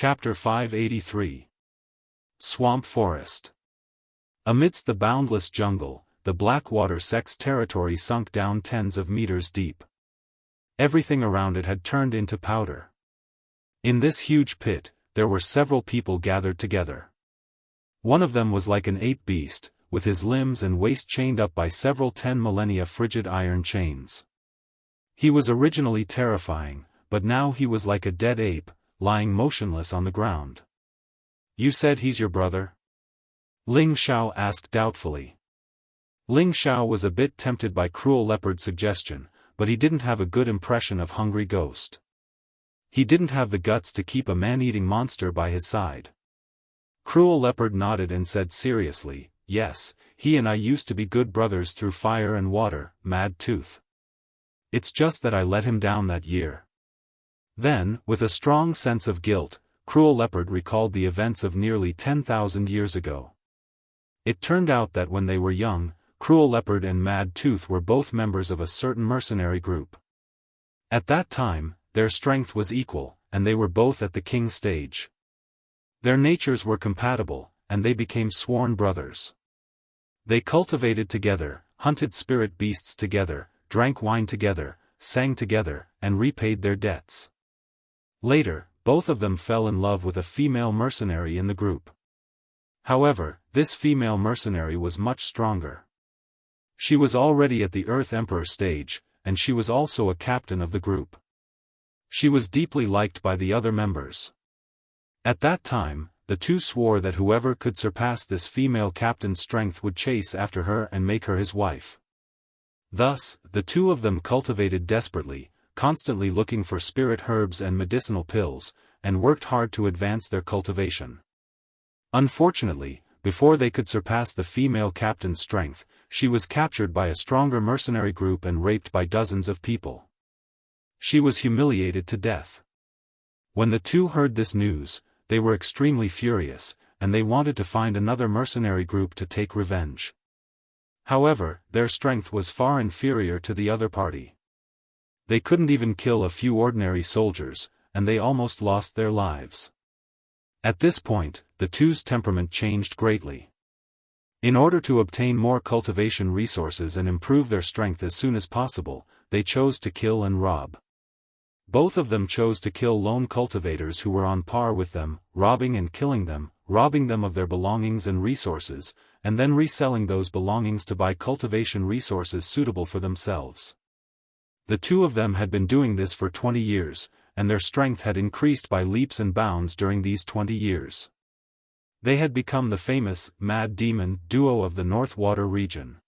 Chapter 583. Swamp Forest. Amidst the boundless jungle, the Blackwater sect's territory sunk down tens of meters deep. Everything around it had turned into powder. In this huge pit, there were several people gathered together. One of them was like an ape beast, with his limbs and waist chained up by several 10 millennia frigid iron chains. He was originally terrifying, but now he was like a dead ape, lying motionless on the ground. "You said he's your brother?" Ling Xiao asked doubtfully. Ling Xiao was a bit tempted by Cruel Leopard's suggestion, but he didn't have a good impression of Hungry Ghost. He didn't have the guts to keep a man-eating monster by his side. Cruel Leopard nodded and said seriously, "Yes, he and I used to be good brothers through fire and water, Mad Tooth. It's just that I let him down that year." Then, with a strong sense of guilt, Cruel Leopard recalled the events of nearly 10,000 years ago. It turned out that when they were young, Cruel Leopard and Mad Tooth were both members of a certain mercenary group. At that time, their strength was equal, and they were both at the king stage. Their natures were compatible, and they became sworn brothers. They cultivated together, hunted spirit beasts together, drank wine together, sang together, and repaid their debts. Later, both of them fell in love with a female mercenary in the group. However, this female mercenary was much stronger. She was already at the Earth Emperor stage, and she was also a captain of the group. She was deeply liked by the other members. At that time, the two swore that whoever could surpass this female captain's strength would chase after her and make her his wife. Thus, the two of them cultivated desperately, constantly looking for spirit herbs and medicinal pills, and worked hard to advance their cultivation. Unfortunately, before they could surpass the female captain's strength, she was captured by a stronger mercenary group and raped by dozens of people. She was humiliated to death. When the two heard this news, they were extremely furious, and they wanted to find another mercenary group to take revenge. However, their strength was far inferior to the other party. They couldn't even kill a few ordinary soldiers, and they almost lost their lives. At this point, the two's temperament changed greatly. In order to obtain more cultivation resources and improve their strength as soon as possible, they chose to kill and rob. Both of them chose to kill lone cultivators who were on par with them, robbing and killing them, robbing them of their belongings and resources, and then reselling those belongings to buy cultivation resources suitable for themselves. The two of them had been doing this for 20 years, and their strength had increased by leaps and bounds during these 20 years. They had become the famous Mad Demon duo of the Northwater region.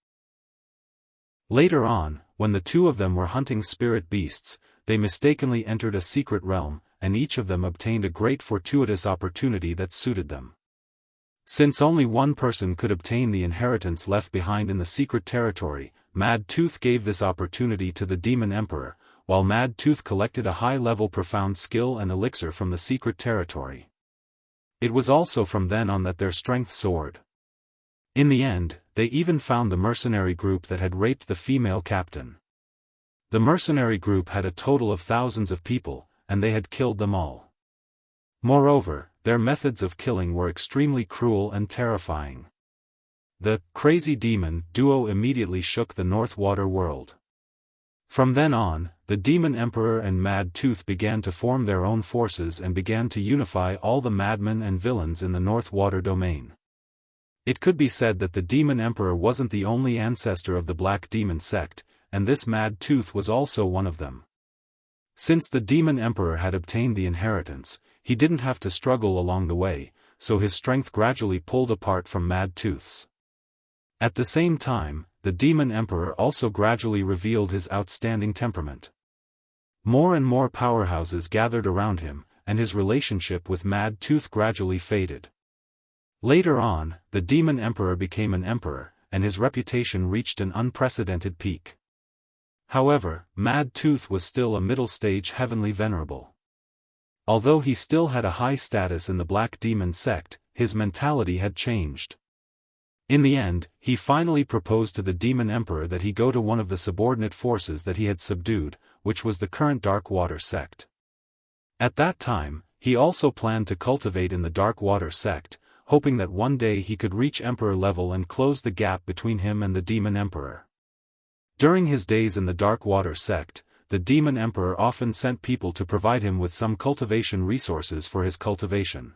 Later on, when the two of them were hunting spirit beasts, they mistakenly entered a secret realm, and each of them obtained a great fortuitous opportunity that suited them. Since only one person could obtain the inheritance left behind in the secret territory, Mad Tooth gave this opportunity to the Demon Emperor, while Mad Tooth collected a high-level profound skill and elixir from the secret territory. It was also from then on that their strength soared. In the end, they even found the mercenary group that had raped the female captain. The mercenary group had a total of thousands of people, and they had killed them all. Moreover, their methods of killing were extremely cruel and terrifying. The crazy demon duo immediately shook the Northwater world. From then on, the Demon Emperor and Mad Tooth began to form their own forces and began to unify all the madmen and villains in the Northwater domain. It could be said that the Demon Emperor wasn't the only ancestor of the Black Demon sect, and this Mad Tooth was also one of them. Since the Demon Emperor had obtained the inheritance, he didn't have to struggle along the way, so his strength gradually pulled apart from Mad Tooth's. At the same time, the Demon Emperor also gradually revealed his outstanding temperament. More and more powerhouses gathered around him, and his relationship with Mad Tooth gradually faded. Later on, the Demon Emperor became an emperor, and his reputation reached an unprecedented peak. However, Mad Tooth was still a middle-stage heavenly venerable. Although he still had a high status in the Black Demon sect, his mentality had changed. In the end, he finally proposed to the Demon Emperor that he go to one of the subordinate forces that he had subdued, which was the current Darkwater sect. At that time, He also planned to cultivate in the Dark Water sect, hoping that one day he could reach Emperor level and close the gap between him and the Demon Emperor. During his days in the Dark Water sect, the Demon Emperor often sent people to provide him with some cultivation resources for his cultivation.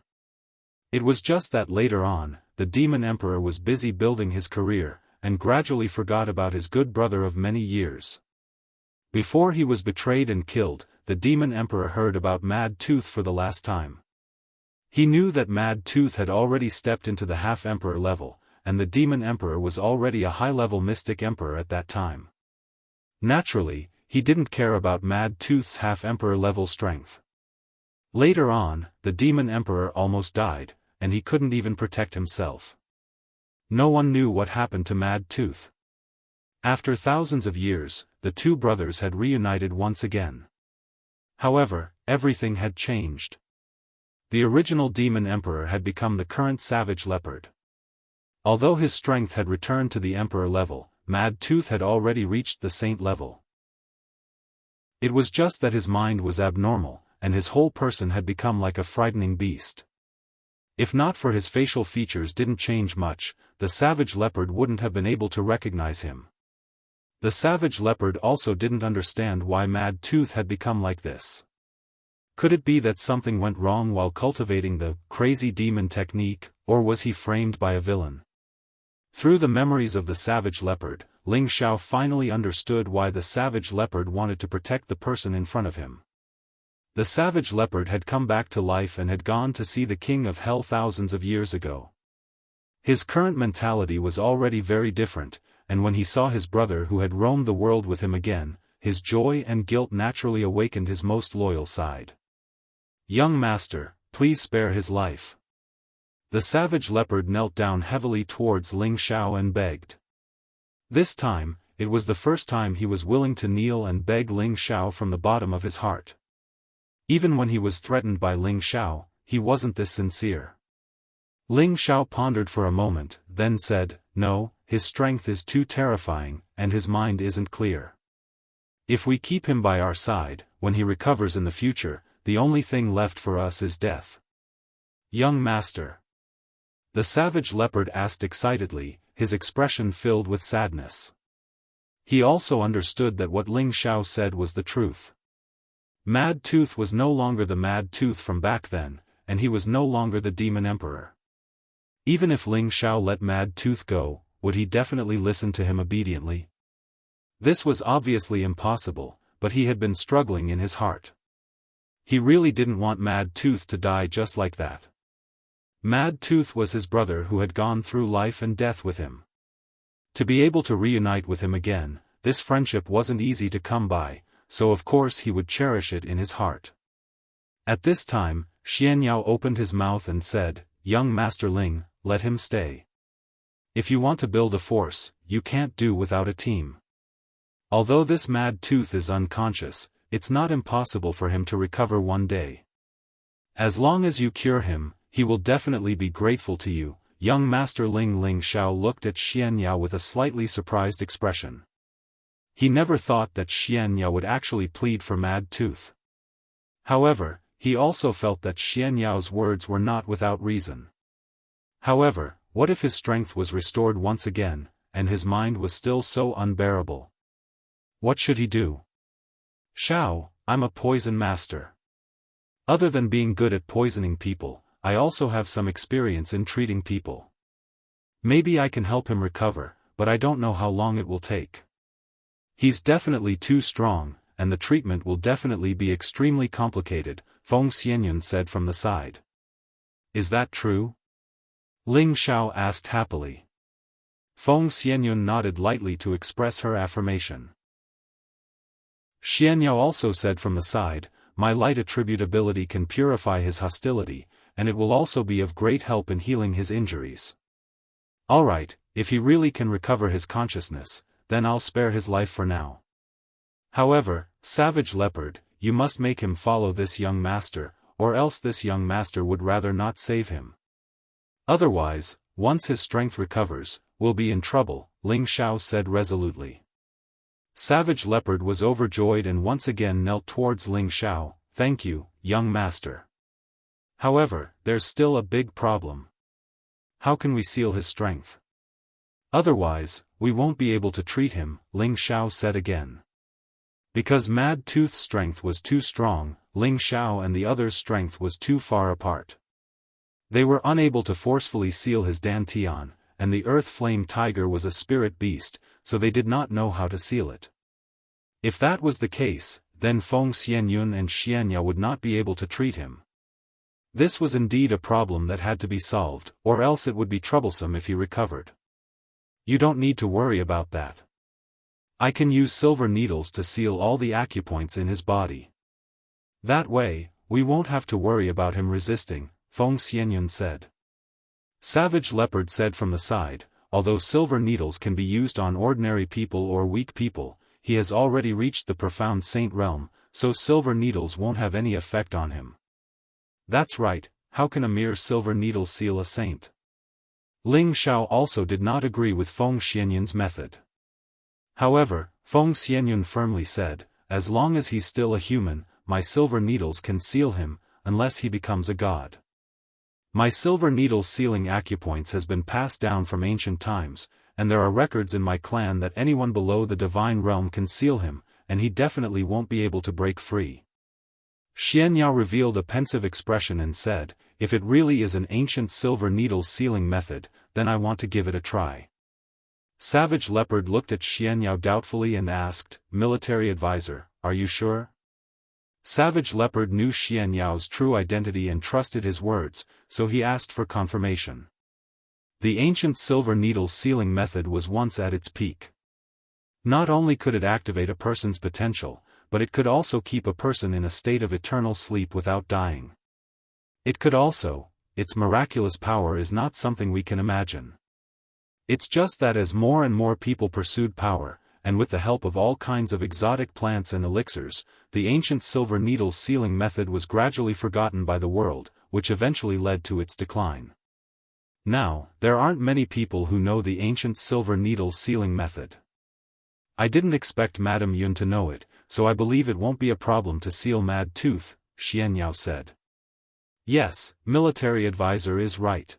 It was just that later on, the Demon Emperor was busy building his career, and gradually forgot about his good brother of many years. Before he was betrayed and killed, the Demon Emperor heard about Mad Tooth for the last time. He knew that Mad Tooth had already stepped into the half-emperor level, and the Demon Emperor was already a high-level mystic emperor at that time. Naturally, he didn't care about Mad Tooth's half-emperor level strength. Later on, the Demon Emperor almost died, and he couldn't even protect himself. No one knew what happened to Mad Tooth. After thousands of years, the two brothers had reunited once again. However, everything had changed. The original Demon Emperor had become the current Savage Leopard. Although his strength had returned to the Emperor level, Mad Tooth had already reached the Saint level. It was just that his mind was abnormal, and his whole person had become like a frightening beast. If not for his facial features didn't change much, the Savage Leopard wouldn't have been able to recognize him. The Savage Leopard also didn't understand why Mad Tooth had become like this. Could it be that something went wrong while cultivating the crazy demon technique, or was he framed by a villain? Through the memories of the Savage Leopard, Ling Xiao finally understood why the Savage Leopard wanted to protect the person in front of him. The Savage Leopard had come back to life and had gone to see the King of Hell thousands of years ago. His current mentality was already very different, and when he saw his brother who had roamed the world with him again, his joy and guilt naturally awakened his most loyal side. "Young master, please spare his life." The Savage Leopard knelt down heavily towards Ling Xiao and begged. This time, it was the first time he was willing to kneel and beg Ling Xiao from the bottom of his heart. Even when he was threatened by Ling Xiao, he wasn't this sincere. Ling Xiao pondered for a moment, then said, "No, his strength is too terrifying, and his mind isn't clear. If we keep him by our side, when he recovers in the future, the only thing left for us is death." "Young master?" the Savage Leopard asked excitedly, his expression filled with sadness. He also understood that what Ling Xiao said was the truth. Mad Tooth was no longer the Mad Tooth from back then, and he was no longer the Demon Emperor. Even if Ling Xiao let Mad Tooth go, would he definitely listen to him obediently? This was obviously impossible, but he had been struggling in his heart. He really didn't want Mad Tooth to die just like that. Mad Tooth was his brother who had gone through life and death with him. To be able to reunite with him again, this friendship wasn't easy to come by, so of course he would cherish it in his heart. At this time, Xianxia opened his mouth and said, "Young Master Ling, let him stay. If you want to build a force, you can't do without a team. Although this Mad Tooth is unconscious, it's not impossible for him to recover one day. As long as you cure him, he will definitely be grateful to you." Young Master Ling Xiao looked at Xianxia with a slightly surprised expression. He never thought that Xianxia would actually plead for Mad Tooth. However, he also felt that Xianxiao's words were not without reason. However, what if his strength was restored once again, and his mind was still so unbearable? What should he do? "Xiao, I'm a poison master. Other than being good at poisoning people, I also have some experience in treating people. Maybe I can help him recover, but I don't know how long it will take. He's definitely too strong, and the treatment will definitely be extremely complicated," Feng Xianyun said from the side. "Is that true?" Ling Xiao asked happily. Feng Xianyun nodded lightly to express her affirmation. Xianxia also said from the side, "My light attribute ability can purify his hostility, and it will also be of great help in healing his injuries. Alright, if he really can recover his consciousness, then I'll spare his life for now. However, Savage Leopard, you must make him follow this young master, or else this young master would rather not save him. Otherwise, once his strength recovers, we'll be in trouble," Ling Xiao said resolutely. Savage Leopard was overjoyed and once again knelt towards Ling Xiao. "Thank you, young master. However, there's still a big problem. How can we seal his strength? Otherwise, we won't be able to treat him, Ling Xiao said again. Because Mad Tooth's strength was too strong, Ling Xiao and the others' strength was too far apart. They were unable to forcefully seal his dantian, and the Earth Flame Tiger was a spirit beast, so they did not know how to seal it. If that was the case, then Feng Xianyun and Xianya would not be able to treat him. This was indeed a problem that had to be solved, or else it would be troublesome if he recovered. You don't need to worry about that. I can use silver needles to seal all the acupoints in his body. That way, we won't have to worry about him resisting, Feng Xianyun said. Savage Leopard said from the side, although silver needles can be used on ordinary people or weak people, he has already reached the profound saint realm, so silver needles won't have any effect on him. That's right, how can a mere silver needle seal a saint? Ling Xiao also did not agree with Feng Xianyun's method. However, Feng Xianyun firmly said, as long as he's still a human, my silver needles can seal him, unless he becomes a god. My silver needle sealing acupoints has been passed down from ancient times, and there are records in my clan that anyone below the divine realm can seal him, and he definitely won't be able to break free. Xianyao revealed a pensive expression and said, if it really is an ancient silver needle sealing method, then I want to give it a try. Savage Leopard looked at Xianyao doubtfully and asked, military advisor, are you sure? Savage Leopard knew Xianyao's true identity and trusted his words, so he asked for confirmation. The ancient silver needle sealing method was once at its peak. Not only could it activate a person's potential, but it could also keep a person in a state of eternal sleep without dying. It could also, its miraculous power is not something we can imagine. It's just that as more and more people pursued power, and with the help of all kinds of exotic plants and elixirs, the ancient silver needle sealing method was gradually forgotten by the world, which eventually led to its decline. Now, there aren't many people who know the ancient silver needle sealing method. I didn't expect Madame Yun to know it, so I believe it won't be a problem to seal Mad Tooth, Xianyao said. Yes, military advisor is right.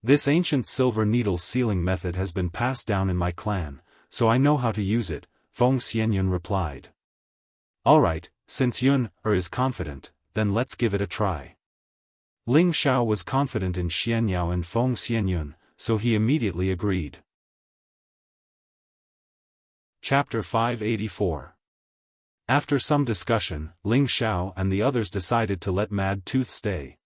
This ancient silver needle sealing method has been passed down in my clan, so I know how to use it, Feng Xianyun replied. Alright, since Yun is confident, then let's give it a try. Ling Xiao was confident in Xianyao and Feng Xianyun, so he immediately agreed. Chapter 584. After some discussion, Ling Xiao and the others decided to let Mad Tooth stay.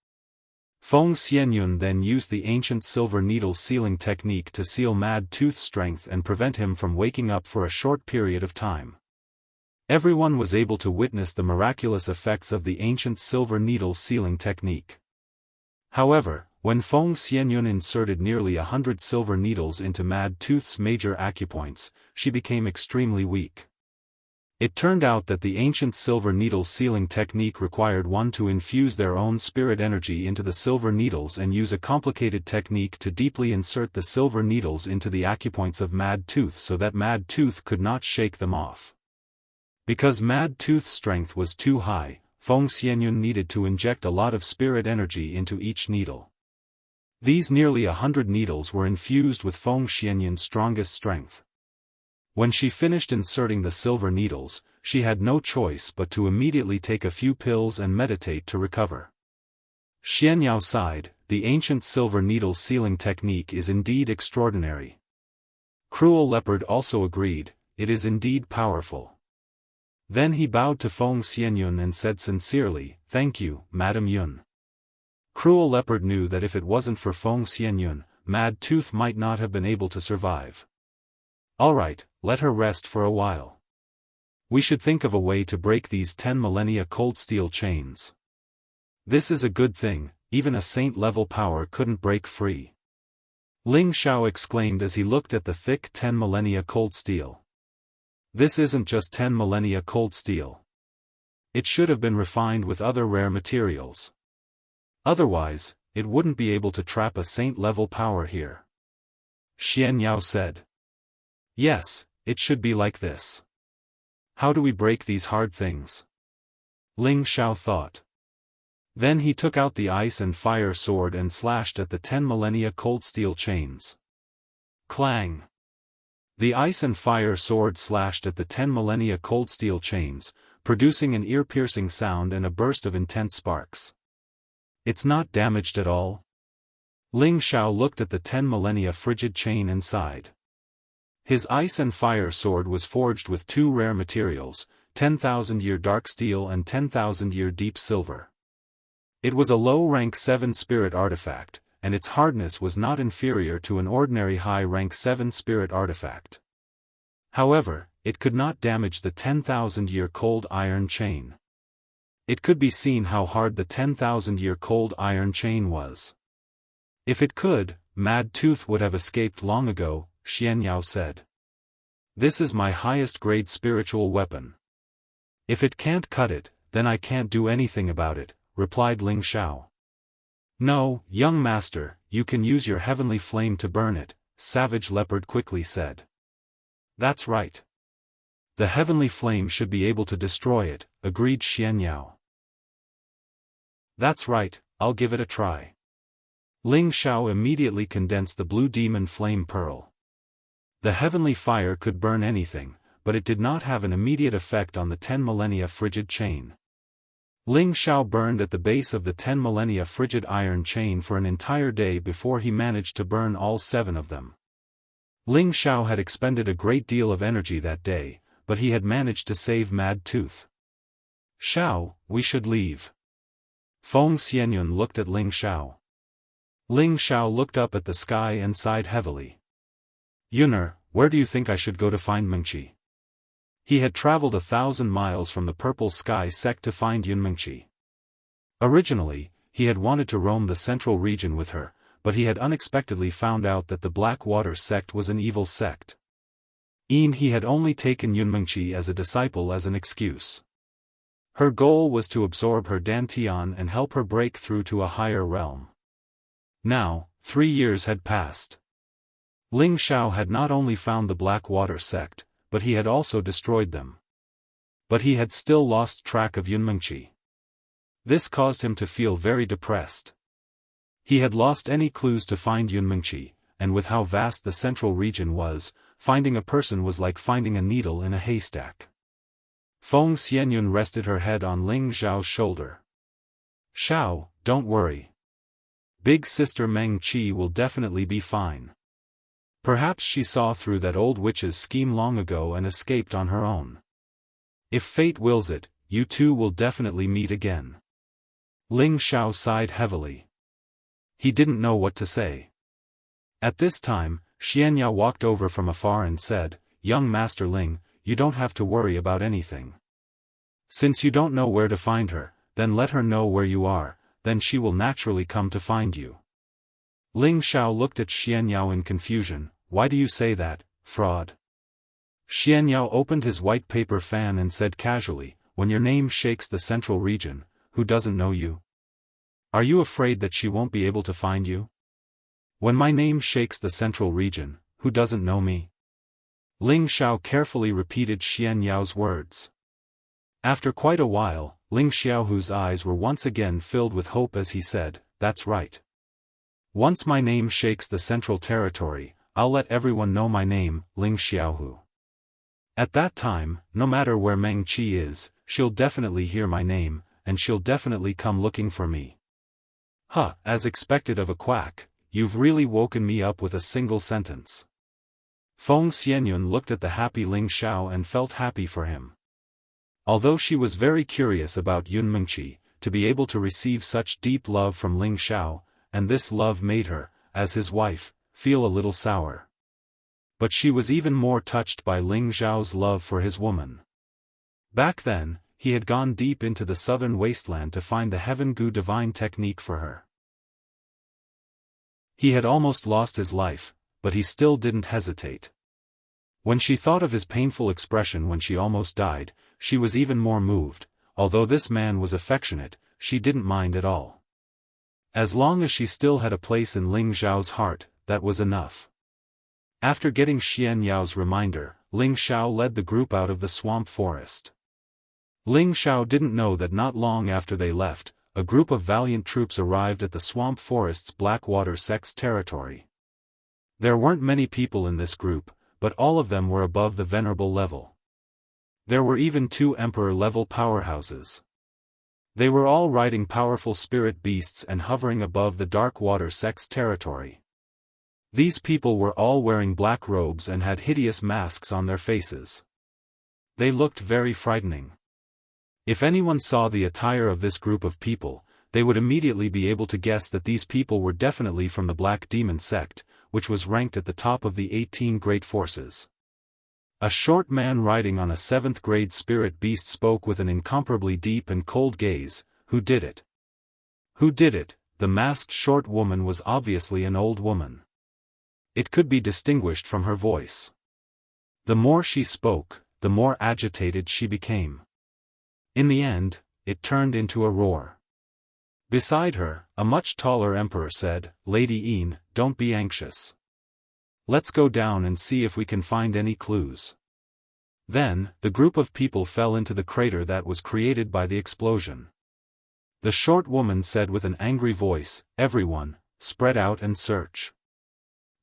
Feng Xianyun then used the ancient silver needle sealing technique to seal Mad Tooth's strength and prevent him from waking up for a short period of time. Everyone was able to witness the miraculous effects of the ancient silver needle sealing technique. However, when Feng Xianyun inserted nearly 100 silver needles into Mad Tooth's major acupoints, she became extremely weak. It turned out that the ancient silver needle sealing technique required one to infuse their own spirit energy into the silver needles and use a complicated technique to deeply insert the silver needles into the acupoints of Mad Tooth so that Mad Tooth could not shake them off. Because Mad Tooth's strength was too high, Feng Xianyun needed to inject a lot of spirit energy into each needle. These nearly 100 needles were infused with Feng Xianyun's strongest strength. When she finished inserting the silver needles, she had no choice but to immediately take a few pills and meditate to recover. Xianyao sighed, the ancient silver needle sealing technique is indeed extraordinary. Cruel Leopard also agreed, it is indeed powerful. Then he bowed to Feng Xianyun and said sincerely, thank you, Madame Yun. Cruel Leopard knew that if it wasn't for Feng Xianyun, Mad Tooth might not have been able to survive. Alright, let her rest for a while. We should think of a way to break these 10 millennia cold steel chains. This is a good thing, even a saint-level power couldn't break free. Ling Xiao exclaimed as he looked at the thick 10 millennia cold steel. This isn't just 10 millennia cold steel. It should have been refined with other rare materials. Otherwise, it wouldn't be able to trap a saint-level power here. Xianyao said. Yes, it should be like this. How do we break these hard things? Ling Xiao thought. Then he took out the ice and fire sword and slashed at the 10 millennia cold steel chains. Clang! The ice and fire sword slashed at the 10 millennia cold steel chains, producing an ear-piercing sound and a burst of intense sparks. It's not damaged at all? Ling Xiao looked at the 10 millennia frigid chain and sighed. His ice and fire sword was forged with two rare materials, 10,000-year dark steel and 10,000-year deep silver. It was a low-rank 7 spirit artifact, and its hardness was not inferior to an ordinary high-rank 7 spirit artifact. However, it could not damage the 10,000-year cold iron chain. It could be seen how hard the 10,000-year cold iron chain was. If it could, Mad Tooth would have escaped long ago, Xianxia said. This is my highest grade spiritual weapon. If it can't cut it, then I can't do anything about it, replied Ling Xiao. No, young master, you can use your heavenly flame to burn it, Savage Leopard quickly said. That's right. The heavenly flame should be able to destroy it, agreed Xianxia. That's right, I'll give it a try. Ling Xiao immediately condensed the blue demon flame pearl. The heavenly fire could burn anything, but it did not have an immediate effect on the 10 millennia frigid chain. Ling Xiao burned at the base of the 10 millennia frigid iron chain for an entire day before he managed to burn all 7 of them. Ling Xiao had expended a great deal of energy that day, but he had managed to save Mad Tooth. Xiao, we should leave. Feng Xianyun looked at Ling Xiao. Ling Xiao looked up at the sky and sighed heavily. Yuner, where do you think I should go to find Mengqi? He had traveled 1,000 miles from the Purple Sky sect to find Yunmengqi. Originally, he had wanted to roam the central region with her, but he had unexpectedly found out that the Black Water sect was an evil sect. He had only taken Yunmengqi as a disciple as an excuse. Her goal was to absorb her dantian and help her break through to a higher realm. Now, 3 years had passed. Ling Xiao had not only found the Black Water sect, but he had also destroyed them. But he had still lost track of Yunmengqi. This caused him to feel very depressed. He had lost any clues to find Yunmengqi, and with how vast the central region was, finding a person was like finding a needle in a haystack. Feng Xianyun rested her head on Ling Xiao's shoulder. Xiao, don't worry. Big sister Meng Qi will definitely be fine. Perhaps she saw through that old witch's scheme long ago and escaped on her own. If fate wills it, you two will definitely meet again. Ling Xiao sighed heavily. He didn't know what to say. At this time, Xianxia walked over from afar and said, Young Master Ling, you don't have to worry about anything. Since you don't know where to find her, then let her know where you are, then she will naturally come to find you. Ling Xiao looked at Xianxia in confusion. Why do you say that, fraud? Xianxia opened his white paper fan and said casually, when your name shakes the central region, who doesn't know you? Are you afraid that she won't be able to find you? When my name shakes the central region, who doesn't know me? Ling Xiao carefully repeated Xianxia's words. After quite a while, Ling Xiaohu's eyes were once again filled with hope as he said, That's right. Once my name shakes the central territory, I'll let everyone know my name, Ling Xiaohu. At that time, no matter where Meng Qi is, she'll definitely hear my name, and she'll definitely come looking for me. Huh, as expected of a quack, you've really woken me up with a single sentence. Feng Xianyun looked at the happy Ling Xiao and felt happy for him. Although she was very curious about Yunmengqi, to be able to receive such deep love from Ling Xiao, and this love made her, as his wife, feel a little sour. But she was even more touched by Ling Xiao's love for his woman. Back then, he had gone deep into the southern wasteland to find the Heaven Gu divine technique for her. He had almost lost his life, but he still didn't hesitate. When she thought of his painful expression when she almost died, she was even more moved. Although this man was affectionate, she didn't mind at all. As long as she still had a place in Ling Xiao's heart, that was enough. After getting Xianxia's reminder, Ling Xiao led the group out of the swamp forest. Ling Xiao didn't know that not long after they left, a group of valiant troops arrived at the swamp forest's Blackwater sect's territory. There weren't many people in this group, but all of them were above the venerable level. There were even 2 emperor-level powerhouses. They were all riding powerful spirit beasts and hovering above the Darkwater sect's territory. These people were all wearing black robes and had hideous masks on their faces. They looked very frightening. If anyone saw the attire of this group of people, they would immediately be able to guess that these people were definitely from the Black Demon sect, which was ranked at the top of the 18 great forces. A short man riding on a 7th-grade spirit beast spoke with an incomparably deep and cold gaze. Who did it? Who did it? The masked short woman was obviously an old woman. It could be distinguished from her voice. The more she spoke, the more agitated she became. In the end, it turned into a roar. Beside her, a much taller emperor said, "Lady Een, don't be anxious. Let's go down and see if we can find any clues." Then, the group of people fell into the crater that was created by the explosion. The short woman said with an angry voice, "Everyone, spread out and search.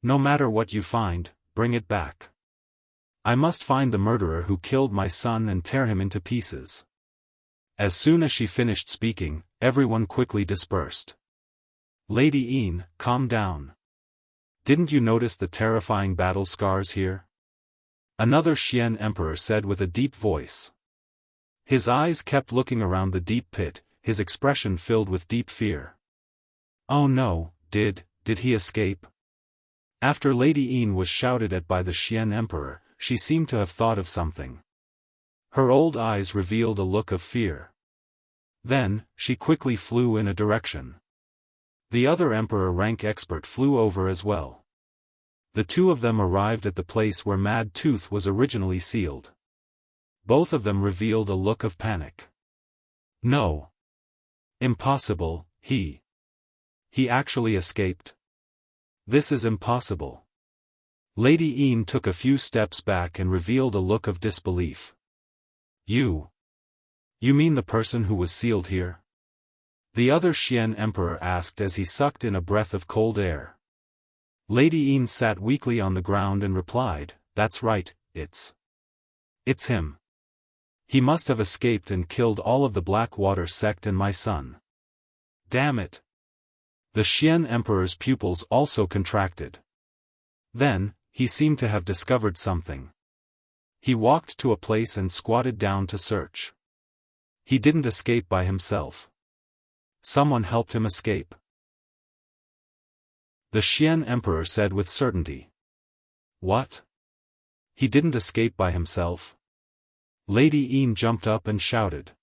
No matter what you find, bring it back. I must find the murderer who killed my son and tear him into pieces." As soon as she finished speaking, everyone quickly dispersed. "Lady Een, calm down. Didn't you notice the terrifying battle scars here?" Another Xian emperor said with a deep voice. His eyes kept looking around the deep pit, his expression filled with deep fear. "Oh no, did he escape?" After Lady Een was shouted at by the Xian emperor, she seemed to have thought of something. Her old eyes revealed a look of fear. Then, she quickly flew in a direction. The other emperor rank expert flew over as well. The 2 of them arrived at the place where Mad Tooth was originally sealed. Both of them revealed a look of panic. "No. Impossible, he actually escaped. This is impossible." Lady Een took a few steps back and revealed a look of disbelief. You mean the person who was sealed here?" The other Xian emperor asked as he sucked in a breath of cold air. Lady Een sat weakly on the ground and replied, "That's right, it's him. He must have escaped and killed all of the Blackwater sect and my son. Damn it." The Xian emperor's pupils also contracted. Then, he seemed to have discovered something. He walked to a place and squatted down to search. He didn't escape by himself. Someone helped him escape. The Xian emperor said with certainty. "What? He didn't escape by himself?" Lady Een jumped up and shouted.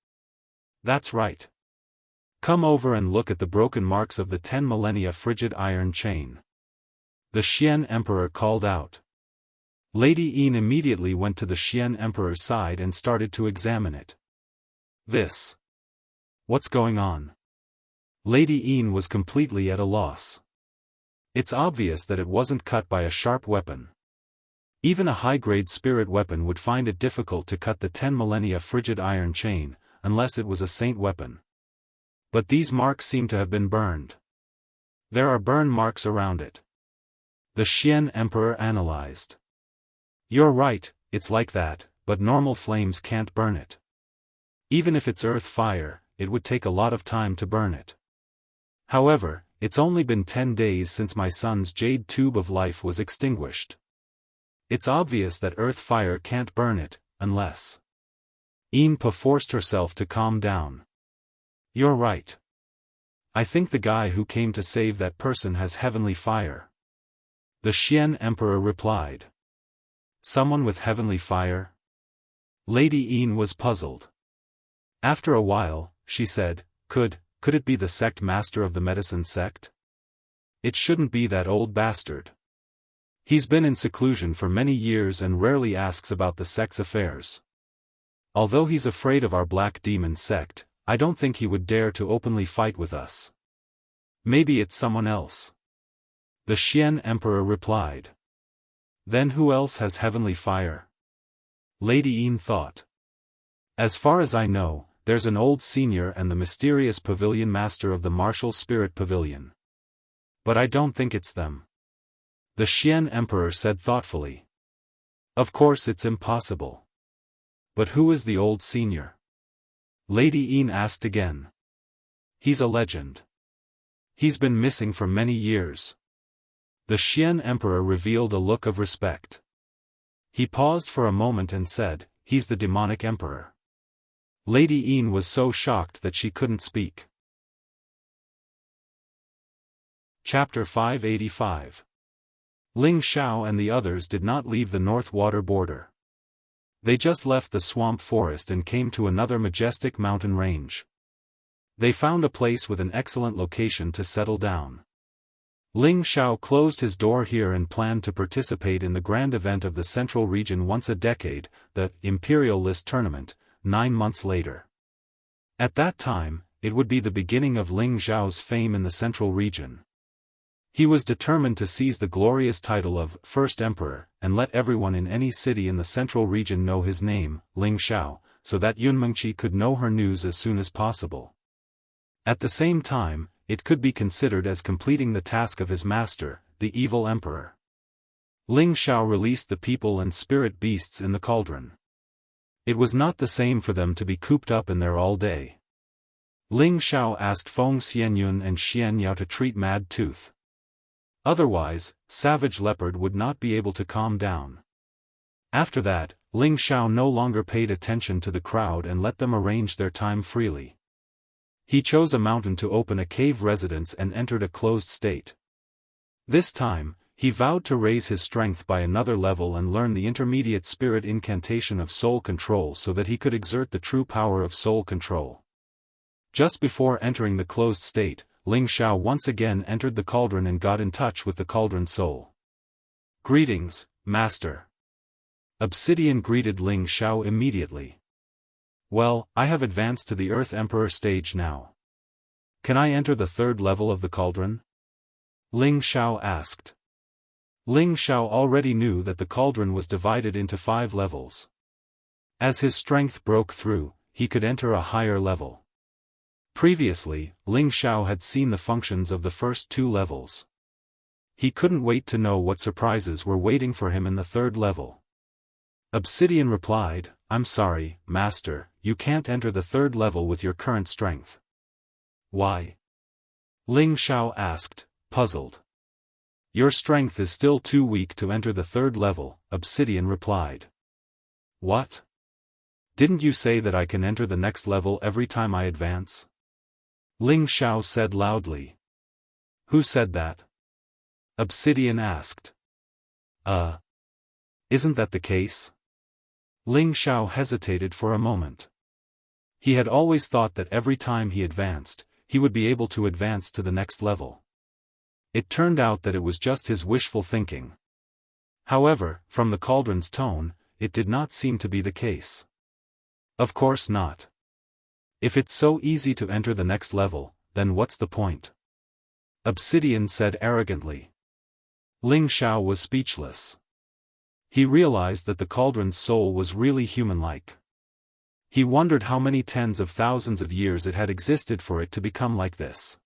"That's right. Come over and look at the broken marks of the 10 millennia frigid iron chain." The Xian emperor called out. Lady Een immediately went to the Xian emperor's side and started to examine it. What's going on?" Lady Een was completely at a loss. It's obvious that it wasn't cut by a sharp weapon. Even a high-grade spirit weapon would find it difficult to cut the 10 millennia frigid iron chain, unless it was a saint weapon. But these marks seem to have been burned. There are burn marks around it. The Xian emperor analyzed. "You're right, it's like that, but normal flames can't burn it. Even if it's earth fire, it would take a lot of time to burn it. However, it's only been 10 days since my son's jade tube of life was extinguished. It's obvious that earth fire can't burn it, unless..." Een-pa forced herself to calm down. "You're right. I think the guy who came to save that person has heavenly fire." The Xian emperor replied. "Someone with heavenly fire?" Lady Een was puzzled. After a while, she said, Could it be the sect master of the medicine sect? It shouldn't be that old bastard. He's been in seclusion for many years and rarely asks about the sect's affairs. Although he's afraid of our Black Demon sect, I don't think he would dare to openly fight with us. Maybe it's someone else." The Xian emperor replied. "Then who else has heavenly fire?" Lady Een thought. "As far as I know, there's an old senior and the mysterious pavilion master of the martial spirit pavilion. But I don't think it's them. The Xian Emperor said thoughtfully. Of course it's impossible. But who is the old senior? Lady Yin asked again. He's a legend. He's been missing for many years. The Xian Emperor revealed a look of respect. He paused for a moment and said, he's the demonic emperor. Lady Yin was so shocked that she couldn't speak. Chapter 585. Ling Xiao and the others did not leave the North Water border. They just left the swamp forest and came to another majestic mountain range. They found a place with an excellent location to settle down. Ling Xiao closed his door here and planned to participate in the grand event of the Central Region once a decade, the Imperial List Tournament, 9 months later. At that time, it would be the beginning of Ling Xiao's fame in the Central Region. He was determined to seize the glorious title of First Emperor, and let everyone in any city in the Central Region know his name, Ling Xiao, so that Yunmengqi could know her news as soon as possible. At the same time, it could be considered as completing the task of his master, the evil emperor. Ling Xiao released the people and spirit beasts in the cauldron. It was not the same for them to be cooped up in there all day. Ling Xiao asked Feng Xianyun and Xian Yao to treat Mad Tooth. Otherwise, Savage Leopard would not be able to calm down. After that, Ling Xiao no longer paid attention to the crowd and let them arrange their time freely. He chose a mountain to open a cave residence and entered a closed state. This time, he vowed to raise his strength by another level and learn the intermediate spirit incantation of soul control so that he could exert the true power of soul control. Just before entering the closed state, Ling Xiao once again entered the cauldron and got in touch with the cauldron soul. Greetings, Master. Obsidian greeted Ling Xiao immediately. Well, I have advanced to the Earth Emperor stage now. Can I enter the third level of the cauldron? Ling Xiao asked. Ling Xiao already knew that the cauldron was divided into 5 levels. As his strength broke through, he could enter a higher level. Previously, Ling Xiao had seen the functions of the first 2 levels. He couldn't wait to know what surprises were waiting for him in the third level. Obsidian replied, I'm sorry, Master, you can't enter the third level with your current strength. Why? Ling Xiao asked, puzzled. Your strength is still too weak to enter the third level, Obsidian replied. What? Didn't you say that I can enter the next level every time I advance? Ling Xiao said loudly. Who said that? Obsidian asked. Isn't that the case? Ling Xiao hesitated for a moment. He had always thought that every time he advanced, he would be able to advance to the next level. It turned out that it was just his wishful thinking. However, from the cauldron's tone, it did not seem to be the case. Of course not. If it's so easy to enter the next level, then what's the point? Obsidian said arrogantly. Ling Xiao was speechless. He realized that the cauldron's soul was really human-like. He wondered how many tens of thousands of years it had existed for it to become like this.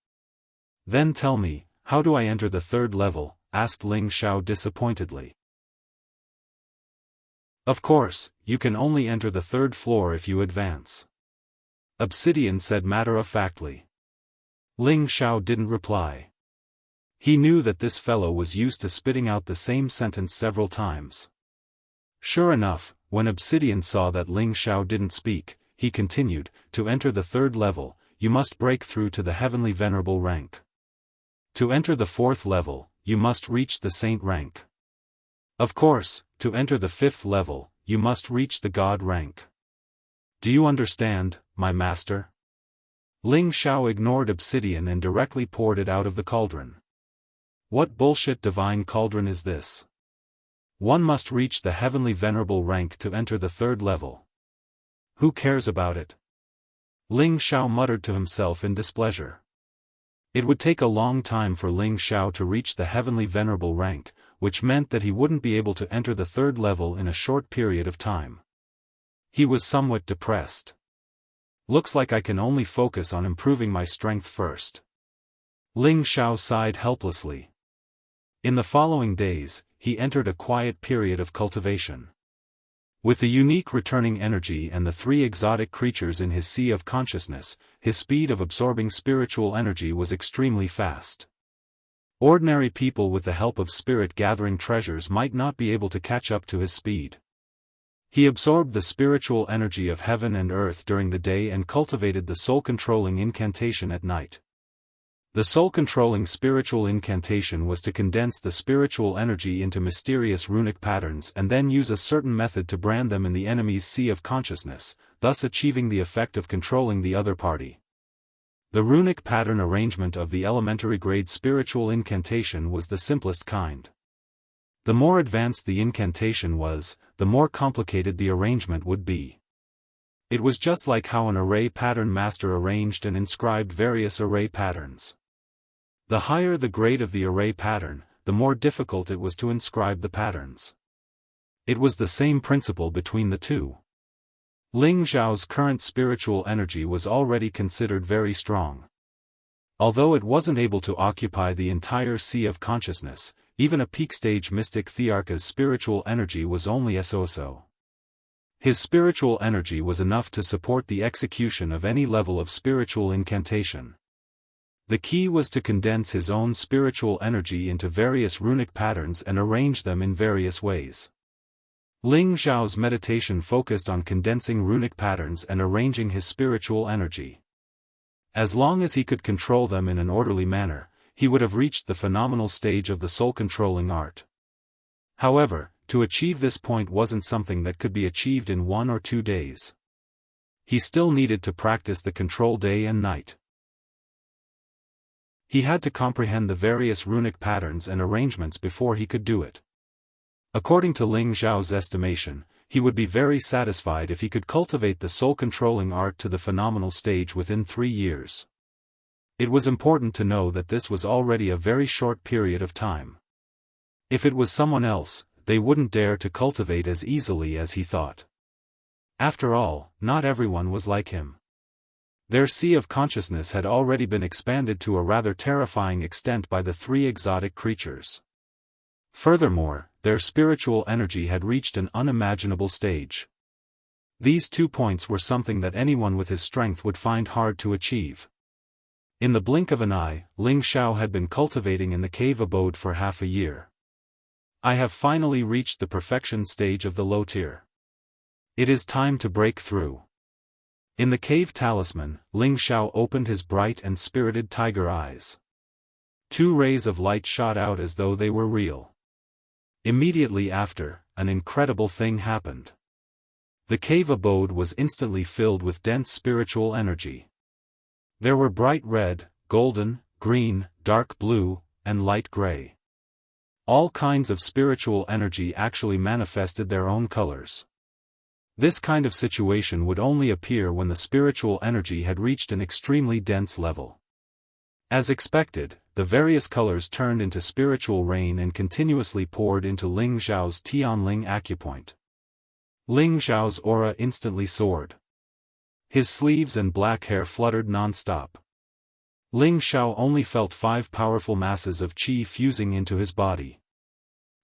Then tell me, how do I enter the third level? Asked Ling Xiao disappointedly. Of course, you can only enter the third floor if you advance. Obsidian said matter-of-factly. Ling Xiao didn't reply. He knew that this fellow was used to spitting out the same sentence several times. Sure enough, when Obsidian saw that Ling Xiao didn't speak, he continued, to enter the third level, you must break through to the heavenly venerable rank. To enter the 4th level, you must reach the saint rank. Of course, to enter the 5th level, you must reach the god rank. Do you understand, my master? Ling Xiao ignored Obsidian and directly poured it out of the cauldron. What bullshit divine cauldron is this? One must reach the heavenly venerable rank to enter the third level. Who cares about it? Ling Xiao muttered to himself in displeasure. It would take a long time for Ling Xiao to reach the heavenly venerable rank, which meant that he wouldn't be able to enter the third level in a short period of time. He was somewhat depressed. Looks like I can only focus on improving my strength first. Ling Xiao sighed helplessly. In the following days, he entered a quiet period of cultivation. With the unique returning energy and the 3 exotic creatures in his sea of consciousness, his speed of absorbing spiritual energy was extremely fast. Ordinary people with the help of spirit-gathering treasures might not be able to catch up to his speed. He absorbed the spiritual energy of heaven and earth during the day and cultivated the soul-controlling incantation at night. The soul-controlling spiritual incantation was to condense the spiritual energy into mysterious runic patterns and then use a certain method to brand them in the enemy's sea of consciousness, thus achieving the effect of controlling the other party. The runic pattern arrangement of the elementary-grade spiritual incantation was the simplest kind. The more advanced the incantation was, the more complicated the arrangement would be. It was just like how an array pattern master arranged and inscribed various array patterns. The higher the grade of the array pattern, the more difficult it was to inscribe the patterns. It was the same principle between the two. Ling Xiao's current spiritual energy was already considered very strong. Although it wasn't able to occupy the entire sea of consciousness, even a peak-stage mystic Thearcha's spiritual energy was only so. His spiritual energy was enough to support the execution of any level of spiritual incantation. The key was to condense his own spiritual energy into various runic patterns and arrange them in various ways. Ling Xiao's meditation focused on condensing runic patterns and arranging his spiritual energy. As long as he could control them in an orderly manner, he would have reached the phenomenal stage of the soul-controlling art. However, to achieve this point wasn't something that could be achieved in 1 or 2 days. He still needed to practice the control day and night. He had to comprehend the various runic patterns and arrangements before he could do it. According to Ling Xiao's estimation, he would be very satisfied if he could cultivate the soul-controlling art to the phenomenal stage within 3 years. It was important to know that this was already a very short period of time. If it was someone else, they wouldn't dare to cultivate as easily as he thought. After all, not everyone was like him. Their sea of consciousness had already been expanded to a rather terrifying extent by the 3 exotic creatures. Furthermore, their spiritual energy had reached an unimaginable stage. These 2 points were something that anyone with his strength would find hard to achieve. In the blink of an eye, Ling Xiao had been cultivating in the cave abode for half a year. I have finally reached the perfection stage of the low tier. It is time to break through. In the cave talisman, Ling Xiao opened his bright and spirited tiger eyes. 2 rays of light shot out as though they were real. Immediately after, an incredible thing happened. The cave abode was instantly filled with dense spiritual energy. There were bright red, golden, green, dark blue, and light gray. All kinds of spiritual energy actually manifested their own colors. This kind of situation would only appear when the spiritual energy had reached an extremely dense level. As expected, the various colors turned into spiritual rain and continuously poured into Ling Xiao's Tianling acupoint. Ling Xiao's aura instantly soared. His sleeves and black hair fluttered non-stop. Ling Xiao only felt 5 powerful masses of qi fusing into his body.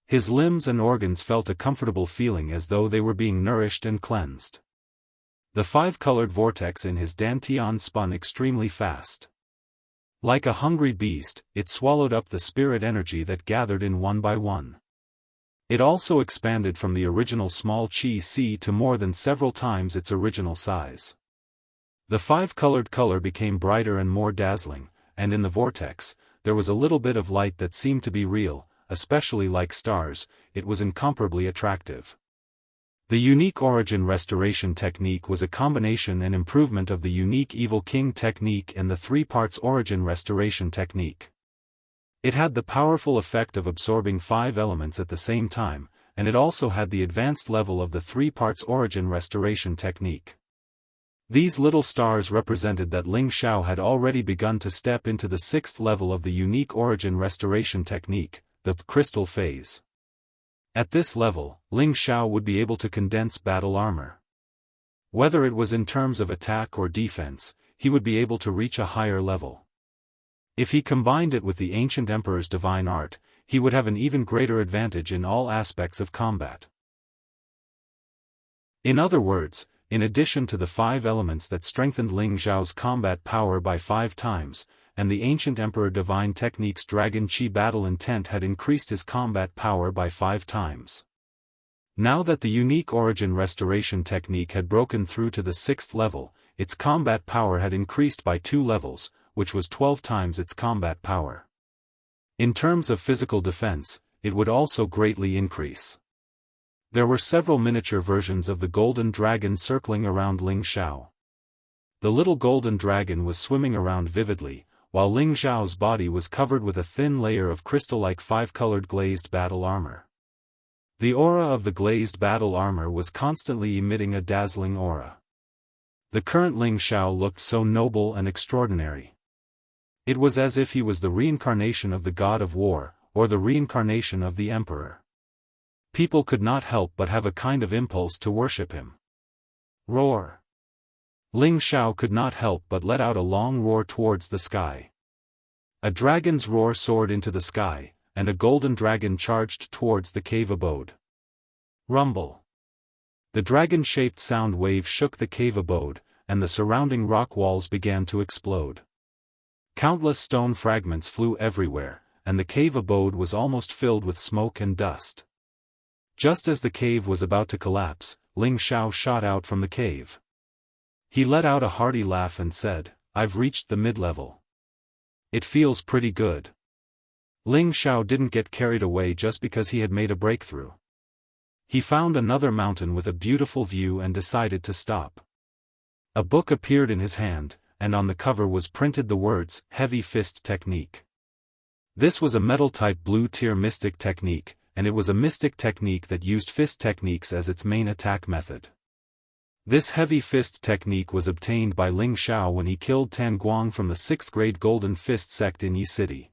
His limbs and organs felt a comfortable feeling as though they were being nourished and cleansed. The 5-colored vortex in his dantian spun extremely fast. Like a hungry beast, it swallowed up the spirit energy that gathered in one by one. It also expanded from the original small qi si to more than several times its original size. The 5-colored color became brighter and more dazzling, and in the vortex, there was a little bit of light that seemed to be real. Especially like stars, it was incomparably attractive. The unique origin restoration technique was a combination and improvement of the unique Evil King technique and the 3 parts origin restoration technique. It had the powerful effect of absorbing 5 elements at the same time, and it also had the advanced level of the 3 parts origin restoration technique. These little stars represented that Ling Xiao had already begun to step into the 6th level of the unique origin restoration technique, the crystal phase. At this level, Ling Xiao would be able to condense battle armor. Whether it was in terms of attack or defense, he would be able to reach a higher level. If he combined it with the ancient emperor's divine art, he would have an even greater advantage in all aspects of combat. In other words, in addition to the 5 elements that strengthened Ling Xiao's combat power by 5 times, and the ancient emperor divine technique's dragon chi battle intent had increased his combat power by 5 times. Now that the unique origin restoration technique had broken through to the 6th level, its combat power had increased by 2 levels, which was 12 times its combat power. In terms of physical defense, it would also greatly increase. There were several miniature versions of the golden dragon circling around Ling Xiao. The little golden dragon was swimming around vividly, while Ling Xiao's body was covered with a thin layer of crystal-like 5-colored glazed battle armor. The aura of the glazed battle armor was constantly emitting a dazzling aura. The current Ling Xiao looked so noble and extraordinary. It was as if he was the reincarnation of the god of war, or the reincarnation of the emperor. People could not help but have a kind of impulse to worship him. Roar! Ling Xiao could not help but let out a long roar towards the sky. A dragon's roar soared into the sky, and a golden dragon charged towards the cave abode. Rumble! The dragon-shaped sound wave shook the cave abode, and the surrounding rock walls began to explode. Countless stone fragments flew everywhere, and the cave abode was almost filled with smoke and dust. Just as the cave was about to collapse, Ling Xiao shot out from the cave. He let out a hearty laugh and said, "I've reached the mid-level. It feels pretty good." Ling Xiao didn't get carried away just because he had made a breakthrough. He found another mountain with a beautiful view and decided to stop. A book appeared in his hand, and on the cover was printed the words, "Heavy Fist Technique." This was a metal-type blue-tier mystic technique, and it was a mystic technique that used fist techniques as its main attack method. This heavy fist technique was obtained by Ling Xiao when he killed Tan Guang from the 6th grade Golden Fist sect in Yi City.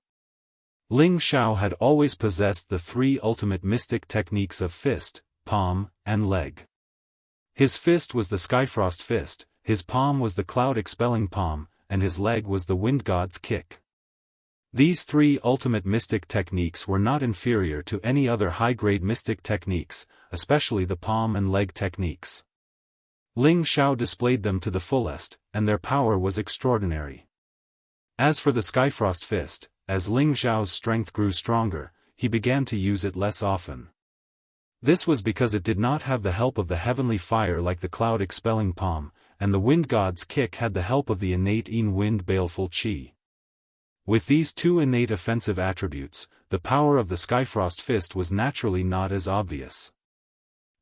Ling Xiao had always possessed the 3 ultimate mystic techniques of fist, palm, and leg. His fist was the Skyfrost fist, his palm was the cloud-expelling palm, and his leg was the wind god's kick. These 3 ultimate mystic techniques were not inferior to any other high-grade mystic techniques, especially the palm and leg techniques. Ling Xiao displayed them to the fullest, and their power was extraordinary. As for the Skyfrost fist, as Ling Xiao's strength grew stronger, he began to use it less often. This was because it did not have the help of the heavenly fire like the cloud-expelling palm, and the wind god's kick had the help of the innate wind baleful qi. With these 2 innate offensive attributes, the power of the Skyfrost fist was naturally not as obvious.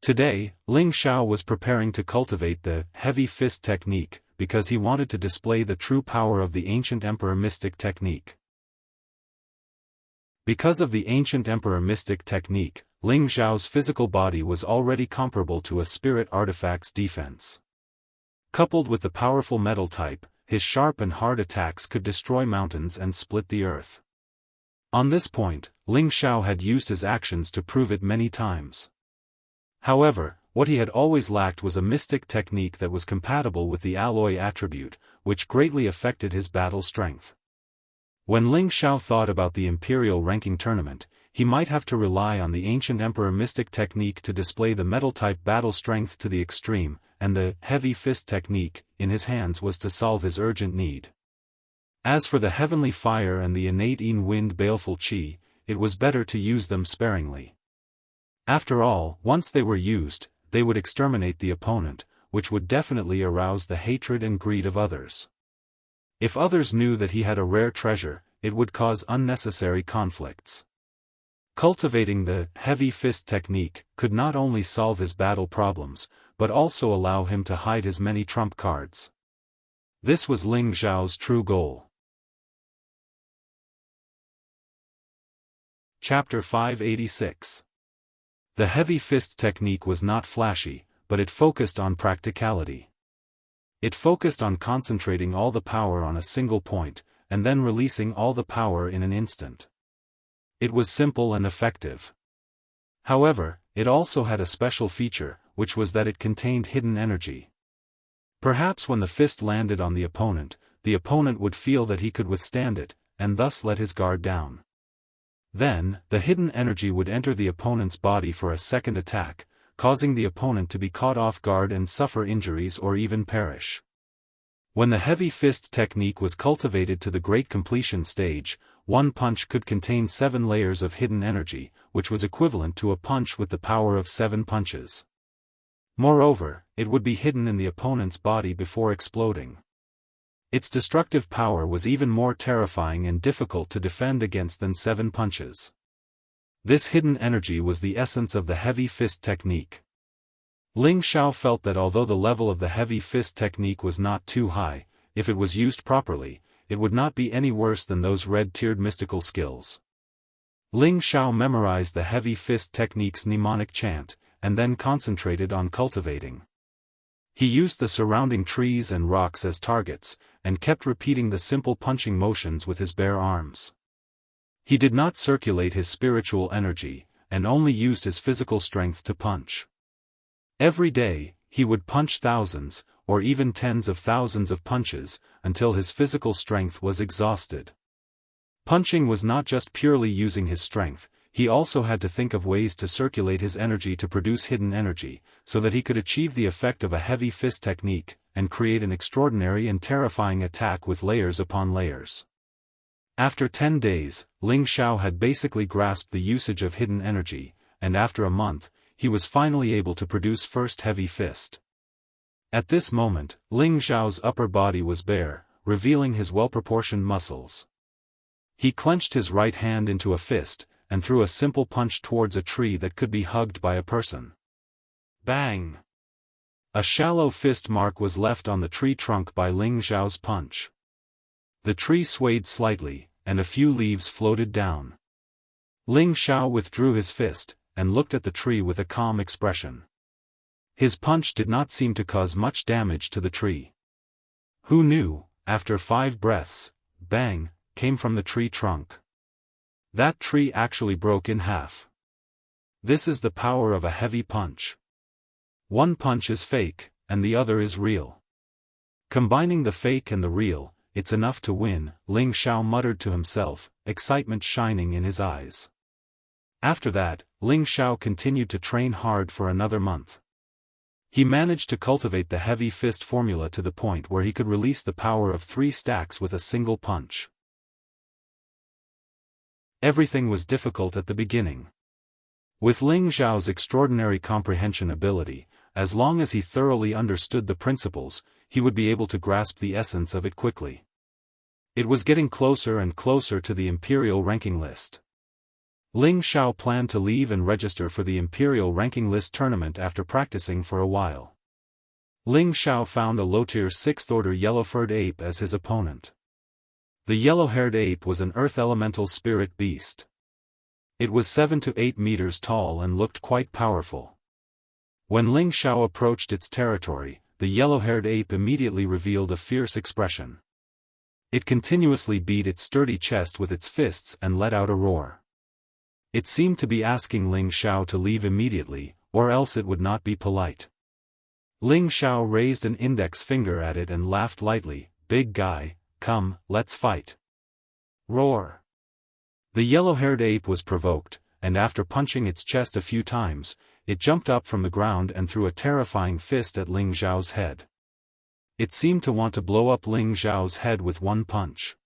Today, Ling Xiao was preparing to cultivate the heavy fist technique, because he wanted to display the true power of the ancient emperor mystic technique. Because of the ancient emperor mystic technique, Ling Xiao's physical body was already comparable to a spirit artifact's defense. Coupled with the powerful metal type, his sharp and hard attacks could destroy mountains and split the earth. On this point, Ling Xiao had used his actions to prove it many times. However, what he had always lacked was a mystic technique that was compatible with the alloy attribute, which greatly affected his battle strength. When Ling Xiao thought about the imperial ranking tournament, he might have to rely on the ancient emperor mystic technique to display the metal-type battle strength to the extreme, and the heavy fist technique in his hands was to solve his urgent need. As for the heavenly fire and the innate wind baleful qi, it was better to use them sparingly. After all, once they were used, they would exterminate the opponent, which would definitely arouse the hatred and greed of others. If others knew that he had a rare treasure, it would cause unnecessary conflicts. Cultivating the heavy fist technique could not only solve his battle problems, but also allow him to hide his many trump cards. This was Ling Xiao's true goal. Chapter 586. The heavy fist technique was not flashy, but it focused on practicality. It focused on concentrating all the power on a single point, and then releasing all the power in an instant. It was simple and effective. However, it also had a special feature, which was that it contained hidden energy. Perhaps when the fist landed on the opponent would feel that he could withstand it, and thus let his guard down. Then, the hidden energy would enter the opponent's body for a second attack, causing the opponent to be caught off guard and suffer injuries or even perish. When the heavy fist technique was cultivated to the great completion stage, one punch could contain 7 layers of hidden energy, which was equivalent to a punch with the power of 7 punches. Moreover, it would be hidden in the opponent's body before exploding. Its destructive power was even more terrifying and difficult to defend against than 7 punches. This hidden energy was the essence of the heavy fist technique. Ling Xiao felt that although the level of the heavy fist technique was not too high, if it was used properly, it would not be any worse than those red-tiered mystical skills. Ling Xiao memorized the heavy fist technique's mnemonic chant, and then concentrated on cultivating. He used the surrounding trees and rocks as targets, and kept repeating the simple punching motions with his bare arms. He did not circulate his spiritual energy, and only used his physical strength to punch. Every day, he would punch thousands, or even tens of thousands of punches, until his physical strength was exhausted. Punching was not just purely using his strength, he also had to think of ways to circulate his energy to produce hidden energy, so that he could achieve the effect of a heavy fist technique, and create an extraordinary and terrifying attack with layers upon layers. After 10 days, Ling Xiao had basically grasped the usage of hidden energy, and after a month, he was finally able to produce first heavy fist. At this moment, Ling Xiao's upper body was bare, revealing his well-proportioned muscles. He clenched his right hand into a fist, and threw a simple punch towards a tree that could be hugged by a person. Bang! A shallow fist mark was left on the tree trunk by Ling Xiao's punch. The tree swayed slightly, and a few leaves floated down. Ling Xiao withdrew his fist, and looked at the tree with a calm expression. His punch did not seem to cause much damage to the tree. Who knew, after 5 breaths, bang, came from the tree trunk. That tree actually broke in half. This is the power of a heavy punch. One punch is fake, and the other is real. Combining the fake and the real, it's enough to win, Ling Xiao muttered to himself, excitement shining in his eyes. After that, Ling Xiao continued to train hard for another month. He managed to cultivate the heavy fist formula to the point where he could release the power of 3 stacks with a single punch. Everything was difficult at the beginning. With Ling Xiao's extraordinary comprehension ability, as long as he thoroughly understood the principles, he would be able to grasp the essence of it quickly. It was getting closer and closer to the imperial ranking list. Ling Xiao planned to leave and register for the imperial ranking list tournament after practicing for a while. Ling Xiao found a low-tier 6th-order yellow-furred ape as his opponent. The yellow-haired ape was an earth elemental spirit beast. It was 7 to 8 meters tall and looked quite powerful. When Ling Xiao approached its territory, the yellow-haired ape immediately revealed a fierce expression. It continuously beat its sturdy chest with its fists and let out a roar. It seemed to be asking Ling Xiao to leave immediately, or else it would not be polite. Ling Xiao raised an index finger at it and laughed lightly, "Big guy, come, let's fight." Roar! The yellow-haired ape was provoked, and after punching its chest a few times, it jumped up from the ground and threw a terrifying fist at Ling Xiao's head. It seemed to want to blow up Ling Xiao's head with one punch.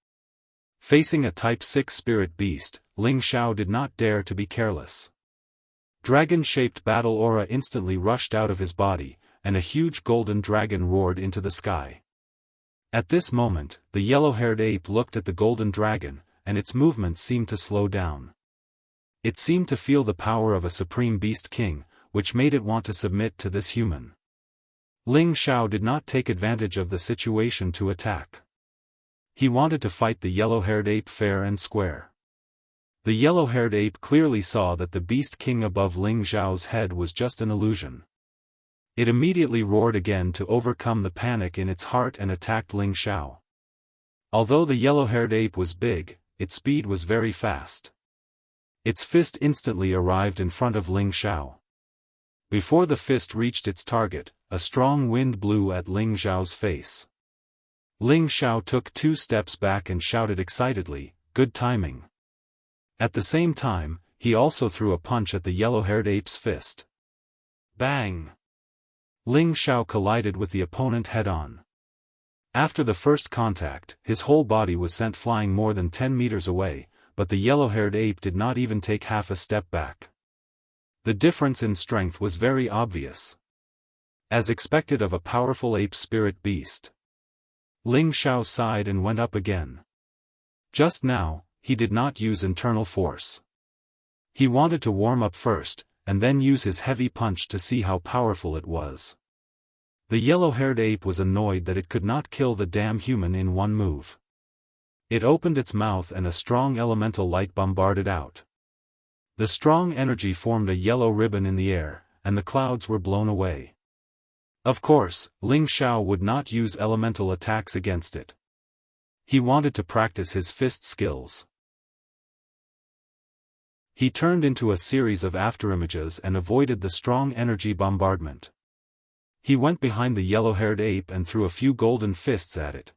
Facing a Type 6 spirit beast, Ling Xiao did not dare to be careless. Dragon-shaped battle aura instantly rushed out of his body, and a huge golden dragon roared into the sky. At this moment, the yellow-haired ape looked at the golden dragon, and its movement seemed to slow down. It seemed to feel the power of a supreme beast king, which made it want to submit to this human. Ling Xiao did not take advantage of the situation to attack. He wanted to fight the yellow-haired ape fair and square. The yellow-haired ape clearly saw that the beast king above Ling Xiao's head was just an illusion. It immediately roared again to overcome the panic in its heart and attacked Ling Xiao. Although the yellow-haired ape was big, its speed was very fast. Its fist instantly arrived in front of Ling Xiao. Before the fist reached its target, a strong wind blew at Ling Xiao's face. Ling Xiao took 2 steps back and shouted excitedly, "Good timing." At the same time, he also threw a punch at the yellow-haired ape's fist. Bang! Ling Xiao collided with the opponent head-on. After the first contact, his whole body was sent flying more than 10 meters away, but the yellow-haired ape did not even take half a step back. The difference in strength was very obvious. As expected of a powerful ape spirit beast. Ling Xiao sighed and went up again. Just now, he did not use internal force. He wanted to warm up first, and then use his heavy punch to see how powerful it was. The yellow-haired ape was annoyed that it could not kill the damn human in one move. It opened its mouth and a strong elemental light bombarded out. The strong energy formed a yellow ribbon in the air, and the clouds were blown away. Of course, Ling Xiao would not use elemental attacks against it. He wanted to practice his fist skills. He turned into a series of afterimages and avoided the strong energy bombardment. He went behind the yellow-haired ape and threw a few golden fists at it.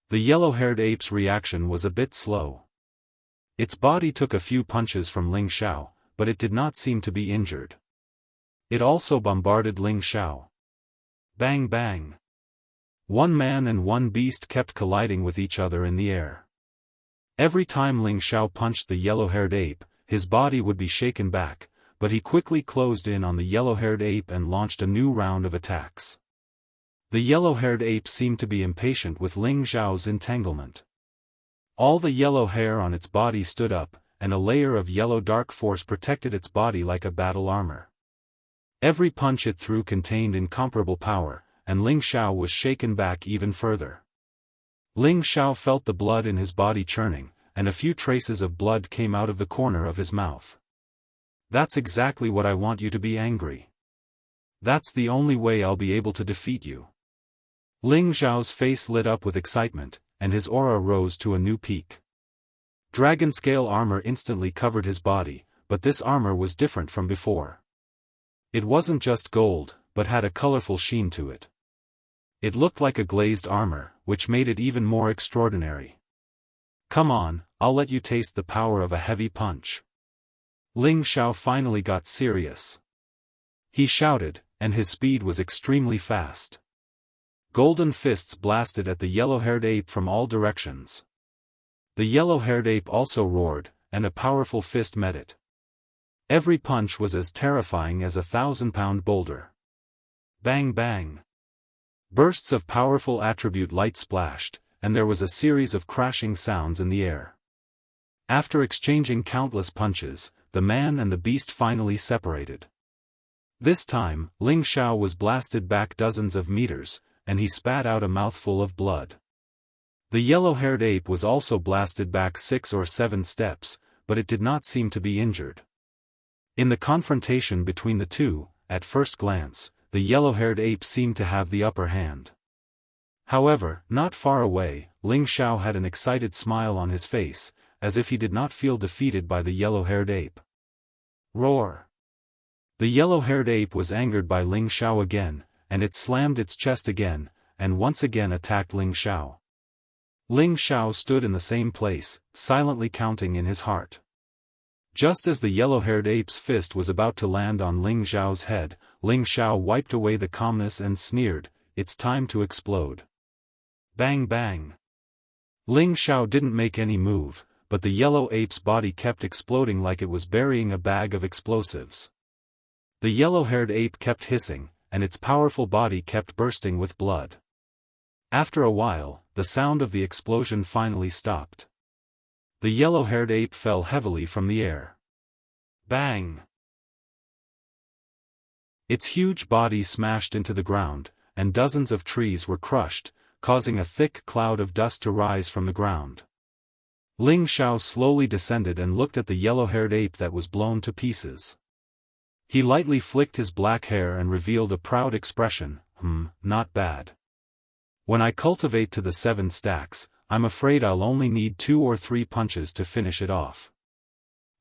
The yellow-haired ape's reaction was a bit slow. Its body took a few punches from Ling Xiao, but it did not seem to be injured. It also bombarded Ling Xiao. Bang bang. One man and one beast kept colliding with each other in the air. Every time Ling Xiao punched the yellow-haired ape, his body would be shaken back, but he quickly closed in on the yellow-haired ape and launched a new round of attacks. The yellow-haired ape seemed to be impatient with Ling Xiao's entanglement. All the yellow hair on its body stood up, and a layer of yellow dark force protected its body like a battle armor. Every punch it threw contained incomparable power, and Ling Xiao was shaken back even further. Ling Xiao felt the blood in his body churning, and a few traces of blood came out of the corner of his mouth. That's exactly what I want you to be angry. That's the only way I'll be able to defeat you. Ling Xiao's face lit up with excitement, and his aura rose to a new peak. Dragon-scale armor instantly covered his body, but this armor was different from before. It wasn't just gold, but had a colorful sheen to it. It looked like a glazed armor, which made it even more extraordinary. Come on, I'll let you taste the power of a heavy punch. Ling Xiao finally got serious. He shouted, and his speed was extremely fast. Golden fists blasted at the yellow-haired ape from all directions. The yellow-haired ape also roared, and a powerful fist met it. Every punch was as terrifying as a 1,000-pound boulder. Bang bang. Bursts of powerful attribute light splashed, and there was a series of crashing sounds in the air. After exchanging countless punches, the man and the beast finally separated. This time, Ling Xiao was blasted back dozens of meters, and he spat out a mouthful of blood. The yellow-haired ape was also blasted back 6 or 7 steps, but it did not seem to be injured. In the confrontation between the two, at first glance, the yellow-haired ape seemed to have the upper hand. However, not far away, Ling Xiao had an excited smile on his face, as if he did not feel defeated by the yellow-haired ape. Roar! The yellow-haired ape was angered by Ling Xiao again, and it slammed its chest again, and once again attacked Ling Xiao. Ling Xiao stood in the same place, silently counting in his heart. Just as the yellow-haired ape's fist was about to land on Ling Xiao's head, Ling Xiao wiped away the calmness and sneered, "It's time to explode." Bang bang. Ling Xiao didn't make any move, but the yellow ape's body kept exploding like it was burying a bag of explosives. The yellow-haired ape kept hissing, and its powerful body kept bursting with blood. After a while, the sound of the explosion finally stopped. The yellow-haired ape fell heavily from the air. Bang! Its huge body smashed into the ground, and dozens of trees were crushed, causing a thick cloud of dust to rise from the ground. Ling Xiao slowly descended and looked at the yellow-haired ape that was blown to pieces. He lightly flicked his black hair and revealed a proud expression, not bad. When I cultivate to the 7 stacks, I'm afraid I'll only need 2 or 3 punches to finish it off.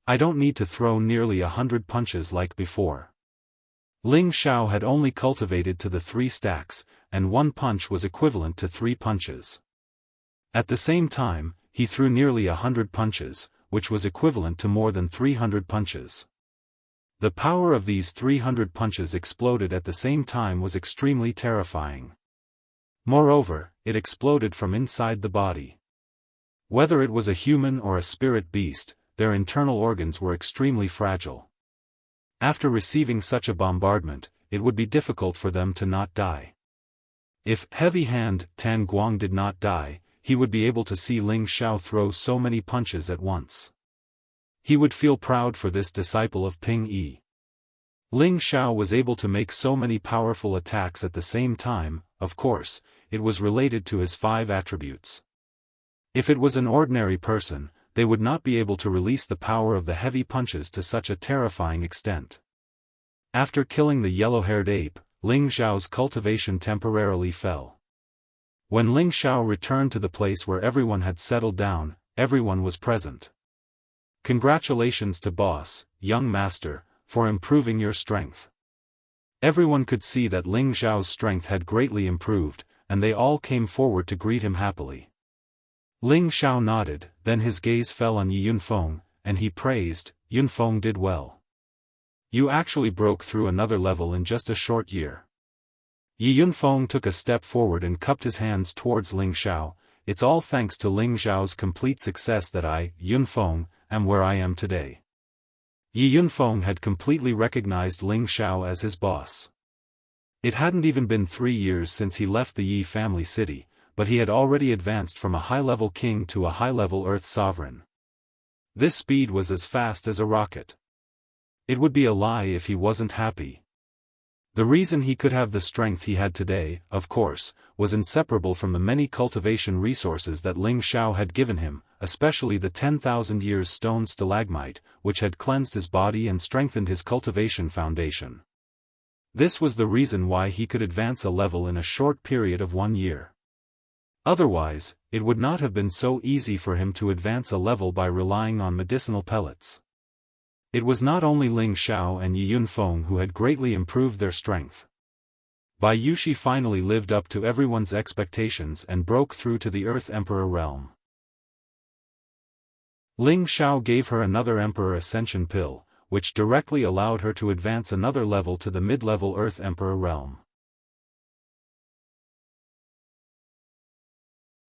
I don't need to throw nearly 100 punches like before. Ling Xiao had only cultivated to the 3 stacks, and 1 punch was equivalent to 3 punches. At the same time, he threw nearly 100 punches, which was equivalent to more than 300 punches. The power of these 300 punches exploded at the same time was extremely terrifying. Moreover, it exploded from inside the body. Whether it was a human or a spirit beast, their internal organs were extremely fragile. After receiving such a bombardment, it would be difficult for them to not die. If Heavy Hand Tan Guang did not die, he would be able to see Ling Xiao throw so many punches at once. He would feel proud for this disciple of Ping Yi. Ling Xiao was able to make so many powerful attacks at the same time. Of course, it was related to his 5 attributes. If it was an ordinary person, they would not be able to release the power of the heavy punches to such a terrifying extent. After killing the yellow-haired ape, Ling Xiao's cultivation temporarily fell. When Ling Xiao returned to the place where everyone had settled down, everyone was present. Congratulations to boss, young master, for improving your strength. Everyone could see that Ling Xiao's strength had greatly improved, and they all came forward to greet him happily. Ling Xiao nodded, then his gaze fell on Yi Yunfeng, and he praised, "Yunfeng did well. You actually broke through another level in just a short year." Yi Yunfeng took a step forward and cupped his hands towards Ling Xiao. "It's all thanks to Ling Xiao's complete success that I, Yunfeng, am where I am today." Yi Yunfeng had completely recognized Ling Xiao as his boss. It hadn't even been 3 years since he left the Yi family city, but he had already advanced from a high-level king to a high-level earth sovereign. This speed was as fast as a rocket. It would be a lie if he wasn't happy. The reason he could have the strength he had today, of course, was inseparable from the many cultivation resources that Ling Xiao had given him, especially the 10,000 years stone stalagmite, which had cleansed his body and strengthened his cultivation foundation. This was the reason why he could advance a level in a short period of 1 year. Otherwise, it would not have been so easy for him to advance a level by relying on medicinal pellets. It was not only Ling Xiao and Yi Yunfeng who had greatly improved their strength. Bai Yushi finally lived up to everyone's expectations and broke through to the Earth Emperor realm. Ling Xiao gave her another Emperor Ascension pill, which directly allowed her to advance another level to the mid-level Earth Emperor realm.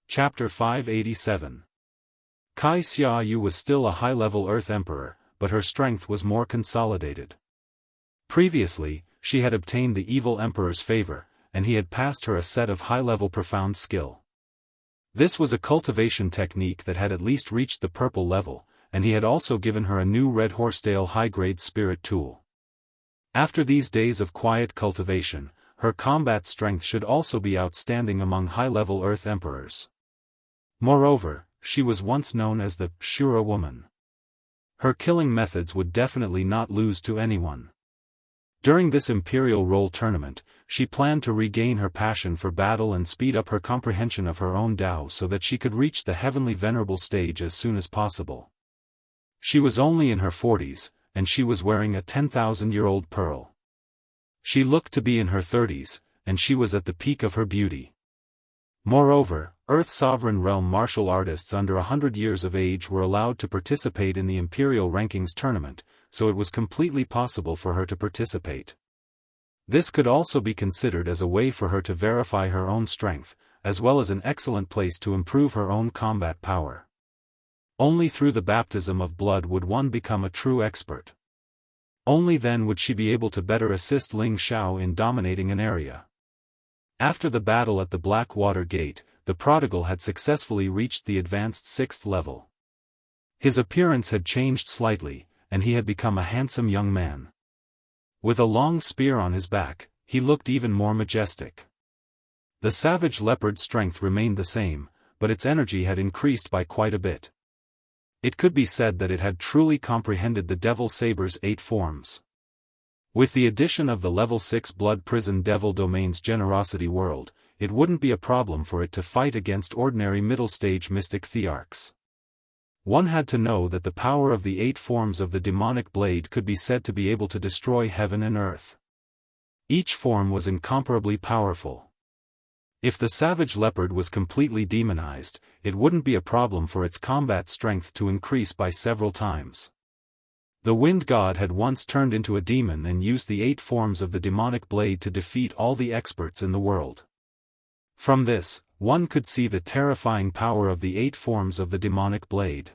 Chapter 587. Kai Xiaoyu was still a high-level Earth Emperor, but her strength was more consolidated. Previously, she had obtained the evil Emperor's favor, and he had passed her a set of high-level profound skill. This was a cultivation technique that had at least reached the purple level, and he had also given her a new red horsetail high-grade spirit tool. After these days of quiet cultivation, her combat strength should also be outstanding among high-level Earth Emperors. Moreover, she was once known as the Shura woman. Her killing methods would definitely not lose to anyone. During this Imperial Roll tournament, she planned to regain her passion for battle and speed up her comprehension of her own Tao so that she could reach the heavenly venerable stage as soon as possible. She was only in her 40s, and she was wearing a 10,000-year-old pearl. She looked to be in her 30s, and she was at the peak of her beauty. Moreover, Earth Sovereign Realm martial artists under 100 years of age were allowed to participate in the Imperial Rankings tournament, so it was completely possible for her to participate. This could also be considered as a way for her to verify her own strength, as well as an excellent place to improve her own combat power. Only through the baptism of blood would one become a true expert. Only then would she be able to better assist Ling Xiao in dominating an area. After the battle at the Black Water Gate, the prodigal had successfully reached the advanced 6th level. His appearance had changed slightly, and he had become a handsome young man. With a long spear on his back, he looked even more majestic. The savage leopard's strength remained the same, but its energy had increased by quite a bit. It could be said that it had truly comprehended the Devil Saber's 8 forms. With the addition of the level 6 Blood Prison Devil Domain's Generosity World, it wouldn't be a problem for it to fight against ordinary middle-stage mystic thearchs. One had to know that the power of the 8 forms of the demonic blade could be said to be able to destroy heaven and earth. Each form was incomparably powerful. If the savage leopard was completely demonized, it wouldn't be a problem for its combat strength to increase by several times. The wind god had once turned into a demon and used the 8 forms of the demonic blade to defeat all the experts in the world. From this, one could see the terrifying power of the 8 forms of the demonic blade.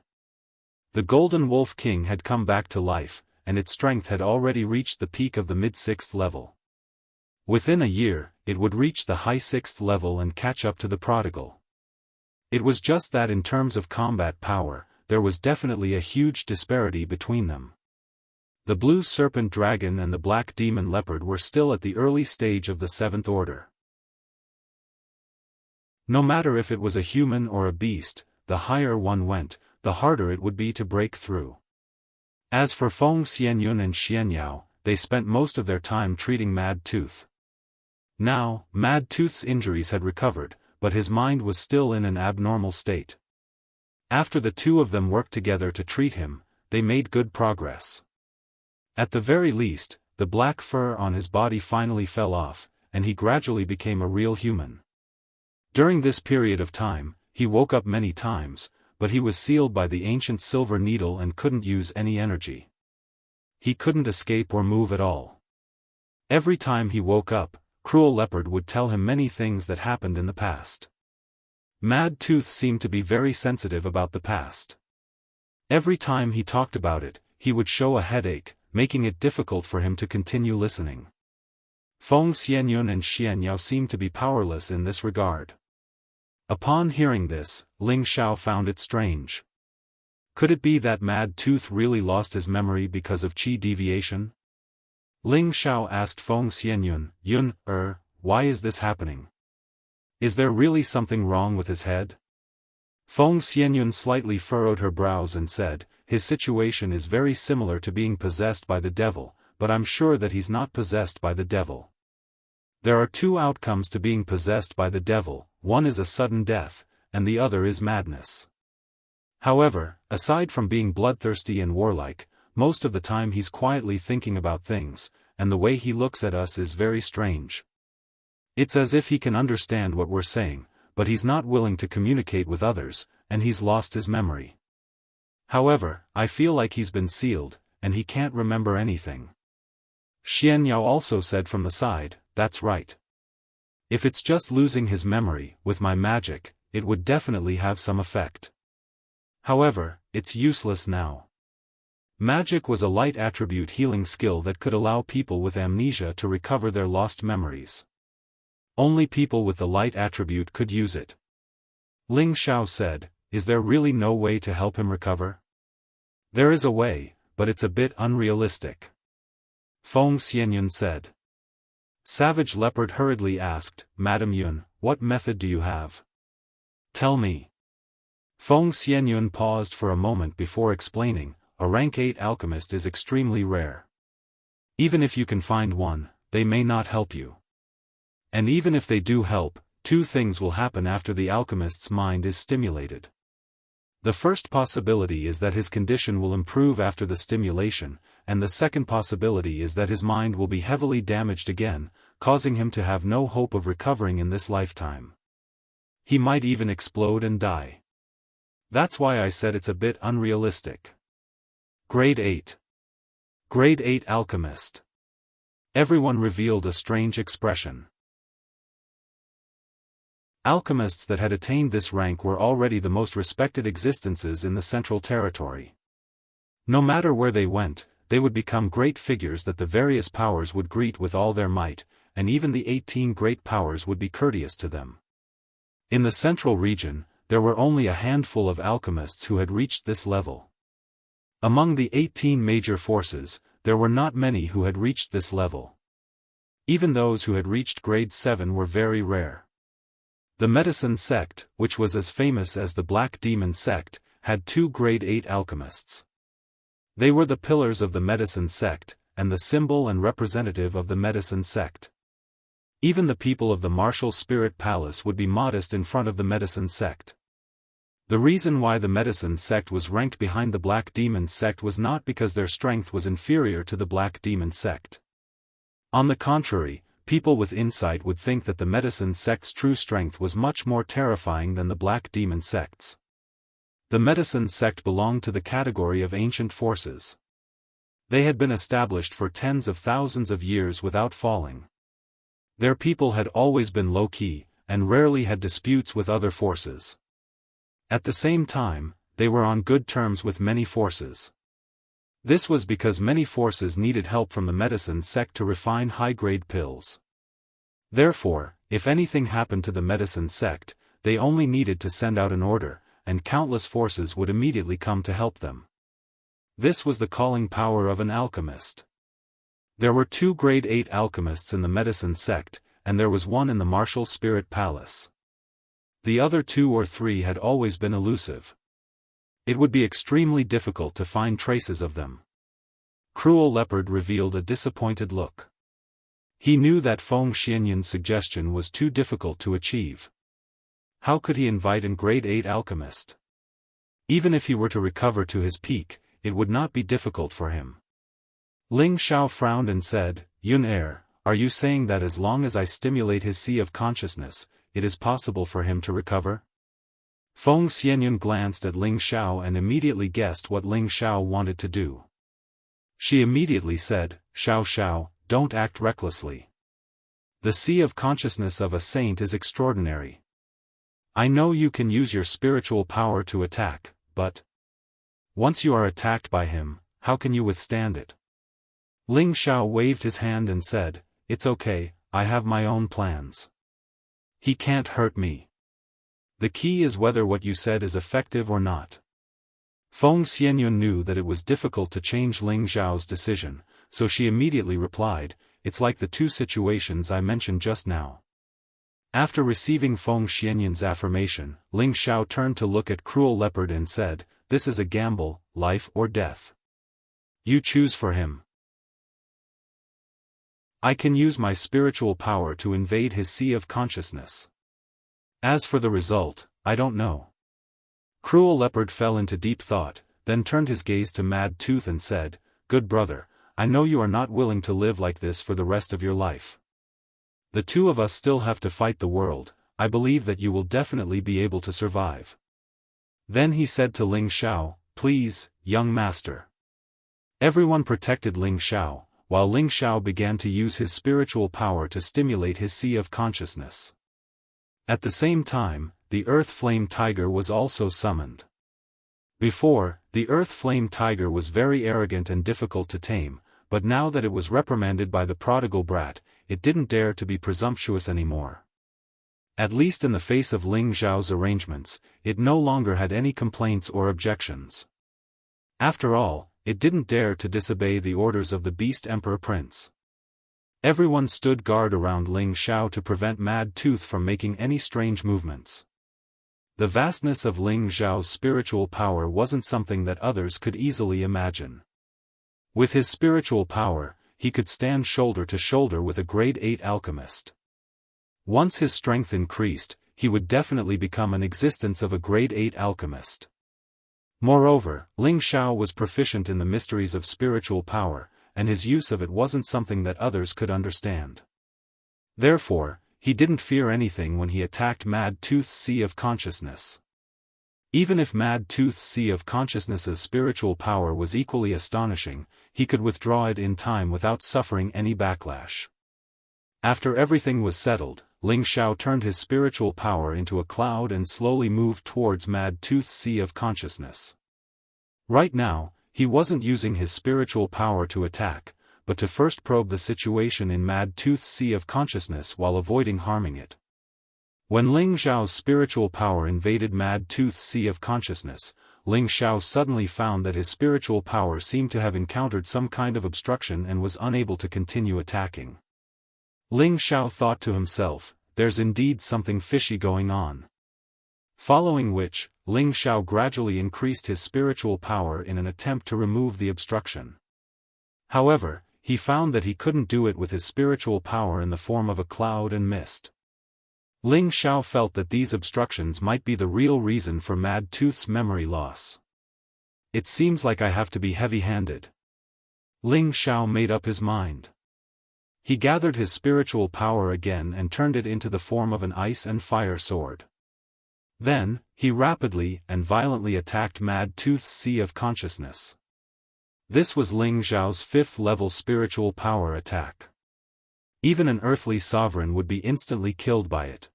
The Golden Wolf King had come back to life, and its strength had already reached the peak of the mid-6th level. Within a year, it would reach the high 6th level and catch up to the prodigal. It was just that in terms of combat power, there was definitely a huge disparity between them. The blue serpent dragon and the black demon leopard were still at the early stage of the 7th order. No matter if it was a human or a beast, the higher one went, the harder it would be to break through. As for Feng Xianyun and Xianyao, they spent most of their time treating Mad Tooth. Now, Mad Tooth's injuries had recovered, but his mind was still in an abnormal state. After the two of them worked together to treat him, they made good progress. At the very least, the black fur on his body finally fell off, and he gradually became a real human. During this period of time, he woke up many times, but he was sealed by the ancient silver needle and couldn't use any energy. He couldn't escape or move at all. Every time he woke up, Cruel Leopard would tell him many things that happened in the past. Mad Tooth seemed to be very sensitive about the past. Every time he talked about it, he would show a headache, making it difficult for him to continue listening. Feng Xianyun and Xianyao seemed to be powerless in this regard. Upon hearing this, Ling Xiao found it strange. Could it be that Mad Tooth really lost his memory because of qi deviation? Ling Xiao asked Feng Xianyun, why is this happening? Is there really something wrong with his head? Feng Xianyun slightly furrowed her brows and said, his situation is very similar to being possessed by the devil, but I'm sure that he's not possessed by the devil. There are 2 outcomes to being possessed by the devil, one is a sudden death, and the other is madness. However, aside from being bloodthirsty and warlike, most of the time he's quietly thinking about things, and the way he looks at us is very strange. It's as if he can understand what we're saying, but he's not willing to communicate with others, and he's lost his memory. However, I feel like he's been sealed, and he can't remember anything. Xianyao also said from the side, that's right. If it's just losing his memory, with my magic, it would definitely have some effect. However, it's useless now. Magic was a light attribute healing skill that could allow people with amnesia to recover their lost memories. Only people with the light attribute could use it. Ling Xiao said, is there really no way to help him recover? There is a way, but it's a bit unrealistic. Feng Xianyun said. Savage Leopard hurriedly asked, Madam Yun, what method do you have? Tell me. Feng Xianyun paused for a moment before explaining, a rank 8 alchemist is extremely rare. Even if you can find one, they may not help you. And even if they do help, 2 things will happen after the alchemist's mind is stimulated. The first possibility is that his condition will improve after the stimulation, and the second possibility is that his mind will be heavily damaged again, causing him to have no hope of recovering in this lifetime. He might even explode and die. That's why I said it's a bit unrealistic. Grade 8. Grade 8 Alchemist. Everyone revealed a strange expression. Alchemists that had attained this rank were already the most respected existences in the Central Territory. No matter where they went, they would become great figures that the various powers would greet with all their might, and even the 18 great powers would be courteous to them. In the Central region, there were only a handful of alchemists who had reached this level. Among the 18 major forces, there were not many who had reached this level. Even those who had reached grade 7 were very rare. The Medicine sect, which was as famous as the Black Demon sect, had 2 grade 8 alchemists. They were the pillars of the Medicine sect, and the symbol and representative of the Medicine sect. Even the people of the Martial Spirit Palace would be modest in front of the Medicine sect. The reason why the Medicine sect was ranked behind the Black Demon sect was not because their strength was inferior to the Black Demon sect. On the contrary, people with insight would think that the medicine sect's true strength was much more terrifying than the black demon sects. The medicine sect belonged to the category of ancient forces. They had been established for tens of thousands of years without falling. Their people had always been low-key, and rarely had disputes with other forces. At the same time, they were on good terms with many forces. This was because many forces needed help from the medicine sect to refine high-grade pills. Therefore, if anything happened to the medicine sect, they only needed to send out an order, and countless forces would immediately come to help them. This was the calling power of an alchemist. There were 2 grade 8 alchemists in the medicine sect, and there was one in the martial spirit palace. The other 2 or 3 had always been elusive. It would be extremely difficult to find traces of them. Cruel Leopard revealed a disappointed look. He knew that Feng Xianyan's suggestion was too difficult to achieve. How could he invite a grade 8 alchemist? Even if he were to recover to his peak, it would not be difficult for him. Ling Xiao frowned and said, are you saying that as long as I stimulate his sea of consciousness, it is possible for him to recover? Feng Xianyan glanced at Ling Xiao and immediately guessed what Ling Xiao wanted to do. She immediately said, Xiao, don't act recklessly. The sea of consciousness of a saint is extraordinary. I know you can use your spiritual power to attack, but once you are attacked by him, how can you withstand it? Ling Xiao waved his hand and said, it's okay, I have my own plans. He can't hurt me. The key is whether what you said is effective or not. Feng Xianyan knew that it was difficult to change Ling Xiao's decision, so she immediately replied, it's like the 2 situations I mentioned just now. After receiving Feng Xianyan's affirmation, Ling Xiao turned to look at Cruel Leopard and said, this is a gamble, life or death. You choose for him. I can use my spiritual power to invade his sea of consciousness. As for the result, I don't know. Cruel Leopard fell into deep thought, then turned his gaze to Mad Tooth and said, good brother, I know you are not willing to live like this for the rest of your life. The 2 of us still have to fight the world, I believe that you will definitely be able to survive. Then he said to Ling Xiao, please, young master. Everyone protected Ling Xiao, while Ling Xiao began to use his spiritual power to stimulate his sea of consciousness. At the same time, the Earth Flame Tiger was also summoned. Before, the Earth Flame Tiger was very arrogant and difficult to tame, but now that it was reprimanded by the prodigal brat, it didn't dare to be presumptuous anymore. At least in the face of Ling Xiao's arrangements, it no longer had any complaints or objections. After all, it didn't dare to disobey the orders of the Beast Emperor Prince. Everyone stood guard around Ling Xiao to prevent Mad Tooth from making any strange movements. The vastness of Ling Xiao's spiritual power wasn't something that others could easily imagine. With his spiritual power, he could stand shoulder to shoulder with a grade 8 alchemist. Once his strength increased, he would definitely become an existence of a grade 8 alchemist. Moreover, Ling Xiao was proficient in the mysteries of spiritual power, and his use of it wasn't something that others could understand. Therefore, he didn't fear anything when he attacked Mad Tooth's sea of consciousness. Even if Mad Tooth's sea of consciousness's spiritual power was equally astonishing, he could withdraw it in time without suffering any backlash. After everything was settled, Ling Xiao turned his spiritual power into a cloud and slowly moved towards Mad Tooth's sea of consciousness. Right now, he wasn't using his spiritual power to attack, but to first probe the situation in Mad Tooth's sea of consciousness while avoiding harming it. When Ling Xiao's spiritual power invaded Mad Tooth's sea of consciousness, Ling Xiao suddenly found that his spiritual power seemed to have encountered some kind of obstruction and was unable to continue attacking. Ling Xiao thought to himself, there's indeed something fishy going on. Following which, Ling Xiao gradually increased his spiritual power in an attempt to remove the obstruction. However, he found that he couldn't do it with his spiritual power in the form of a cloud and mist. Ling Xiao felt that these obstructions might be the real reason for Mad Tooth's memory loss. It seems like I have to be heavy-handed. Ling Xiao made up his mind. He gathered his spiritual power again and turned it into the form of an ice and fire sword. Then, he rapidly and violently attacked Mad Tooth's Sea of Consciousness. This was Ling Xiao's 5th-level spiritual power attack. Even an earthly sovereign would be instantly killed by it.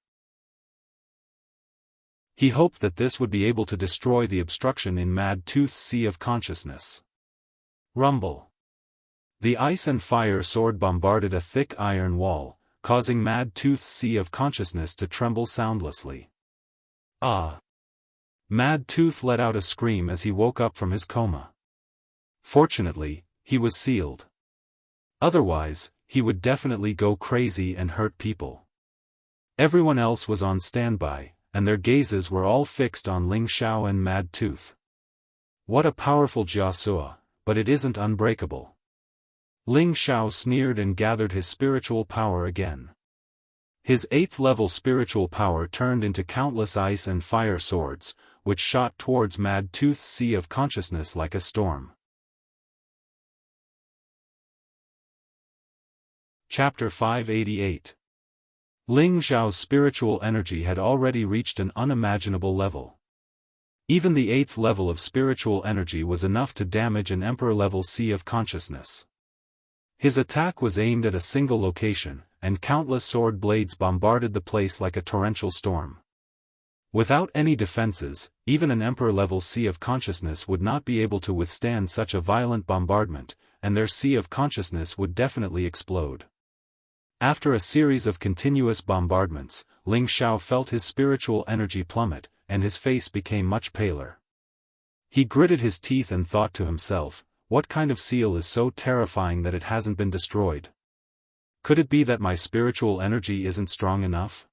He hoped that this would be able to destroy the obstruction in Mad Tooth's Sea of Consciousness. Rumble. The ice and fire sword bombarded a thick iron wall, causing Mad Tooth's Sea of Consciousness to tremble soundlessly. Ah! Mad Tooth let out a scream as he woke up from his coma. Fortunately, he was sealed. Otherwise, he would definitely go crazy and hurt people. Everyone else was on standby, and their gazes were all fixed on Ling Xiao and Mad Tooth. What a powerful Jiaosua, but it isn't unbreakable. Ling Xiao sneered and gathered his spiritual power again. His 8th-level spiritual power turned into countless ice and fire swords, which shot towards Mad Tooth's Sea of Consciousness like a storm. Chapter 588. Ling Xiao's spiritual energy had already reached an unimaginable level. Even the 8th level of spiritual energy was enough to damage an emperor-level Sea of Consciousness. His attack was aimed at a single location, and countless sword blades bombarded the place like a torrential storm. Without any defenses, even an emperor-level Sea of Consciousness would not be able to withstand such a violent bombardment, and their Sea of Consciousness would definitely explode. After a series of continuous bombardments, Ling Xiao felt his spiritual energy plummet, and his face became much paler. He gritted his teeth and thought to himself, what kind of seal is so terrifying that it hasn't been destroyed? Could it be that my spiritual energy isn't strong enough?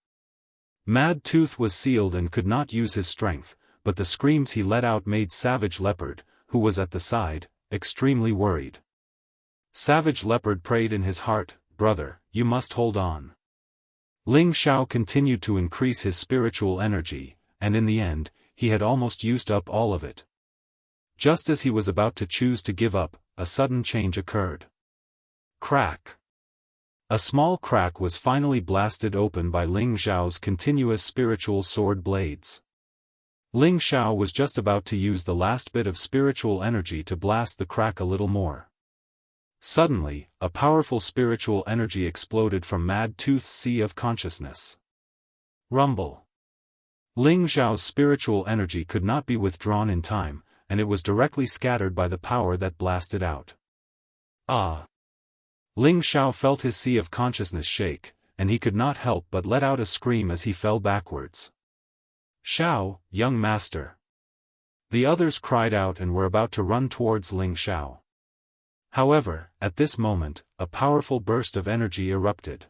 Mad Tooth was sealed and could not use his strength, but the screams he let out made Savage Leopard, who was at the side, extremely worried. Savage Leopard prayed in his heart, "Brother, you must hold on." Ling Xiao continued to increase his spiritual energy, and in the end, he had almost used up all of it. Just as he was about to choose to give up, a sudden change occurred. Crack! A small crack was finally blasted open by Ling Xiao's continuous spiritual sword blades. Ling Xiao was just about to use the last bit of spiritual energy to blast the crack a little more. Suddenly, a powerful spiritual energy exploded from Mad Tooth's Sea of Consciousness. Rumble. Ling Xiao's spiritual energy could not be withdrawn in time, and it was directly scattered by the power that blasted out. Ah! Ling Xiao felt his Sea of Consciousness shake, and he could not help but let out a scream as he fell backwards. "Xiao, young master!" The others cried out and were about to run towards Ling Xiao. However, at this moment, a powerful burst of energy erupted.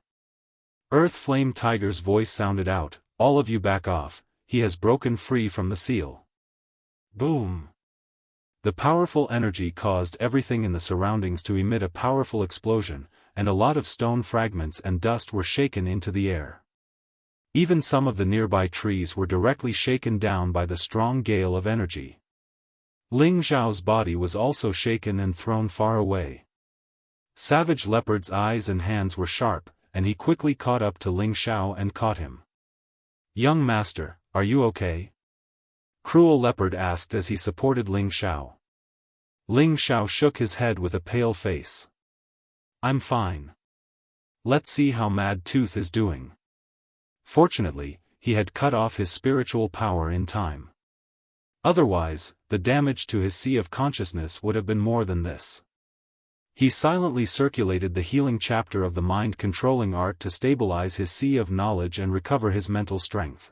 Earth Flame Tiger's voice sounded out, "All of you back off, he has broken free from the seal." Boom! The powerful energy caused everything in the surroundings to emit a powerful explosion, and a lot of stone fragments and dust were shaken into the air. Even some of the nearby trees were directly shaken down by the strong gale of energy. Ling Xiao's body was also shaken and thrown far away. Savage Leopard's eyes and hands were sharp, and he quickly caught up to Ling Xiao and caught him. "Young master, are you okay?" Cruel Leopard asked as he supported Ling Xiao. Ling Xiao shook his head with a pale face. "I'm fine. Let's see how Mad Tooth is doing." Fortunately, he had cut off his spiritual power in time. Otherwise, the damage to his Sea of Consciousness would have been more than this. He silently circulated the healing chapter of the mind-controlling art to stabilize his Sea of Knowledge and recover his mental strength.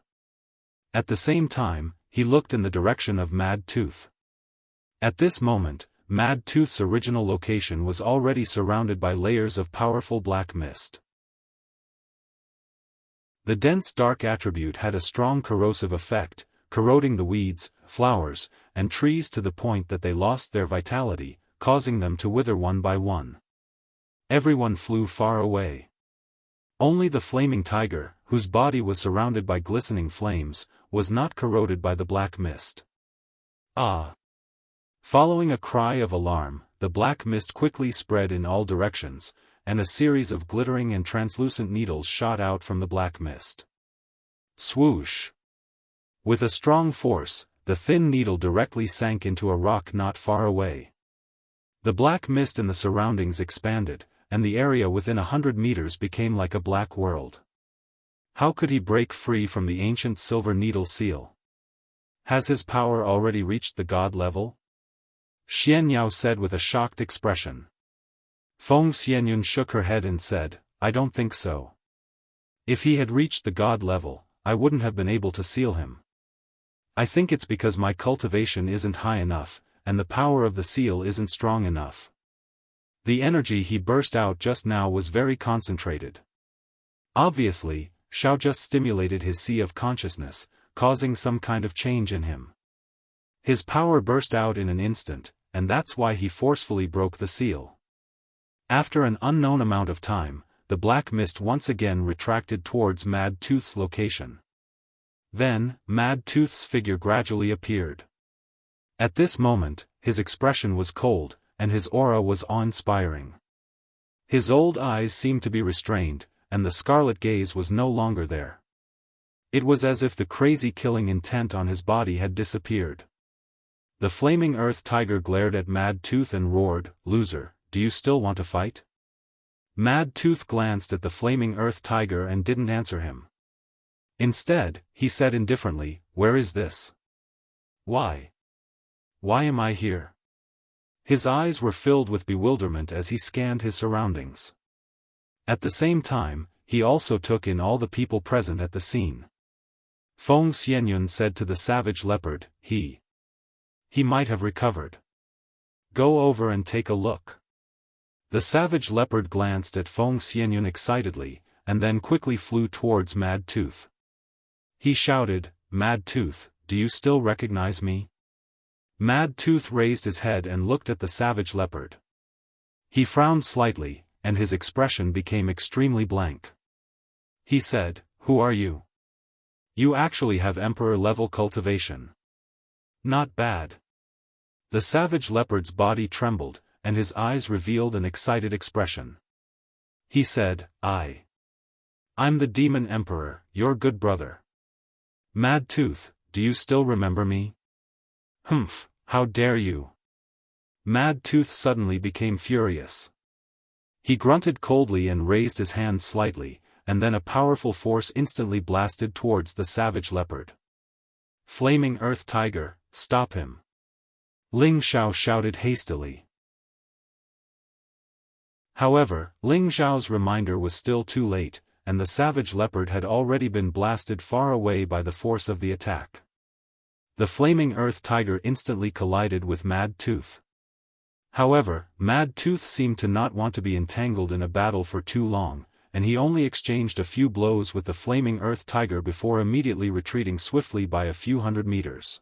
At the same time, he looked in the direction of Mad Tooth. At this moment, Mad Tooth's original location was already surrounded by layers of powerful black mist. The dense dark attribute had a strong corrosive effect, corroding the weeds, flowers, and trees to the point that they lost their vitality, causing them to wither one by one. Everyone flew far away. Only the flaming tiger, whose body was surrounded by glistening flames, was not corroded by the black mist. Ah! Following a cry of alarm, the black mist quickly spread in all directions, and a series of glittering and translucent needles shot out from the black mist. Swoosh! With a strong force, the thin needle directly sank into a rock not far away. The black mist in the surroundings expanded, and the area within 100 meters became like a black world. How could he break free from the ancient silver needle seal? Has his power already reached the god level? Xianyao said with a shocked expression. Feng Xianyun shook her head and said, I don't think so. If he had reached the god level, I wouldn't have been able to seal him. I think it's because my cultivation isn't high enough, and the power of the seal isn't strong enough. The energy he burst out just now was very concentrated. Obviously, Xiao just stimulated his sea of consciousness, causing some kind of change in him. His power burst out in an instant, and that's why he forcefully broke the seal. After an unknown amount of time, the black mist once again retracted towards Mad Tooth's location. Then, Mad Tooth's figure gradually appeared. At this moment, his expression was cold, and his aura was awe-inspiring. His old eyes seemed to be restrained, and the scarlet gaze was no longer there. It was as if the crazy killing intent on his body had disappeared. The flaming earth tiger glared at Mad Tooth and roared, Loser, do you still want to fight? Mad Tooth glanced at the flaming earth tiger and didn't answer him. Instead, he said indifferently, Where is this? Why? Why am I here? His eyes were filled with bewilderment as he scanned his surroundings. At the same time, he also took in all the people present at the scene. Feng Xianyun said to the savage leopard, He might have recovered. Go over and take a look. The savage leopard glanced at Feng Xianyun excitedly, and then quickly flew towards Mad Tooth. He shouted, Mad Tooth, do you still recognize me? Mad Tooth raised his head and looked at the savage leopard. He frowned slightly, and his expression became extremely blank. He said, Who are you? You actually have emperor-level cultivation. Not bad. The savage leopard's body trembled, and his eyes revealed an excited expression. He said, I'm the Demon Emperor, your good brother. Mad Tooth, do you still remember me? Humph, how dare you? Mad Tooth suddenly became furious. He grunted coldly and raised his hand slightly, and then a powerful force instantly blasted towards the savage leopard. Flaming Earth Tiger, stop him! Ling Xiao shouted hastily. However, Ling Xiao's reminder was still too late, and the savage leopard had already been blasted far away by the force of the attack. The flaming Earth Tiger instantly collided with Mad Tooth. However, Mad Tooth seemed to not want to be entangled in a battle for too long, and he only exchanged a few blows with the flaming Earth Tiger before immediately retreating swiftly by a few hundred meters.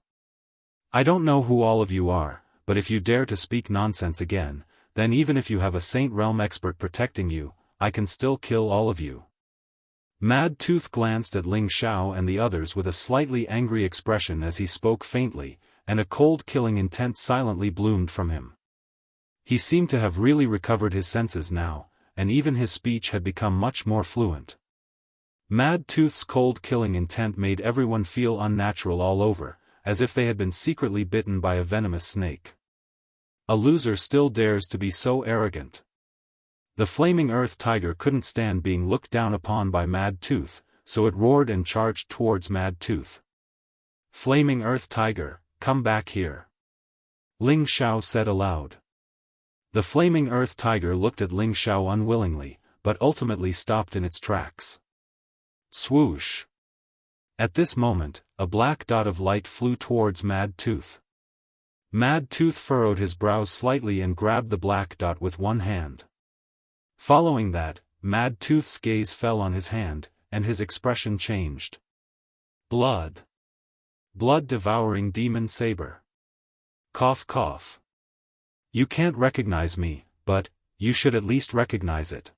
I don't know who all of you are, but if you dare to speak nonsense again, then even if you have a Saint Realm expert protecting you, I can still kill all of you. Mad Tooth glanced at Ling Xiao and the others with a slightly angry expression as he spoke faintly, and a cold killing intent silently bloomed from him. He seemed to have really recovered his senses now, and even his speech had become much more fluent. Mad Tooth's cold killing intent made everyone feel unnatural all over, as if they had been secretly bitten by a venomous snake. A loser still dares to be so arrogant. The flaming Earth Tiger couldn't stand being looked down upon by Mad Tooth, so it roared and charged towards Mad Tooth. Flaming Earth Tiger, come back here. Ling Xiao said aloud. The flaming Earth Tiger looked at Ling Xiao unwillingly, but ultimately stopped in its tracks. Swoosh! At this moment, a black dot of light flew towards Mad Tooth. Mad Tooth furrowed his brows slightly and grabbed the black dot with one hand. Following that, Mad Tooth's gaze fell on his hand, and his expression changed. Blood. Blood-devouring demon saber. Cough cough. You can't recognize me, but you should at least recognize it.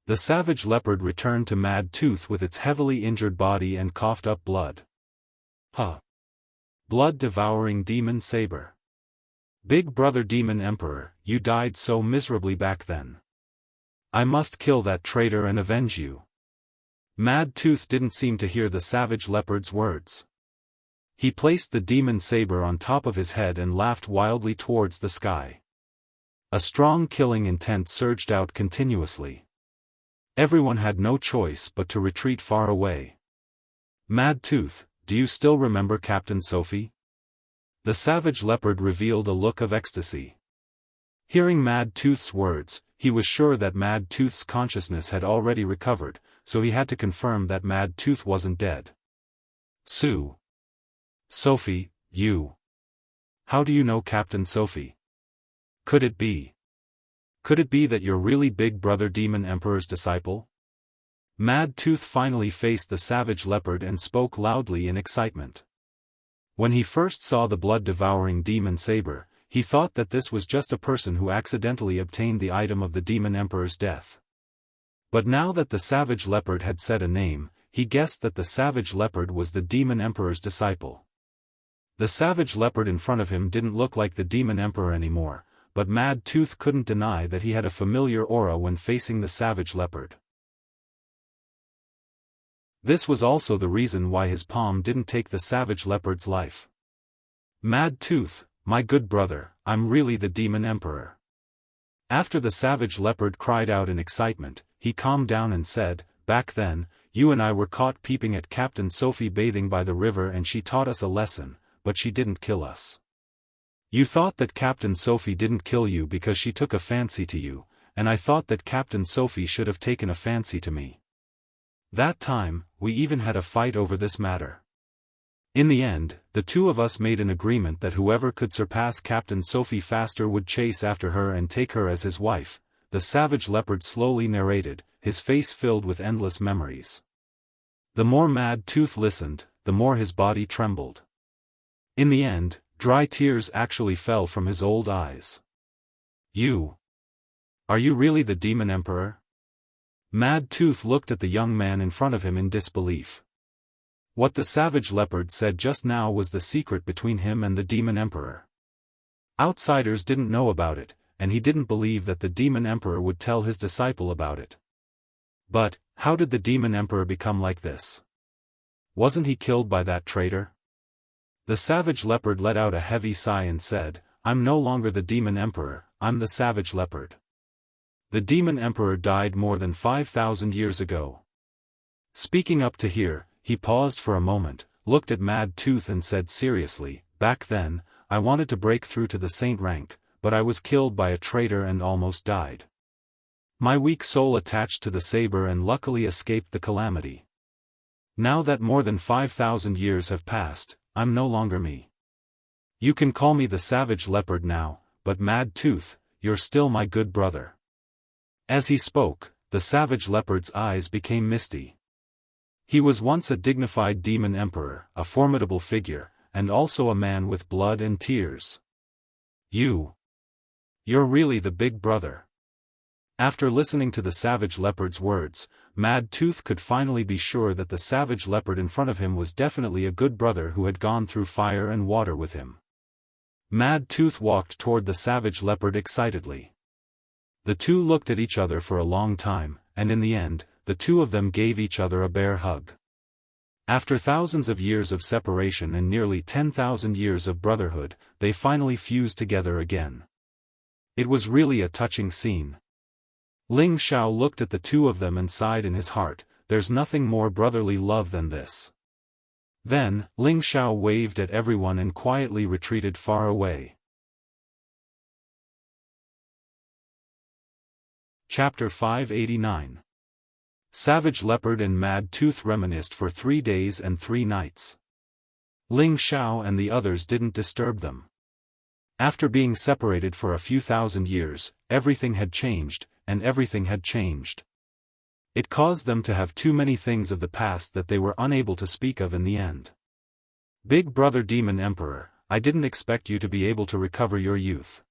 The savage leopard returned to Mad Tooth with its heavily injured body and coughed up blood. Huh. Blood-devouring demon saber. Big brother Demon Emperor, you died so miserably back then. I must kill that traitor and avenge you." Mad Tooth didn't seem to hear the savage leopard's words. He placed the demon saber on top of his head and laughed wildly towards the sky. A strong killing intent surged out continuously. Everyone had no choice but to retreat far away. "Mad Tooth, do you still remember Captain Sophie?" The savage leopard revealed a look of ecstasy. Hearing Mad Tooth's words, he was sure that Mad Tooth's consciousness had already recovered, so he had to confirm that Mad Tooth wasn't dead. Sophie, you. How do you know Captain Sophie? Could it be that you're really Big Brother Demon Emperor's disciple? Mad Tooth finally faced the savage leopard and spoke loudly in excitement. When he first saw the blood-devouring demon saber, he thought that this was just a person who accidentally obtained the item of the Demon Emperor's death. But now that the savage leopard had said a name, he guessed that the savage leopard was the Demon Emperor's disciple. The savage leopard in front of him didn't look like the Demon Emperor anymore, but Mad Tooth couldn't deny that he had a familiar aura when facing the savage leopard. This was also the reason why his palm didn't take the savage leopard's life. "Mad Tooth, my good brother, I'm really the Demon Emperor." After the savage leopard cried out in excitement, he calmed down and said, "Back then, you and I were caught peeping at Captain Sophie bathing by the river and she taught us a lesson, but she didn't kill us. You thought that Captain Sophie didn't kill you because she took a fancy to you, and I thought that Captain Sophie should have taken a fancy to me. That time, we even had a fight over this matter. In the end, the two of us made an agreement that whoever could surpass Captain Sophie faster would chase after her and take her as his wife," the savage leopard slowly narrated, his face filled with endless memories. The more Mad Tooth listened, the more his body trembled. In the end, dry tears actually fell from his old eyes. Are you really the Demon Emperor?" Mad Tooth looked at the young man in front of him in disbelief. What the savage leopard said just now was the secret between him and the Demon Emperor. Outsiders didn't know about it, and he didn't believe that the Demon Emperor would tell his disciple about it. But, how did the Demon Emperor become like this? Wasn't he killed by that traitor? The savage leopard let out a heavy sigh and said, "I'm no longer the Demon Emperor, I'm the savage leopard. The Demon Emperor died more than 5,000 years ago." Speaking up to here, he paused for a moment, looked at Mad Tooth and said seriously, "Back then, I wanted to break through to the saint rank, but I was killed by a traitor and almost died. My weak soul attached to the saber and luckily escaped the calamity. Now that more than 5,000 years have passed, I'm no longer me. You can call me the savage leopard now, but Mad Tooth, you're still my good brother." As he spoke, the savage leopard's eyes became misty. He was once a dignified demon emperor, a formidable figure, and also a man with blood and tears. You're really the big brother." After listening to the savage leopard's words, Mad Tooth could finally be sure that the savage leopard in front of him was definitely a good brother who had gone through fire and water with him. Mad Tooth walked toward the savage leopard excitedly. The two looked at each other for a long time, and in the end, the two of them gave each other a bear hug. After thousands of years of separation and nearly 10,000 years of brotherhood, they finally fused together again. It was really a touching scene. Ling Xiao looked at the two of them and sighed in his heart, "There's nothing more brotherly love than this." Then, Ling Xiao waved at everyone and quietly retreated far away. Chapter 589. Savage Leopard and Mad Tooth reminisced for 3 days and 3 nights. Ling Xiao and the others didn't disturb them. After being separated for a few thousand years, everything had changed, and everything had changed. It caused them to have too many things of the past that they were unable to speak of in the end. "Big Brother Demon Emperor, I didn't expect you to be able to recover your youth.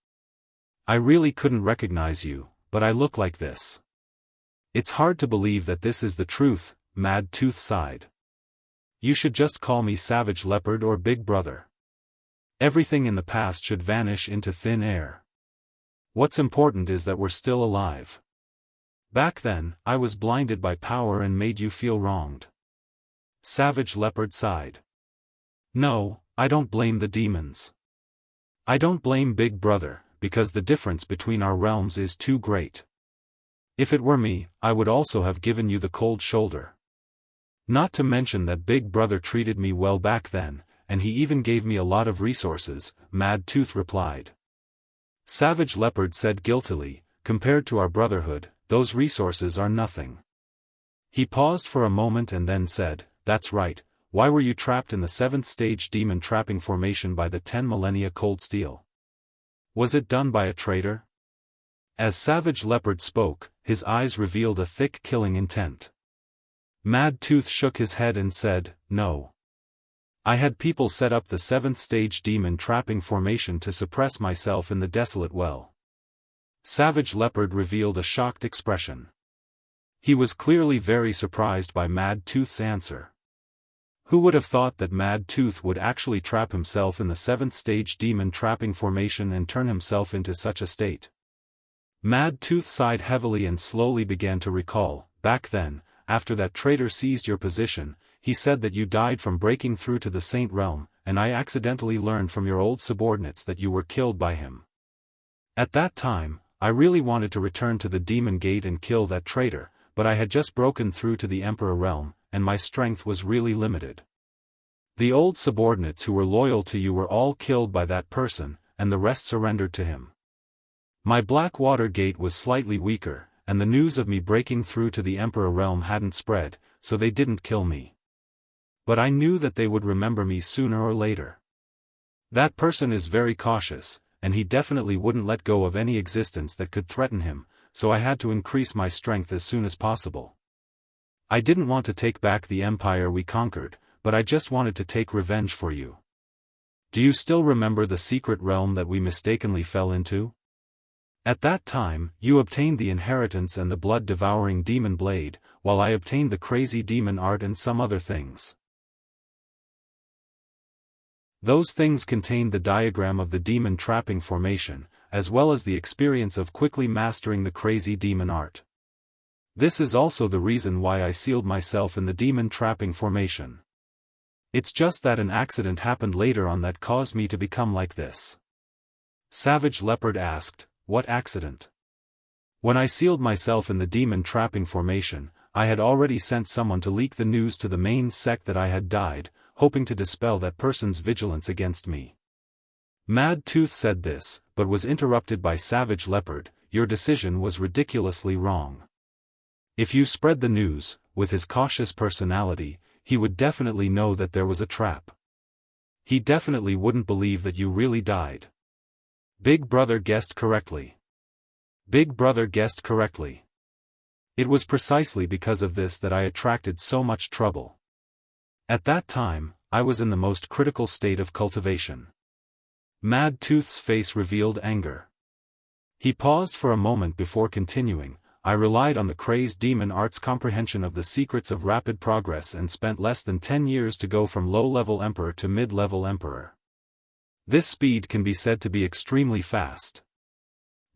I really couldn't recognize you, but I look like this. It's hard to believe that this is the truth," Mad Tooth sighed. "You should just call me Savage Leopard or Big Brother. Everything in the past should vanish into thin air. What's important is that we're still alive." Back then, I was blinded by power and made you feel wronged. Savage Leopard sighed. No, I don't blame the demons. I don't blame Big Brother, because the difference between our realms is too great. If it were me, I would also have given you the cold shoulder. Not to mention that Big Brother treated me well back then, and he even gave me a lot of resources, Mad Tooth replied. Savage Leopard said guiltily, compared to our brotherhood, those resources are nothing. He paused for a moment and then said, that's right, why were you trapped in the 7th stage demon trapping formation by the 10 millennia cold steel? Was it done by a traitor? As Savage Leopard spoke, his eyes revealed a thick killing intent. Mad Tooth shook his head and said, no. I had people set up the 7th stage demon trapping formation to suppress myself in the desolate well. Savage Leopard revealed a shocked expression. He was clearly very surprised by Mad Tooth's answer. Who would have thought that Mad Tooth would actually trap himself in the 7th stage demon trapping formation and turn himself into such a state? Mad Tooth sighed heavily and slowly began to recall, back then, after that traitor seized your position, he said that you died from breaking through to the Saint Realm, and I accidentally learned from your old subordinates that you were killed by him. At that time, I really wanted to return to the Demon Gate and kill that traitor, but I had just broken through to the Emperor Realm, and my strength was really limited. The old subordinates who were loyal to you were all killed by that person, and the rest surrendered to him. My Blackwater Gate was slightly weaker, and the news of me breaking through to the Emperor Realm hadn't spread, so they didn't kill me. But I knew that they would remember me sooner or later. That person is very cautious, and he definitely wouldn't let go of any existence that could threaten him, so I had to increase my strength as soon as possible. I didn't want to take back the empire we conquered, but I just wanted to take revenge for you. Do you still remember the secret realm that we mistakenly fell into? At that time, you obtained the inheritance and the blood-devouring demon blade, while I obtained the crazy demon art and some other things. Those things contained the diagram of the demon trapping formation, as well as the experience of quickly mastering the crazy demon art. This is also the reason why I sealed myself in the demon trapping formation. It's just that an accident happened later on that caused me to become like this. Savage Leopard asked, what accident? When I sealed myself in the demon trapping formation, I had already sent someone to leak the news to the main sect that I had died, hoping to dispel that person's vigilance against me. Mad Tooth said this, but was interrupted by Savage Leopard, your decision was ridiculously wrong. If you spread the news, with his cautious personality, he would definitely know that there was a trap. He definitely wouldn't believe that you really died. Big Brother guessed correctly. Big Brother guessed correctly. It was precisely because of this that I attracted so much trouble. At that time, I was in the most critical state of cultivation. Mad Tooth's face revealed anger. He paused for a moment before continuing, I relied on the crazed demon art's comprehension of the secrets of rapid progress and spent less than 10 years to go from low-level emperor to mid-level emperor. This speed can be said to be extremely fast.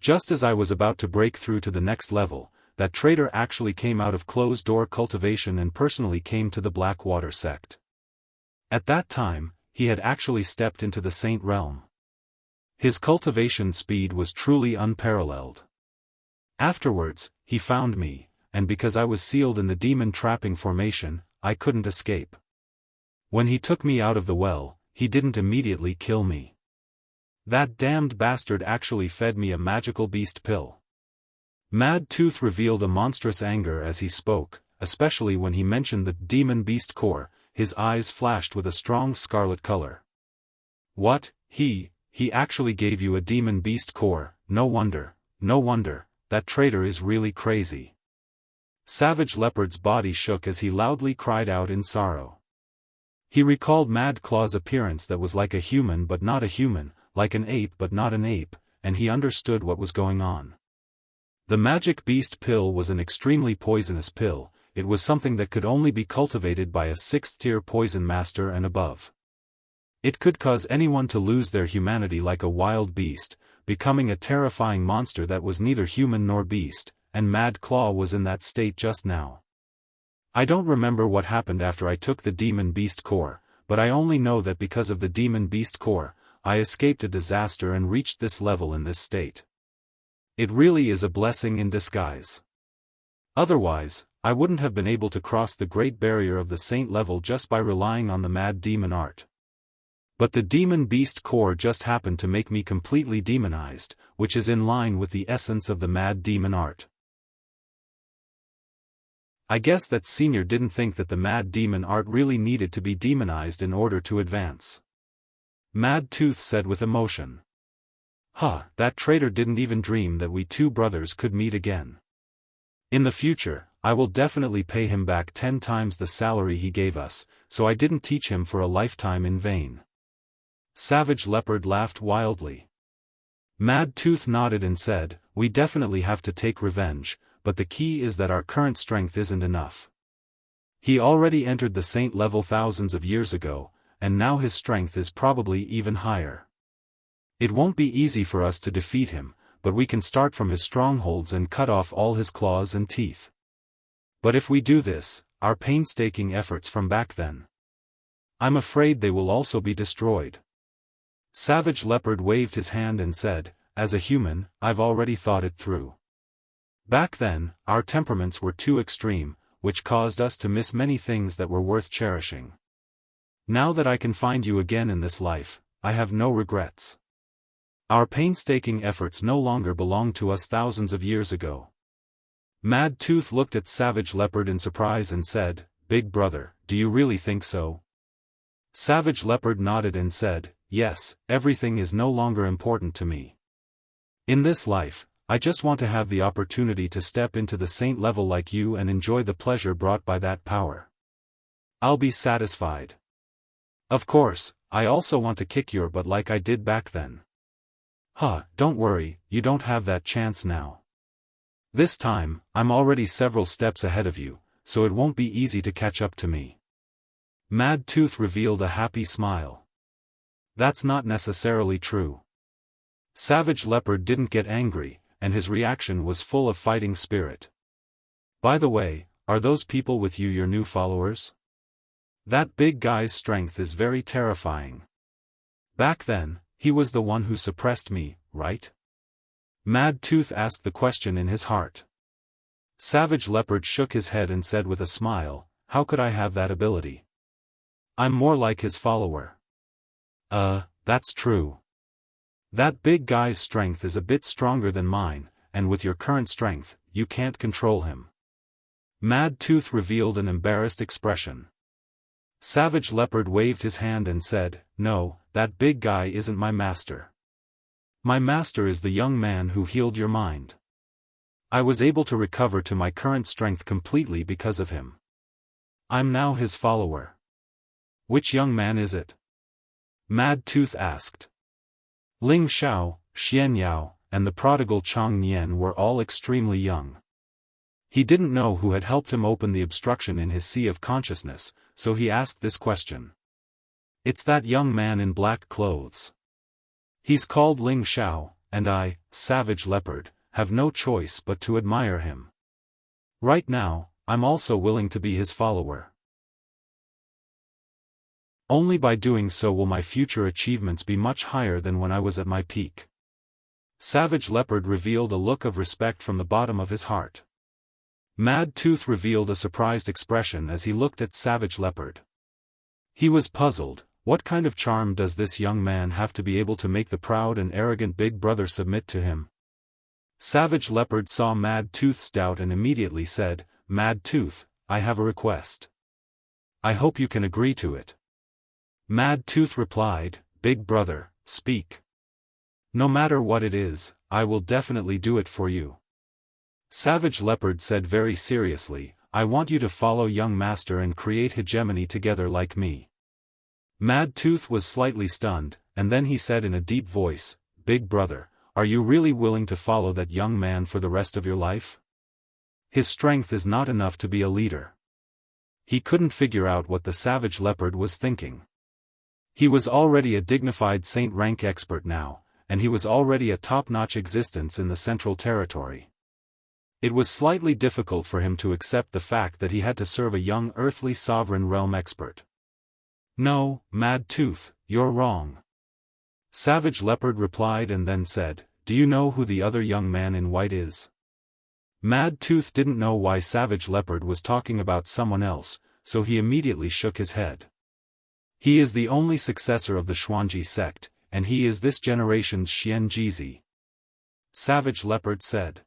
Just as I was about to break through to the next level, that traitor actually came out of closed-door cultivation and personally came to the Blackwater sect. At that time, he had actually stepped into the Saint Realm. His cultivation speed was truly unparalleled. Afterwards, he found me, and because I was sealed in the demon trapping formation, I couldn't escape. When he took me out of the well, he didn't immediately kill me. That damned bastard actually fed me a magical beast pill. Mad Tooth revealed a monstrous anger as he spoke, especially when he mentioned the demon beast core, his eyes flashed with a strong scarlet color. What, he actually gave you a demon beast core, no wonder, that traitor is really crazy. Savage Leopard's body shook as he loudly cried out in sorrow. He recalled Mad Claw's appearance that was like a human but not a human, like an ape but not an ape, and he understood what was going on. The magic beast pill was an extremely poisonous pill, it was something that could only be cultivated by a 6th-tier poison master and above. It could cause anyone to lose their humanity like a wild beast, becoming a terrifying monster that was neither human nor beast, and Mad Claw was in that state just now. I don't remember what happened after I took the Demon Beast Core, but I only know that because of the Demon Beast Core, I escaped a disaster and reached this level in this state. It really is a blessing in disguise. Otherwise, I wouldn't have been able to cross the great barrier of the saint level just by relying on the mad demon art. But the Demon Beast Core just happened to make me completely demonized, which is in line with the essence of the mad demon art. I guess that Senior didn't think that the mad demon art really needed to be demonized in order to advance. Mad Tooth said with emotion. That traitor didn't even dream that we two brothers could meet again. In the future, I will definitely pay him back 10 times the salary he gave us, so I didn't teach him for a lifetime in vain. Savage Leopard laughed wildly. Mad Tooth nodded and said, we definitely have to take revenge, but the key is that our current strength isn't enough. He already entered the saint level thousands of years ago, and now his strength is probably even higher. It won't be easy for us to defeat him, but we can start from his strongholds and cut off all his claws and teeth. But if we do this, our painstaking efforts from back then, I'm afraid they will also be destroyed. Savage Leopard waved his hand and said, as a human, I've already thought it through. Back then, our temperaments were too extreme, which caused us to miss many things that were worth cherishing. Now that I can find you again in this life, I have no regrets. Our painstaking efforts no longer belong to us thousands of years ago. Mad Tooth looked at Savage Leopard in surprise and said, Big brother, do you really think so? Savage Leopard nodded and said, yes, everything is no longer important to me. In this life, I just want to have the opportunity to step into the saint level like you and enjoy the pleasure brought by that power. I'll be satisfied. Of course, I also want to kick your butt like I did back then. Don't worry, you don't have that chance now. This time, I'm already several steps ahead of you, so it won't be easy to catch up to me. Mad Tooth revealed a happy smile. That's not necessarily true. Savage Leopard didn't get angry, and his reaction was full of fighting spirit. By the way, are those people with you your new followers? That big guy's strength is very terrifying. Back then, he was the one who suppressed me, right? Mad Tooth asked the question in his heart. Savage Leopard shook his head and said with a smile, how could I have that ability? I'm more like his follower. That's true. That big guy's strength is a bit stronger than mine, and with your current strength, you can't control him. Mad Tooth revealed an embarrassed expression. Savage Leopard waved his hand and said, no, that big guy isn't my master. My master is the young man who healed your mind. I was able to recover to my current strength completely because of him. I'm now his follower. Which young man is it? Mad Tooth asked. Ling Xiao, Xian Yao, and the prodigal Chang Nian were all extremely young. He didn't know who had helped him open the obstruction in his sea of consciousness, so he asked this question. It's that young man in black clothes. He's called Ling Xiao, and I, Savage Leopard, have no choice but to admire him. Right now, I'm also willing to be his follower. Only by doing so will my future achievements be much higher than when I was at my peak. Savage Leopard revealed a look of respect from the bottom of his heart. Mad Tooth revealed a surprised expression as he looked at Savage Leopard. He was puzzled. What kind of charm does this young man have to be able to make the proud and arrogant big brother submit to him? Savage Leopard saw Mad Tooth's doubt and immediately said, Mad Tooth, I have a request. I hope you can agree to it. Mad Tooth replied, Big brother, speak. No matter what it is, I will definitely do it for you. Savage Leopard said very seriously, I want you to follow young master and create hegemony together like me. Mad Tooth was slightly stunned, and then he said in a deep voice, Big brother, are you really willing to follow that young man for the rest of your life? His strength is not enough to be a leader. He couldn't figure out what the Savage Leopard was thinking. He was already a dignified saint rank expert now, and he was already a top-notch existence in the Central Territory. It was slightly difficult for him to accept the fact that he had to serve a young earthly sovereign realm expert. "No, Mad Tooth, you're wrong," Savage Leopard replied and then said, "Do you know who the other young man in white is?" Mad Tooth didn't know why Savage Leopard was talking about someone else, so he immediately shook his head. "He is the only successor of the Xuanji sect, and he is this generation's Xianxia," Savage Leopard said.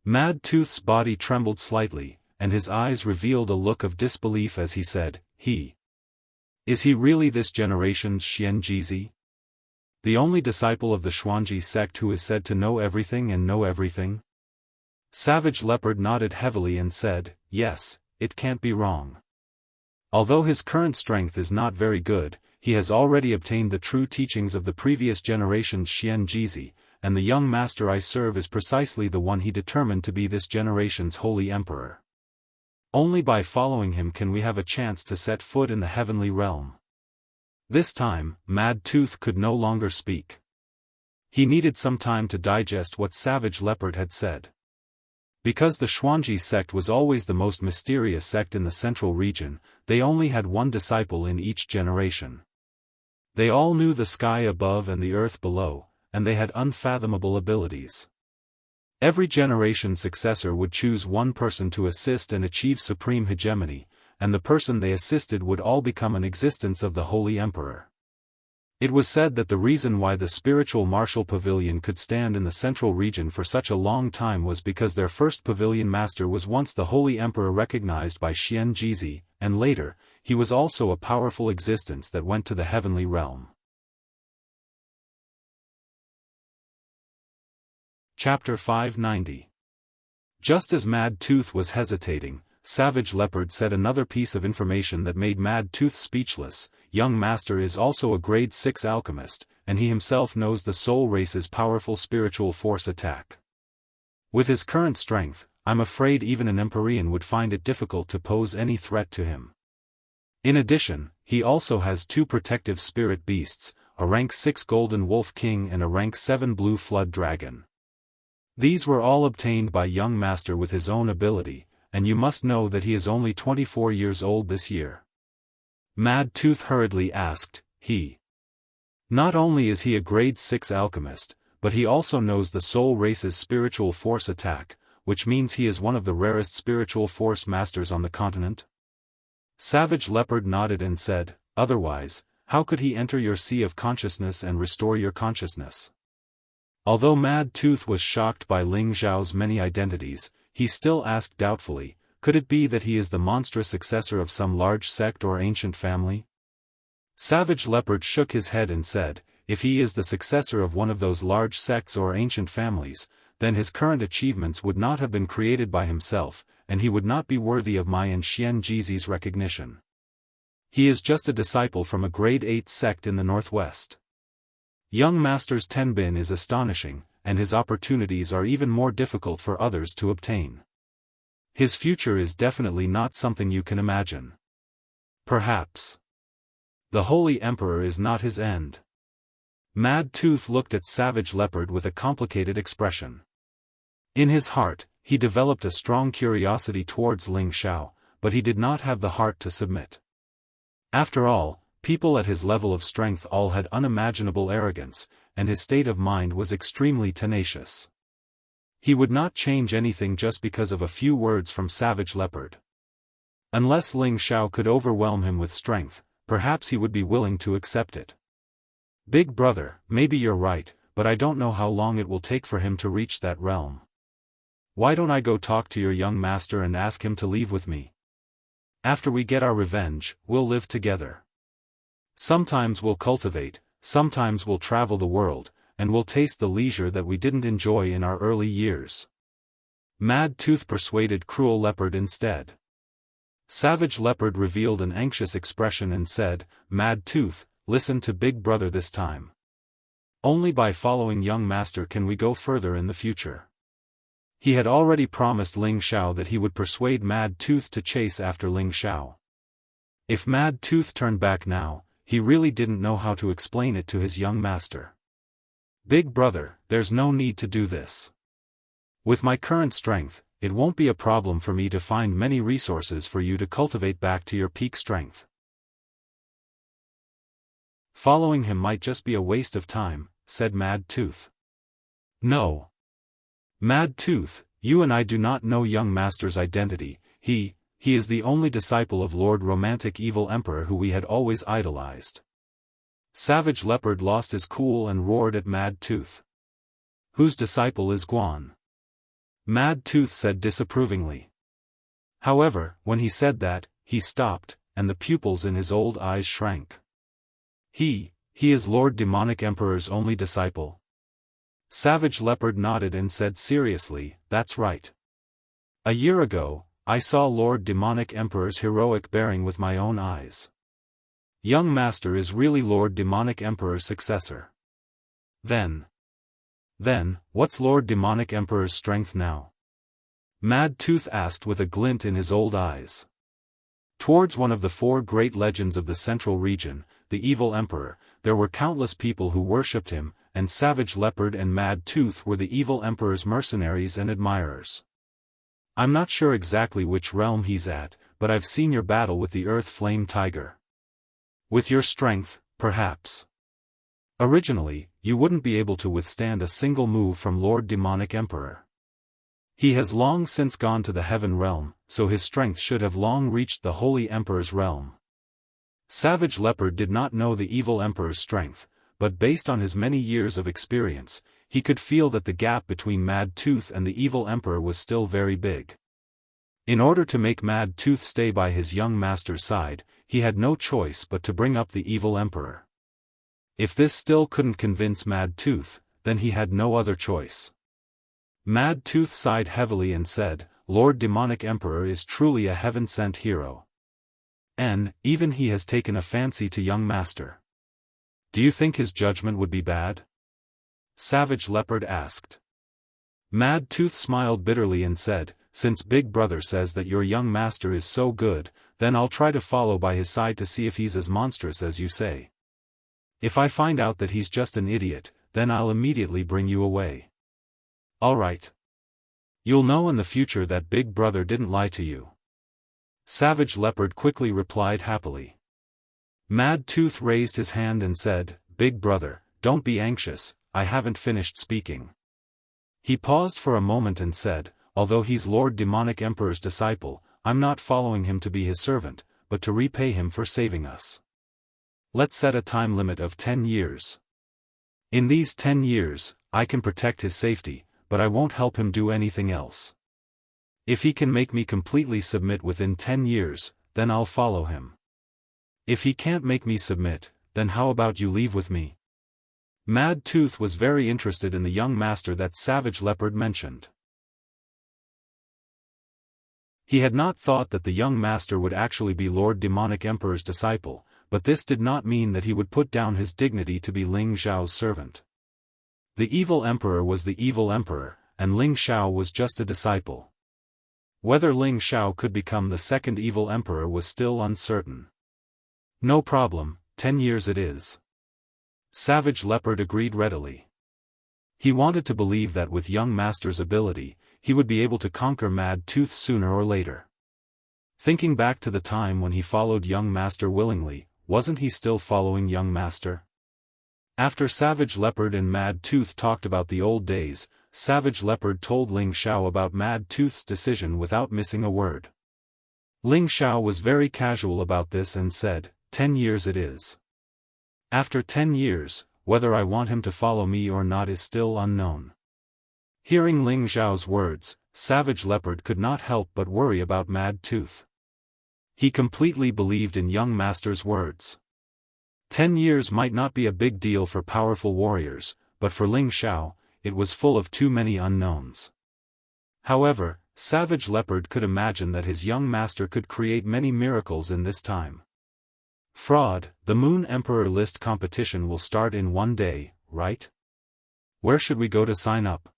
Mad Tooth's body trembled slightly, and his eyes revealed a look of disbelief as he said, Is he really this generation's Xianxia? The only disciple of the Xuanji sect who is said to know everything and know everything?" Savage Leopard nodded heavily and said, "Yes, it can't be wrong. Although his current strength is not very good, he has already obtained the true teachings of the previous generation's Xianxia, and the young master I serve is precisely the one he determined to be this generation's holy emperor. Only by following him can we have a chance to set foot in the heavenly realm." This time, Mad Tooth could no longer speak. He needed some time to digest what Savage Leopard had said. Because the Xuanji sect was always the most mysterious sect in the central region, they only had one disciple in each generation. They all knew the sky above and the earth below, and they had unfathomable abilities. Every generation successor would choose one person to assist and achieve supreme hegemony, and the person they assisted would all become an existence of the Holy Emperor. It was said that the reason why the spiritual martial pavilion could stand in the central region for such a long time was because their first pavilion master was once the Holy Emperor recognized by Xianxia, and later, he was also a powerful existence that went to the heavenly realm. Chapter 590. Just as Mad Tooth was hesitating, Savage Leopard said another piece of information that made Mad Tooth speechless. Young Master is also a grade 6 alchemist, and he himself knows the soul race's powerful spiritual force attack. With his current strength, I'm afraid even an Empyrean would find it difficult to pose any threat to him. In addition, he also has 2 protective spirit beasts, a rank 6 Golden Wolf King and a rank 7 Blue Flood Dragon. These were all obtained by Young Master with his own ability, and you must know that he is only 24 years old this year. Mad Tooth hurriedly asked, Not only is he a grade 6 alchemist, but he also knows the soul race's spiritual force attack, which means he is one of the rarest spiritual force masters on the continent?" Savage Leopard nodded and said, "Otherwise, how could he enter your sea of consciousness and restore your consciousness?" Although Mad Tooth was shocked by Ling Zhao's many identities, he still asked doubtfully, could it be that he is the monstrous successor of some large sect or ancient family? Savage Leopard shook his head and said, if he is the successor of one of those large sects or ancient families, then his current achievements would not have been created by himself, and he would not be worthy of my and Xianxi's recognition. He is just a disciple from a grade 8 sect in the northwest. Young Master's Tenbin is astonishing, and his opportunities are even more difficult for others to obtain. His future is definitely not something you can imagine. Perhaps the Holy Emperor is not his end. Mad Tooth looked at Savage Leopard with a complicated expression. In his heart, he developed a strong curiosity towards Ling Zhao, but he did not have the heart to submit. After all, people at his level of strength all had unimaginable arrogance, and his state of mind was extremely tenacious. He would not change anything just because of a few words from Savage Leopard. Unless Ling Zhao could overwhelm him with strength, perhaps he would be willing to accept it. Big brother, maybe you're right, but I don't know how long it will take for him to reach that realm. Why don't I go talk to your young master and ask him to leave with me? After we get our revenge, we'll live together. Sometimes we'll cultivate, sometimes we'll travel the world, and we'll taste the leisure that we didn't enjoy in our early years. Mad Tooth persuaded Cruel Leopard instead. Savage Leopard revealed an anxious expression and said, Mad Tooth, listen to Big Brother this time. Only by following Young Master can we go further in the future. He had already promised Ling Zhao that he would persuade Mad Tooth to chase after Ling Zhao. If Mad Tooth turned back now, he really didn't know how to explain it to his young master. Big brother, there's no need to do this. With my current strength, it won't be a problem for me to find many resources for you to cultivate back to your peak strength. Following him might just be a waste of time, said Mad Tooth. No. Mad Tooth, you and I do not know young master's identity. He is the only disciple of Lord Romantic Evil Emperor who we had always idolized. Savage Leopard lost his cool and roared at Mad Tooth. Whose disciple is Guan? Mad Tooth said disapprovingly. However, when he said that, he stopped, and the pupils in his old eyes shrank. He is Lord Demonic Emperor's only disciple. Savage Leopard nodded and said seriously, that's right. A year ago, I saw Lord Demonic Emperor's heroic bearing with my own eyes. Young Master is really Lord Demonic Emperor's successor. Then, what's Lord Demonic Emperor's strength now? Mad Tooth asked with a glint in his old eyes. Towards one of the 4 great legends of the Central Region, the Evil Emperor, there were countless people who worshipped him, and Savage Leopard and Mad Tooth were the Evil Emperor's mercenaries and admirers. I'm not sure exactly which realm he's at, but I've seen your battle with the Earth Flame Tiger. With your strength, perhaps. Originally, you wouldn't be able to withstand a single move from Lord Demonic Emperor. He has long since gone to the Heaven Realm, so his strength should have long reached the Holy Emperor's realm. Savage Leopard did not know the Evil Emperor's strength, but based on his many years of experience, he could feel that the gap between Mad Tooth and the Evil Emperor was still very big. In order to make Mad Tooth stay by his young master's side, he had no choice but to bring up the Evil Emperor. If this still couldn't convince Mad Tooth, then he had no other choice. Mad Tooth sighed heavily and said, Lord Demonic Emperor is truly a heaven-sent hero. And, even he has taken a fancy to young master. Do you think his judgment would be bad? Savage Leopard asked. Mad Tooth smiled bitterly and said, since Big Brother says that your young master is so good, then I'll try to follow by his side to see if he's as monstrous as you say. If I find out that he's just an idiot, then I'll immediately bring you away. All right. You'll know in the future that Big Brother didn't lie to you. Savage Leopard quickly replied happily. Mad Tooth raised his hand and said, Big Brother, don't be anxious, I haven't finished speaking. He paused for a moment and said, although he's Lord Demonic Emperor's disciple, I'm not following him to be his servant, but to repay him for saving us. Let's set a time limit of 10 years. In these 10 years, I can protect his safety, but I won't help him do anything else. If he can make me completely submit within 10 years, then I'll follow him. If he can't make me submit, then how about you leave with me? Mad Tooth was very interested in the young master that Savage Leopard mentioned. He had not thought that the young master would actually be Lord Demonic Emperor's disciple, but this did not mean that he would put down his dignity to be Ling Xiao's servant. The Evil Emperor was the Evil Emperor, and Ling Xiao was just a disciple. Whether Ling Xiao could become the second Evil Emperor was still uncertain. No problem, 10 years it is. Savage Leopard agreed readily. He wanted to believe that with young master's ability, he would be able to conquer Mad Tooth sooner or later. Thinking back to the time when he followed young master willingly, wasn't he still following young master? After Savage Leopard and Mad Tooth talked about the old days, Savage Leopard told Ling Xiao about Mad Tooth's decision without missing a word. Ling Xiao was very casual about this and said, 10 years it is. After 10 years, whether I want him to follow me or not is still unknown. Hearing Ling Xiao's words, Savage Leopard could not help but worry about Mad Tooth. He completely believed in young master's words. 10 years might not be a big deal for powerful warriors, but for Ling Xiao, it was full of too many unknowns. However, Savage Leopard could imagine that his young master could create many miracles in this time. Fraud, the Moon Emperor list competition will start in 1 day, right? Where should we go to sign up?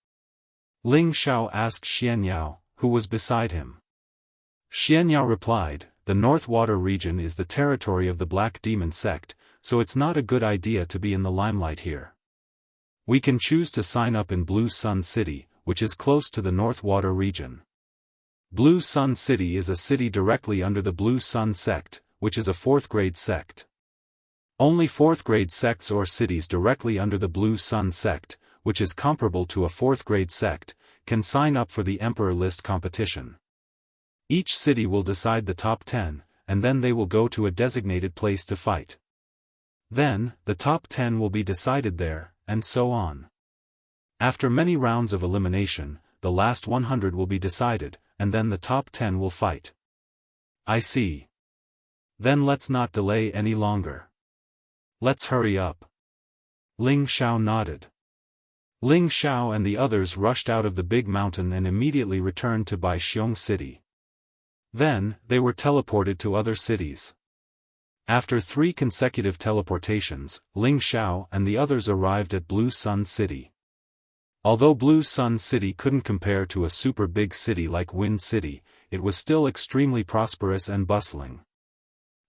Ling Xiao asked Xianyao, who was beside him. Xianyao replied, the North Water region is the territory of the Black Demon sect, so it's not a good idea to be in the limelight here. We can choose to sign up in Blue Sun City, which is close to the North Water region. Blue Sun City is a city directly under the Blue Sun sect, which is a 4th grade sect. Only 4th grade sects or cities directly under the Blue Sun sect, which is comparable to a 4th grade sect, can sign up for the Emperor List competition. Each city will decide the top 10, and then they will go to a designated place to fight. Then, the top 10 will be decided there, and so on. After many rounds of elimination, the last 100 will be decided, and then the top 10 will fight. I see. Then let's not delay any longer. Let's hurry up. Ling Xiao nodded. Ling Xiao and the others rushed out of the big mountain and immediately returned to Baixiong City. Then, they were teleported to other cities. After 3 consecutive teleportations, Ling Xiao and the others arrived at Blue Sun City. Although Blue Sun City couldn't compare to a super big city like Wind City, it was still extremely prosperous and bustling.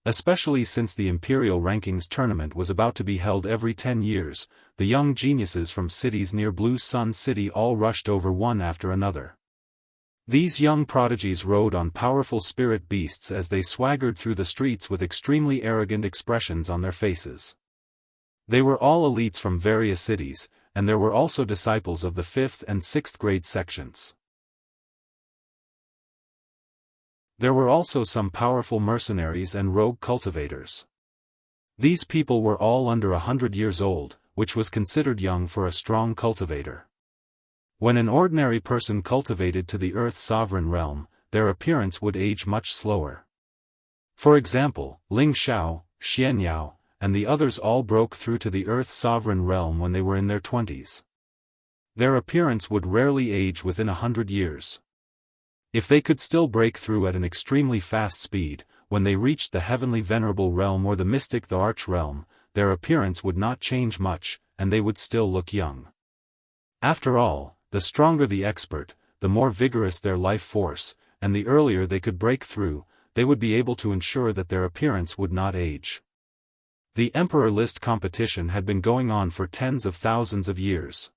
Especially since the Imperial Rankings tournament was about to be held every 10 years, the young geniuses from cities near Blue Sun City all rushed over one after another. These young prodigies rode on powerful spirit beasts as they swaggered through the streets with extremely arrogant expressions on their faces. They were all elites from various cities, and there were also disciples of the 5th and 6th grade sections. There were also some powerful mercenaries and rogue cultivators. These people were all under 100 years old, which was considered young for a strong cultivator. When an ordinary person cultivated to the Earth's sovereign realm, their appearance would age much slower. For example, Ling Xiao, Xianyao, and the others all broke through to the Earth's sovereign realm when they were in their 20s. Their appearance would rarely age within 100 years. If they could still break through at an extremely fast speed, when they reached the heavenly venerable realm or the mystic the arch realm, their appearance would not change much, and they would still look young. After all, the stronger the expert, the more vigorous their life force, and the earlier they could break through, they would be able to ensure that their appearance would not age. The Emperor List competition had been going on for tens of thousands of years.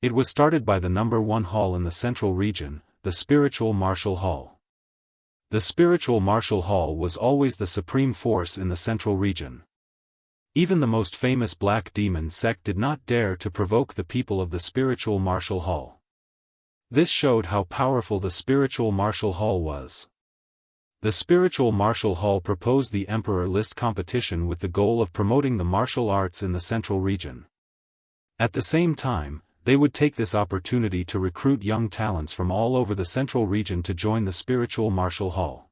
It was started by the number 1 hall in the central region, the Spiritual Martial Hall. The Spiritual Martial Hall was always the supreme force in the central region. Even the most famous Black Demon sect did not dare to provoke the people of the Spiritual Martial Hall. This showed how powerful the Spiritual Martial Hall was. The Spiritual Martial Hall proposed the Emperor List competition with the goal of promoting the martial arts in the central region. At the same time, they would take this opportunity to recruit young talents from all over the central region to join the Spiritual Martial Hall.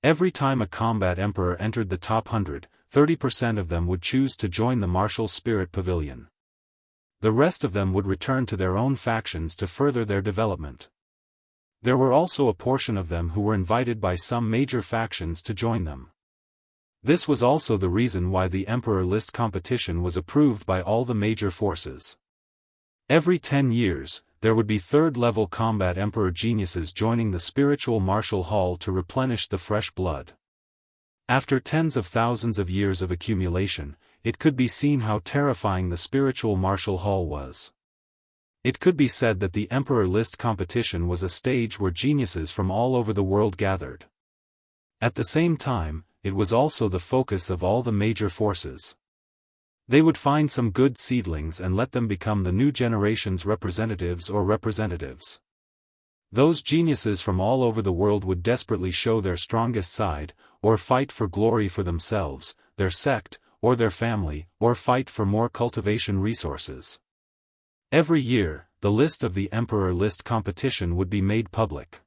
Every time a combat emperor entered the top 100, 30% of them would choose to join the Martial Spirit Pavilion. The rest of them would return to their own factions to further their development. There were also a portion of them who were invited by some major factions to join them. This was also the reason why the Emperor List competition was approved by all the major forces. Every 10 years, there would be 3rd-level combat emperor geniuses joining the Spiritual Martial Hall to replenish the fresh blood. After tens of thousands of years of accumulation, it could be seen how terrifying the Spiritual Martial Hall was. It could be said that the Emperor List competition was a stage where geniuses from all over the world gathered. At the same time, it was also the focus of all the major forces. They would find some good seedlings and let them become the new generation's representatives or representatives. Those geniuses from all over the world would desperately show their strongest side, or fight for glory for themselves, their sect, or their family, or fight for more cultivation resources. Every year, the list of the Emperor List competition would be made public.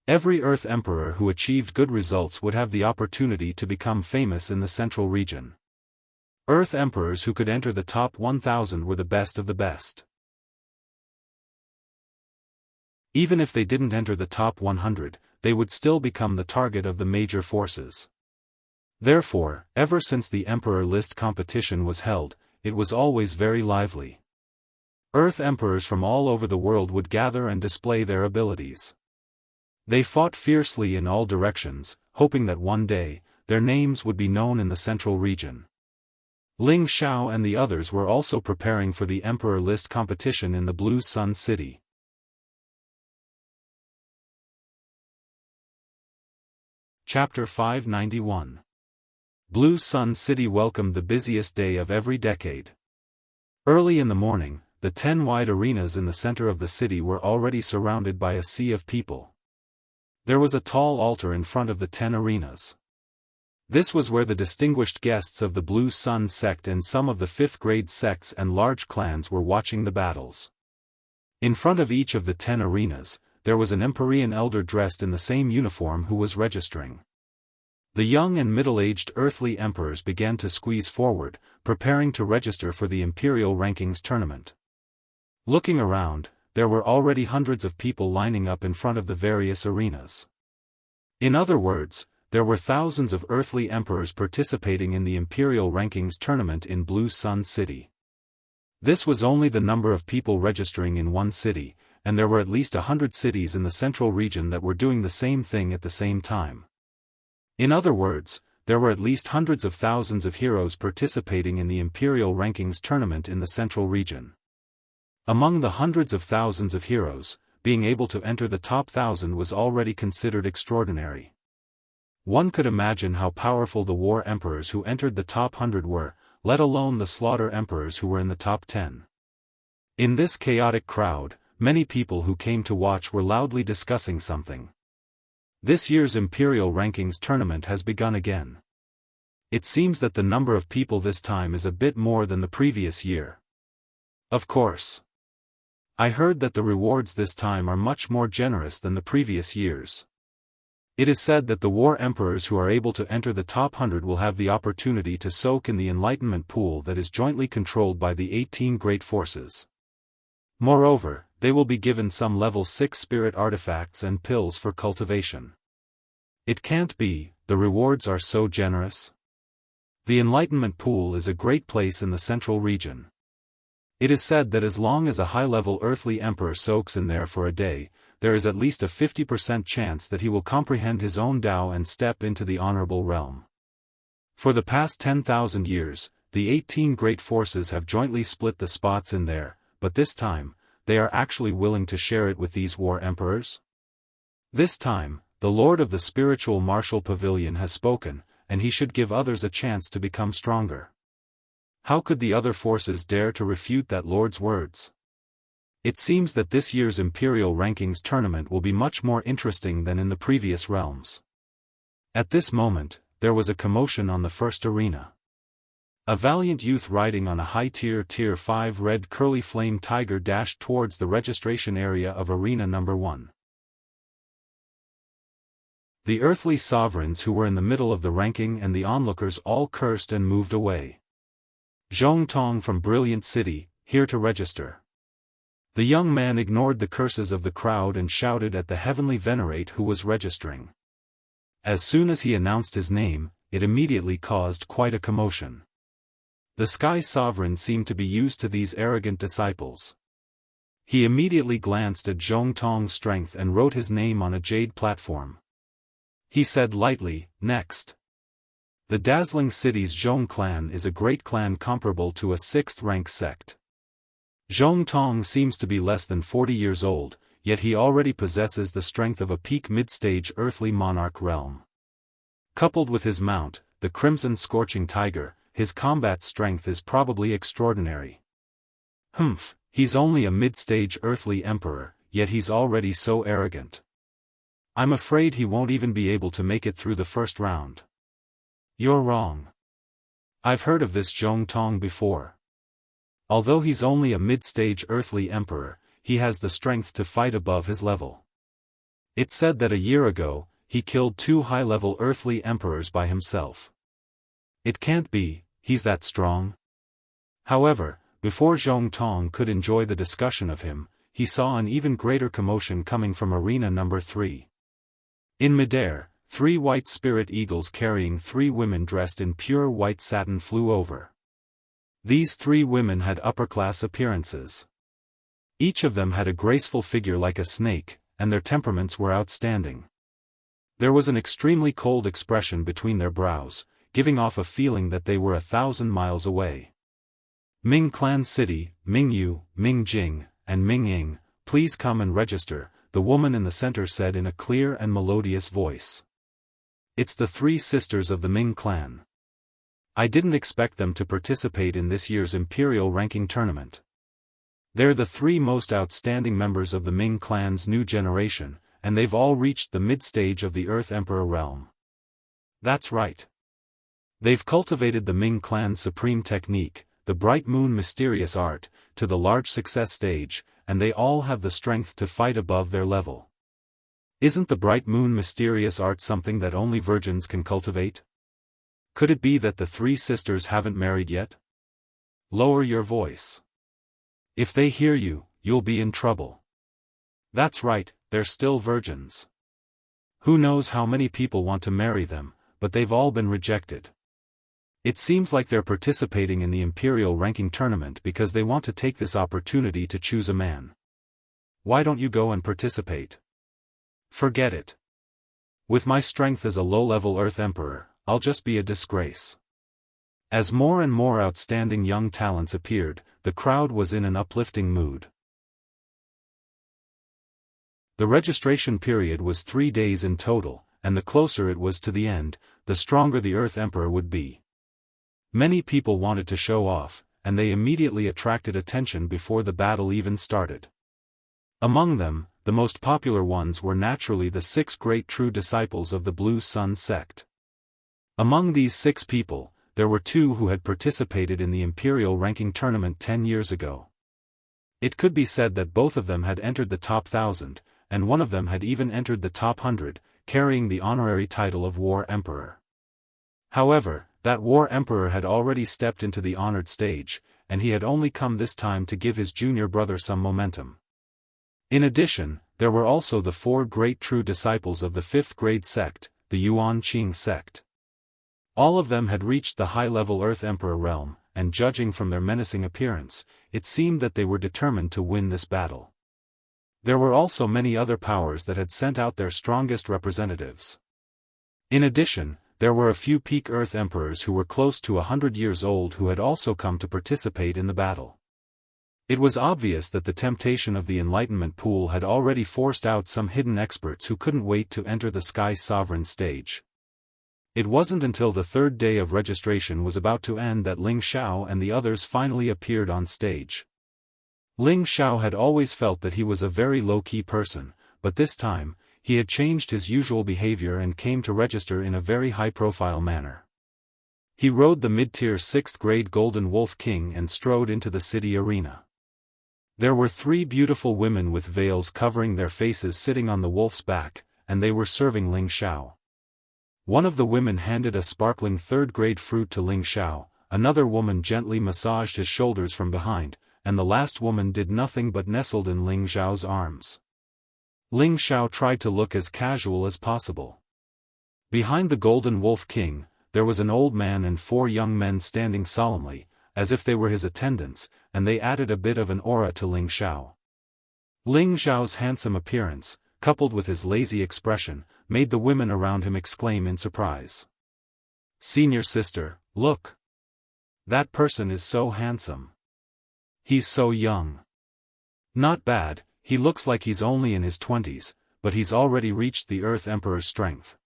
Every Earth Emperor who achieved good results would have the opportunity to become famous in the central region. Earth Emperors who could enter the top 1,000 were the best of the best. Even if they didn't enter the top 100, they would still become the target of the major forces. Therefore, ever since the Emperor List competition was held, it was always very lively. Earth Emperors from all over the world would gather and display their abilities. They fought fiercely in all directions, hoping that one day, their names would be known in the central region. Ling Xiao and the others were also preparing for the Emperor List competition in the Blue Sun City. Chapter 591. Blue Sun City welcomed the busiest day of every decade. Early in the morning, the 10 wide arenas in the center of the city were already surrounded by a sea of people. There was a tall altar in front of the 10 arenas. This was where the distinguished guests of the Blue Sun sect and some of the 5th-grade sects and large clans were watching the battles. In front of each of the 10 arenas, there was an Empyrean elder dressed in the same uniform who was registering. The young and middle-aged earthly emperors began to squeeze forward, preparing to register for the Imperial Rankings tournament. Looking around, there were already hundreds of people lining up in front of the various arenas. In other words, there were thousands of earthly emperors participating in the Imperial Rankings tournament in Blue Sun City. This was only the number of people registering in one city, and there were at least 100 cities in the central region that were doing the same thing at the same time. In other words, there were at least hundreds of thousands of heroes participating in the Imperial Rankings tournament in the central region. Among the hundreds of thousands of heroes, being able to enter the top 1,000 was already considered extraordinary. One could imagine how powerful the war emperors who entered the top 100 were, let alone the slaughter emperors who were in the top 10. In this chaotic crowd, many people who came to watch were loudly discussing something. This year's Imperial Rankings tournament has begun again. It seems that the number of people this time is a bit more than the previous year. Of course. I heard that the rewards this time are much more generous than the previous years. It is said that the war emperors who are able to enter the top 100 will have the opportunity to soak in the enlightenment pool that is jointly controlled by the 18 great forces. Moreover, they will be given some level 6 spirit artifacts and pills for cultivation. It can't be, the rewards are so generous. The enlightenment pool is a great place in the central region. It is said that as long as a high-level earthly emperor soaks in there for a day, there is at least a 50% chance that he will comprehend his own Tao and step into the honorable realm. For the past 10,000 years, the 18 great forces have jointly split the spots in there, but this time, they are actually willing to share it with these war emperors? This time, the Lord of the Spiritual Martial Pavilion has spoken, and he should give others a chance to become stronger. How could the other forces dare to refute that Lord's words? It seems that this year's Imperial Rankings tournament will be much more interesting than in the previous realms. At this moment, there was a commotion on the first arena. A valiant youth riding on a high-tier Tier 5 red curly flame tiger dashed towards the registration area of Arena Number 1. The earthly sovereigns who were in the middle of the ranking and the onlookers all cursed and moved away. Zhong Tong from Brilliant City, here to register. The young man ignored the curses of the crowd and shouted at the heavenly venerate who was registering. As soon as he announced his name, it immediately caused quite a commotion. The Sky Sovereign seemed to be used to these arrogant disciples. He immediately glanced at Zhong Tong's strength and wrote his name on a jade platform. He said lightly, "Next." The dazzling city's Zhong clan is a great clan comparable to a 6th-rank sect. Zhong Tong seems to be less than 40 years old, yet he already possesses the strength of a peak mid-stage earthly monarch realm. Coupled with his mount, the Crimson Scorching Tiger, his combat strength is probably extraordinary. He's only a mid-stage earthly emperor, yet he's already so arrogant. I'm afraid he won't even be able to make it through the first round. You're wrong. I've heard of this Zhong Tong before. Although he's only a mid-stage earthly emperor, he has the strength to fight above his level. It's said that a year ago, he killed 2 high-level earthly emperors by himself. It can't be, he's that strong. However, before Zhong Tong could enjoy the discussion of him, he saw an even greater commotion coming from Arena Number 3. In midair, 3 white spirit eagles carrying 3 women dressed in pure white satin flew over. These 3 women had upper-class appearances. Each of them had a graceful figure like a snake, and their temperaments were outstanding. There was an extremely cold expression between their brows, giving off a feeling that they were 1,000 miles away. Ming Clan City, Ming Yu, Ming Jing, and Ming Ying, please come and register, the woman in the center said in a clear and melodious voice. It's the three sisters of the Ming clan. I didn't expect them to participate in this year's Imperial ranking tournament. They're the three most outstanding members of the Ming clan's new generation, and they've all reached the mid-stage of the Earth Emperor realm. That's right. They've cultivated the Ming clan's supreme technique, the Bright Moon mysterious art, to the large success stage, and they all have the strength to fight above their level. Isn't the Bright Moon mysterious art something that only virgins can cultivate? Could it be that the three sisters haven't married yet? Lower your voice. If they hear you, you'll be in trouble. That's right, they're still virgins. Who knows how many people want to marry them, but they've all been rejected. It seems like they're participating in the Imperial ranking tournament because they want to take this opportunity to choose a man. Why don't you go and participate? Forget it. With my strength as a low-level Earth Emperor, I'll just be a disgrace. As more and more outstanding young talents appeared, the crowd was in an uplifting mood. The registration period was 3 days in total, and the closer it was to the end, the stronger the Earth Emperor would be. Many people wanted to show off, and they immediately attracted attention before the battle even started. Among them, the most popular ones were naturally the 6 great true disciples of the Blue Sun sect. Among these 6 people, there were 2 who had participated in the Imperial ranking tournament 10 years ago. It could be said that both of them had entered the top 1,000, and one of them had even entered the top 100, carrying the honorary title of War Emperor. However, that War Emperor had already stepped into the honored stage, and he had only come this time to give his junior brother some momentum. In addition, there were also the 4 great true disciples of the 5th grade sect, the Yuanqing sect. All of them had reached the high-level Earth Emperor realm, and judging from their menacing appearance, it seemed that they were determined to win this battle. There were also many other powers that had sent out their strongest representatives. In addition, there were a few peak Earth Emperors who were close to 100 years old who had also come to participate in the battle. It was obvious that the temptation of the Enlightenment pool had already forced out some hidden experts who couldn't wait to enter the Sky Sovereign stage. It wasn't until the 3rd day of registration was about to end that Ling Xiao and the others finally appeared on stage. Ling Xiao had always felt that he was a very low-key person, but this time, he had changed his usual behavior and came to register in a very high-profile manner. He rode the mid-tier 6th grade Golden Wolf King and strode into the city arena. There were 3 beautiful women with veils covering their faces sitting on the wolf's back, and they were serving Ling Xiao. One of the women handed a sparkling 3rd grade fruit to Ling Xiao, another woman gently massaged his shoulders from behind, and the last woman did nothing but nestled in Ling Xiao's arms. Ling Xiao tried to look as casual as possible. Behind the Golden Wolf King, there was an old man and 4 young men standing solemnly, as if they were his attendants, and they added a bit of an aura to Ling Xiao. Ling Xiao's handsome appearance, coupled with his lazy expression, made the women around him exclaim in surprise. "Senior sister, look! That person is so handsome. He's so young. Not bad, he looks like he's only in his 20s, but he's already reached the Earth Emperor's strength.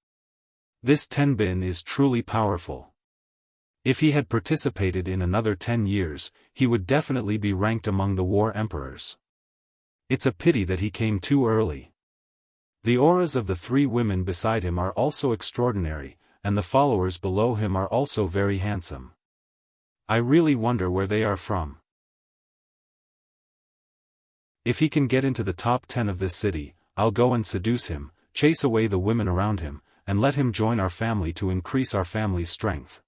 This Tenbin is truly powerful. If he had participated in another 10 years, he would definitely be ranked among the War Emperors. It's a pity that he came too early." The auras of the 3 women beside him are also extraordinary, and the followers below him are also very handsome. I really wonder where they are from. If he can get into the top 10 of this city, I'll go and seduce him, chase away the women around him, and let him join our family to increase our family's strength.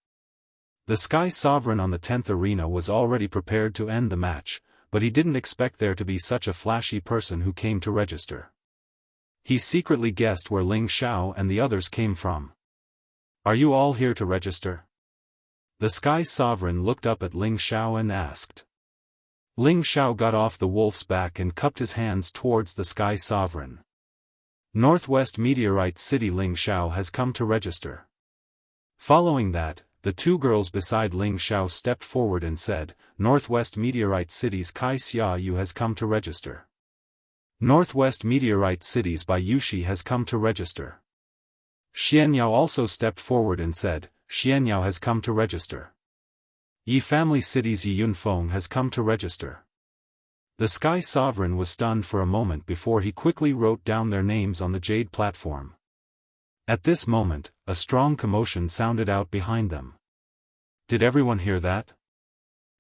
The Sky Sovereign on the 10th arena was already prepared to end the match, but he didn't expect there to be such a flashy person who came to register. He secretly guessed where Ling Xiao and the others came from. "Are you all here to register?" The Sky Sovereign looked up at Ling Xiao and asked. Ling Xiao got off the wolf's back and cupped his hands towards the Sky Sovereign. "Northwest Meteorite City Ling Xiao has come to register." Following that, the 2 girls beside Ling Xiao stepped forward and said, "Northwest Meteorite City's Kai Xia Yu has come to register." "Northwest Meteorite City's Bai Yushi has come to register." Xianxia also stepped forward and said, Xianxia has come to register. Yi family city's Yi Yunfeng has come to register. The Sky Sovereign was stunned for a moment before he quickly wrote down their names on the jade platform. At this moment, a strong commotion sounded out behind them. Did everyone hear that?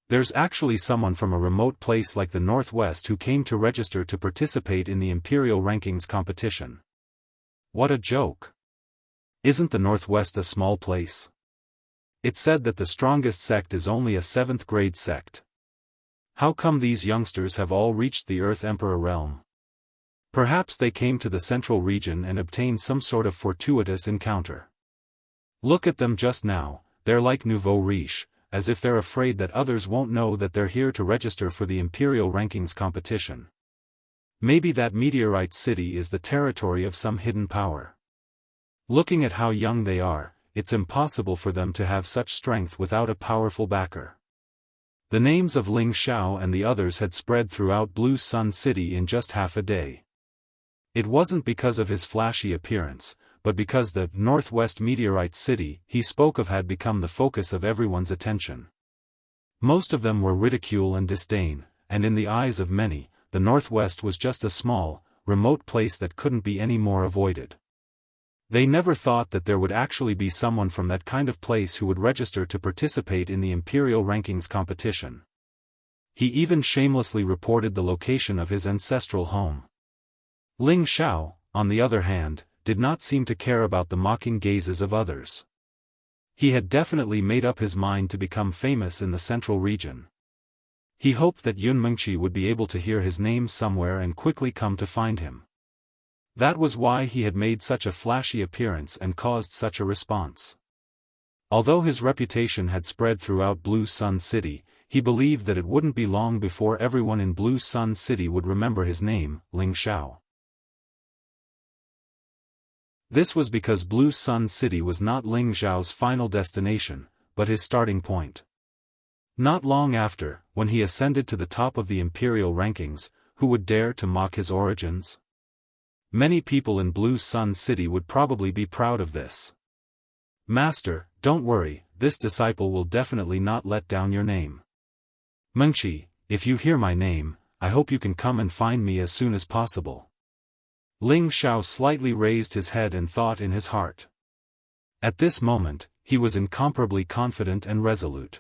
There's actually someone from a remote place like the Northwest who came to register to participate in the Imperial Rankings competition. What a joke! Isn't the Northwest a small place? It's said that the strongest sect is only a 7th grade sect. How come these youngsters have all reached the Earth Emperor realm? Perhaps they came to the central region and obtained some sort of fortuitous encounter. Look at them just now, they're like nouveau riche, as if they're afraid that others won't know that they're here to register for the Imperial Rankings competition. Maybe that meteorite city is the territory of some hidden power. Looking at how young they are, it's impossible for them to have such strength without a powerful backer. The names of Ling Xiao and the others had spread throughout Blue Sun City in just half a day. It wasn't because of his flashy appearance, but because the Northwest Meteorite City he spoke of had become the focus of everyone's attention. Most of them were ridicule and disdain, and in the eyes of many, the Northwest was just a small, remote place that couldn't be any more avoided. They never thought that there would actually be someone from that kind of place who would register to participate in the Imperial Rankings competition. He even shamelessly reported the location of his ancestral home. Ling Xiao, on the other hand, did not seem to care about the mocking gazes of others. He had definitely made up his mind to become famous in the central region. He hoped that Yun Mengqi would be able to hear his name somewhere and quickly come to find him. That was why he had made such a flashy appearance and caused such a response. Although his reputation had spread throughout Blue Sun City, he believed that it wouldn't be long before everyone in Blue Sun City would remember his name, Ling Xiao. This was because Blue Sun City was not Ling Xiao's final destination, but his starting point. Not long after, when he ascended to the top of the Imperial Rankings, who would dare to mock his origins? Many people in Blue Sun City would probably be proud of this. Master, don't worry, this disciple will definitely not let down your name. Mengqi, if you hear my name, I hope you can come and find me as soon as possible. Ling Xiao slightly raised his head and thought in his heart. At this moment, he was incomparably confident and resolute.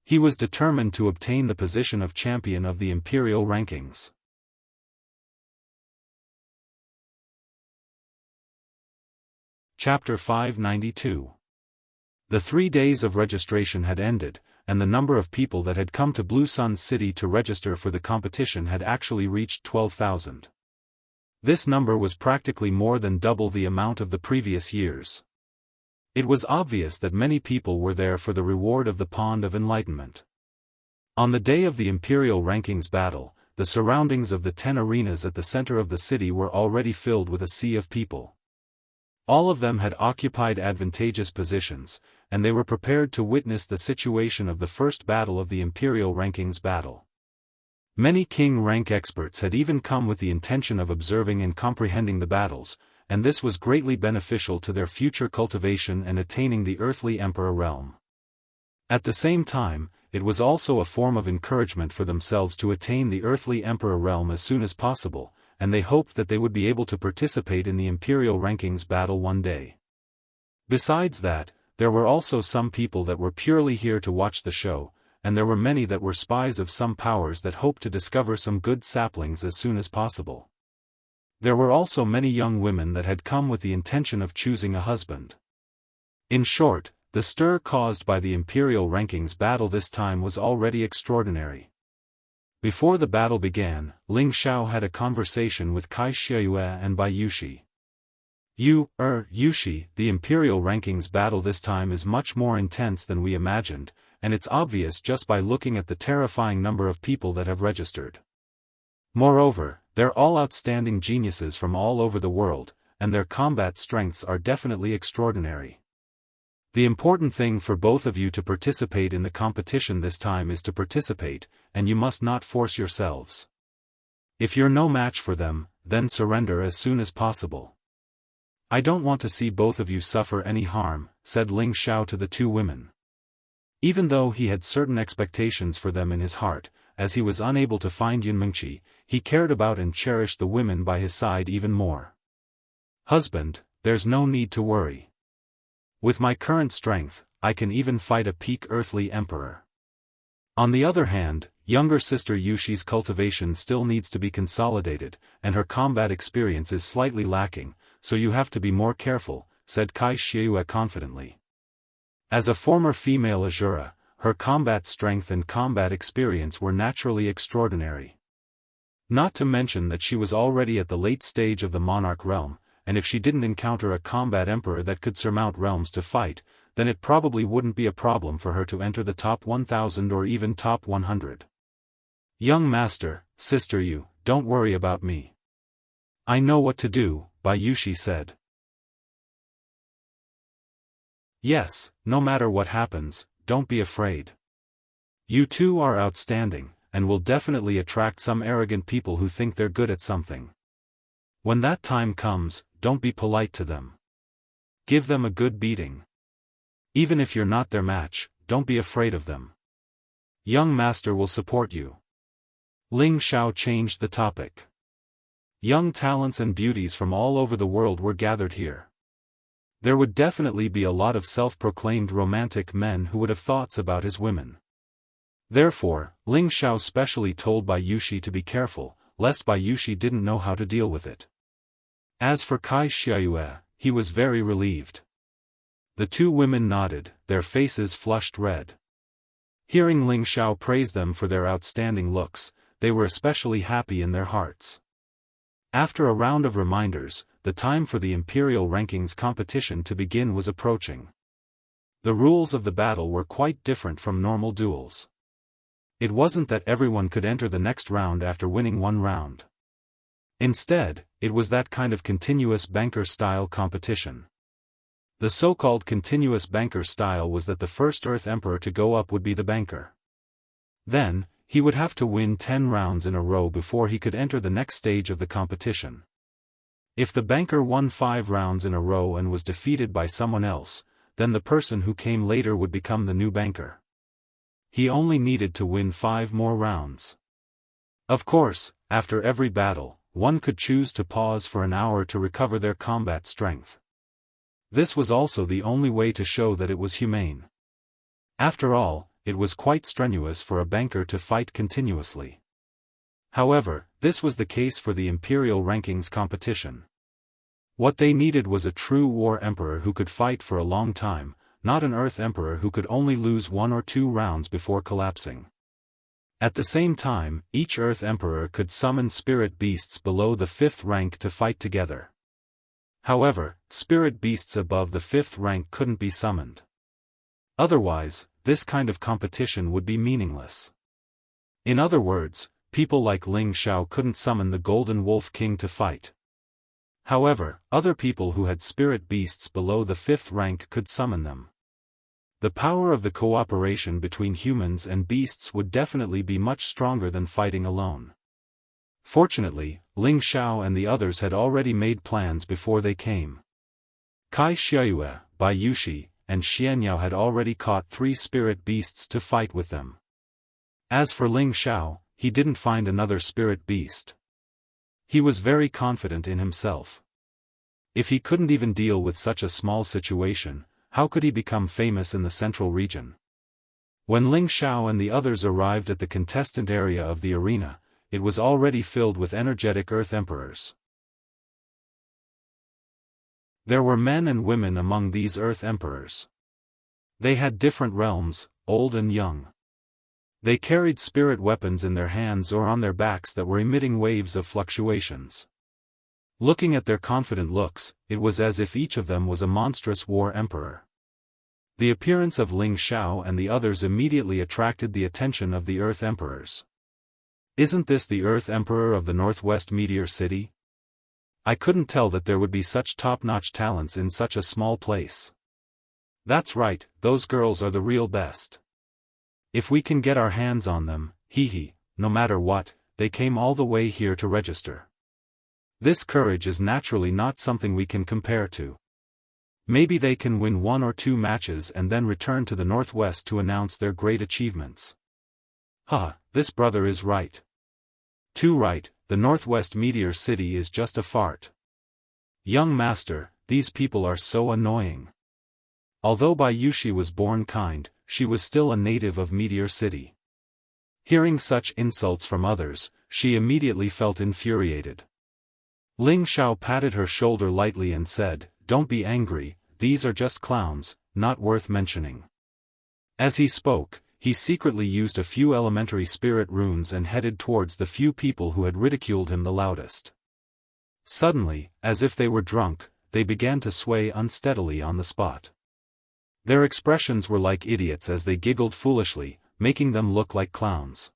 He was determined to obtain the position of champion of the Imperial Rankings. Chapter 592. The 3 days of registration had ended, and the number of people that had come to Blue Sun City to register for the competition had actually reached 12,000. This number was practically more than double the amount of the previous years. It was obvious that many people were there for the reward of the Pond of Enlightenment. On the day of the Imperial Rankings battle, the surroundings of the 10 arenas at the center of the city were already filled with a sea of people. All of them had occupied advantageous positions, and they were prepared to witness the situation of the first battle of the Imperial Rankings battle. Many king rank experts had even come with the intention of observing and comprehending the battles, and this was greatly beneficial to their future cultivation and attaining the earthly emperor realm. At the same time, it was also a form of encouragement for themselves to attain the earthly emperor realm as soon as possible, and they hoped that they would be able to participate in the Imperial Rankings battle one day. Besides that, there were also some people that were purely here to watch the show, and there were many that were spies of some powers that hoped to discover some good saplings as soon as possible. There were also many young women that had come with the intention of choosing a husband. In short, the stir caused by the Imperial Rankings battle this time was already extraordinary. Before the battle began, Ling Xiao had a conversation with Kai Xieyue and Bai Yushi. Yushi, the Imperial Rankings battle this time is much more intense than we imagined, and it's obvious just by looking at the terrifying number of people that have registered. Moreover, they're all outstanding geniuses from all over the world, and their combat strengths are definitely extraordinary. The important thing for both of you to participate in the competition this time is to participate, and you must not force yourselves. If you're no match for them, then surrender as soon as possible. I don't want to see both of you suffer any harm, said Ling Xiao to the two women. Even though he had certain expectations for them in his heart, as he was unable to find Yunmengqi, he cared about and cherished the women by his side even more. Husband, there's no need to worry. With my current strength, I can even fight a peak earthly emperor. On the other hand, younger sister Yushi's cultivation still needs to be consolidated, and her combat experience is slightly lacking, so you have to be more careful, said Kai Xieyue confidently. As a former female Azura, her combat strength and combat experience were naturally extraordinary. Not to mention that she was already at the late stage of the monarch realm, and if she didn't encounter a combat emperor that could surmount realms to fight, then it probably wouldn't be a problem for her to enter the top 1000 or even top 100. Young master, sister you, don't worry about me. I know what to do, Bai Yushi said. Yes, no matter what happens, don't be afraid. You two are outstanding, and will definitely attract some arrogant people who think they're good at something. When that time comes, don't be polite to them. Give them a good beating. Even if you're not their match, don't be afraid of them. Young master will support you. Ling Xiao changed the topic. Young talents and beauties from all over the world were gathered here. There would definitely be a lot of self-proclaimed romantic men who would have thoughts about his women. Therefore, Ling Xiao specially told Bai Yushi to be careful, lest Bai Yushi didn't know how to deal with it. As for Kai Xieyue, he was very relieved. The two women nodded, their faces flushed red. Hearing Ling Xiao praise them for their outstanding looks, they were especially happy in their hearts. After a round of reminders, the time for the Imperial Rankings competition to begin was approaching. The rules of the battle were quite different from normal duels. It wasn't that everyone could enter the next round after winning one round. Instead, it was that kind of continuous banker-style competition. The so-called continuous banker style was that the first Earth Emperor to go up would be the banker. Then, he would have to win 10 rounds in a row before he could enter the next stage of the competition. If the banker won 5 rounds in a row and was defeated by someone else, then the person who came later would become the new banker. He only needed to win 5 more rounds. Of course, after every battle, one could choose to pause for an hour to recover their combat strength. This was also the only way to show that it was humane. After all, it was quite strenuous for a banker to fight continuously. However, this was the case for the Imperial Rankings competition. What they needed was a true war emperor who could fight for a long time, not an Earth Emperor who could only lose 1 or 2 rounds before collapsing. At the same time, each Earth Emperor could summon spirit beasts below the 5th rank to fight together. However, spirit beasts above the 5th rank couldn't be summoned. Otherwise, this kind of competition would be meaningless. In other words, people like Ling Xiao couldn't summon the Golden Wolf King to fight. However, other people who had spirit beasts below the 5th rank could summon them. The power of the cooperation between humans and beasts would definitely be much stronger than fighting alone. Fortunately, Ling Xiao and the others had already made plans before they came. Kai Xieyue, Bai Yushi, and Xianyao had already caught 3 spirit beasts to fight with them. As for Ling Xiao, he didn't find another spirit beast. He was very confident in himself. If he couldn't even deal with such a small situation, how could he become famous in the central region? When Ling Xiao and the others arrived at the contestant area of the arena, it was already filled with energetic Earth Emperors. There were men and women among these Earth Emperors. They had different realms, old and young. They carried spirit weapons in their hands or on their backs that were emitting waves of fluctuations. Looking at their confident looks, it was as if each of them was a monstrous war emperor. The appearance of Ling Xiao and the others immediately attracted the attention of the Earth Emperors. Isn't this the Earth Emperor of the Northwest Meteor City? I couldn't tell that there would be such top-notch talents in such a small place. That's right, those girls are the real best. If we can get our hands on them, no matter what, they came all the way here to register. This courage is naturally not something we can compare to. Maybe they can win 1 or 2 matches and then return to the northwest to announce their great achievements. This brother is right. Too right, the northwest meteor city is just a fart. Young master, these people are so annoying. Although Bai Yushi was born kind, she was still a native of Meteor City. Hearing such insults from others, she immediately felt infuriated. Ling Xiao patted her shoulder lightly and said, "Don't be angry, these are just clowns, not worth mentioning." As he spoke, he secretly used a few elementary spirit runes and headed towards the few people who had ridiculed him the loudest. Suddenly, as if they were drunk, they began to sway unsteadily on the spot. Their expressions were like idiots as they giggled foolishly, making them look like clowns.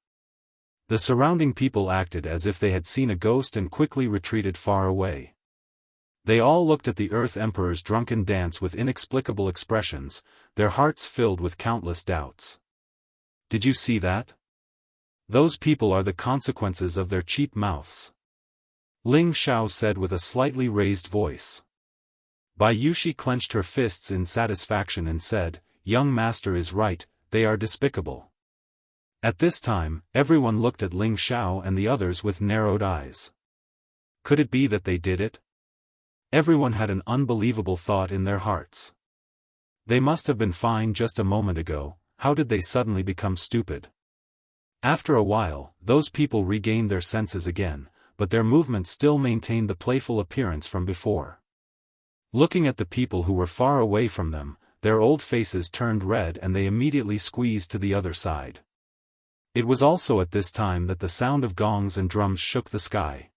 The surrounding people acted as if they had seen a ghost and quickly retreated far away. They all looked at the Earth Emperor's drunken dance with inexplicable expressions, their hearts filled with countless doubts. "Did you see that? Those people are the consequences of their cheap mouths," Ling Xiao said with a slightly raised voice. Bai Yushi clenched her fists in satisfaction and said, "Young master is right, they are despicable." At this time, everyone looked at Ling Xiao and the others with narrowed eyes. Could it be that they did it? Everyone had an unbelievable thought in their hearts. They must have been fine just a moment ago, how did they suddenly become stupid? After a while, those people regained their senses again, but their movements still maintained the playful appearance from before. Looking at the people who were far away from them, their old faces turned red and they immediately squeezed to the other side. It was also at this time that the sound of gongs and drums shook the sky.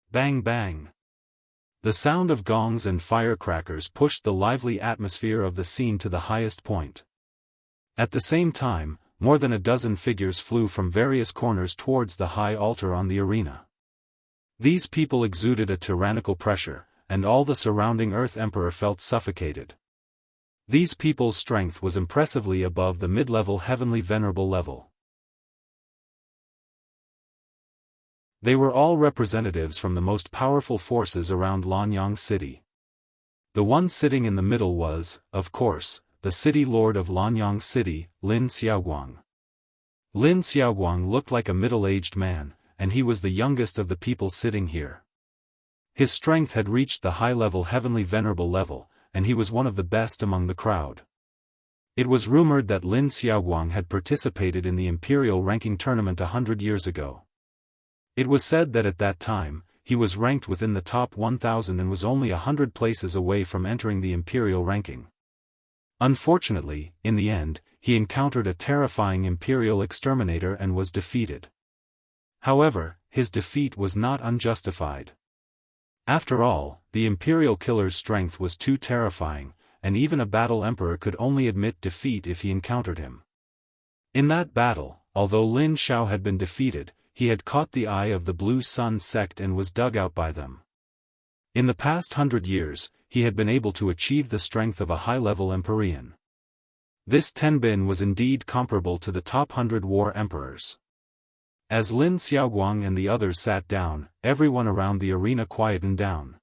Bang bang. The sound of gongs and firecrackers pushed the lively atmosphere of the scene to the highest point. At the same time, more than a dozen figures flew from various corners towards the high altar on the arena. These people exuded a tyrannical pressure, and all the surrounding Earth Emperor felt suffocated. These people's strength was impressively above the mid-level heavenly venerable level. They were all representatives from the most powerful forces around Lanyang City. The one sitting in the middle was, of course, the city lord of Lanyang City, Lin Xiaoguang. Lin Xiaoguang looked like a middle-aged man, and he was the youngest of the people sitting here. His strength had reached the high-level heavenly venerable level, and he was one of the best among the crowd. It was rumored that Lin Xiaoguang had participated in the imperial ranking tournament 100 years ago. It was said that at that time, he was ranked within the top 1,000 and was only 100 places away from entering the imperial ranking. Unfortunately, in the end, he encountered a terrifying imperial exterminator and was defeated. However, his defeat was not unjustified. After all, the imperial killer's strength was too terrifying, and even a battle emperor could only admit defeat if he encountered him. In that battle, although Lin Xiao had been defeated, he had caught the eye of the Blue Sun sect and was dug out by them. In the past 100 years, he had been able to achieve the strength of a high-level Empyrean. This Tenbin was indeed comparable to the top 100 war emperors. As Lin Xiaoguang and the others sat down, everyone around the arena quietened down.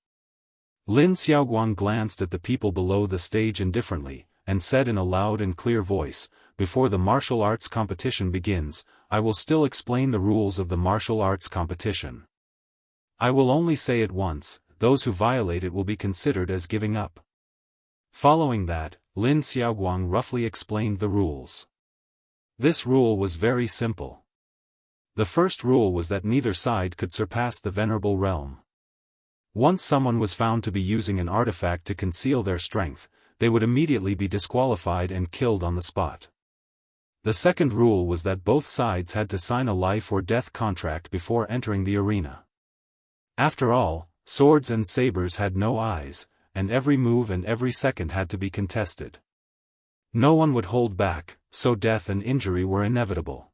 Lin Xiaoguang glanced at the people below the stage indifferently, and said in a loud and clear voice, "Before the martial arts competition begins, I will still explain the rules of the martial arts competition. I will only say it once, those who violate it will be considered as giving up." Following that, Lin Xiaoguang roughly explained the rules. This rule was very simple. The first rule was that neither side could surpass the Venerable Realm. Once someone was found to be using an artifact to conceal their strength, they would immediately be disqualified and killed on the spot. The second rule was that both sides had to sign a life or death contract before entering the arena. After all, swords and sabers had no eyes, and every move and every second had to be contested. No one would hold back, so death and injury were inevitable.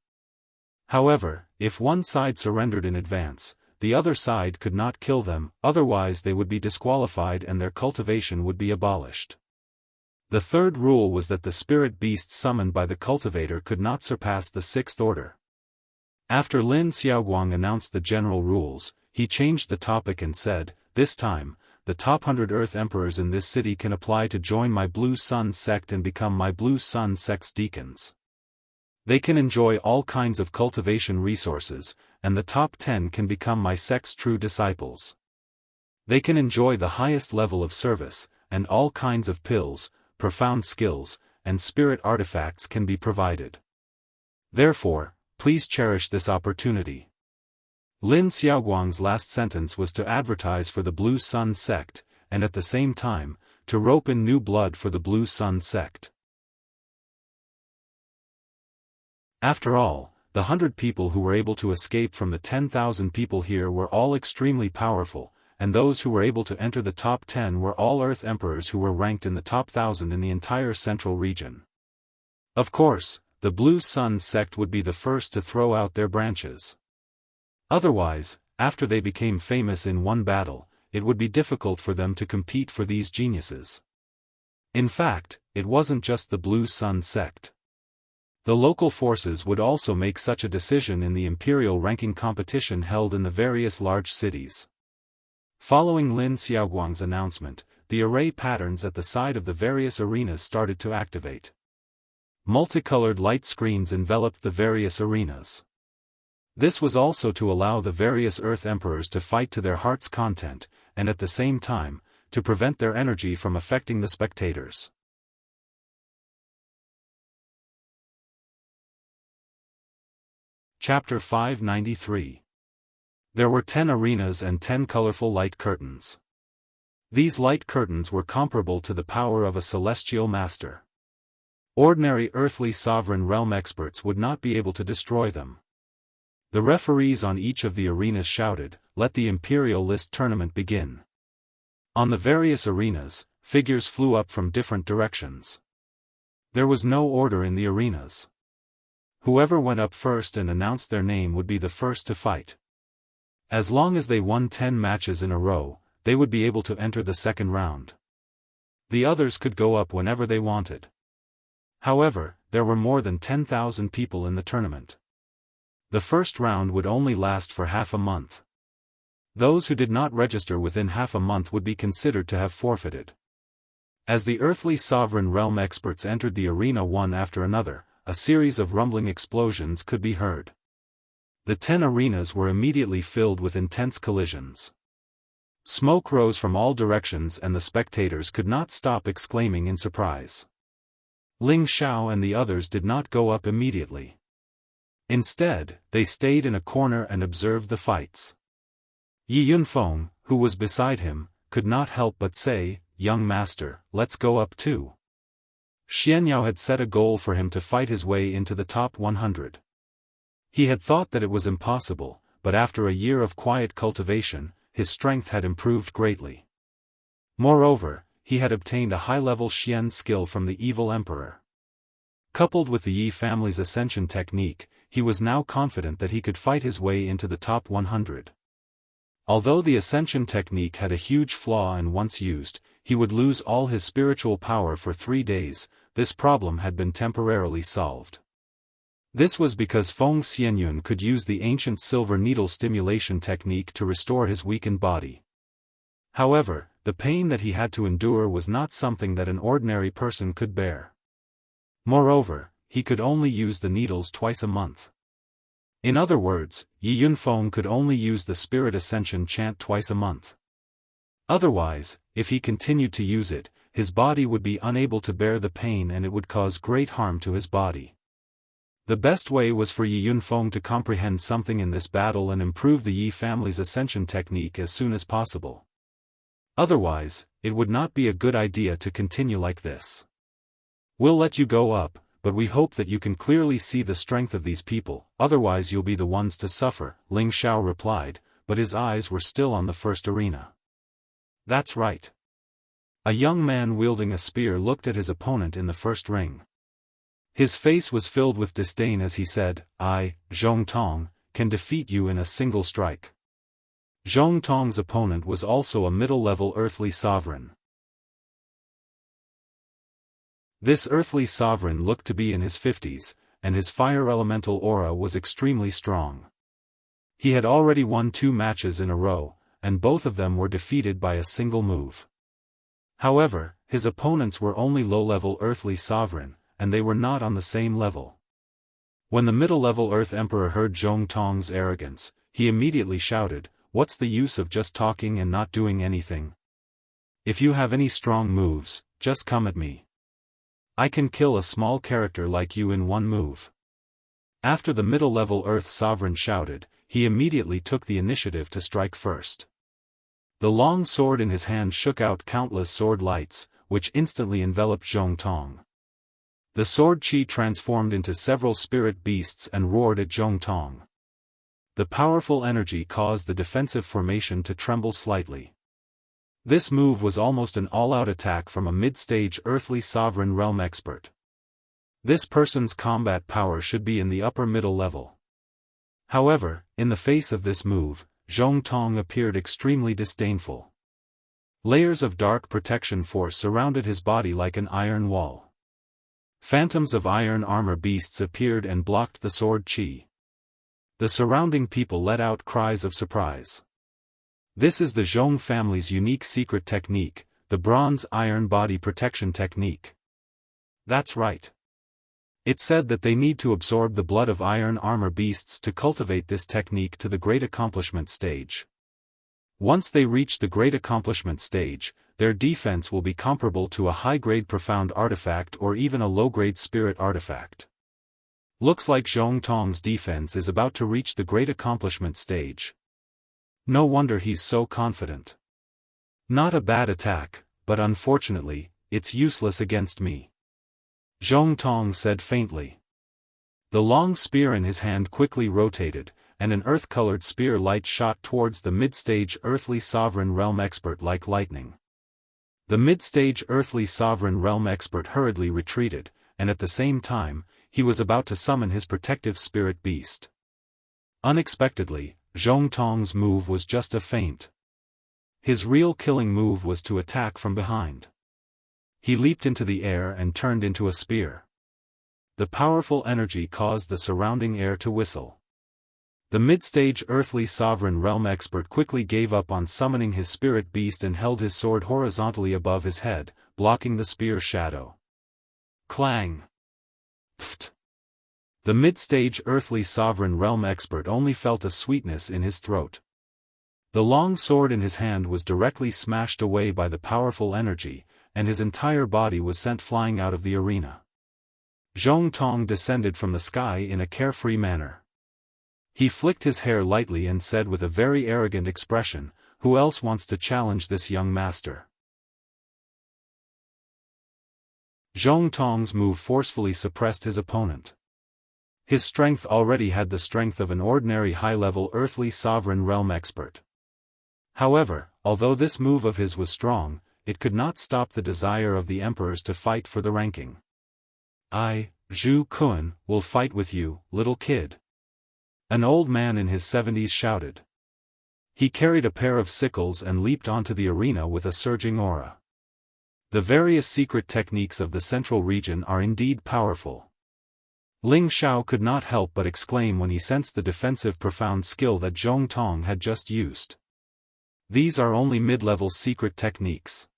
However, if one side surrendered in advance, the other side could not kill them, otherwise they would be disqualified and their cultivation would be abolished. The third rule was that the spirit beast summoned by the cultivator could not surpass the sixth order. After Lin Xiaoguang announced the general rules, he changed the topic and said, "This time, the top 100 Earth Emperors in this city can apply to join my Blue Sun sect and become my Blue Sun sect's deacons. They can enjoy all kinds of cultivation resources, and the top 10 can become my sect's true disciples. They can enjoy the highest level of service, and all kinds of pills, profound skills, and spirit artifacts can be provided. Therefore, please cherish this opportunity." Lin Xiaoguang's last sentence was to advertise for the Blue Sun sect, and at the same time, to rope in new blood for the Blue Sun sect. After all, the 100 people who were able to escape from the 10,000 people here were all extremely powerful, and those who were able to enter the top 10 were all Earth Emperors who were ranked in the top 1,000 in the entire central region. Of course, the Blue Sun sect would be the first to throw out their branches. Otherwise, after they became famous in one battle, it would be difficult for them to compete for these geniuses. In fact, it wasn't just the Blue Sun sect. The local forces would also make such a decision in the imperial ranking competition held in the various large cities. Following Lin Xiaoguang's announcement, the array patterns at the side of the various arenas started to activate. Multicolored light screens enveloped the various arenas. This was also to allow the various Earth Emperors to fight to their heart's content, and at the same time, to prevent their energy from affecting the spectators. Chapter 593. There were 10 arenas and 10 colorful light curtains. These light curtains were comparable to the power of a celestial master. Ordinary earthly sovereign realm experts would not be able to destroy them. The referees on each of the arenas shouted, "Let the Imperial List tournament begin." On the various arenas, figures flew up from different directions. There was no order in the arenas. Whoever went up first and announced their name would be the first to fight. As long as they won 10 matches in a row, they would be able to enter the second round. The others could go up whenever they wanted. However, there were more than 10,000 people in the tournament. The first round would only last for half a month. Those who did not register within half a month would be considered to have forfeited. As the earthly sovereign realm experts entered the arena one after another, a series of rumbling explosions could be heard. The 10 arenas were immediately filled with intense collisions. Smoke rose from all directions and the spectators could not stop exclaiming in surprise. Ling Xiao and the others did not go up immediately. Instead, they stayed in a corner and observed the fights. Yi Yunfeng, who was beside him, could not help but say, "Young master, let's go up too." Xianyao had set a goal for him to fight his way into the top 100. He had thought that it was impossible, but after a year of quiet cultivation, his strength had improved greatly. Moreover, he had obtained a high-level Xian skill from the evil emperor. Coupled with the Yi family's Ascension technique, he was now confident that he could fight his way into the top 100. Although the Ascension technique had a huge flaw and once used, he would lose all his spiritual power for 3 days, this problem had been temporarily solved. This was because Feng Xianyun could use the ancient silver needle stimulation technique to restore his weakened body. However, the pain that he had to endure was not something that an ordinary person could bear. Moreover, he could only use the needles twice a month. In other words, Yi Yunfeng could only use the Spirit Ascension chant twice a month. Otherwise, if he continued to use it, his body would be unable to bear the pain and it would cause great harm to his body. The best way was for Yi Yunfeng to comprehend something in this battle and improve the Yi family's Ascension technique as soon as possible. Otherwise, it would not be a good idea to continue like this. "We'll let you go up, but we hope that you can clearly see the strength of these people, otherwise you'll be the ones to suffer," Ling Xiao replied, but his eyes were still on the first arena. "That's right." A young man wielding a spear looked at his opponent in the first ring. His face was filled with disdain as he said, "I, Zhong Tong, can defeat you in a single strike." Zhong Tong's opponent was also a middle-level earthly sovereign. This earthly sovereign looked to be in his 50s, and his fire elemental aura was extremely strong. He had already won 2 matches in a row, and both of them were defeated by a single move. However, his opponents were only low-level earthly sovereign, and they were not on the same level. When the middle-level Earth Emperor heard Zhong Tong's arrogance, he immediately shouted, "What's the use of just talking and not doing anything? If you have any strong moves, just come at me. I can kill a small character like you in 1 move." After the middle-level Earth Sovereign shouted, he immediately took the initiative to strike first. The long sword in his hand shook out countless sword lights, which instantly enveloped Zhong Tong. The sword chi transformed into several spirit beasts and roared at Zhong Tong. The powerful energy caused the defensive formation to tremble slightly. This move was almost an all-out attack from a mid-stage earthly sovereign realm expert. This person's combat power should be in the upper middle level. However, in the face of this move, Zhong Tong appeared extremely disdainful. Layers of dark protection force surrounded his body like an iron wall. Phantoms of iron armor beasts appeared and blocked the sword chi. The surrounding people let out cries of surprise. This is the Zhong family's unique secret technique, the bronze iron body protection technique. That's right. It's said that they need to absorb the blood of iron armor beasts to cultivate this technique to the great accomplishment stage. Once they reach the great accomplishment stage, their defense will be comparable to a high-grade profound artifact or even a low-grade spirit artifact. Looks like Zhong Tong's defense is about to reach the great accomplishment stage. No wonder he's so confident. Not a bad attack, but unfortunately, it's useless against me. Zhong Tong said faintly. The long spear in his hand quickly rotated, and an earth-colored spear light shot towards the mid-stage earthly sovereign realm expert like lightning. The mid-stage earthly sovereign realm expert hurriedly retreated, and at the same time, he was about to summon his protective spirit beast. Unexpectedly, Zhong Tong's move was just a feint. His real killing move was to attack from behind. He leaped into the air and turned into a spear. The powerful energy caused the surrounding air to whistle. The mid-stage earthly sovereign realm expert quickly gave up on summoning his spirit beast and held his sword horizontally above his head, blocking the spear's shadow. Clang! Pft! The mid-stage earthly sovereign realm expert only felt a sweetness in his throat. The long sword in his hand was directly smashed away by the powerful energy, and his entire body was sent flying out of the arena. Zhong Tong descended from the sky in a carefree manner. He flicked his hair lightly and said with a very arrogant expression, "Who else wants to challenge this young master?" Zhong Tong's move forcefully suppressed his opponent. His strength already had the strength of an ordinary high-level earthly sovereign realm expert. However, although this move of his was strong, it could not stop the desire of the emperors to fight for the ranking. "I, Zhu Kun, will fight with you, little kid," an old man in his 70s shouted. He carried a pair of sickles and leaped onto the arena with a surging aura. The various secret techniques of the central region are indeed powerful. Ling Xiao could not help but exclaim when he sensed the defensive profound skill that Zhong Tong had just used. These are only mid-level secret techniques.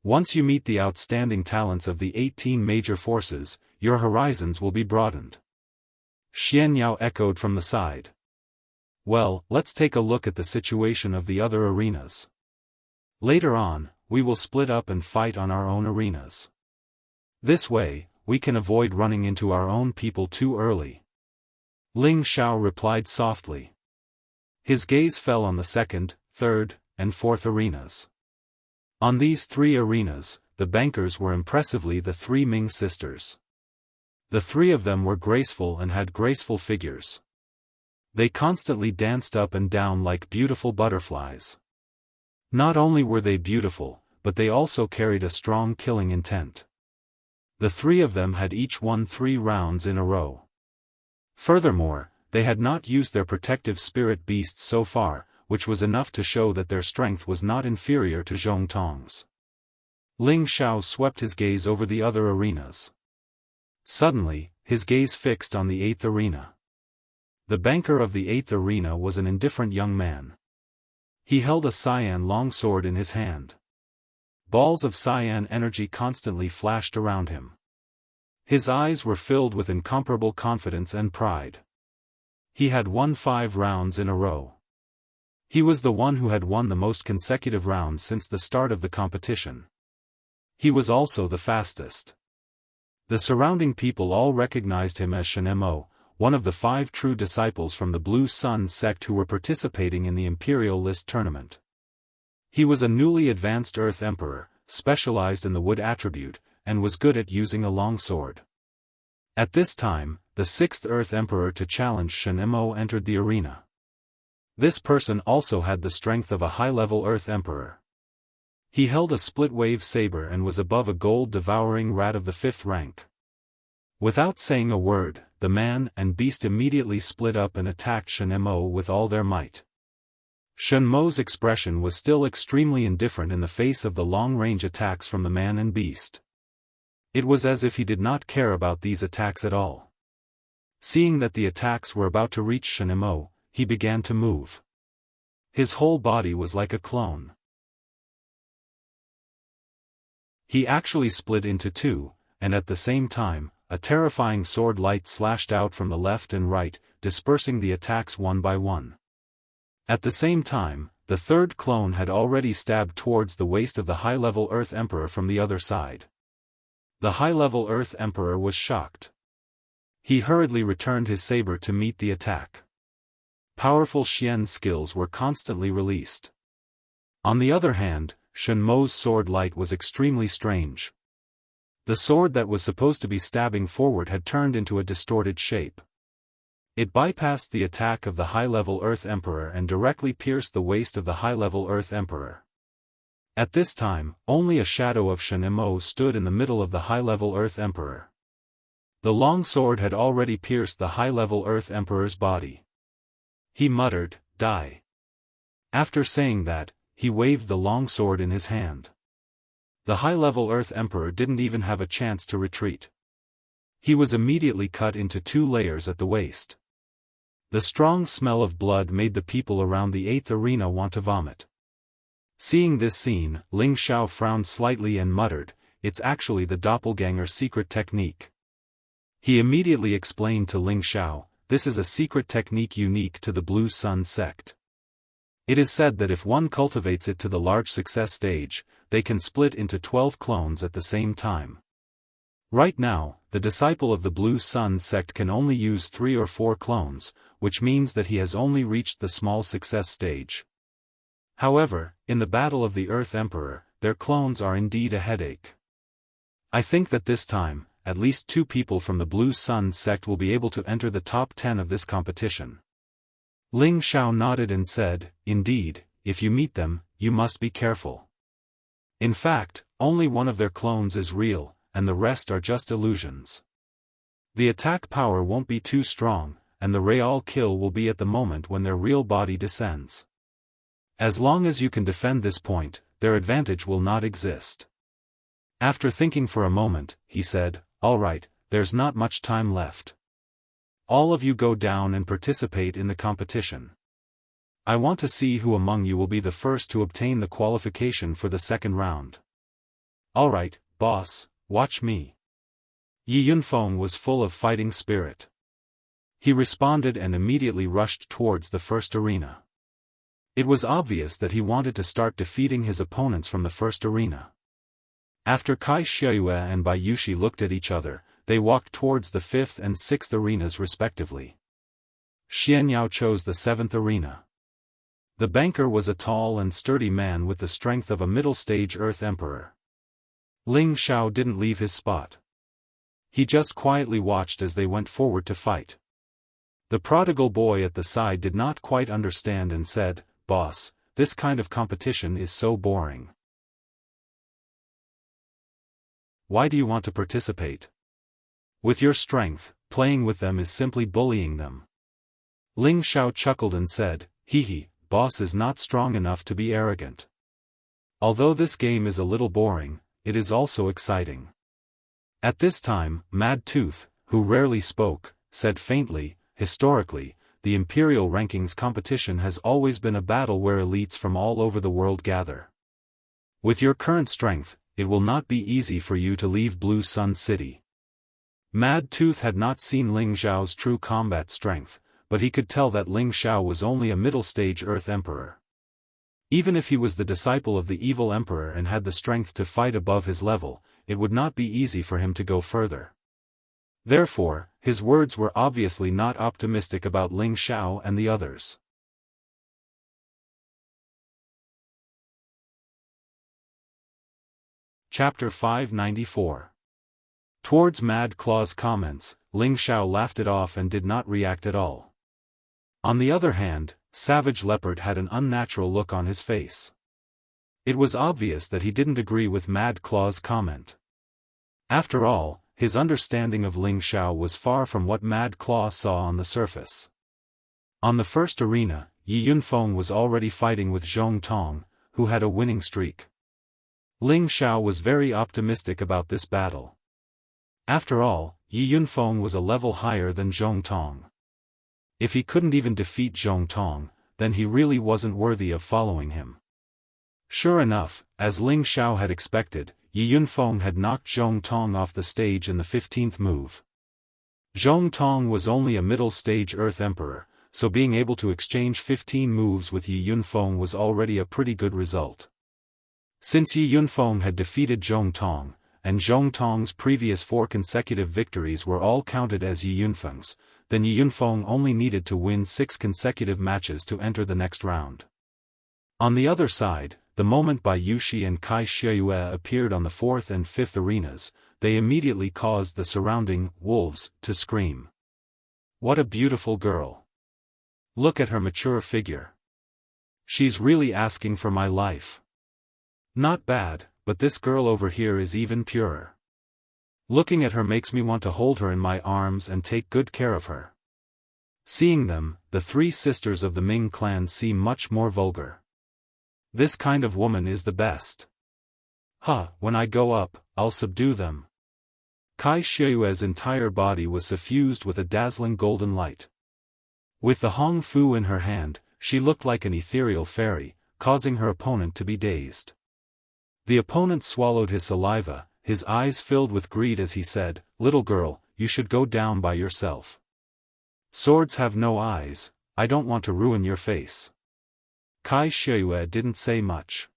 Once you meet the outstanding talents of the 18 major forces, your horizons will be broadened. Xianyao echoed from the side. Well, let's take a look at the situation of the other arenas. Later on, we will split up and fight on our own arenas. This way, we can avoid running into our own people too early. Ling Xiao replied softly. His gaze fell on the second, third, and fourth arenas. On these 3 arenas, the bankers were impressively the 3 Ming sisters. The 3 of them were graceful and had graceful figures. They constantly danced up and down like beautiful butterflies. Not only were they beautiful, but they also carried a strong killing intent. The 3 of them had each won 3 rounds in a row. Furthermore, they had not used their protective spirit beasts so far, which was enough to show that their strength was not inferior to Zhong Tong's. Ling Xiao swept his gaze over the other arenas. Suddenly, his gaze fixed on the 8th arena. The banker of the 8th arena was an indifferent young man. He held a cyan longsword in his hand. Balls of cyan energy constantly flashed around him. His eyes were filled with incomparable confidence and pride. He had won 5 rounds in a row. He was the one who had won the most consecutive rounds since the start of the competition. He was also the fastest. The surrounding people all recognized him as Shenmo, one of the 5 true disciples from the Blue Sun sect who were participating in the Imperial List tournament. He was a newly advanced Earth Emperor, specialized in the wood attribute, and was good at using a long sword. At this time, the 6th Earth Emperor to challenge Shenmo entered the arena. This person also had the strength of a high-level Earth Emperor. He held a split-wave saber and was above a gold-devouring rat of the 5th rank. Without saying a word, the man and beast immediately split up and attacked Shenmo with all their might. Shenmo's expression was still extremely indifferent in the face of the long-range attacks from the man and beast. It was as if he did not care about these attacks at all. Seeing that the attacks were about to reach Shenmo, he began to move. His whole body was like a clone. He actually split into 2, and at the same time, a terrifying sword light slashed out from the left and right, dispersing the attacks one by one. At the same time, the 3rd clone had already stabbed towards the waist of the high-level Earth Emperor from the other side. The high-level Earth Emperor was shocked. He hurriedly returned his saber to meet the attack. Powerful Xian skills were constantly released. On the other hand, Shenmo's sword light was extremely strange. The sword that was supposed to be stabbing forward had turned into a distorted shape. It bypassed the attack of the high-level Earth Emperor and directly pierced the waist of the high-level Earth Emperor. At this time, only a shadow of Shenmo stood in the middle of the high-level Earth Emperor. The long sword had already pierced the high-level Earth Emperor's body. He muttered, "Die." After saying that, he waved the long sword in his hand. The high-level Earth Emperor didn't even have a chance to retreat. He was immediately cut into 2 layers at the waist. The strong smell of blood made the people around the 8th arena want to vomit. Seeing this scene, Ling Xiao frowned slightly and muttered, "It's actually the doppelganger secret technique." He immediately explained to Ling Xiao, "This is a secret technique unique to the Blue Sun sect. It is said that if one cultivates it to the large success stage, they can split into 12 clones at the same time. Right now, the disciple of the Blue Sun sect can only use 3 or 4 clones, which means that he has only reached the small success stage. However, in the battle of the Earth Emperor, their clones are indeed a headache. I think that this time, at least 2 people from the Blue Sun sect will be able to enter the top 10 of this competition." Ling Xiao nodded and said, "Indeed, if you meet them, you must be careful. In fact, only one of their clones is real, and the rest are just illusions. The attack power won't be too strong, and the real kill will be at the moment when their real body descends. As long as you can defend this point, their advantage will not exist." After thinking for a moment, he said, "All right, there's not much time left. All of you go down and participate in the competition. I want to see who among you will be the first to obtain the qualification for the 2nd round." "All right, boss, watch me." Yi Yunfeng was full of fighting spirit. He responded and immediately rushed towards the 1st arena. It was obvious that he wanted to start defeating his opponents from the 1st arena. After Kai Xiuyue and Bai Yushi looked at each other, they walked towards the 5th and 6th arenas respectively. Xianyao chose the 7th arena. The banker was a tall and sturdy man with the strength of a middle-stage Earth Emperor. Ling Xiao didn't leave his spot. He just quietly watched as they went forward to fight. The prodigal boy at the side did not quite understand and said, "Boss, this kind of competition is so boring. Why do you want to participate? With your strength, playing with them is simply bullying them." Ling Xiao chuckled and said, "Hee, boss is not strong enough to be arrogant. Although this game is a little boring, it is also exciting." At this time, Mad Tooth, who rarely spoke, said faintly, "Historically, the Imperial rankings competition has always been a battle where elites from all over the world gather. With your current strength, it will not be easy for you to leave Blue Sun City. Mad Tooth had not seen Ling Xiao's true combat strength, but he could tell that Ling Xiao was only a middle-stage Earth Emperor. Even if he was the disciple of the evil Emperor and had the strength to fight above his level, it would not be easy for him to go further. Therefore, his words were obviously not optimistic about Ling Xiao and the others. Chapter 594. Towards Mad Claw's comments, Ling Xiao laughed it off and did not react at all. On the other hand, Savage Leopard had an unnatural look on his face. It was obvious that he didn't agree with Mad Claw's comment. After all, his understanding of Ling Xiao was far from what Mad Claw saw on the surface. On the first arena, Yi Yunfeng was already fighting with Zhong Tong, who had a winning streak. Ling Xiao was very optimistic about this battle. After all, Yi Yunfeng was a level higher than Zhong Tong. If he couldn't even defeat Zhong Tong, then he really wasn't worthy of following him. Sure enough, as Ling Xiao had expected, Yi Yunfeng had knocked Zhong Tong off the stage in the 15th move. Zhong Tong was only a middle-stage Earth Emperor, so being able to exchange 15 moves with Yi Yunfeng was already a pretty good result. Since Yi Yunfeng had defeated Zhong Tong, and Zhong Tong's previous 4 consecutive victories were all counted as Yi Yunfeng's, then Yi Yunfeng only needed to win 6 consecutive matches to enter the next round. On the other side, the moment Bai Yushi and Kai Xieyue appeared on the 4th and 5th arenas, they immediately caused the surrounding wolves to scream. What a beautiful girl! Look at her mature figure. She's really asking for my life. Not bad, but this girl over here is even purer. Looking at her makes me want to hold her in my arms and take good care of her. Seeing them, the 3 sisters of the Ming clan seem much more vulgar. This kind of woman is the best. When I go up, I'll subdue them. Kai Xieyue's entire body was suffused with a dazzling golden light. With the Hong Fu in her hand, she looked like an ethereal fairy, causing her opponent to be dazed. The opponent swallowed his saliva, his eyes filled with greed as he said, "Little girl, you should go down by yourself. Swords have no eyes, I don't want to ruin your face." Kai Xieyue didn't say much.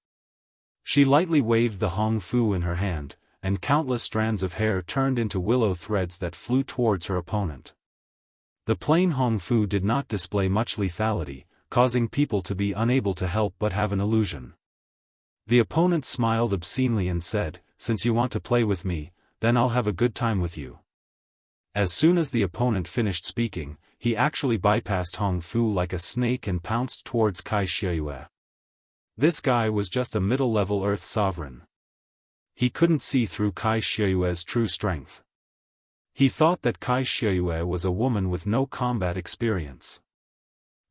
She lightly waved the Hong Fu in her hand, and countless strands of hair turned into willow threads that flew towards her opponent. The plain Hong Fu did not display much lethality, causing people to be unable to help but have an illusion. The opponent smiled obscenely and said, "Since you want to play with me, then I'll have a good time with you." As soon as the opponent finished speaking, he actually bypassed Hong Fu like a snake and pounced towards Kai Xieyue. This guy was just a middle-level Earth sovereign. He couldn't see through Kai Xieyue's true strength. He thought that Kai Xieyue was a woman with no combat experience.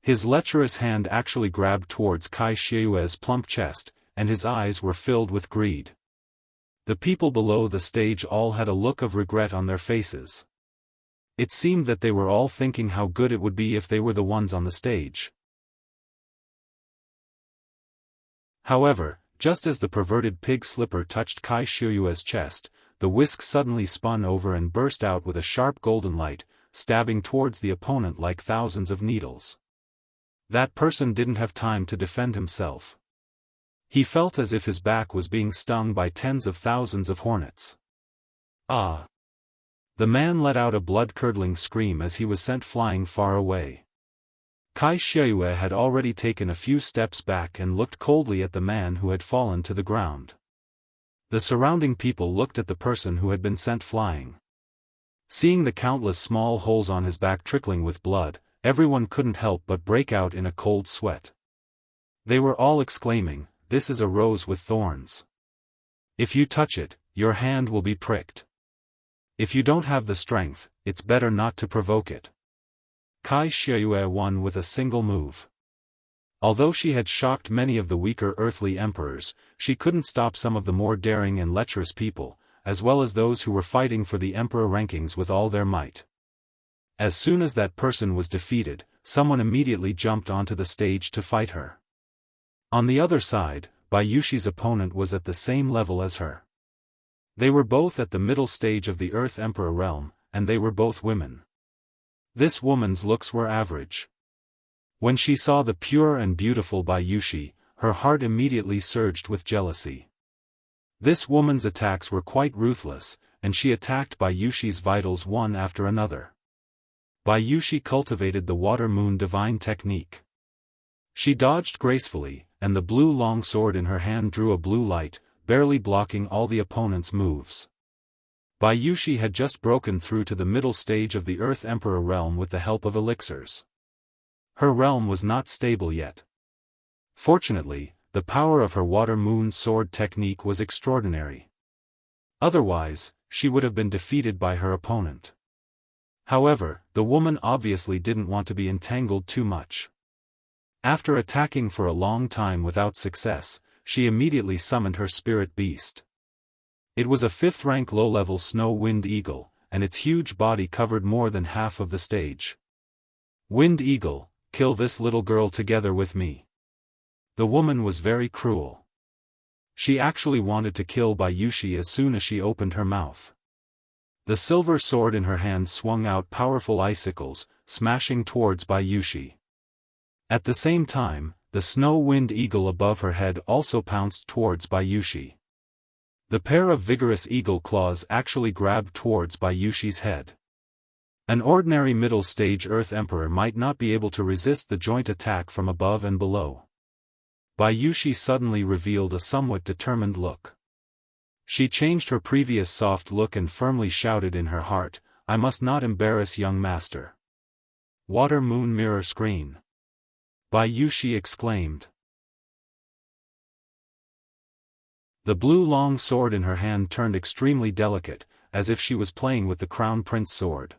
His lecherous hand actually grabbed towards Kai Xieyue's plump chest, and his eyes were filled with greed. The people below the stage all had a look of regret on their faces. It seemed that they were all thinking how good it would be if they were the ones on the stage. However, just as the perverted pig slipper touched Kai Xieyue's chest, the whisk suddenly spun over and burst out with a sharp golden light, stabbing towards the opponent like thousands of needles. That person didn't have time to defend himself. He felt as if his back was being stung by tens of thousands of hornets. Ah! The man let out a blood-curdling scream as he was sent flying far away. Kai Xieyue had already taken a few steps back and looked coldly at the man who had fallen to the ground. The surrounding people looked at the person who had been sent flying. Seeing the countless small holes on his back trickling with blood, everyone couldn't help but break out in a cold sweat. They were all exclaiming, "This is a rose with thorns. If you touch it, your hand will be pricked. If you don't have the strength, it's better not to provoke it." Kai Xieyue won with a single move. Although she had shocked many of the weaker earthly emperors, she couldn't stop some of the more daring and lecherous people, as well as those who were fighting for the emperor rankings with all their might. As soon as that person was defeated, someone immediately jumped onto the stage to fight her. On the other side, Bayushi's opponent was at the same level as her. They were both at the middle stage of the Earth Emperor realm, and they were both women. This woman's looks were average. When she saw the pure and beautiful Bayushi, her heart immediately surged with jealousy. This woman's attacks were quite ruthless, and she attacked Bayushi's vitals one after another. Bayushi cultivated the Water Moon Divine technique. She dodged gracefully, and the blue long sword in her hand drew a blue light, barely blocking all the opponent's moves. Bayushi had just broken through to the middle stage of the Earth Emperor realm with the help of elixirs. Her realm was not stable yet. Fortunately, the power of her Water Moon sword technique was extraordinary. Otherwise, she would have been defeated by her opponent. However, the woman obviously didn't want to be entangled too much. After attacking for a long time without success, she immediately summoned her spirit beast. It was a 5th-rank low-level snow-wind eagle, and its huge body covered more than half of the stage. Wind Eagle, kill this little girl together with me. The woman was very cruel. She actually wanted to kill Bayushi as soon as she opened her mouth. The silver sword in her hand swung out powerful icicles, smashing towards Bayushi. At the same time, the snow-wind eagle above her head also pounced towards Bayushi. The pair of vigorous eagle claws actually grabbed towards Bayushi's head. An ordinary middle-stage Earth Emperor might not be able to resist the joint attack from above and below. Bayushi suddenly revealed a somewhat determined look. She changed her previous soft look and firmly shouted in her heart, "I must not embarrass young master." Water Moon Mirror Screen. Bayushi exclaimed. The blue long sword in her hand turned extremely delicate, as if she was playing with the Crown Prince sword.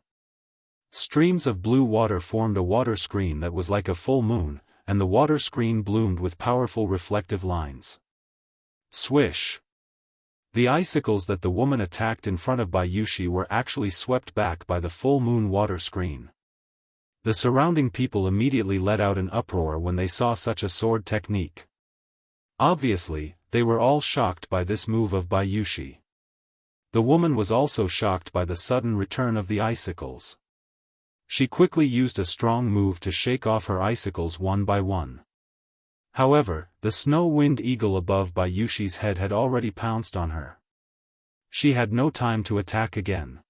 Streams of blue water formed a water screen that was like a full moon, and the water screen bloomed with powerful reflective lines. Swish! The icicles that the woman attacked in front of Bayushi were actually swept back by the full moon water screen. The surrounding people immediately let out an uproar when they saw such a sword technique. Obviously, they were all shocked by this move of Bayushi. The woman was also shocked by the sudden return of the icicles. She quickly used a strong move to shake off her icicles one by one. However, the snow-wind eagle above Bayushi's head had already pounced on her. She had no time to attack again.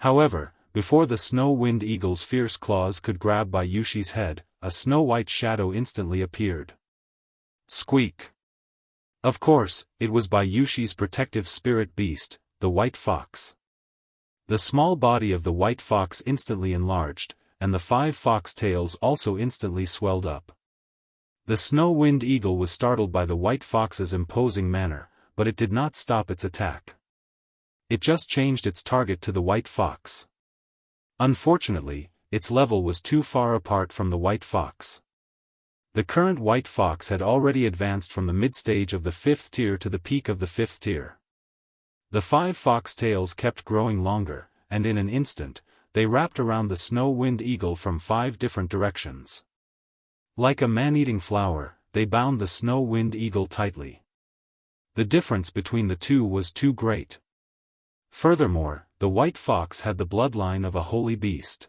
However, before the snow-wind eagle's fierce claws could grab Bayushi's head, a snow-white shadow instantly appeared. Squeak! Of course, it was Bayushi's protective spirit beast, the white fox. The small body of the white fox instantly enlarged, and the 5 fox tails also instantly swelled up. The snow-wind eagle was startled by the white fox's imposing manner, but it did not stop its attack. It just changed its target to the white fox. Unfortunately, its level was too far apart from the white fox. The current white fox had already advanced from the mid-stage of the 5th tier to the peak of the 5th tier. The 5 fox tails kept growing longer, and in an instant, they wrapped around the snow-wind eagle from 5 different directions. Like a man-eating flower, they bound the snow-wind eagle tightly. The difference between the two was too great. Furthermore, the white fox had the bloodline of a holy beast.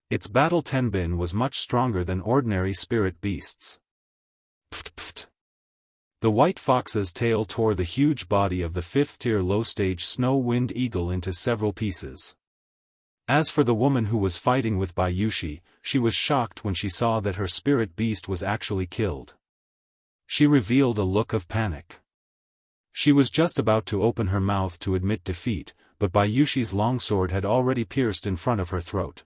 Its battle tenbin was much stronger than ordinary spirit beasts. Pft pft. The white fox's tail tore the huge body of the 5th-tier low-stage snow-wind eagle into several pieces. As for the woman who was fighting with Bayushi, she was shocked when she saw that her spirit beast was actually killed. She revealed a look of panic. She was just about to open her mouth to admit defeat, but Bayushi's longsword had already pierced in front of her throat.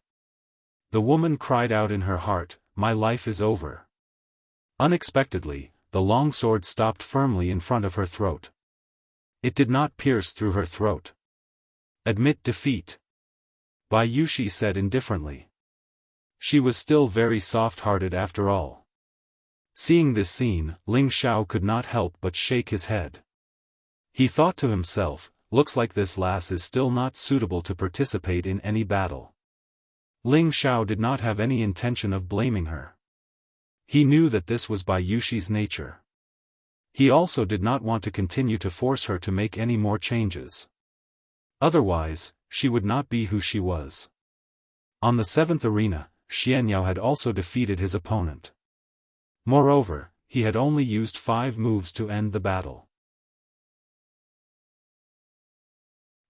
The woman cried out in her heart, "My life is over." Unexpectedly, the longsword stopped firmly in front of her throat. It did not pierce through her throat. "Admit defeat," Bayushi said indifferently. She was still very soft-hearted after all. Seeing this scene, Ling Xiao could not help but shake his head. He thought to himself, looks like this lass is still not suitable to participate in any battle. Ling Xiao did not have any intention of blaming her. He knew that this was by Yushi's nature. He also did not want to continue to force her to make any more changes. Otherwise, she would not be who she was. On the 7th arena, Xianxia had also defeated his opponent. Moreover, he had only used 5 moves to end the battle.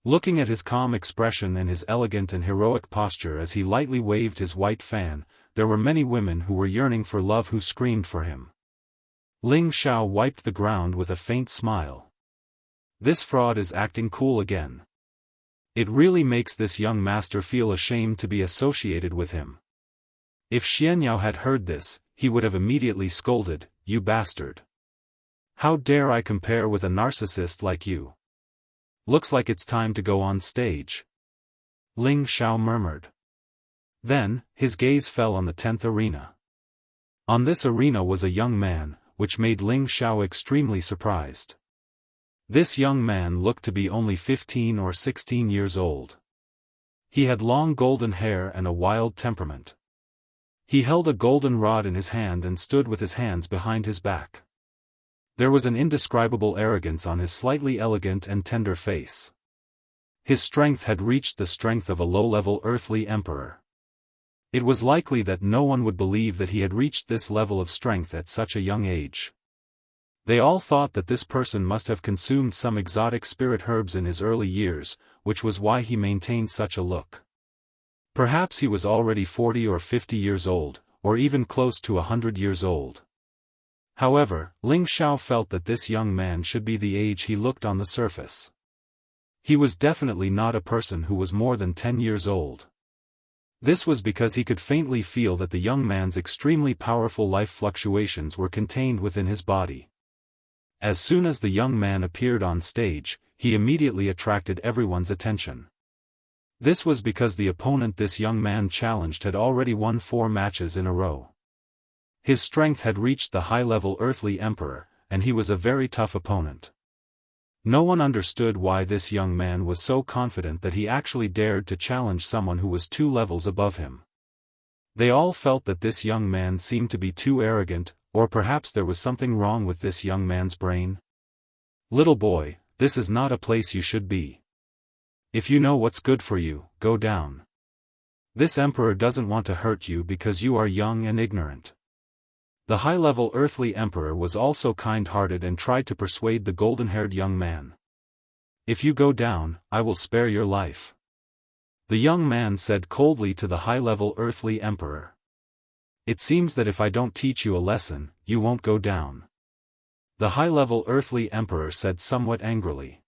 Looking at his calm expression and his elegant and heroic posture as he lightly waved his white fan, there were many women who were yearning for love who screamed for him. Ling Xiao wiped the ground with a faint smile. This fraud is acting cool again. It really makes this young master feel ashamed to be associated with him. If Xianxia had heard this, he would have immediately scolded, "You bastard! How dare I compare with a narcissist like you? Looks like it's time to go on stage." Ling Xiao murmured. Then, his gaze fell on the 10th arena. On this arena was a young man, which made Ling Xiao extremely surprised. This young man looked to be only 15 or 16 years old. He had long golden hair and a wild temperament. He held a golden rod in his hand and stood with his hands behind his back. There was an indescribable arrogance on his slightly elegant and tender face. His strength had reached the strength of a low-level earthly emperor. It was likely that no one would believe that he had reached this level of strength at such a young age. They all thought that this person must have consumed some exotic spirit herbs in his early years, which was why he maintained such a look. Perhaps he was already 40 or 50 years old, or even close to 100 years old. However, Ling Xiao felt that this young man should be the age he looked on the surface. He was definitely not a person who was more than 10 years old. This was because he could faintly feel that the young man's extremely powerful life fluctuations were contained within his body. As soon as the young man appeared on stage, he immediately attracted everyone's attention. This was because the opponent this young man challenged had already won 4 matches in a row. His strength had reached the high-level earthly emperor, and he was a very tough opponent. No one understood why this young man was so confident that he actually dared to challenge someone who was 2 levels above him. They all felt that this young man seemed to be too arrogant, or perhaps there was something wrong with this young man's brain. "Little boy, this is not a place you should be. If you know what's good for you, go down. This emperor doesn't want to hurt you because you are young and ignorant." The high-level earthly emperor was also kind-hearted and tried to persuade the golden-haired young man. "If you go down, I will spare your life." The young man said coldly to the high-level earthly emperor. "It seems that if I don't teach you a lesson, you won't go down." The high-level earthly emperor said somewhat angrily.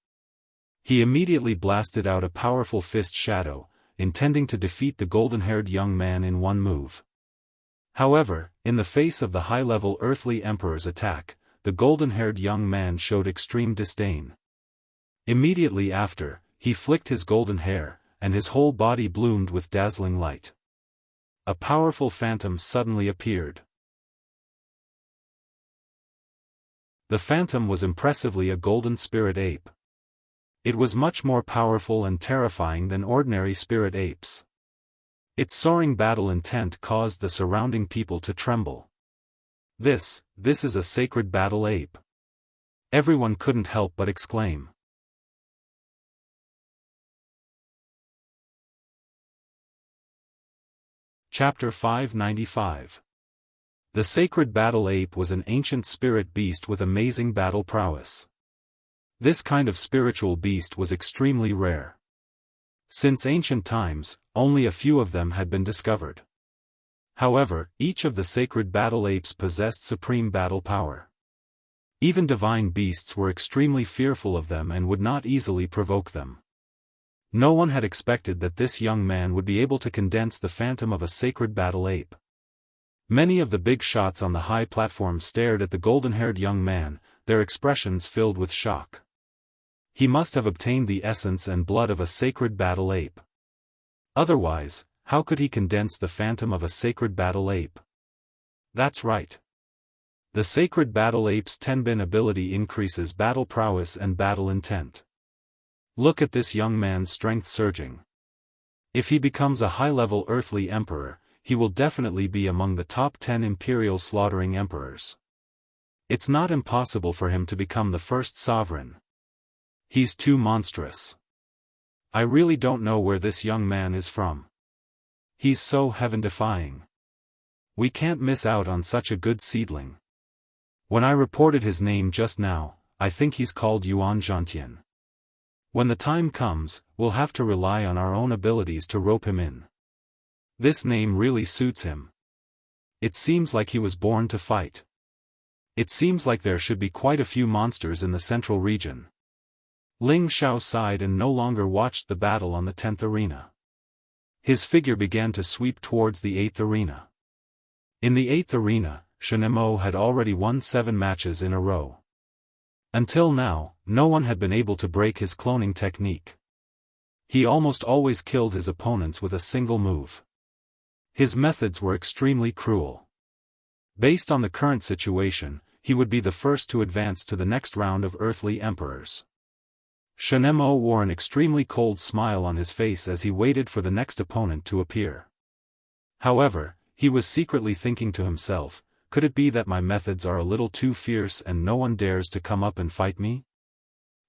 He immediately blasted out a powerful fist shadow, intending to defeat the golden-haired young man in one move. However, in the face of the high-level earthly emperor's attack, the golden-haired young man showed extreme disdain. Immediately after, he flicked his golden hair, and his whole body bloomed with dazzling light. A powerful phantom suddenly appeared. The phantom was impressively a golden spirit ape. It was much more powerful and terrifying than ordinary spirit apes. Its soaring battle intent caused the surrounding people to tremble. This is a sacred battle ape." Everyone couldn't help but exclaim. Chapter 595. The sacred battle ape was an ancient spirit beast with amazing battle prowess. This kind of spiritual beast was extremely rare. Since ancient times, only a few of them had been discovered. However, each of the sacred battle apes possessed supreme battle power. Even divine beasts were extremely fearful of them and would not easily provoke them. No one had expected that this young man would be able to condense the phantom of a sacred battle ape. Many of the big shots on the high platform stared at the golden-haired young man, their expressions filled with shock. He must have obtained the essence and blood of a sacred battle ape. Otherwise, how could he condense the phantom of a sacred battle ape? That's right. The sacred battle ape's tenbin ability increases battle prowess and battle intent. Look at this young man's strength surging. If he becomes a high-level earthly emperor, he will definitely be among the top 10 imperial slaughtering emperors. It's not impossible for him to become the first sovereign. He's too monstrous. I really don't know where this young man is from. He's so heaven-defying. We can't miss out on such a good seedling. When I reported his name just now, I think he's called Yuan Zhantian. When the time comes, we'll have to rely on our own abilities to rope him in. This name really suits him. It seems like he was born to fight. It seems like there should be quite a few monsters in the central region. Ling Xiao sighed and no longer watched the battle on the 10th arena. His figure began to sweep towards the 8th arena. In the 8th arena, Shen Mo had already won 7 matches in a row. Until now, no one had been able to break his cloning technique. He almost always killed his opponents with a single move. His methods were extremely cruel. Based on the current situation, he would be the first to advance to the next round of earthly emperors. Shen Mo wore an extremely cold smile on his face as he waited for the next opponent to appear. However, he was secretly thinking to himself, could it be that my methods are a little too fierce and no one dares to come up and fight me?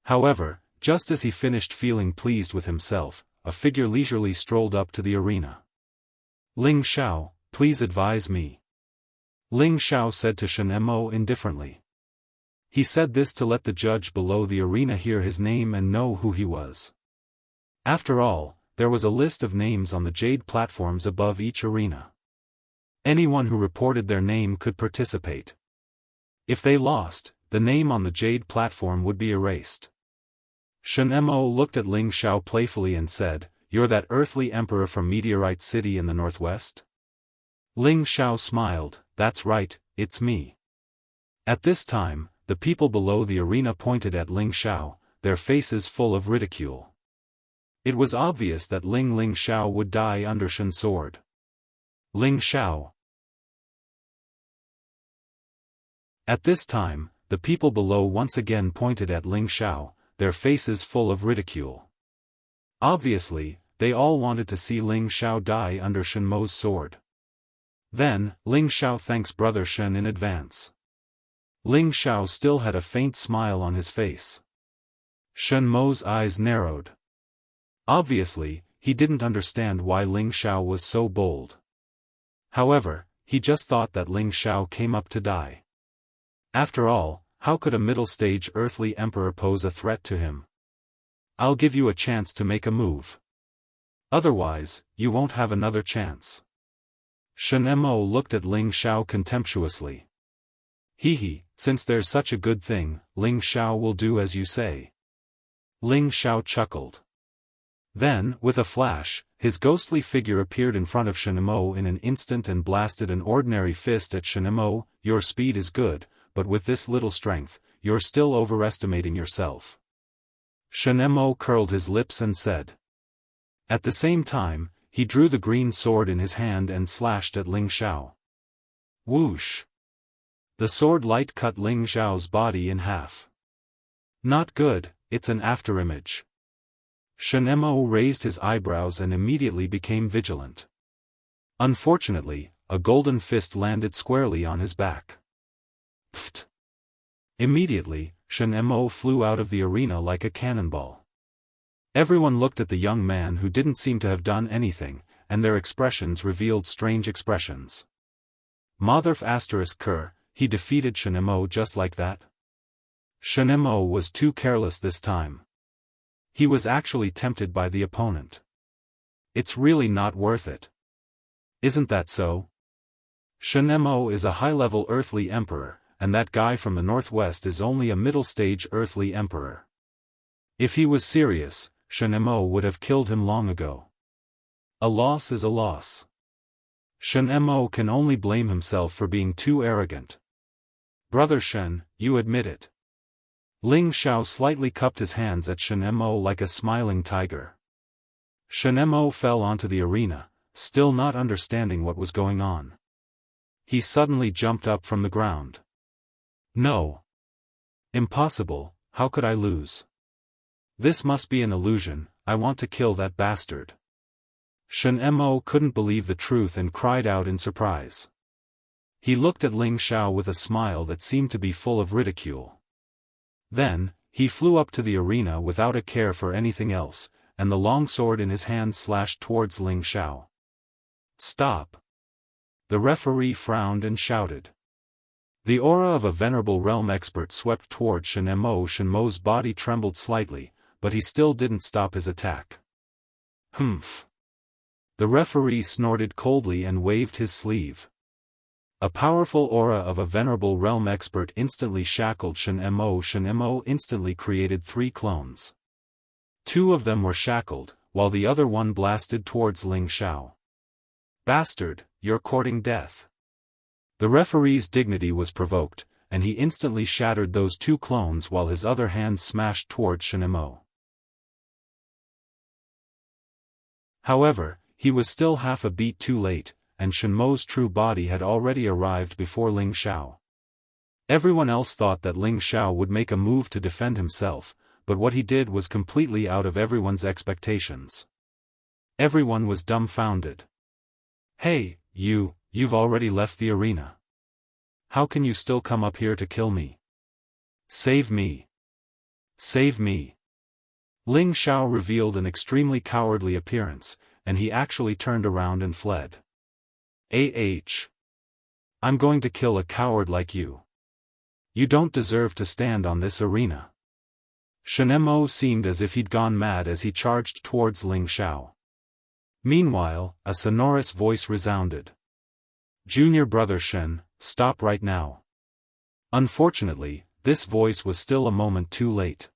However, just as he finished feeling pleased with himself, a figure leisurely strolled up to the arena. Ling Xiao, please advise me. Ling Xiao said to Shen Mo indifferently. He said this to let the judge below the arena hear his name and know who he was. After all, there was a list of names on the jade platforms above each arena. Anyone who reported their name could participate. If they lost, the name on the jade platform would be erased. Shen Mo looked at Ling Xiao playfully and said, "You're that earthly emperor from Meteorite City in the northwest?" Ling Xiao smiled, "That's right, it's me." At this time, the people below the arena pointed at Ling Xiao, their faces full of ridicule. It was obvious that Ling Xiao would die under Shen's sword. Ling Xiao. At this time, the people below once again pointed at Ling Xiao, their faces full of ridicule. Obviously, they all wanted to see Ling Xiao die under Shen Mo's sword. Then, Ling Xiao thanks Brother Shen in advance. Ling Xiao still had a faint smile on his face. Shen Mo's eyes narrowed. Obviously, he didn't understand why Ling Xiao was so bold. However, he just thought that Ling Xiao came up to die. After all, how could a middle-stage earthly emperor pose a threat to him? I'll give you a chance to make a move. Otherwise, you won't have another chance. Shen Mo looked at Ling Xiao contemptuously. Hee, since there's such a good thing, Ling Xiao will do as you say. Ling Xiao chuckled. Then, with a flash, his ghostly figure appeared in front of Shen Mo in an instant and blasted an ordinary fist at Shen Mo. Your speed is good, but with this little strength, you're still overestimating yourself. Shen Mo curled his lips and said. At the same time, he drew the green sword in his hand and slashed at Ling Xiao. Whoosh! The sword light cut Ling Xiao's body in half. Not good, it's an afterimage. Shen Mo raised his eyebrows and immediately became vigilant. Unfortunately, a golden fist landed squarely on his back. Pfft! Immediately, Shen Mo flew out of the arena like a cannonball. Everyone looked at the young man who didn't seem to have done anything, and their expressions revealed strange expressions. Motherf asterisk Ker, he defeated Shen Mo just like that? Shen Mo was too careless this time. He was actually tempted by the opponent. It's really not worth it. Isn't that so? Shen Mo is a high-level earthly emperor, and that guy from the northwest is only a middle-stage earthly emperor. If he was serious, Shen Mo would have killed him long ago. A loss is a loss. Shen Mo can only blame himself for being too arrogant. Brother Shen, you admit it. Ling Xiao slightly cupped his hands at Shen Mo like a smiling tiger. Shen Mo fell onto the arena, still not understanding what was going on. He suddenly jumped up from the ground. No. Impossible, how could I lose? This must be an illusion, I want to kill that bastard. Shen Mo couldn't believe the truth and cried out in surprise. He looked at Ling Xiao with a smile that seemed to be full of ridicule. Then, he flew up to the arena without a care for anything else, and the long sword in his hand slashed towards Ling Xiao. "Stop!" The referee frowned and shouted. The aura of a venerable realm expert swept towards Shen Mo. Shen Mo's body trembled slightly, but he still didn't stop his attack. "Humph!" The referee snorted coldly and waved his sleeve. A powerful aura of a venerable realm expert instantly shackled Shen Mo. Shen Mo instantly created 3 clones. 2 of them were shackled, while the other one blasted towards Ling Xiao. "Bastard, you're courting death." The referee's dignity was provoked, and he instantly shattered those 2 clones while his other hand smashed towards Shen Mo. However, he was still half a beat too late, and Shen Mo's true body had already arrived before Ling Xiao. Everyone else thought that Ling Xiao would make a move to defend himself, but what he did was completely out of everyone's expectations. Everyone was dumbfounded. "Hey, you've already left the arena. How can you still come up here to kill me? Save me! Save me!" Ling Xiao revealed an extremely cowardly appearance, and he actually turned around and fled. I'm going to kill a coward like you. You don't deserve to stand on this arena." Shen Mo seemed as if he'd gone mad as he charged towards Ling Xiao. Meanwhile, a sonorous voice resounded. "Junior brother Shen, stop right now." Unfortunately, this voice was still a moment too late.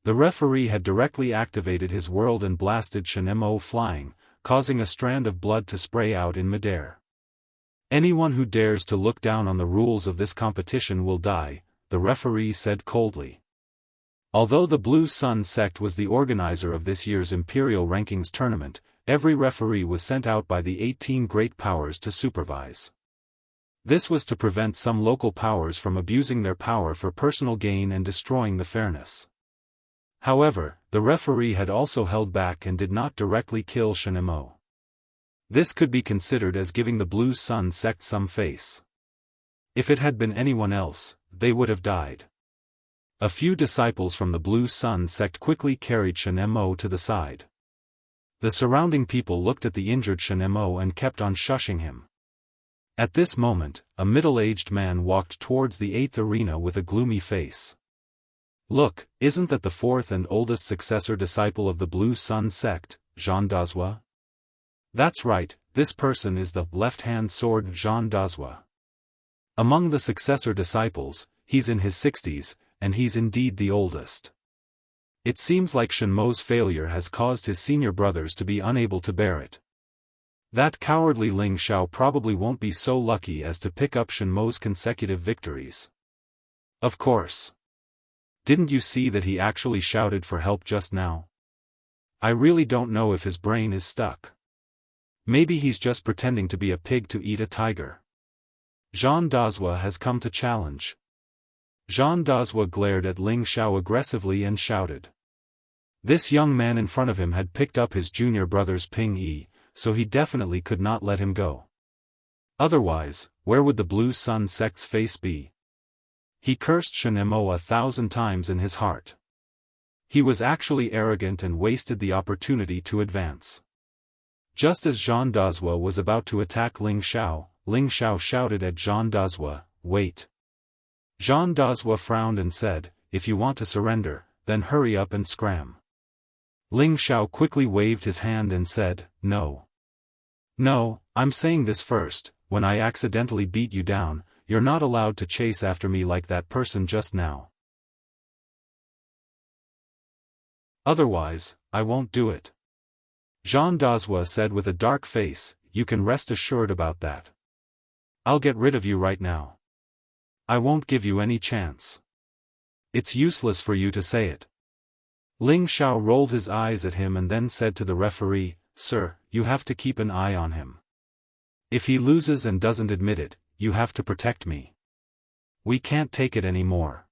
The referee had directly activated his world and blasted Shen Mo flying, causing a strand of blood to spray out in midair. "Anyone who dares to look down on the rules of this competition will die," the referee said coldly. Although the Blue Sun sect was the organizer of this year's Imperial Rankings tournament, every referee was sent out by the 18 Great Powers to supervise. This was to prevent some local powers from abusing their power for personal gain and destroying the fairness. However, the referee had also held back and did not directly kill Shen Mo. This could be considered as giving the Blue Sun sect some face. If it had been anyone else, they would have died. A few disciples from the Blue Sun sect quickly carried Shen Mo to the side. The surrounding people looked at the injured Shen Mo and kept on shushing him. At this moment, a middle-aged man walked towards the 8th arena with a gloomy face. "Look, isn't that the 4th and oldest successor disciple of the Blue Sun sect, Jean Dazhua?" "That's right, this person is the left-hand sword Jean Dazhua. Among the successor disciples, he's in his 60s, and he's indeed the oldest. It seems like Shen Mo's failure has caused his senior brothers to be unable to bear it. That cowardly Ling Xiao probably won't be so lucky as to pick up Shen Mo's consecutive victories." "Of course. Didn't you see that he actually shouted for help just now? I really don't know if his brain is stuck. Maybe he's just pretending to be a pig to eat a tiger. Jean Dazhua has come to challenge." Jean Dazhua glared at Ling Xiao aggressively and shouted. This young man in front of him had picked up his junior brother's Ping Yi, so he definitely could not let him go. Otherwise, where would the Blue Sun sect's face be? He cursed Shen Mo 1,000 times in his heart. He was actually arrogant and wasted the opportunity to advance. Just as Jean Dazhua was about to attack Ling Xiao shouted at Jean Dazhua, "Wait." Jean Dazhua frowned and said, "If you want to surrender, then hurry up and scram." Ling Xiao quickly waved his hand and said, "No. No, I'm saying this first, when I accidentally beat you down, you're not allowed to chase after me like that person just now. Otherwise, I won't do it." Jean Dazhua said with a dark face, "You can rest assured about that. I'll get rid of you right now. I won't give you any chance. It's useless for you to say it." Ling Xiao rolled his eyes at him and then said to the referee, "Sir, you have to keep an eye on him. If he loses and doesn't admit it, you have to protect me. We can't take it anymore."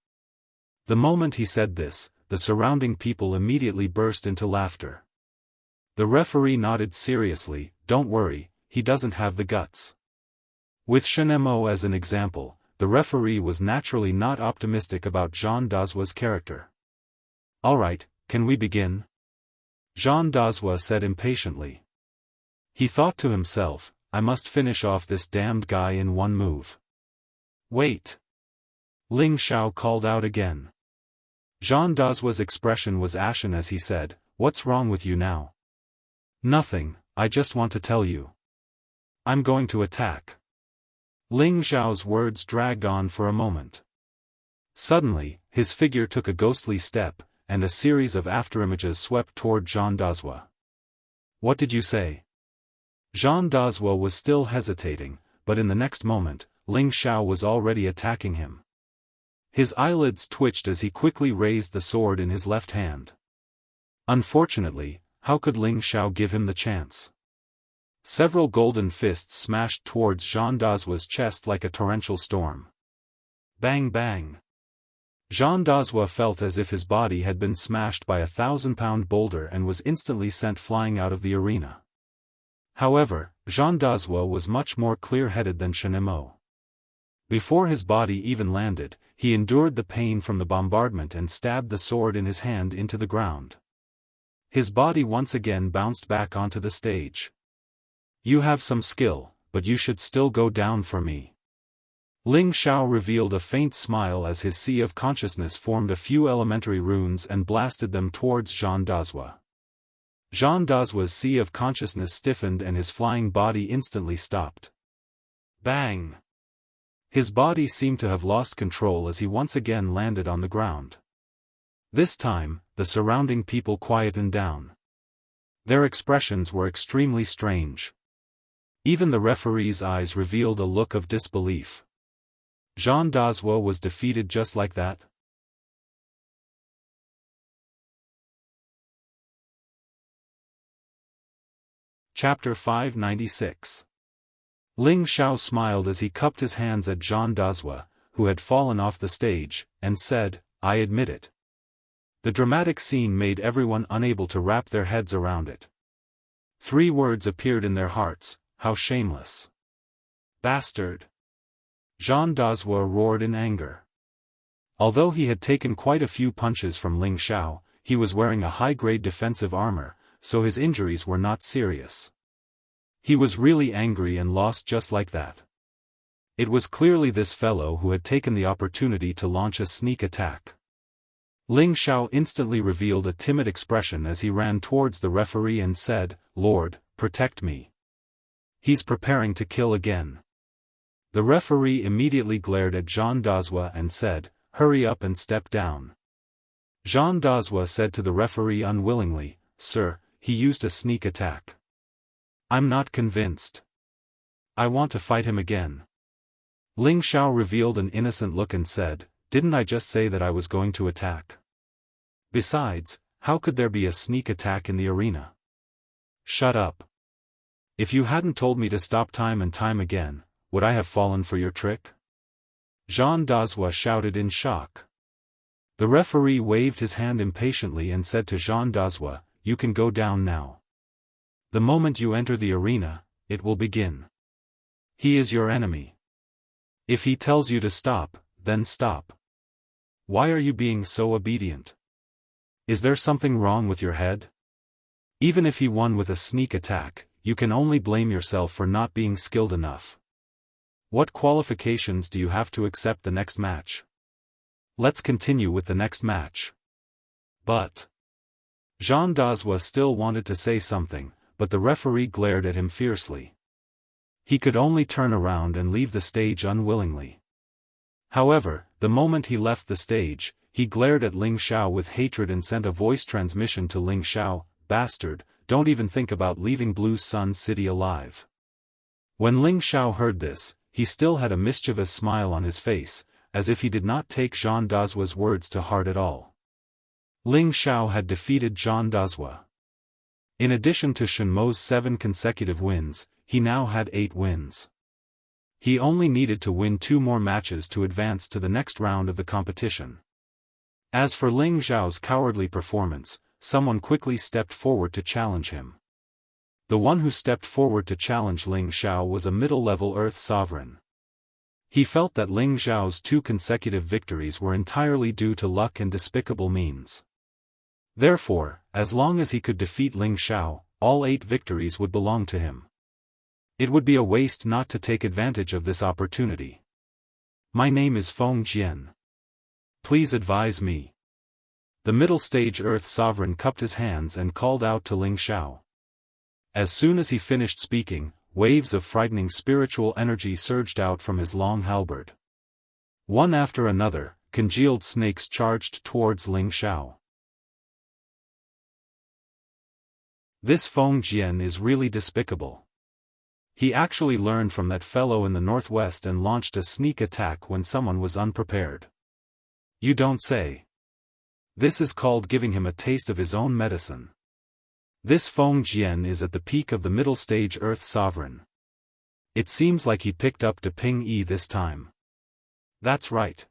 The moment he said this, the surrounding people immediately burst into laughter. The referee nodded seriously. Don't worry, he doesn't have the guts. With Shenemo as an example, the referee was naturally not optimistic about Jean Dazua's character. Alright, can we begin? Jean Dazua said impatiently. He thought to himself, I must finish off this damned guy in one move. Wait. Ling Xiao called out again. Jean Dazua's expression was ashen as he said, What's wrong with you now? Nothing, I just want to tell you. I'm going to attack. Ling Xiao's words dragged on for a moment. Suddenly, his figure took a ghostly step, and a series of afterimages swept toward Jean Dazua. What did you say? Jean Dazua was still hesitating, but in the next moment, Ling Xiao was already attacking him. His eyelids twitched as he quickly raised the sword in his left hand. Unfortunately, how could Ling Xiao give him the chance? Several golden fists smashed towards Jean Dazua's chest like a torrential storm. Bang bang. Jean Dazua felt as if his body had been smashed by a 1,000-pound boulder and was instantly sent flying out of the arena. However, Jean Dazua was much more clear-headed than Shenemo. Before his body even landed, he endured the pain from the bombardment and stabbed the sword in his hand into the ground. His body once again bounced back onto the stage. You have some skill, but you should still go down for me. Ling Xiao revealed a faint smile as his sea of consciousness formed a few elementary runes and blasted them towards Jean Dazua. Jean Dazua's sea of consciousness stiffened and his flying body instantly stopped. Bang! His body seemed to have lost control as he once again landed on the ground. This time, the surrounding people quietened down. Their expressions were extremely strange. Even the referee's eyes revealed a look of disbelief. Jean Dazua was defeated just like that? Chapter 596. Ling Xiao smiled as he cupped his hands at Jean Dazua, who had fallen off the stage, and said, I admit it. The dramatic scene made everyone unable to wrap their heads around it. 3 words appeared in their hearts, how shameless. Bastard. Jean Dazua roared in anger. Although he had taken quite a few punches from Ling Xiao, he was wearing a high-grade defensive armor, so his injuries were not serious. He was really angry and lost just like that. It was clearly this fellow who had taken the opportunity to launch a sneak attack. Ling Xiao instantly revealed a timid expression as he ran towards the referee and said, Lord, protect me. He's preparing to kill again. The referee immediately glared at Jean Dazua and said, Hurry up and step down. Jean Dazua said to the referee unwillingly, Sir, he used a sneak attack. I'm not convinced. I want to fight him again. Ling Xiao revealed an innocent look and said, Didn't I just say that I was going to attack? Besides, how could there be a sneak attack in the arena? Shut up. If you hadn't told me to stop time and time again, would I have fallen for your trick? Jean Dazua shouted in shock. The referee waved his hand impatiently and said to Jean Dazua, You can go down now. The moment you enter the arena, it will begin. He is your enemy. If he tells you to stop, then stop. Why are you being so obedient? Is there something wrong with your head? Even if he won with a sneak attack, you can only blame yourself for not being skilled enough. What qualifications do you have to accept the next match? Let's continue with the next match. But Jean Dazua still wanted to say something, but the referee glared at him fiercely. He could only turn around and leave the stage unwillingly. However, the moment he left the stage, he glared at Ling Xiao with hatred and sent a voice transmission to Ling Xiao, Bastard, don't even think about leaving Blue Sun City alive. When Ling Xiao heard this, he still had a mischievous smile on his face, as if he did not take Jean Dazua's words to heart at all. Ling Xiao had defeated Jean Dazua. In addition to Shenmo's 7 consecutive wins, he now had 8 wins. He only needed to win 2 more matches to advance to the next round of the competition. As for Ling Xiao's cowardly performance, someone quickly stepped forward to challenge him. The one who stepped forward to challenge Ling Xiao was a middle-level Earth sovereign. He felt that Ling Xiao's 2 consecutive victories were entirely due to luck and despicable means. Therefore, as long as he could defeat Ling Xiao, all 8 victories would belong to him. It would be a waste not to take advantage of this opportunity. My name is Feng Jian. Please advise me. The middle-stage Earth sovereign cupped his hands and called out to Ling Xiao. As soon as he finished speaking, waves of frightening spiritual energy surged out from his long halberd. One after another, congealed snakes charged towards Ling Xiao. This Feng Jian is really despicable. He actually learned from that fellow in the northwest and launched a sneak attack when someone was unprepared. You don't say. This is called giving him a taste of his own medicine. This Feng Jian is at the peak of the middle stage Earth Sovereign. It seems like he picked up to Ping Yi this time. That's right.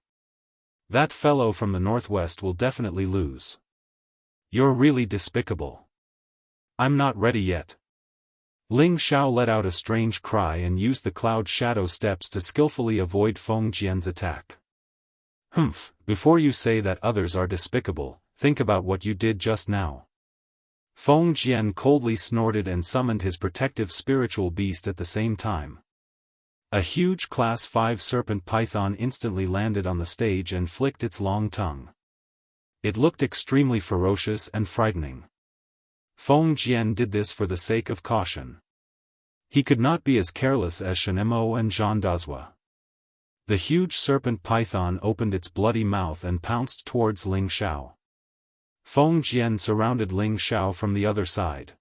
That fellow from the northwest will definitely lose. You're really despicable. I'm not ready yet. Ling Xiao let out a strange cry and used the cloud shadow steps to skillfully avoid Feng Jian's attack. Humph, before you say that others are despicable, think about what you did just now. Feng Jian coldly snorted and summoned his protective spiritual beast at the same time. A huge Class 5 serpent python instantly landed on the stage and flicked its long tongue. It looked extremely ferocious and frightening. Feng Jian did this for the sake of caution. He could not be as careless as Shenemo and Zhang Dazhua. The huge serpent python opened its bloody mouth and pounced towards Ling Xiao. Feng Jian surrounded Ling Xiao from the other side.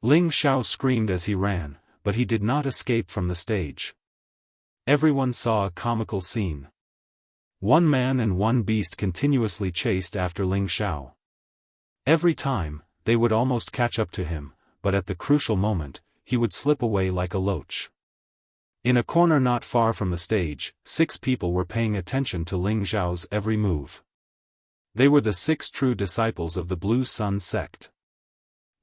Ling Xiao screamed as he ran, but he did not escape from the stage. Everyone saw a comical scene. One man and one beast continuously chased after Ling Xiao. Every time, they would almost catch up to him, but at the crucial moment, he would slip away like a loach. In a corner not far from the stage, 6 people were paying attention to Ling Xiao's every move. They were the 6 true disciples of the Blue Sun sect.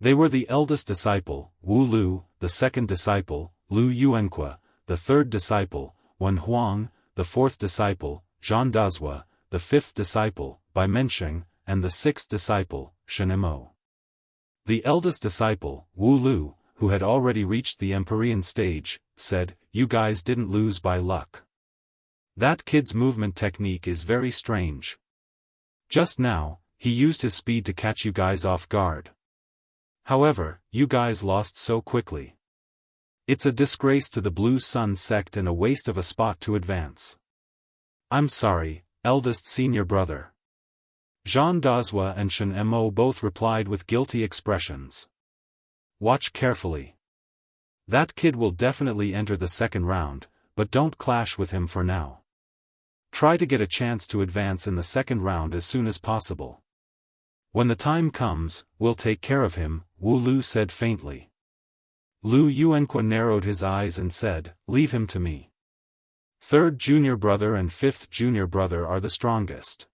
They were the eldest disciple, Wu Lu, the second disciple, Lu Yuanqua, the third disciple, Wen Huang, the fourth disciple, Zhang Dazhua, the fifth disciple, Bai Mensheng, and the sixth disciple, Shenemo. The eldest disciple, Wu Lu, who had already reached the Empyrean stage, said, "You guys didn't lose by luck. That kid's movement technique is very strange. Just now, he used his speed to catch you guys off guard. However, you guys lost so quickly. It's a disgrace to the Blue Sun sect and a waste of a spot to advance. I'm sorry, eldest senior brother." Zhang Dazhua and Shen Mo both replied with guilty expressions. "Watch carefully. That kid will definitely enter the second round, but don't clash with him for now. Try to get a chance to advance in the second round as soon as possible. When the time comes, we'll take care of him," Wu Lu said faintly. Lu Yuanqua narrowed his eyes and said, "Leave him to me. Third junior brother and fifth junior brother are the strongest.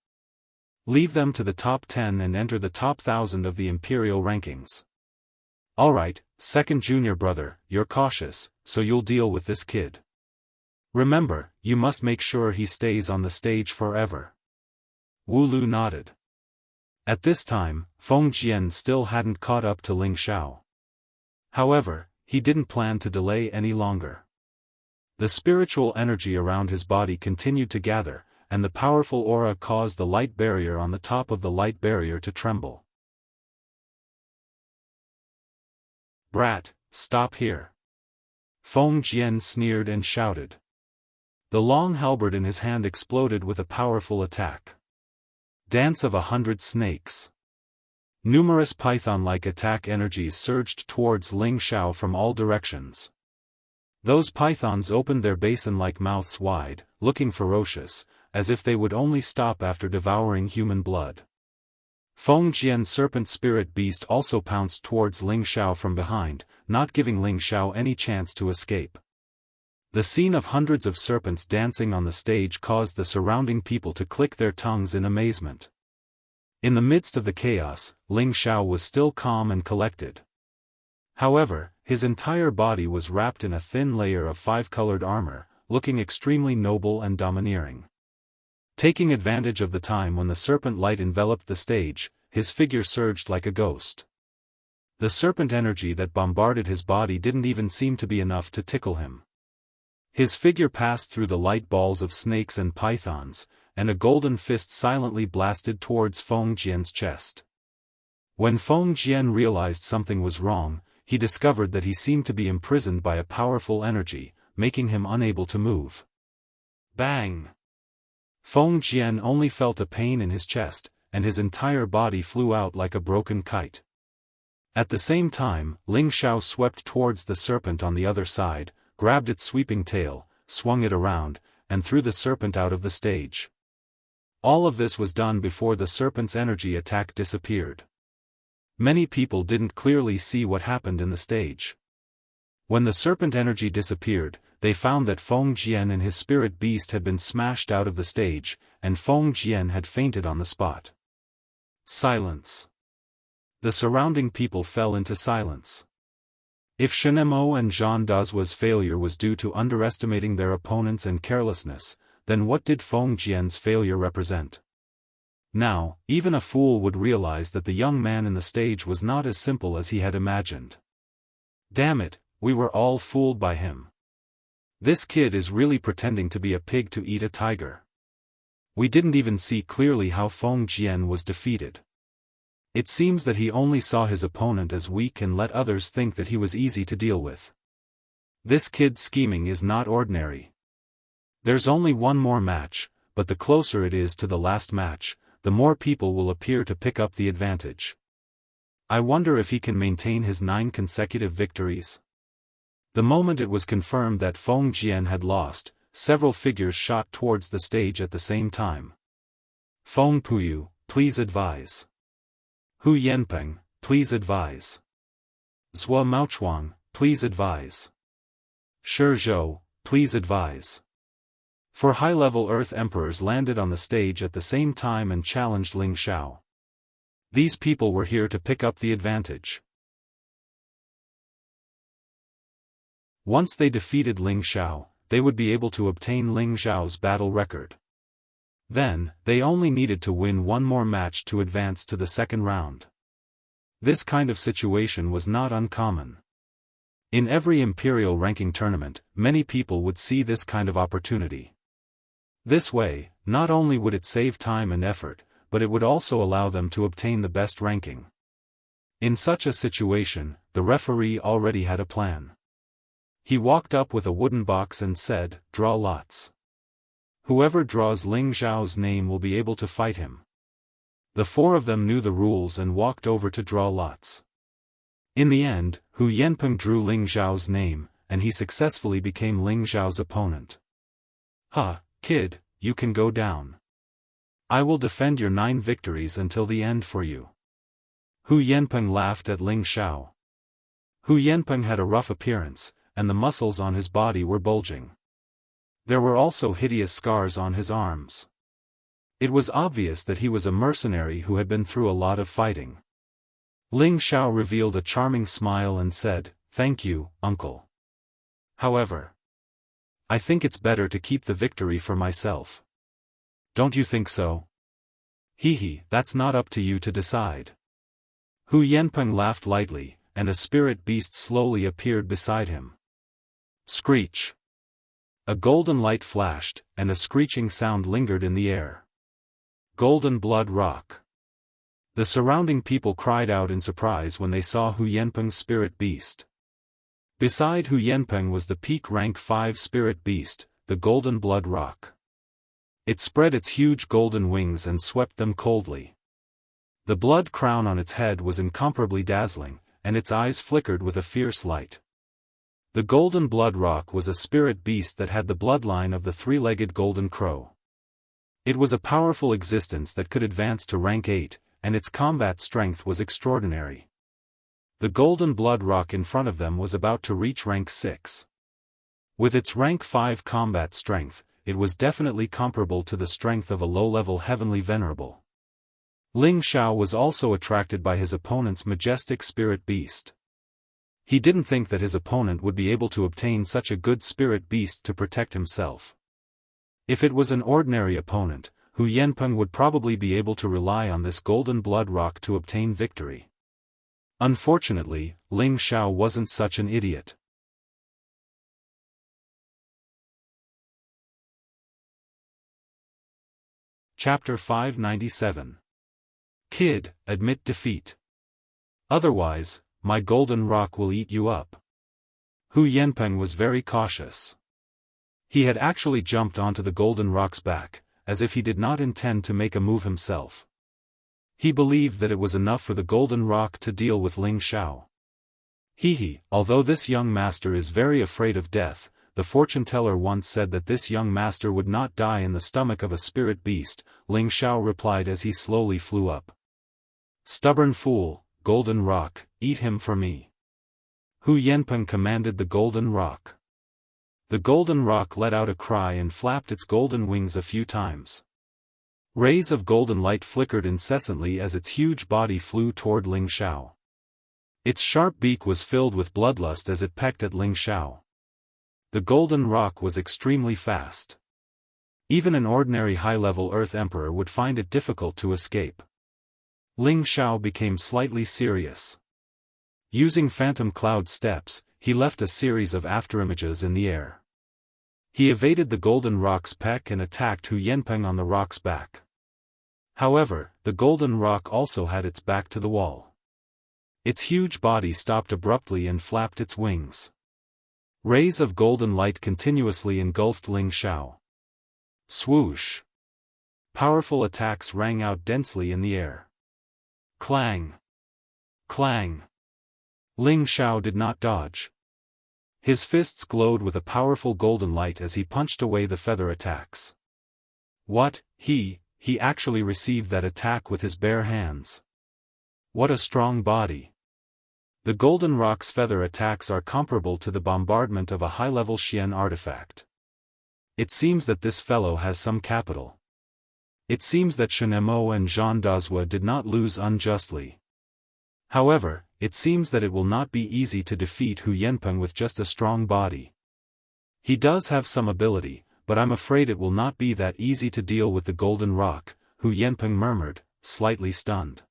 Leave them to the top 10 and enter the top 1,000 of the imperial rankings. Alright, second junior brother, you're cautious, so you'll deal with this kid. Remember, you must make sure he stays on the stage forever." Wu Lu nodded. At this time, Feng Jian still hadn't caught up to Ling Xiao. However, he didn't plan to delay any longer. The spiritual energy around his body continued to gather, and the powerful aura caused the light barrier on the top of the light barrier to tremble. "Brat, stop here." Feng Jian sneered and shouted. The long halberd in his hand exploded with a powerful attack. Dance of 100 snakes. Numerous python-like attack energies surged towards Ling Xiao from all directions. Those pythons opened their basin-like mouths wide, looking ferocious, as if they would only stop after devouring human blood. Feng Jian's serpent spirit beast also pounced towards Ling Xiao from behind, not giving Ling Xiao any chance to escape. The scene of hundreds of serpents dancing on the stage caused the surrounding people to click their tongues in amazement. In the midst of the chaos, Ling Xiao was still calm and collected. However, his entire body was wrapped in a thin layer of five-colored armor, looking extremely noble and domineering. Taking advantage of the time when the serpent light enveloped the stage, his figure surged like a ghost. The serpent energy that bombarded his body didn't even seem to be enough to tickle him. His figure passed through the light balls of snakes and pythons, and a golden fist silently blasted towards Feng Jian's chest. When Feng Jian realized something was wrong, he discovered that he seemed to be imprisoned by a powerful energy, making him unable to move. Bang! Feng Jian only felt a pain in his chest, and his entire body flew out like a broken kite. At the same time, Ling Xiao swept towards the serpent on the other side, grabbed its sweeping tail, swung it around, and threw the serpent out of the stage. All of this was done before the serpent's energy attack disappeared. Many people didn't clearly see what happened in the stage. When the serpent energy disappeared, they found that Feng Jian and his spirit beast had been smashed out of the stage, and Feng Jian had fainted on the spot. Silence. The surrounding people fell into silence. If Shenemo and Zhang Dazuo's failure was due to underestimating their opponents and carelessness, then what did Feng Jian's failure represent? Now, even a fool would realize that the young man in the stage was not as simple as he had imagined. Damn it, we were all fooled by him. This kid is really pretending to be a pig to eat a tiger. We didn't even see clearly how Feng Jian was defeated. It seems that he only saw his opponent as weak and let others think that he was easy to deal with. This kid's scheming is not ordinary. There's only one more match, but the closer it is to the last match, the more people will appear to pick up the advantage. I wonder if he can maintain his 9 consecutive victories. The moment it was confirmed that Feng Jian had lost, several figures shot towards the stage at the same time. Feng Puyu, please advise. Hu Yanpeng, please advise. Zhua Maochuang, please advise. Shi Zhou, please advise. 4 high-level Earth Emperors landed on the stage at the same time and challenged Ling Xiao. These people were here to pick up the advantage. Once they defeated Ling Xiao, they would be able to obtain Ling Xiao's battle record. Then, they only needed to win one more match to advance to the second round. This kind of situation was not uncommon. In every imperial ranking tournament, many people would see this kind of opportunity. This way, not only would it save time and effort, but it would also allow them to obtain the best ranking. In such a situation, the referee already had a plan. He walked up with a wooden box and said, "Draw lots. Whoever draws Ling Xiao's name will be able to fight him." The 4 of them knew the rules and walked over to draw lots. In the end, Hu Yanpeng drew Ling Xiao's name, and he successfully became Ling Xiao's opponent. Kid, you can go down. I will defend your 9 victories until the end for you. Hu Yanpeng laughed at Ling Xiao. Hu Yanpeng had a rough appearance, and the muscles on his body were bulging. There were also hideous scars on his arms. It was obvious that he was a mercenary who had been through a lot of fighting. Ling Xiao revealed a charming smile and said, "Thank you, uncle. However, I think it's better to keep the victory for myself. Don't you think so?" That's not up to you to decide." Hu Yanpeng laughed lightly, and a spirit beast slowly appeared beside him. Screech. A golden light flashed, and a screeching sound lingered in the air. Golden Blood Rock. The surrounding people cried out in surprise when they saw Hu Yanpeng's spirit beast. Beside Hu Yanpeng was the peak rank 5 spirit beast, the Golden Blood Rock. It spread its huge golden wings and swept them coldly. The blood crown on its head was incomparably dazzling, and its eyes flickered with a fierce light. The Golden Blood Rock was a spirit beast that had the bloodline of the 3-legged golden crow. It was a powerful existence that could advance to rank 8, and its combat strength was extraordinary. The Golden Blood Rock in front of them was about to reach rank 6. With its rank 5 combat strength, it was definitely comparable to the strength of a low-level heavenly venerable. Ling Xiao was also attracted by his opponent's majestic spirit beast. He didn't think that his opponent would be able to obtain such a good spirit beast to protect himself. If it was an ordinary opponent, Hu Yanpeng would probably be able to rely on this golden blood rock to obtain victory. Unfortunately, Ling Xiao wasn't such an idiot. Chapter 597. Kid, admit defeat. Otherwise, my golden rock will eat you up. Hu Yanpeng was very cautious. He had actually jumped onto the golden rock's back, as if he did not intend to make a move himself. He believed that it was enough for the golden rock to deal with Ling Xiao. Although this young master is very afraid of death, the fortune teller once said that this young master would not die in the stomach of a spirit beast, Ling Xiao replied as he slowly flew up. Stubborn fool, golden rock, eat him for me. Hu Yanpeng commanded the golden rock. The golden rock let out a cry and flapped its golden wings a few times. Rays of golden light flickered incessantly as its huge body flew toward Ling Xiao. Its sharp beak was filled with bloodlust as it pecked at Ling Xiao. The golden rock was extremely fast. Even an ordinary high-level Earth Emperor would find it difficult to escape. Ling Xiao became slightly serious. Using phantom cloud steps, he left a series of afterimages in the air. He evaded the golden rock's peck and attacked Hu Yanpeng on the rock's back. However, the golden rock also had its back to the wall. Its huge body stopped abruptly and flapped its wings. Rays of golden light continuously engulfed Ling Xiao. Swoosh! Powerful attacks rang out densely in the air. Clang! Clang! Ling Xiao did not dodge. His fists glowed with a powerful golden light as he punched away the feather attacks. What, he actually received that attack with his bare hands. What a strong body. The golden rock's feather attacks are comparable to the bombardment of a high-level Xian artifact. It seems that this fellow has some capital. It seems that Shen Mo and Zhang Dazhua did not lose unjustly. However, it seems that it will not be easy to defeat Hu Yanpeng with just a strong body. He does have some ability, but I'm afraid it will not be that easy to deal with the golden rock, Hu Yanpeng murmured, slightly stunned.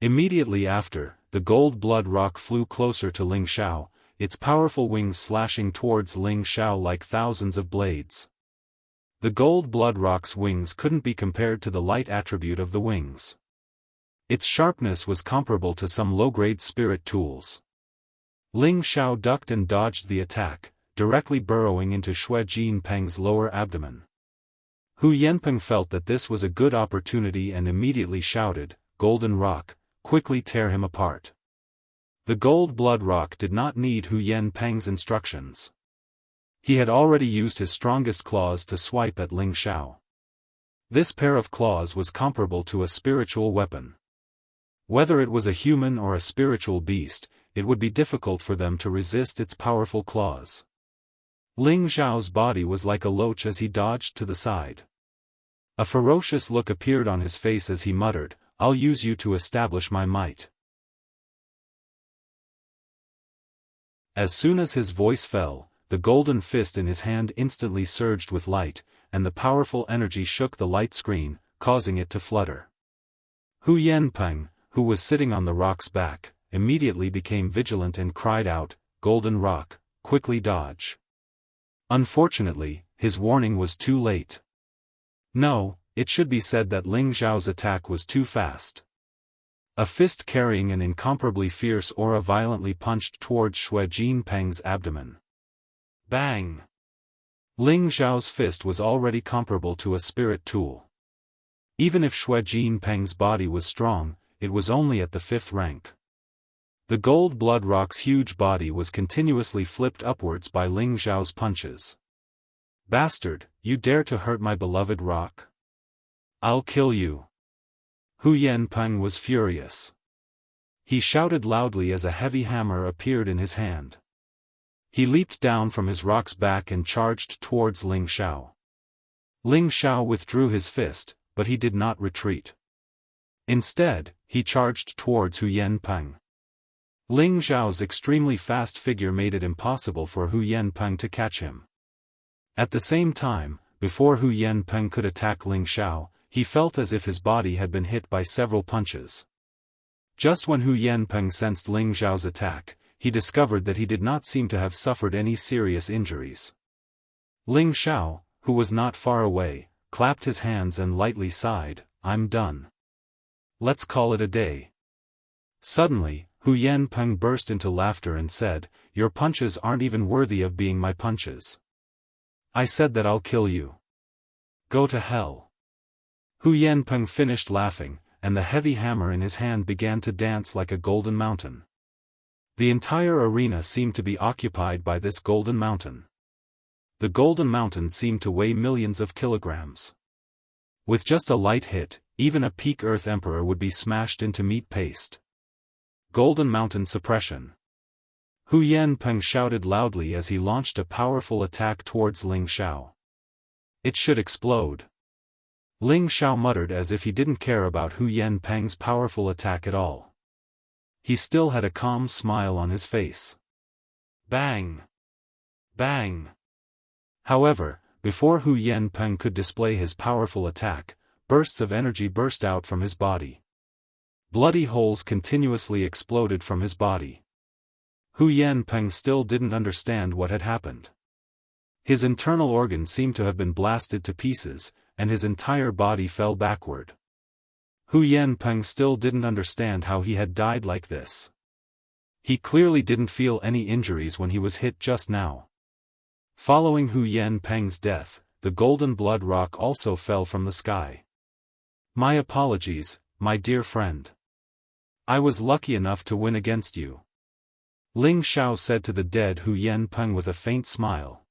Immediately after, the gold blood rock flew closer to Ling Xiao, its powerful wings slashing towards Ling Xiao like thousands of blades. The gold blood rock's wings couldn't be compared to the light attribute of the wings. Its sharpness was comparable to some low-grade spirit tools. Ling Xiao ducked and dodged the attack, directly burrowing into Xue Jinpeng's lower abdomen. Hu Yanpeng felt that this was a good opportunity and immediately shouted, "Golden rock, quickly tear him apart." The gold blood rock did not need Hu Yanpeng's instructions. He had already used his strongest claws to swipe at Ling Xiao. This pair of claws was comparable to a spiritual weapon. Whether it was a human or a spiritual beast, it would be difficult for them to resist its powerful claws. Ling Xiao's body was like a loach as he dodged to the side. A ferocious look appeared on his face as he muttered, "I'll use you to establish my might." As soon as his voice fell, the golden fist in his hand instantly surged with light, and the powerful energy shook the light screen, causing it to flutter. Hu Yanpeng, who was sitting on the rock's back, immediately became vigilant and cried out, "Golden rock, quickly dodge." Unfortunately, his warning was too late. No, it should be said that Ling Xiao's attack was too fast. A fist carrying an incomparably fierce aura violently punched towards Xue Jinpeng's abdomen. Bang! Ling Xiao's fist was already comparable to a spirit tool. Even if Xue Jinpeng's body was strong, it was only at the 5th rank. The gold blood rock's huge body was continuously flipped upwards by Ling Xiao's punches. "Bastard, you dare to hurt my beloved rock? I'll kill you." Hu Yanpeng was furious. He shouted loudly as a heavy hammer appeared in his hand. He leaped down from his rock's back and charged towards Ling Xiao. Ling Xiao withdrew his fist, but he did not retreat. Instead, he charged towards Hu Yanpeng. Ling Xiao's extremely fast figure made it impossible for Hu Yanpeng to catch him. At the same time, before Hu Yanpeng could attack Ling Xiao, he felt as if his body had been hit by several punches. Just when Hu Yanpeng sensed Ling Xiao's attack, he discovered that he did not seem to have suffered any serious injuries. Ling Xiao, who was not far away, clapped his hands and lightly sighed, "I'm done. Let's call it a day." Suddenly, Hu Yanpeng burst into laughter and said, "Your punches aren't even worthy of being my punches. I said that I'll kill you. Go to hell." Hu Yanpeng finished laughing, and the heavy hammer in his hand began to dance like a golden mountain. The entire arena seemed to be occupied by this golden mountain. The golden mountain seemed to weigh millions of kilograms. With just a light hit, even a peak Earth Emperor would be smashed into meat paste. Golden Mountain Suppression. Hu Yanpeng shouted loudly as he launched a powerful attack towards Ling Xiao. It should explode. Ling Xiao muttered as if he didn't care about Hu Yanpeng's powerful attack at all. He still had a calm smile on his face. Bang! Bang! However, before Hu Yanpeng could display his powerful attack, bursts of energy burst out from his body. Bloody holes continuously exploded from his body. Hu Yanpeng still didn't understand what had happened. His internal organs seemed to have been blasted to pieces, and his entire body fell backward. Hu Yanpeng still didn't understand how he had died like this. He clearly didn't feel any injuries when he was hit just now. Following Hu Yanpeng's death, the golden blood rock also fell from the sky. "My apologies, my dear friend. I was lucky enough to win against you," Ling Xiao said to the dead Hu Yanpeng with a faint smile.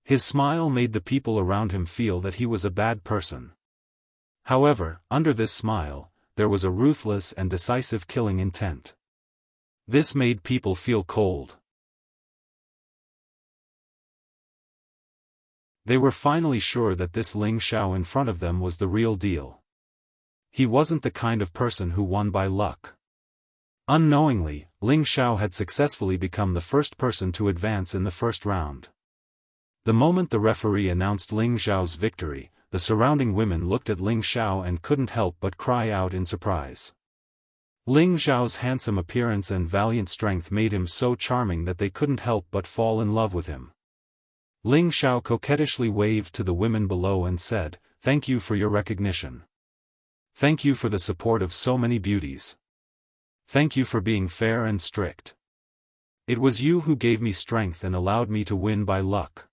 His smile made the people around him feel that he was a bad person. However, under this smile, there was a ruthless and decisive killing intent. This made people feel cold. They were finally sure that this Ling Xiao in front of them was the real deal. He wasn't the kind of person who won by luck. Unknowingly, Ling Xiao had successfully become the first person to advance in the first round. The moment the referee announced Ling Xiao's victory, the surrounding women looked at Ling Xiao and couldn't help but cry out in surprise. Ling Xiao's handsome appearance and valiant strength made him so charming that they couldn't help but fall in love with him. Ling Xiao coquettishly waved to the women below and said, "Thank you for your recognition. Thank you for the support of so many beauties. Thank you for being fair and strict. It was you who gave me strength and allowed me to win by luck."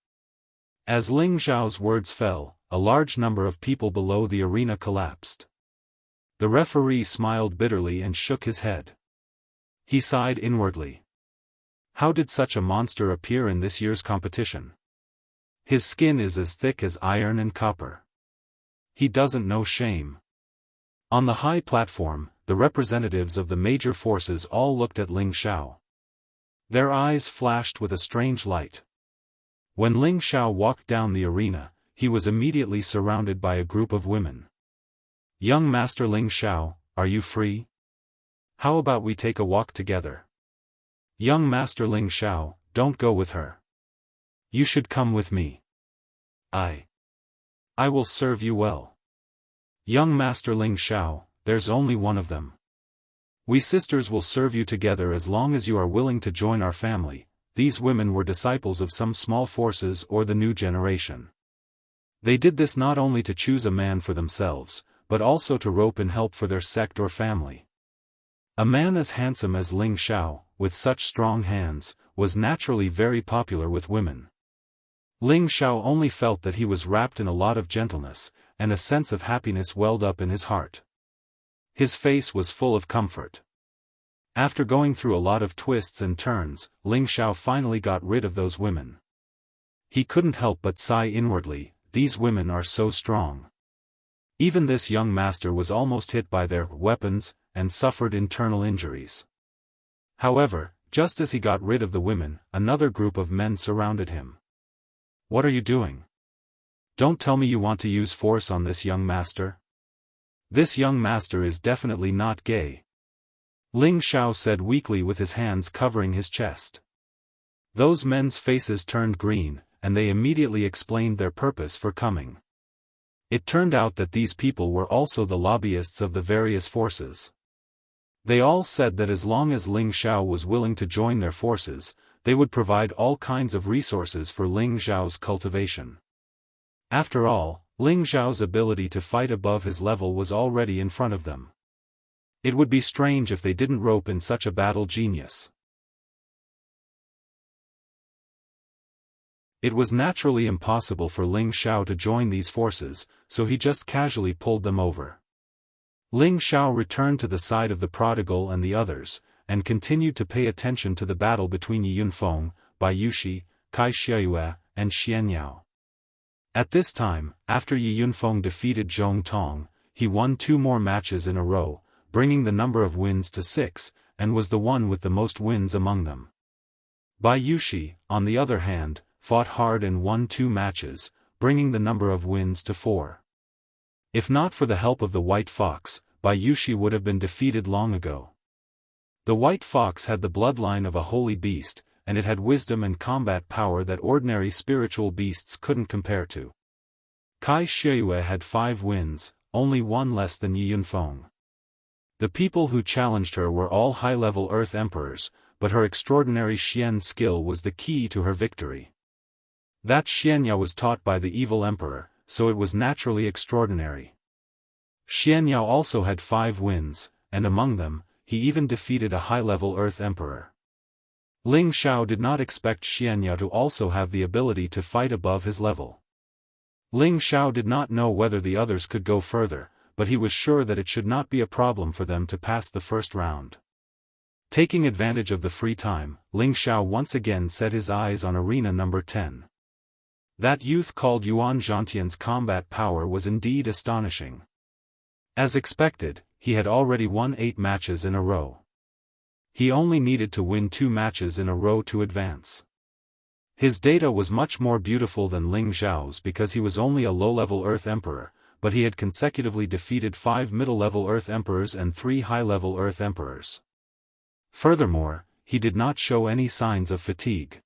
As Ling Xiao's words fell, a large number of people below the arena collapsed. The referee smiled bitterly and shook his head. He sighed inwardly. How did such a monster appear in this year's competition? His skin is as thick as iron and copper. He doesn't know shame. On the high platform, the representatives of the major forces all looked at Ling Xiao. Their eyes flashed with a strange light. When Ling Xiao walked down the arena, he was immediately surrounded by a group of women. "Young Master Ling Xiao, are you free? How about we take a walk together? Young Master Ling Xiao, don't go with her. You should come with me. I will serve you well. Young Master Ling Xiao, there's only one of them. We sisters will serve you together as long as you are willing to join our family." These women were disciples of some small forces or the new generation. They did this not only to choose a man for themselves, but also to rope in help for their sect or family. A man as handsome as Ling Xiao, with such strong hands, was naturally very popular with women. Ling Xiao only felt that he was wrapped in a lot of gentleness, and a sense of happiness welled up in his heart. His face was full of comfort. After going through a lot of twists and turns, Ling Xiao finally got rid of those women. He couldn't help but sigh inwardly, these women are so strong. Even this young master was almost hit by their weapons, and suffered internal injuries. However, just as he got rid of the women, another group of men surrounded him. "What are you doing? Don't tell me you want to use force on this young master? This young master is definitely not gay." Ling Xiao said weakly with his hands covering his chest. Those men's faces turned green, and they immediately explained their purpose for coming. It turned out that these people were also the lobbyists of the various forces. They all said that as long as Ling Xiao was willing to join their forces, they would provide all kinds of resources for Ling Xiao's cultivation. After all, Ling Xiao's ability to fight above his level was already in front of them. It would be strange if they didn't rope in such a battle genius. It was naturally impossible for Ling Xiao to join these forces, so he just casually pulled them over. Ling Xiao returned to the side of the prodigal and the others, and continued to pay attention to the battle between Yi Yunfeng, Bai Yushi, Kai Xiaoyue, and Xianyao. At this time, after Yi Yunfeng defeated Zhong Tong, he won 2 more matches in a row, bringing the number of wins to 6, and was the one with the most wins among them. Bai Yushi, on the other hand, fought hard and won 2 matches, bringing the number of wins to 4. If not for the help of the White Fox, Bai Yushi would have been defeated long ago. The White Fox had the bloodline of a holy beast, and it had wisdom and combat power that ordinary spiritual beasts couldn't compare to. Kai Xiaoyue had 5 wins, only 1 less than Yi Yunfeng. The people who challenged her were all high-level Earth Emperors, but her extraordinary Xian skill was the key to her victory. That Xianyao was taught by the evil emperor, so it was naturally extraordinary. Xianyao also had 5 wins, and among them, he even defeated a high-level Earth Emperor. Ling Xiao did not expect Xianyao to also have the ability to fight above his level. Ling Xiao did not know whether the others could go further, but he was sure that it should not be a problem for them to pass the first round. Taking advantage of the free time, Ling Xiao once again set his eyes on arena number 10. That youth called Yuan Zhantian's combat power was indeed astonishing. As expected, he had already won 8 matches in a row. He only needed to win 2 matches in a row to advance. His data was much more beautiful than Ling Xiao's because he was only a low-level Earth Emperor, but he had consecutively defeated 5 middle-level Earth Emperors and 3 high-level Earth Emperors. Furthermore, he did not show any signs of fatigue.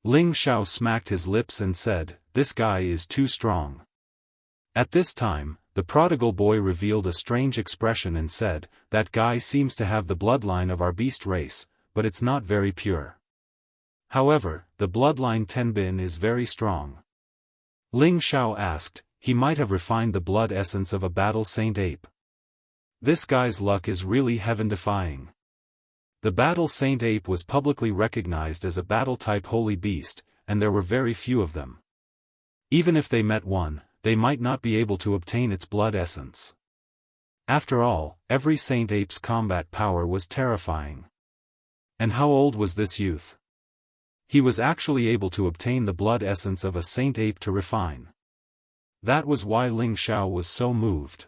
Ling Xiao smacked his lips and said, "This guy is too strong." At this time, the prodigal boy revealed a strange expression and said, "That guy seems to have the bloodline of our beast race, but it's not very pure. However, the bloodline Tenbin is very strong." Ling Xiao asked, "He might have refined the blood essence of a battle saint ape. This guy's luck is really heaven-defying." The battle saint ape was publicly recognized as a battle-type holy beast, and there were very few of them. Even if they met one, they might not be able to obtain its blood essence. After all, every saint ape's combat power was terrifying. And how old was this youth? He was actually able to obtain the blood essence of a saint ape to refine. That was why Ling Xiao was so moved.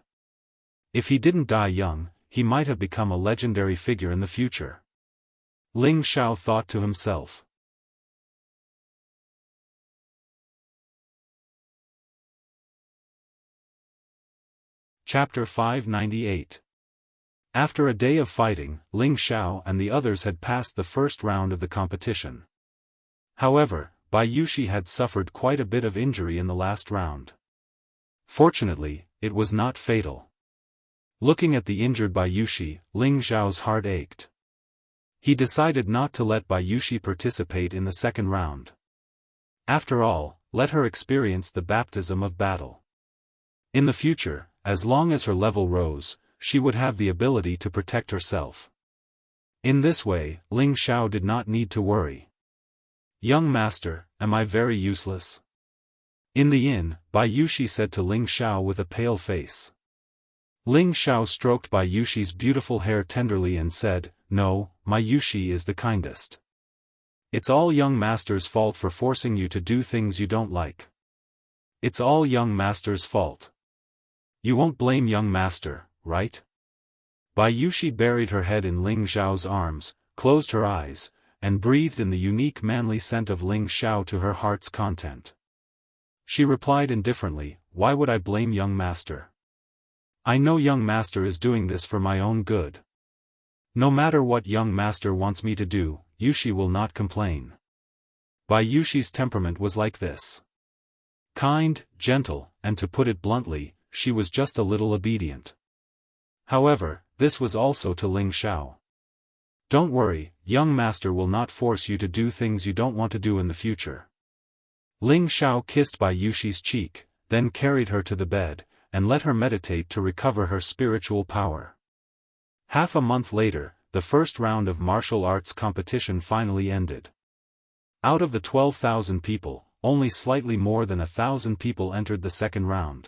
If he didn't die young, he might have become a legendary figure in the future. Ling Xiao thought to himself. Chapter 598. After a day of fighting, Ling Xiao and the others had passed the first round of the competition. However, Bai Yushi had suffered quite a bit of injury in the last round. Fortunately, it was not fatal. Looking at the injured Bai Yushi, Ling Xiao's heart ached. He decided not to let Bai Yushi participate in the second round. After all, let her experience the baptism of battle. In the future, as long as her level rose, she would have the ability to protect herself. In this way, Ling Xiao did not need to worry. "Young master, am I very useless?" In the inn, Bai Yushi said to Ling Xiao with a pale face. Ling Xiao stroked Bai Yushi's beautiful hair tenderly and said, "No, my Yushi is the kindest. It's all young master's fault for forcing you to do things you don't like. It's all young master's fault. You won't blame young master, right?" Bai Yushi buried her head in Ling Xiao's arms, closed her eyes, and breathed in the unique manly scent of Ling Xiao to her heart's content. She replied indifferently, "Why would I blame young master? I know young master is doing this for my own good. No matter what young master wants me to do, Yushi will not complain. Bai Yushi's temperament was like this. Kind, gentle, and to put it bluntly, she was just a little obedient. However, this was also to Ling Xiao. Don't worry, young master will not force you to do things you don't want to do in the future. Ling Xiao kissed Bai Yushi's cheek, then carried her to the bed, and let her meditate to recover her spiritual power. Half a month later, the first round of martial arts competition finally ended. Out of the 12,000 people, only slightly more than 1,000 people entered the second round.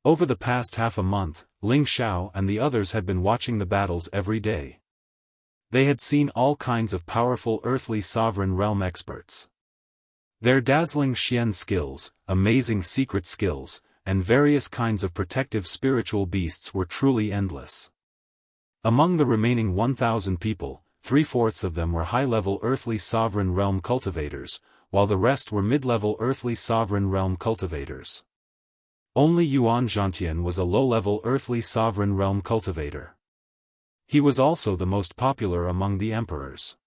Over the past half a month, Ling Xiao and the others had been watching the battles every day. They had seen all kinds of powerful earthly sovereign realm experts. Their dazzling Xian skills, amazing secret skills, and various kinds of protective spiritual beasts were truly endless. Among the remaining 1,000 people, 3/4 of them were high-level earthly sovereign realm cultivators, while the rest were mid-level earthly sovereign realm cultivators. Only Yuan Zhantian was a low-level earthly sovereign realm cultivator. He was also the most popular among the emperors.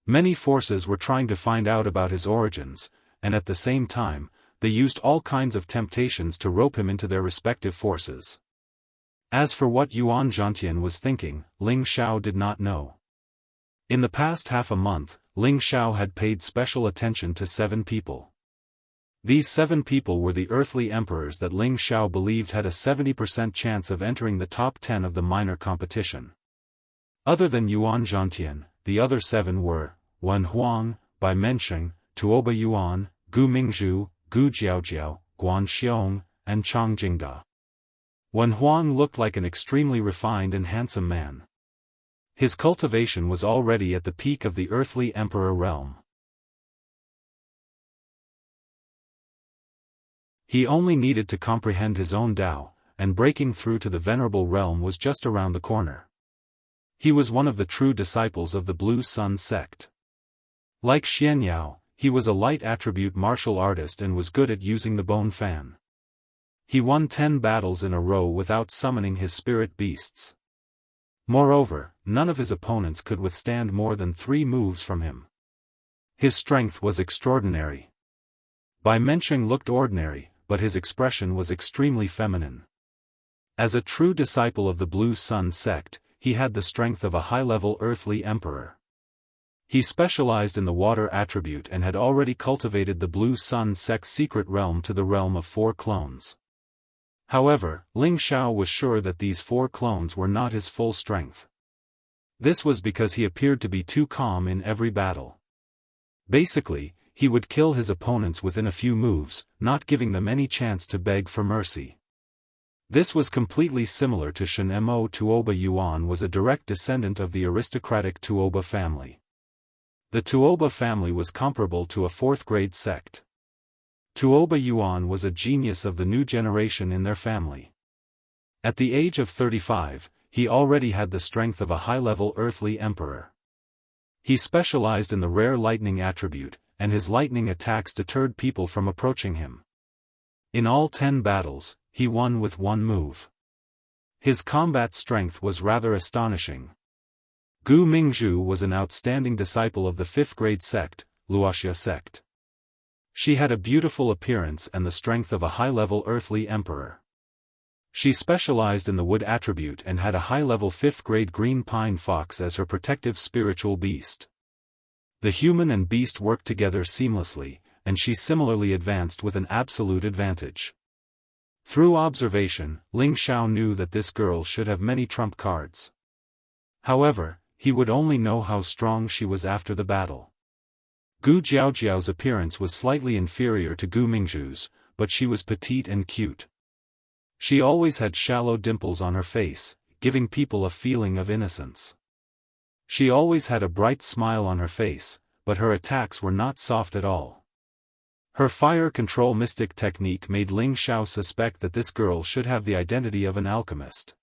Many forces were trying to find out about his origins, and at the same time, they used all kinds of temptations to rope him into their respective forces. As for what Yuan Zhantian was thinking, Ling Xiao did not know. In the past half a month, Ling Xiao had paid special attention to 7 people. These 7 people were the earthly emperors that Ling Xiao believed had a 70% chance of entering the top 10 of the minor competition. Other than Yuan Zhantian, the other 7 were Wen Huang, Bai Mensheng, Tuoba Yuan, Gu Mingzhu, Gu Jiaojiao, Guan Xiong, and Chang Jingda. Wen Huang looked like an extremely refined and handsome man. His cultivation was already at the peak of the earthly emperor realm. He only needed to comprehend his own Tao, and breaking through to the venerable realm was just around the corner. He was one of the true disciples of the Blue Sun sect. Like Xianyao, he was a light attribute martial artist and was good at using the bone fan. He won 10 battles in a row without summoning his spirit beasts. Moreover, none of his opponents could withstand more than 3 moves from him. His strength was extraordinary. Bai Mensheng looked ordinary, but his expression was extremely feminine. As a true disciple of the Blue Sun sect, he had the strength of a high-level earthly emperor. He specialized in the water attribute and had already cultivated the Blue Sun sect's secret realm to the realm of 4 clones. However, Ling Xiao was sure that these 4 clones were not his full strength. This was because he appeared to be too calm in every battle. Basically, he would kill his opponents within a few moves, not giving them any chance to beg for mercy. This was completely similar to Shen Mo. Tuoba Yuan was a direct descendant of the aristocratic Tuoba family. The Tuoba family was comparable to a 4th-grade sect. Tuoba Yuan was a genius of the new generation in their family. At the age of 35, he already had the strength of a high-level earthly emperor. He specialized in the rare lightning attribute, and his lightning attacks deterred people from approaching him. In all 10 battles, he won with 1 move. His combat strength was rather astonishing. Gu Mingzhu was an outstanding disciple of the 5th-grade sect, Wuxia sect. She had a beautiful appearance and the strength of a high-level earthly emperor. She specialized in the wood attribute and had a high-level 5th-grade green pine fox as her protective spiritual beast. The human and beast worked together seamlessly, and she similarly advanced with an absolute advantage. Through observation, Ling Xiao knew that this girl should have many trump cards. However, he would only know how strong she was after the battle. Gu Jiaojiao's appearance was slightly inferior to Gu Mingzhu's, but she was petite and cute. She always had shallow dimples on her face, giving people a feeling of innocence. She always had a bright smile on her face, but her attacks were not soft at all. Her fire control mystic technique made Ling Xiao suspect that this girl should have the identity of an alchemist.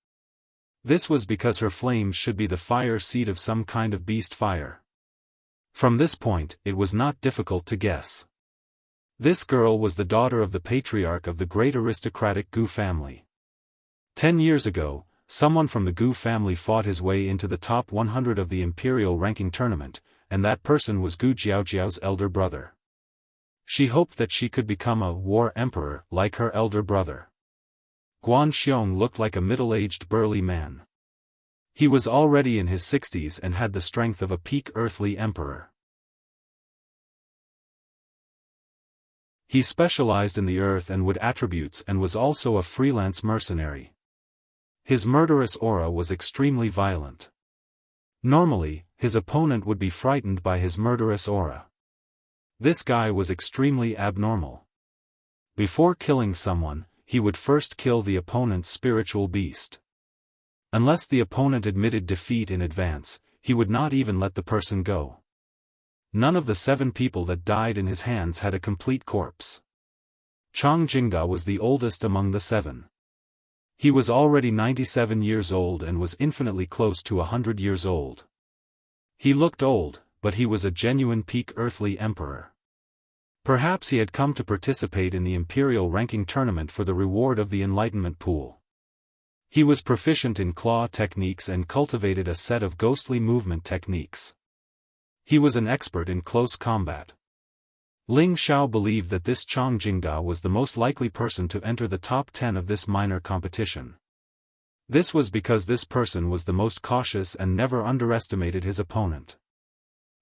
This was because her flames should be the fire seed of some kind of beast fire. From this point, it was not difficult to guess. This girl was the daughter of the patriarch of the great aristocratic Gu family. 10 years ago, someone from the Gu family fought his way into the top 100 of the Imperial ranking tournament, and that person was Gu Jiaojiao's elder brother. She hoped that she could become a war emperor like her elder brother. Guan Xiong looked like a middle-aged burly man. He was already in his 60s and had the strength of a peak earthly emperor. He specialized in the earth and wood attributes and was also a freelance mercenary. His murderous aura was extremely violent. Normally, his opponent would be frightened by his murderous aura. This guy was extremely abnormal. Before killing someone, he would first kill the opponent's spiritual beast. Unless the opponent admitted defeat in advance, he would not even let the person go. None of the 7 people that died in his hands had a complete corpse. Chang Jingda was the oldest among the 7. He was already 97 years old and was infinitely close to 100 years old. He looked old, but he was a genuine peak earthly emperor. Perhaps he had come to participate in the Imperial ranking tournament for the reward of the Enlightenment pool. He was proficient in claw techniques and cultivated a set of ghostly movement techniques. He was an expert in close combat. Ling Xiao believed that this Chang Jingda was the most likely person to enter the top 10 of this minor competition. This was because this person was the most cautious and never underestimated his opponent.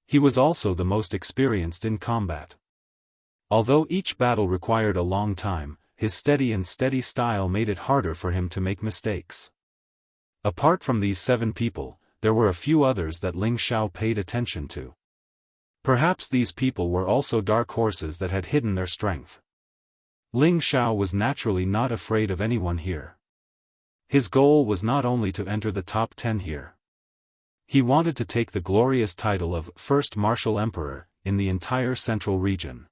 He was also the most experienced in combat. Although each battle required a long time, his steady style made it harder for him to make mistakes. Apart from these 7 people, there were a few others that Ling Xiao paid attention to. Perhaps these people were also dark horses that had hidden their strength. Ling Xiao was naturally not afraid of anyone here. His goal was not only to enter the top 10 here. He wanted to take the glorious title of First Martial Emperor in the entire central region.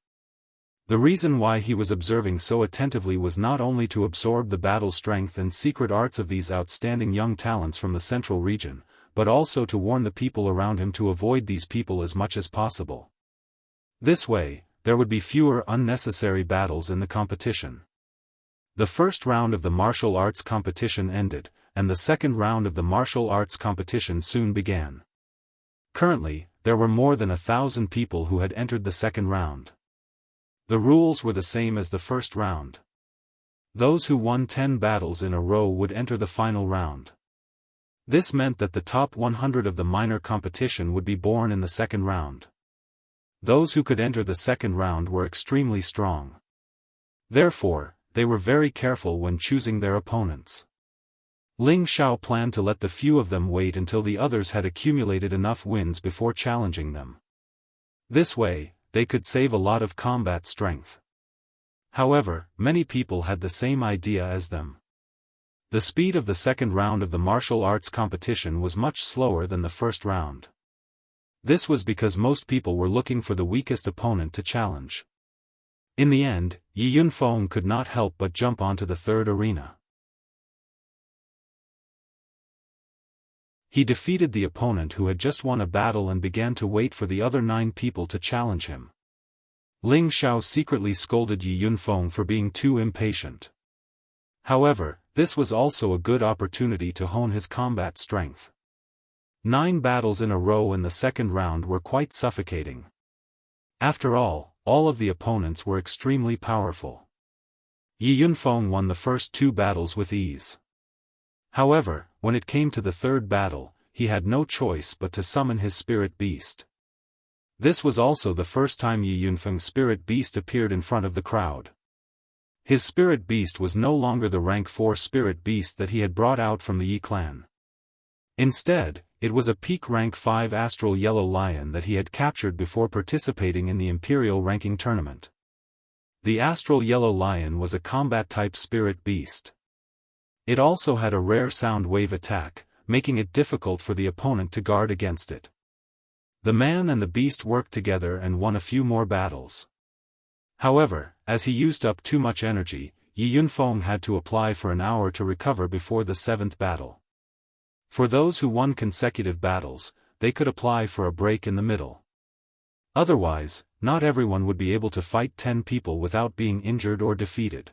The reason why he was observing so attentively was not only to absorb the battle strength and secret arts of these outstanding young talents from the central region, but also to warn the people around him to avoid these people as much as possible. This way, there would be fewer unnecessary battles in the competition. The first round of the martial arts competition ended, and the second round of the martial arts competition soon began. Currently, there were more than 1,000 people who had entered the second round. The rules were the same as the first round. Those who won 10 battles in a row would enter the final round. This meant that the top 100 of the minor competition would be born in the second round. Those who could enter the second round were extremely strong. Therefore, they were very careful when choosing their opponents. Ling Xiao planned to let the few of them wait until the others had accumulated enough wins before challenging them. This way, they could save a lot of combat strength. However, many people had the same idea as them. The speed of the second round of the martial arts competition was much slower than the first round. This was because most people were looking for the weakest opponent to challenge. In the end, Yi Yunfeng could not help but jump onto the third arena. He defeated the opponent who had just won a battle and began to wait for the other 9 people to challenge him. Ling Xiao secretly scolded Yi Yunfeng for being too impatient. However, this was also a good opportunity to hone his combat strength. 9 battles in a row in the second round were quite suffocating. After all of the opponents were extremely powerful. Yi Yunfeng won the first 2 battles with ease. However, when it came to the third battle, he had no choice but to summon his spirit beast. This was also the first time Yi Yunfeng's spirit beast appeared in front of the crowd. His spirit beast was no longer the rank 4 spirit beast that he had brought out from the Yi clan. Instead, it was a peak rank 5 astral yellow lion that he had captured before participating in the Imperial ranking tournament. The astral yellow lion was a combat-type spirit beast. It also had a rare sound wave attack, making it difficult for the opponent to guard against it. The man and the beast worked together and won a few more battles. However, as he used up too much energy, Yi Yunfeng had to apply for an hour to recover before the 7th battle. For those who won consecutive battles, they could apply for a break in the middle. Otherwise, not everyone would be able to fight 10 people without being injured or defeated.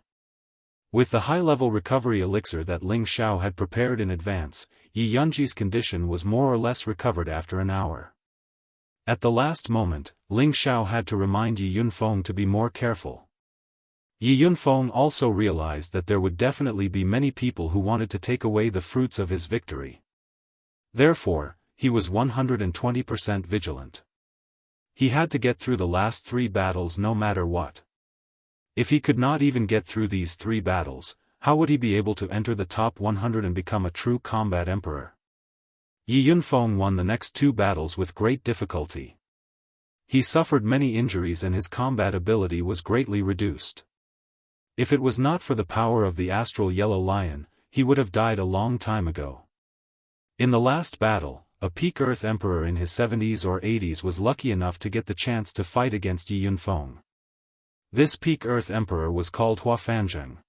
With the high-level recovery elixir that Ling Xiao had prepared in advance, Yi Yunji's condition was more or less recovered after an hour. At the last moment, Ling Xiao had to remind Yi Yunfeng to be more careful. Yi Yunfeng also realized that there would definitely be many people who wanted to take away the fruits of his victory. Therefore, he was 120% vigilant. He had to get through the last 3 battles no matter what. If he could not even get through these 3 battles, how would he be able to enter the top 100 and become a true combat emperor? Yi Yunfeng won the next 2 battles with great difficulty. He suffered many injuries and his combat ability was greatly reduced. If it was not for the power of the astral yellow lion, he would have died a long time ago. In the last battle, a peak Earth Emperor in his 70s or 80s was lucky enough to get the chance to fight against Yi Yunfeng. This peak Earth Emperor was called Huafanzheng.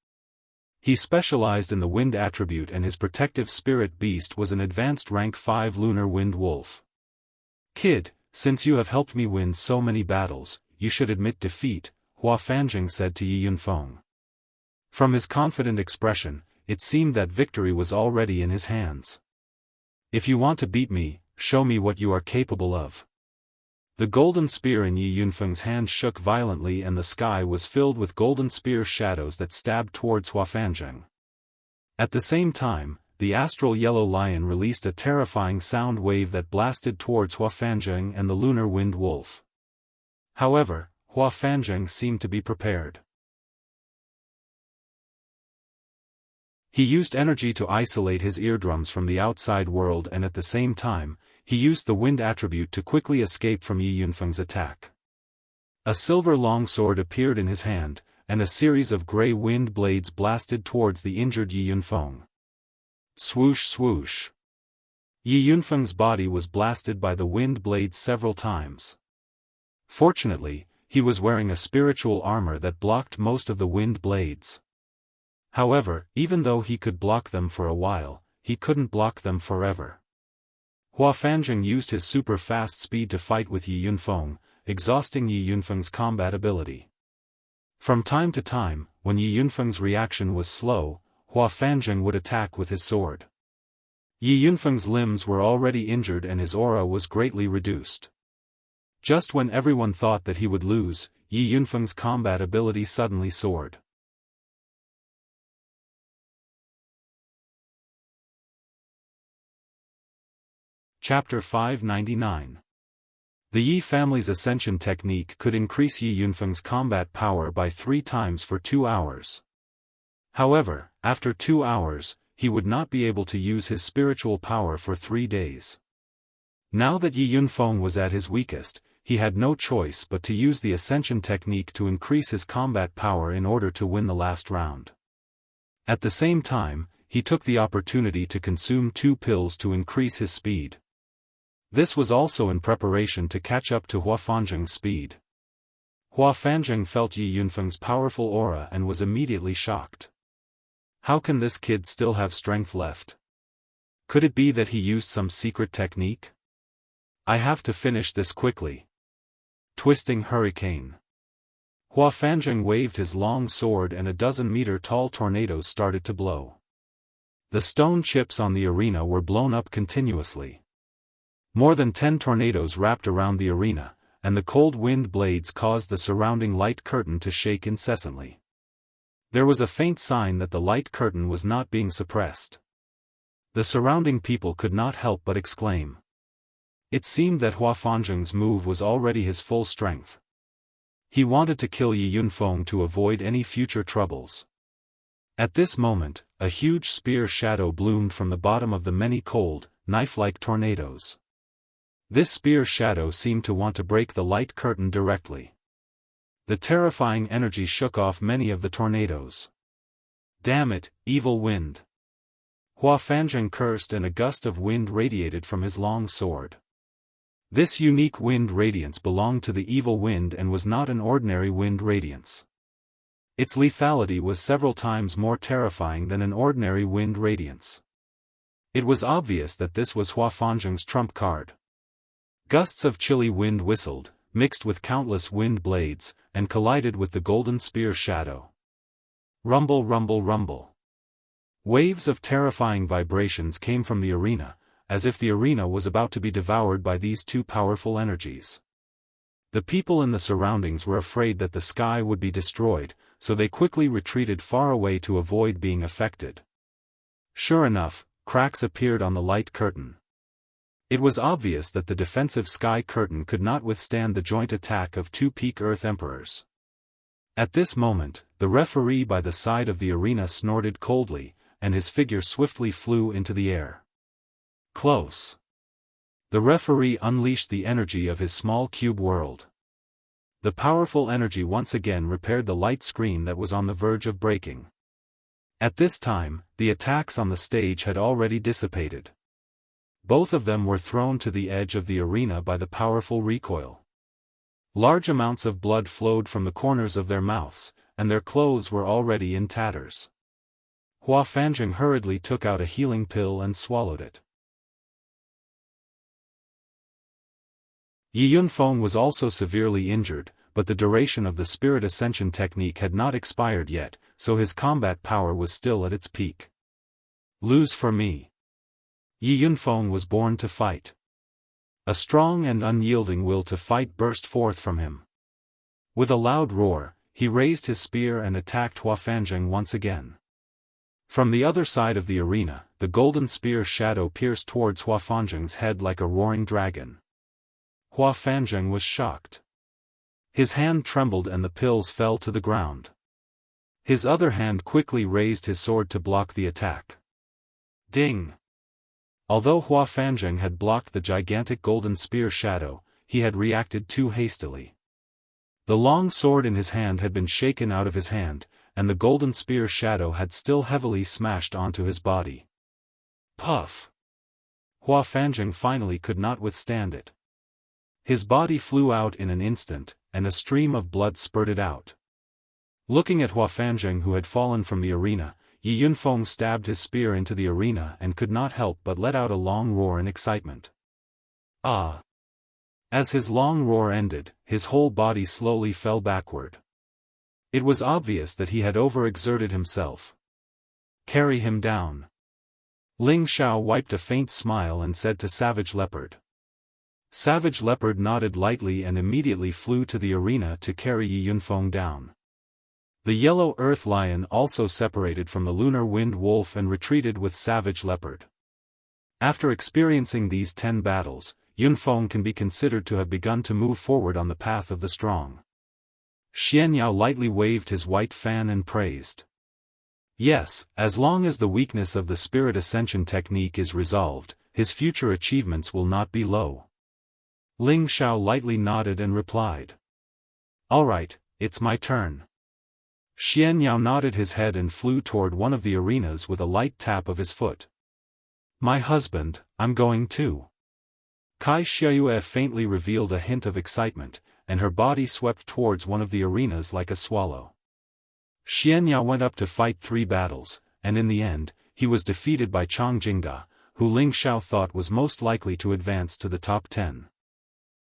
He specialized in the wind attribute and his protective spirit beast was an advanced rank 5 lunar wind wolf. "Kid, since you have helped me win so many battles, you should admit defeat," Huafanzheng said to Yi Yunfeng. From his confident expression, it seemed that victory was already in his hands. "If you want to beat me, show me what you are capable of." The golden spear in Yi Yunfeng's hand shook violently and the sky was filled with golden spear shadows that stabbed towards Huafanzheng. At the same time, the astral yellow lion released a terrifying sound wave that blasted towards Huafanzheng and the lunar wind wolf. However, Huafanzheng seemed to be prepared. He used energy to isolate his eardrums from the outside world and at the same time, he used the wind attribute to quickly escape from Yi Yunfeng's attack. A silver longsword appeared in his hand, and a series of grey wind blades blasted towards the injured Yi Yunfeng. Swoosh swoosh. Yi Yunfeng's body was blasted by the wind blades several times. Fortunately, he was wearing a spiritual armor that blocked most of the wind blades. However, even though he could block them for a while, he couldn't block them forever. Huafanzheng used his super fast speed to fight with Yi Yunfeng, exhausting Yi Yunfeng's combat ability. From time to time, when Yi Yunfeng's reaction was slow, Huafanzheng would attack with his sword. Yi Yunfeng's limbs were already injured and his aura was greatly reduced. Just when everyone thought that he would lose, Yi Yunfeng's combat ability suddenly soared. Chapter 599. The Yi family's Ascension technique could increase Yi Yunfeng's combat power by 3 times for 2 hours. However, after 2 hours, he would not be able to use his spiritual power for 3 days. Now that Yi Yunfeng was at his weakest, he had no choice but to use the Ascension technique to increase his combat power in order to win the last round. At the same time, he took the opportunity to consume 2 pills to increase his speed. This was also in preparation to catch up to Huafanzheng's speed. Huafanzheng felt Yi Yunfeng's powerful aura and was immediately shocked. How can this kid still have strength left? Could it be that he used some secret technique? I have to finish this quickly. Twisting hurricane. Huafanzheng waved his long sword and a 12-meter-tall tornadoes started to blow. The stone chips on the arena were blown up continuously. More than 10 tornadoes wrapped around the arena, and the cold wind blades caused the surrounding light curtain to shake incessantly. There was a faint sign that the light curtain was not being suppressed. The surrounding people could not help but exclaim. It seemed that Huafanzheng's move was already his full strength. He wanted to kill Yi Yunfeng to avoid any future troubles. At this moment, a huge spear shadow bloomed from the bottom of the many cold, knife-like tornadoes. This spear shadow seemed to want to break the light curtain directly. The terrifying energy shook off many of the tornadoes. Damn it, evil wind! Huafanzheng cursed and a gust of wind radiated from his long sword. This unique wind radiance belonged to the evil wind and was not an ordinary wind radiance. Its lethality was several times more terrifying than an ordinary wind radiance. It was obvious that this was Huafanzheng's trump card. Gusts of chilly wind whistled, mixed with countless wind blades, and collided with the golden spear shadow. Rumble, rumble, rumble. Waves of terrifying vibrations came from the arena, as if the arena was about to be devoured by these two powerful energies. The people in the surroundings were afraid that the sky would be destroyed, so they quickly retreated far away to avoid being affected. Sure enough, cracks appeared on the light curtain. It was obvious that the defensive sky curtain could not withstand the joint attack of two peak Earth Emperors. At this moment, the referee by the side of the arena snorted coldly, and his figure swiftly flew into the air. Close. The referee unleashed the energy of his small cube world. The powerful energy once again repaired the light screen that was on the verge of breaking. At this time, the attacks on the stage had already dissipated. Both of them were thrown to the edge of the arena by the powerful recoil. Large amounts of blood flowed from the corners of their mouths, and their clothes were already in tatters. Hua Fanjing hurriedly took out a healing pill and swallowed it. Yi Yunfeng was also severely injured, but the duration of the Spirit Ascension technique had not expired yet, so his combat power was still at its peak. Lose for me. Yi Yunfeng was born to fight. A strong and unyielding will to fight burst forth from him. With a loud roar, he raised his spear and attacked Hua Fanjing once again. From the other side of the arena, the golden spear shadow pierced towards Hua Fanjing's head like a roaring dragon. Hua Fanjing was shocked. His hand trembled and the pills fell to the ground. His other hand quickly raised his sword to block the attack. Ding! Although Hua Fanjing had blocked the gigantic golden spear shadow, he had reacted too hastily. The long sword in his hand had been shaken out of his hand, and the golden spear shadow had still heavily smashed onto his body. Puff! Hua Fanjing finally could not withstand it. His body flew out in an instant, and a stream of blood spurted out. Looking at Hua Fanjing, who had fallen from the arena, Yi Yunfeng stabbed his spear into the arena and could not help but let out a long roar in excitement. Ah! As his long roar ended, his whole body slowly fell backward. It was obvious that he had overexerted himself. Carry him down. Ling Xiao wiped a faint smile and said to Savage Leopard. Savage Leopard nodded lightly and immediately flew to the arena to carry Yi Yunfeng down. The Yellow Earth Lion also separated from the Lunar Wind Wolf and retreated with Savage Leopard. After experiencing these 10 battles, Yunfeng can be considered to have begun to move forward on the path of the strong. Xianyao lightly waved his white fan and praised. Yes, as long as the weakness of the Spirit Ascension technique is resolved, his future achievements will not be low. Ling Xiao lightly nodded and replied. Alright, it's my turn. Xianyao nodded his head and flew toward one of the arenas with a light tap of his foot. My husband, I'm going too. Kai Xiaoyue faintly revealed a hint of excitement, and her body swept towards one of the arenas like a swallow. Xianyao went up to fight 3 battles, and in the end, he was defeated by Chang Jingda, who Ling Xiao thought was most likely to advance to the top 10.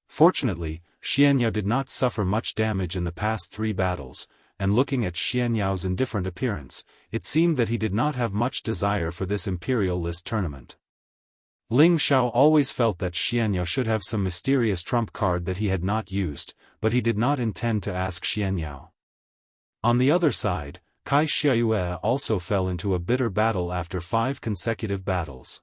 Fortunately, Xianyao did not suffer much damage in the past 3 battles, and looking at Xianyao's indifferent appearance, it seemed that he did not have much desire for this Imperial List tournament. Ling Xiao always felt that Xianyao should have some mysterious trump card that he had not used, but he did not intend to ask Xianyao. On the other side, Kai Xiaoyue also fell into a bitter battle after 5 consecutive battles.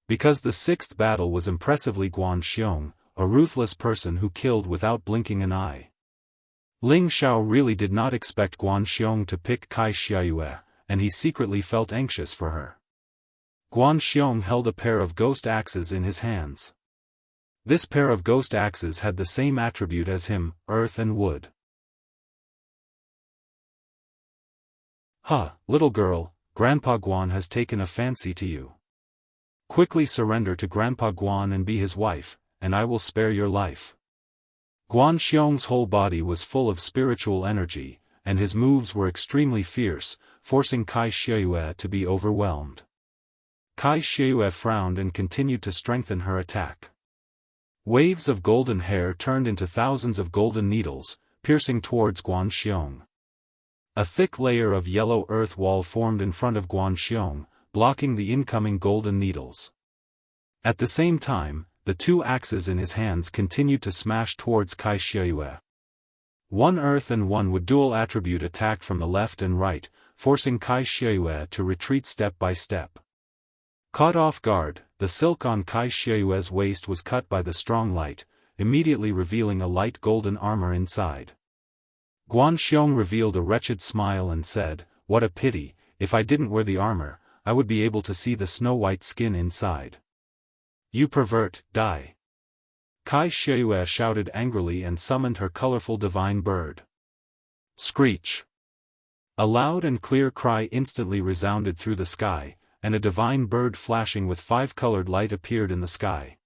Because the 6th battle was impressively Guanxiong, a ruthless person who killed without blinking an eye. Ling Xiao really did not expect Guanxiong to pick Kai Xiaoyue, and he secretly felt anxious for her. Guanxiong held a pair of ghost axes in his hands. This pair of ghost axes had the same attribute as him, earth and wood. Huh, little girl, Grandpa Guan has taken a fancy to you. Quickly surrender to Grandpa Guan and be his wife, and I will spare your life. Guanxiong's whole body was full of spiritual energy, and his moves were extremely fierce, forcing Kai Xiaoyue to be overwhelmed. Kai Xiaoyue frowned and continued to strengthen her attack. Waves of golden hair turned into thousands of golden needles, piercing towards Guanxiong. A thick layer of yellow earth wall formed in front of Guanxiong, blocking the incoming golden needles. At the same time, the two axes in his hands continued to smash towards Kai Xiuyue. One earth and one wood dual attribute attacked from the left and right, forcing Kai Xiuyue to retreat step by step. Caught off guard, the silk on Kai Xiuyue's waist was cut by the strong light, immediately revealing a light golden armor inside. Guanxiong revealed a wretched smile and said, "What a pity, if I didn't wear the armor, I would be able to see the snow-white skin inside." "You pervert, die!" Kai Xiuyue shouted angrily and summoned her colorful divine bird. Screech! A loud and clear cry instantly resounded through the sky, and a divine bird flashing with five-colored light appeared in the sky.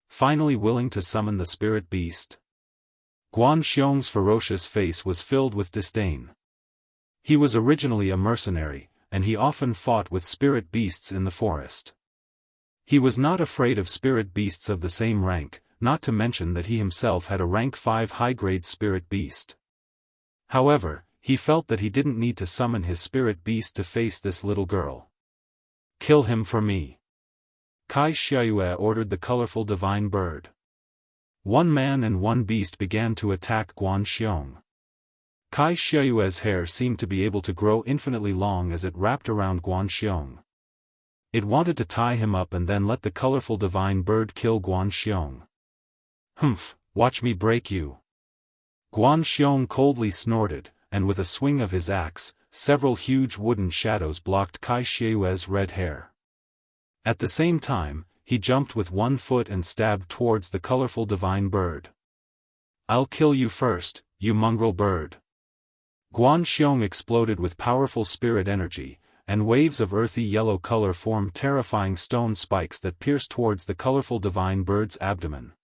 Finally willing to summon the spirit beast? Guanxiong's ferocious face was filled with disdain. He was originally a mercenary, and he often fought with spirit beasts in the forest. He was not afraid of spirit beasts of the same rank, not to mention that he himself had a rank 5 high-grade spirit beast. However, he felt that he didn't need to summon his spirit beast to face this little girl. "Kill him for me." Kai Xiuyue ordered the colorful divine bird. One man and one beast began to attack Guanxiong. Kai Xiuyue's hair seemed to be able to grow infinitely long as it wrapped around Guanxiong. It wanted to tie him up and then let the colorful divine bird kill Guanxiong. "Humph, watch me break you." Guanxiong coldly snorted, and with a swing of his axe, several huge wooden shadows blocked Kai Xiuyue's red hair. At the same time, he jumped with one foot and stabbed towards the colorful divine bird. "I'll kill you first, you mongrel bird." Guanxiong exploded with powerful spirit energy, and waves of earthy yellow color formed terrifying stone spikes that pierced towards the colorful divine bird's abdomen.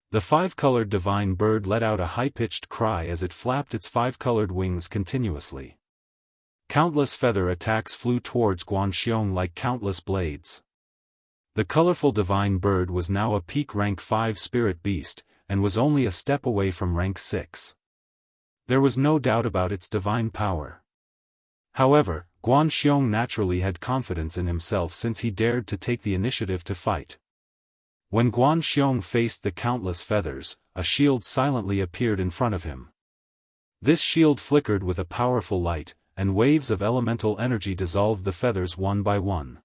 The five-colored divine bird let out a high-pitched cry as it flapped its five-colored wings continuously. Countless feather attacks flew towards Guanxiong like countless blades. The colorful divine bird was now a peak rank 5 spirit beast, and was only a step away from rank 6. There was no doubt about its divine power. However, Guanxiong naturally had confidence in himself since he dared to take the initiative to fight. When Guanxiong faced the countless feathers, a shield silently appeared in front of him. This shield flickered with a powerful light, and waves of elemental energy dissolved the feathers one by one.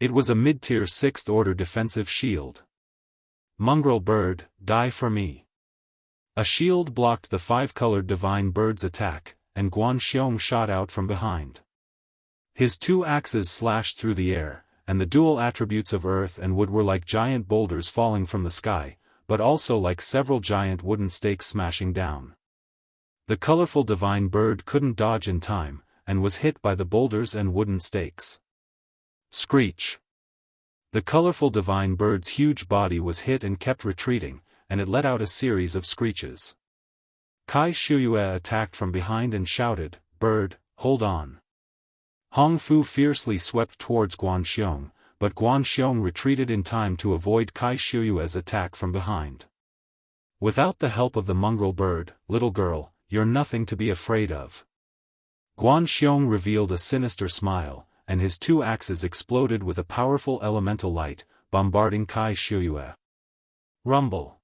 It was a mid-tier 6th-order defensive shield. "Mongrel bird, die for me." A shield blocked the five-colored divine bird's attack, and Guanxiong shot out from behind. His two axes slashed through the air, and the dual attributes of earth and wood were like giant boulders falling from the sky, but also like several giant wooden stakes smashing down. The colorful divine bird couldn't dodge in time, and was hit by the boulders and wooden stakes. Screech! The colorful divine bird's huge body was hit and kept retreating, and it let out a series of screeches. Kai Xiuyue attacked from behind and shouted, "Bird, hold on." Hong Fu fiercely swept towards Guanxiong, but Guanxiong retreated in time to avoid Kai Xiuyue's attack from behind. "Without the help of the mongrel bird, little girl, you're nothing to be afraid of." Guanxiong revealed a sinister smile, and his two axes exploded with a powerful elemental light, bombarding Kai Xiuyue. Rumble!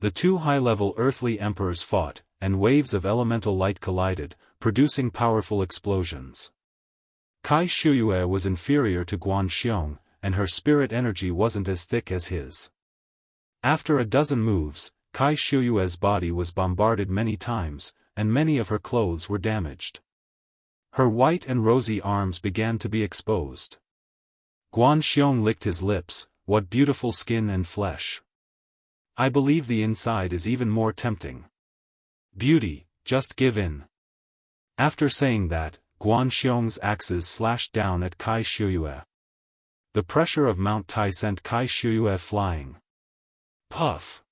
The two high-level earthly emperors fought, and waves of elemental light collided, producing powerful explosions. Kai Xiuyue was inferior to Guanxiong, and her spirit energy wasn't as thick as his. After a dozen moves, Kai Xiuyue's body was bombarded many times, and many of her clothes were damaged. Her white and rosy arms began to be exposed. Guanxiong licked his lips. "What beautiful skin and flesh. I believe the inside is even more tempting. Beauty, just give in." After saying that, Guanxiong's axes slashed down at Kai Xiuyue. The pressure of Mount Tai sent Kai Xiuyue flying. Puff!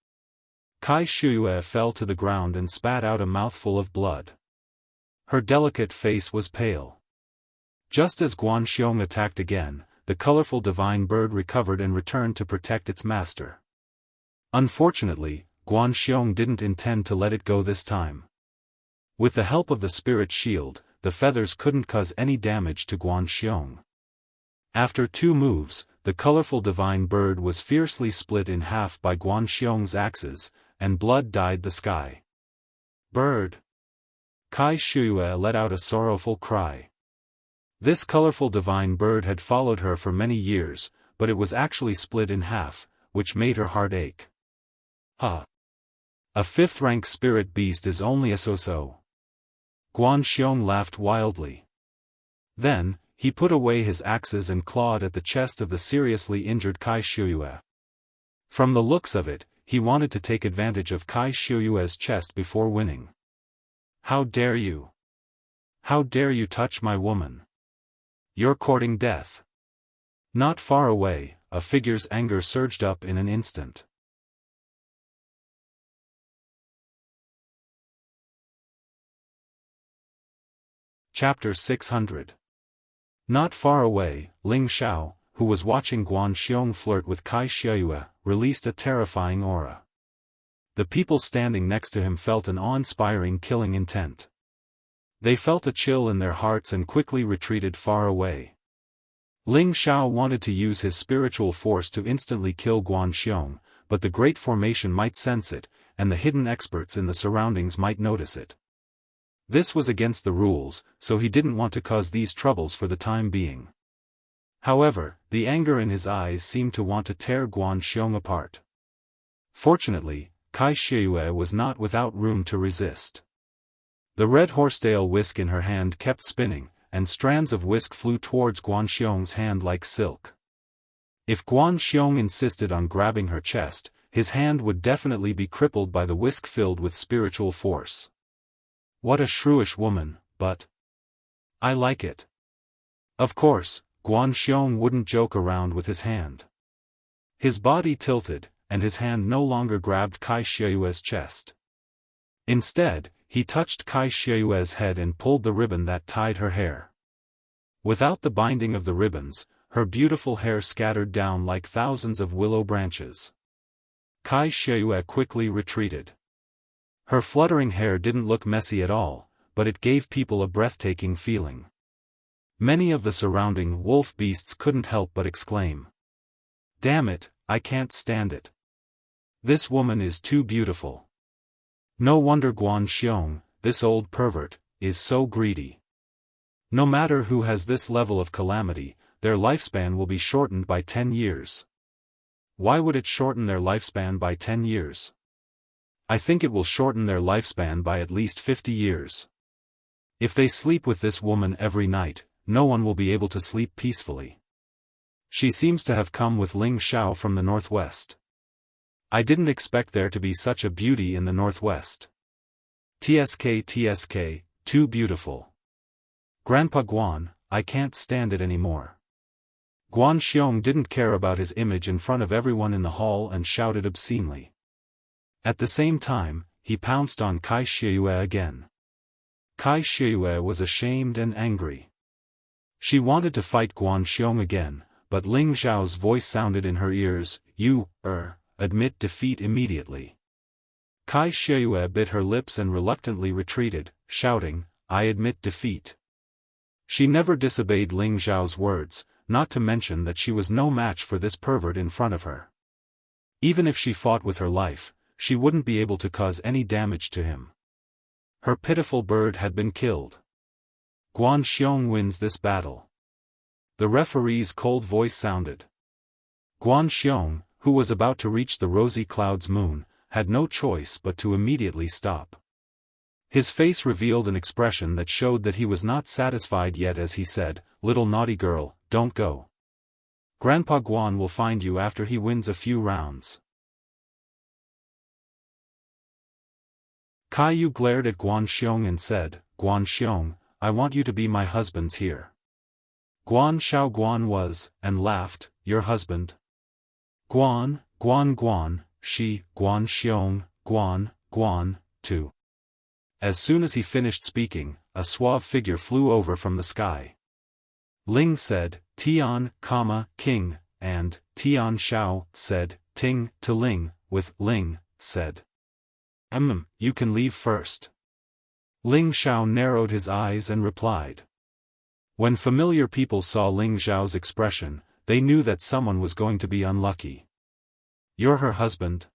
Kai Xiuyue fell to the ground and spat out a mouthful of blood. Her delicate face was pale. Just as Guanxiong attacked again, the colorful divine bird recovered and returned to protect its master. Unfortunately, Guan Xiong didn't intend to let it go this time. With the help of the spirit shield, the feathers couldn't cause any damage to Guan Xiong. After 2 moves, the colorful divine bird was fiercely split in half by Guan Xiong's axes, and blood dyed the sky. Bird! Kai Shuyue let out a sorrowful cry. This colorful divine bird had followed her for many years, but it was actually split in half, which made her heart ache. A 5th-rank spirit beast is only a so-so. Guan Xiong laughed wildly. Then, he put away his axes and clawed at the chest of the seriously injured Kai Shuyue. From the looks of it, he wanted to take advantage of Kai Shuyue's chest before winning. How dare you? How dare you touch my woman? You're courting death. Not far away, a figure's anger surged up in an instant. Chapter 600. Not far away, Ling Xiao, who was watching Guan Xiong flirt with Kai Shuyue, released a terrifying aura. The people standing next to him felt an awe-inspiring killing intent. They felt a chill in their hearts and quickly retreated far away. Ling Xiao wanted to use his spiritual force to instantly kill Guan Xiong, but the Great Formation might sense it, and the hidden experts in the surroundings might notice it. This was against the rules, so he didn't want to cause these troubles for the time being. However, the anger in his eyes seemed to want to tear Guan Xiong apart. Fortunately, Kai Shuyue was not without room to resist. The red horsetail whisk in her hand kept spinning, and strands of whisk flew towards Guan Xiong's hand like silk. If Guan Xiong insisted on grabbing her chest, his hand would definitely be crippled by the whisk filled with spiritual force. What a shrewish woman, but I like it. Of course, Guan Xiong wouldn't joke around with his hand. His body tilted, and his hand no longer grabbed Kai Shuyue's chest. Instead, he touched Kai Shuyue's head and pulled the ribbon that tied her hair. Without the binding of the ribbons, her beautiful hair scattered down like thousands of willow branches. Kai Shuyue quickly retreated. Her fluttering hair didn't look messy at all, but it gave people a breathtaking feeling. Many of the surrounding wolf beasts couldn't help but exclaim, "Damn it, I can't stand it. This woman is too beautiful. No wonder Guan Xiong, this old pervert, is so greedy. No matter who has this level of calamity, their lifespan will be shortened by 10 years. Why would it shorten their lifespan by 10 years? I think it will shorten their lifespan by at least 50 years. If they sleep with this woman every night, no one will be able to sleep peacefully. She seems to have come with Ling Xiao from the northwest. I didn't expect there to be such a beauty in the northwest. TSK, too beautiful. Grandpa Guan, I can't stand it anymore." Guan Xiong didn't care about his image in front of everyone in the hall and shouted obscenely. At the same time, he pounced on Kai Shuyue again. Kai Shuyue was ashamed and angry. She wanted to fight Guan Xiong again, but Ling Xiao's voice sounded in her ears, "You, admit defeat immediately." Kai Shuyue bit her lips and reluctantly retreated, shouting, "I admit defeat." She never disobeyed Ling Xiao's words, not to mention that she was no match for this pervert in front of her. Even if she fought with her life, she wouldn't be able to cause any damage to him. Her pitiful bird had been killed. Guan Xiong wins this battle. The referee's cold voice sounded. Guan Xiong, who was about to reach the rosy cloud's moon, had no choice but to immediately stop. His face revealed an expression that showed that he was not satisfied yet as he said, "Little naughty girl, don't go. Grandpa Guan will find you after he wins a few rounds." Caillou glared at Guan Xiong and said, "Guan Xiong, I want you to be my husband's here." Guan Xiaoguan was, and laughed, "Your husband? Guan, she, Guan Xiong, Guan, too." As soon as he finished speaking, a suave figure flew over from the sky. Ling said, "Tian, King," and Tian Xiao said, "Ting," to Ling, with Ling, said, You can leave first. Ling Xiao narrowed his eyes and replied. When familiar people saw Ling Xiao's expression, they knew that someone was going to be unlucky. You're her husband?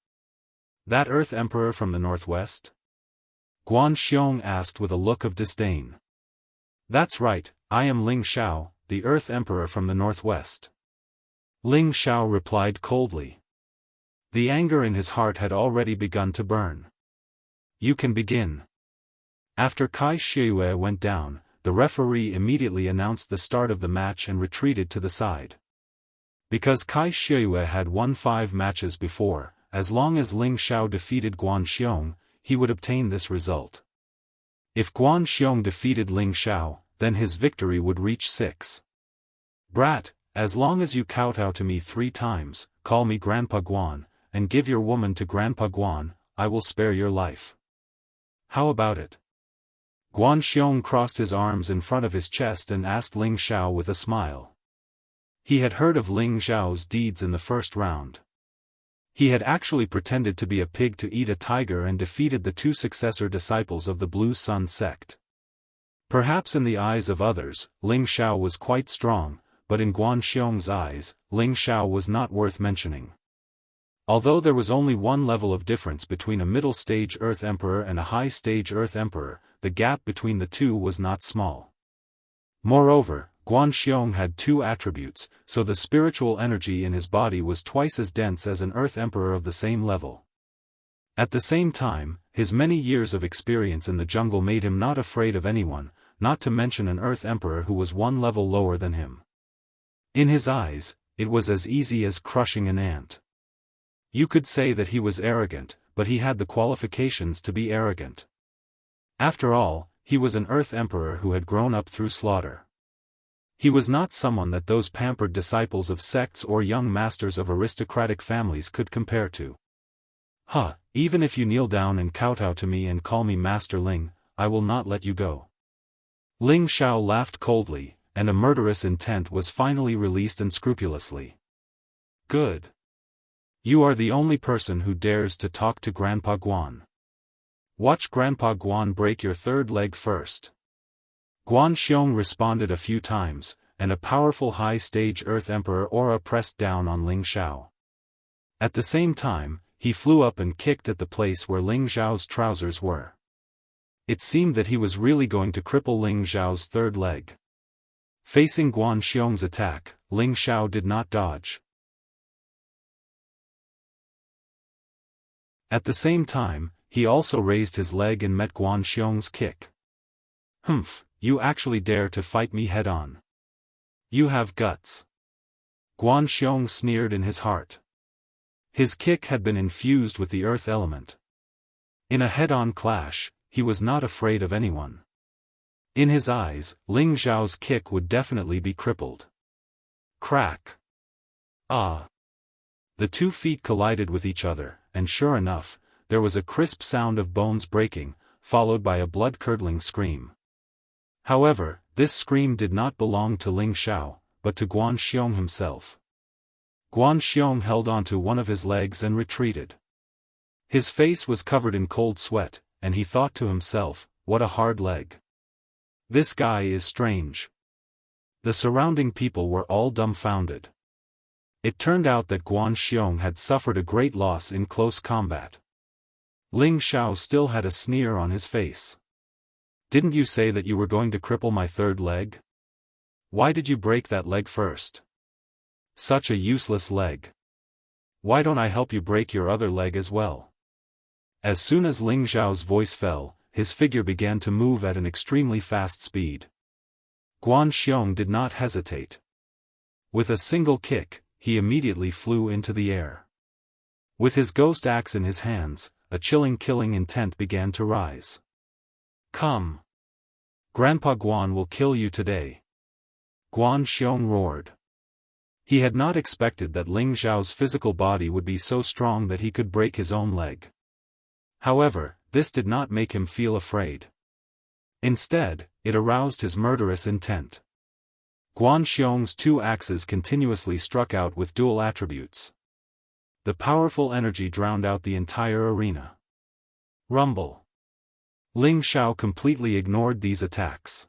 That Earth Emperor from the northwest? Guan Xiong asked with a look of disdain. That's right, I am Ling Xiao, the Earth Emperor from the northwest. Ling Xiao replied coldly. The anger in his heart had already begun to burn. You can begin. After Kai Shiyue went down, the referee immediately announced the start of the match and retreated to the side. Because Kai Shiyue had won 5 matches before, as long as Ling Xiao defeated Guan Xiong, he would obtain this result. If Guan Xiong defeated Ling Xiao, then his victory would reach 6. Brat, as long as you kowtow to me 3 times, call me Grandpa Guan, and give your woman to Grandpa Guan, I will spare your life. How about it? Guan Xiong crossed his arms in front of his chest and asked Ling Xiao with a smile. He had heard of Ling Xiao's deeds in the first round. He had actually pretended to be a pig to eat a tiger and defeated the 2 successor disciples of the Blue Sun sect. Perhaps in the eyes of others, Ling Xiao was quite strong, but in Guan Xiong's eyes, Ling Xiao was not worth mentioning. Although there was only one level of difference between a middle-stage Earth Emperor and a high-stage Earth Emperor, the gap between the two was not small. Moreover, Guan Xiong had 2 attributes, so the spiritual energy in his body was twice as dense as an Earth Emperor of the same level. At the same time, his many years of experience in the jungle made him not afraid of anyone, not to mention an Earth Emperor who was 1 level lower than him. In his eyes, it was as easy as crushing an ant. You could say that he was arrogant, but he had the qualifications to be arrogant. After all, he was an Earth Emperor who had grown up through slaughter. He was not someone that those pampered disciples of sects or young masters of aristocratic families could compare to. Even if you kneel down and kowtow to me and call me Master Ling, I will not let you go. Ling Xiao laughed coldly, and a murderous intent was finally released unscrupulously. Good. You are the only person who dares to talk to Grandpa Guan. Watch Grandpa Guan break your 3rd leg first. Guan Xiong responded a few times, and a powerful high-stage Earth Emperor aura pressed down on Ling Xiao. At the same time, he flew up and kicked at the place where Ling Xiao's trousers were. It seemed that he was really going to cripple Ling Xiao's 3rd leg. Facing Guan Xiong's attack, Ling Xiao did not dodge. At the same time, he also raised his leg and met Guan Xiong's kick. You actually dare to fight me head-on. You have guts. Guan Xiong sneered in his heart. His kick had been infused with the earth element. In a head-on clash, he was not afraid of anyone. In his eyes, Ling Xiao's kick would definitely be crippled. Crack. The 2 feet collided with each other, and sure enough, there was a crisp sound of bones breaking, followed by a blood-curdling scream. However, this scream did not belong to Ling Xiao, but to Guan Xiong himself. Guan Xiong held onto one of his legs and retreated. His face was covered in cold sweat, and he thought to himself, what a hard leg. This guy is strange. The surrounding people were all dumbfounded. It turned out that Guan Xiong had suffered a great loss in close combat. Ling Xiao still had a sneer on his face. Didn't you say that you were going to cripple my 3rd leg? Why did you break that leg first? Such a useless leg. Why don't I help you break your other leg as well? As soon as Ling Xiao's voice fell, his figure began to move at an extremely fast speed. Guan Xiong did not hesitate. With a single kick, he immediately flew into the air. With his ghost axe in his hands, a chilling killing intent began to rise. Come. Grandpa Guan will kill you today. Guan Xiong roared. He had not expected that Ling Xiao's physical body would be so strong that he could break his own leg. However, this did not make him feel afraid. Instead, it aroused his murderous intent. Guan Xiong's 2 axes continuously struck out with dual attributes. The powerful energy drowned out the entire arena. Rumble. Ling Xiao completely ignored these attacks.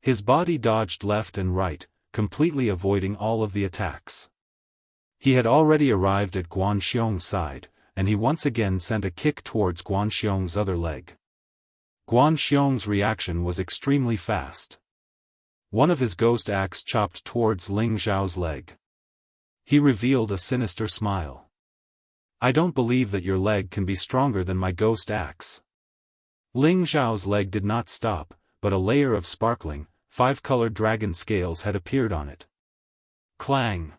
His body dodged left and right, completely avoiding all of the attacks. He had already arrived at Guan Xiong's side, and he once again sent a kick towards Guan Xiong's other leg. Guan Xiong's reaction was extremely fast. One of his ghost axe chopped towards Ling Xiao's leg. He revealed a sinister smile. "I don't believe that your leg can be stronger than my ghost axe." Ling Xiao's leg did not stop, but a layer of sparkling, five-colored dragon scales had appeared on it. Clang!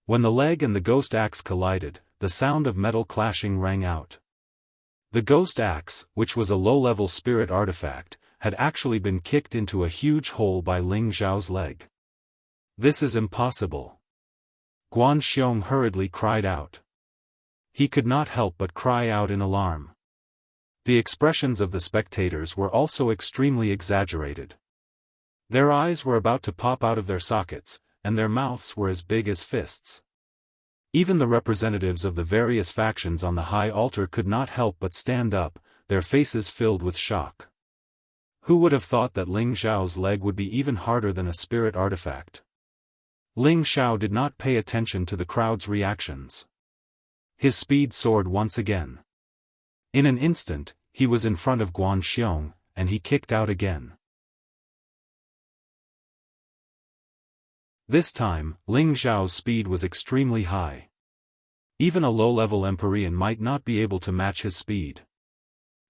When the leg and the ghost axe collided, the sound of metal clashing rang out. The ghost axe, which was a low-level spirit artifact, had actually been kicked into a huge hole by Ling Xiao's leg. "This is impossible!" Guan Xiong hurriedly cried out. He could not help but cry out in alarm. The expressions of the spectators were also extremely exaggerated. Their eyes were about to pop out of their sockets, and their mouths were as big as fists. Even the representatives of the various factions on the high altar could not help but stand up, their faces filled with shock. Who would have thought that Ling Xiao's leg would be even harder than a spirit artifact? Ling Xiao did not pay attention to the crowd's reactions. His speed soared once again. In an instant, he was in front of Guan Xiong, and he kicked out again. This time, Ling Xiao's speed was extremely high. Even a low-level Empyrean might not be able to match his speed.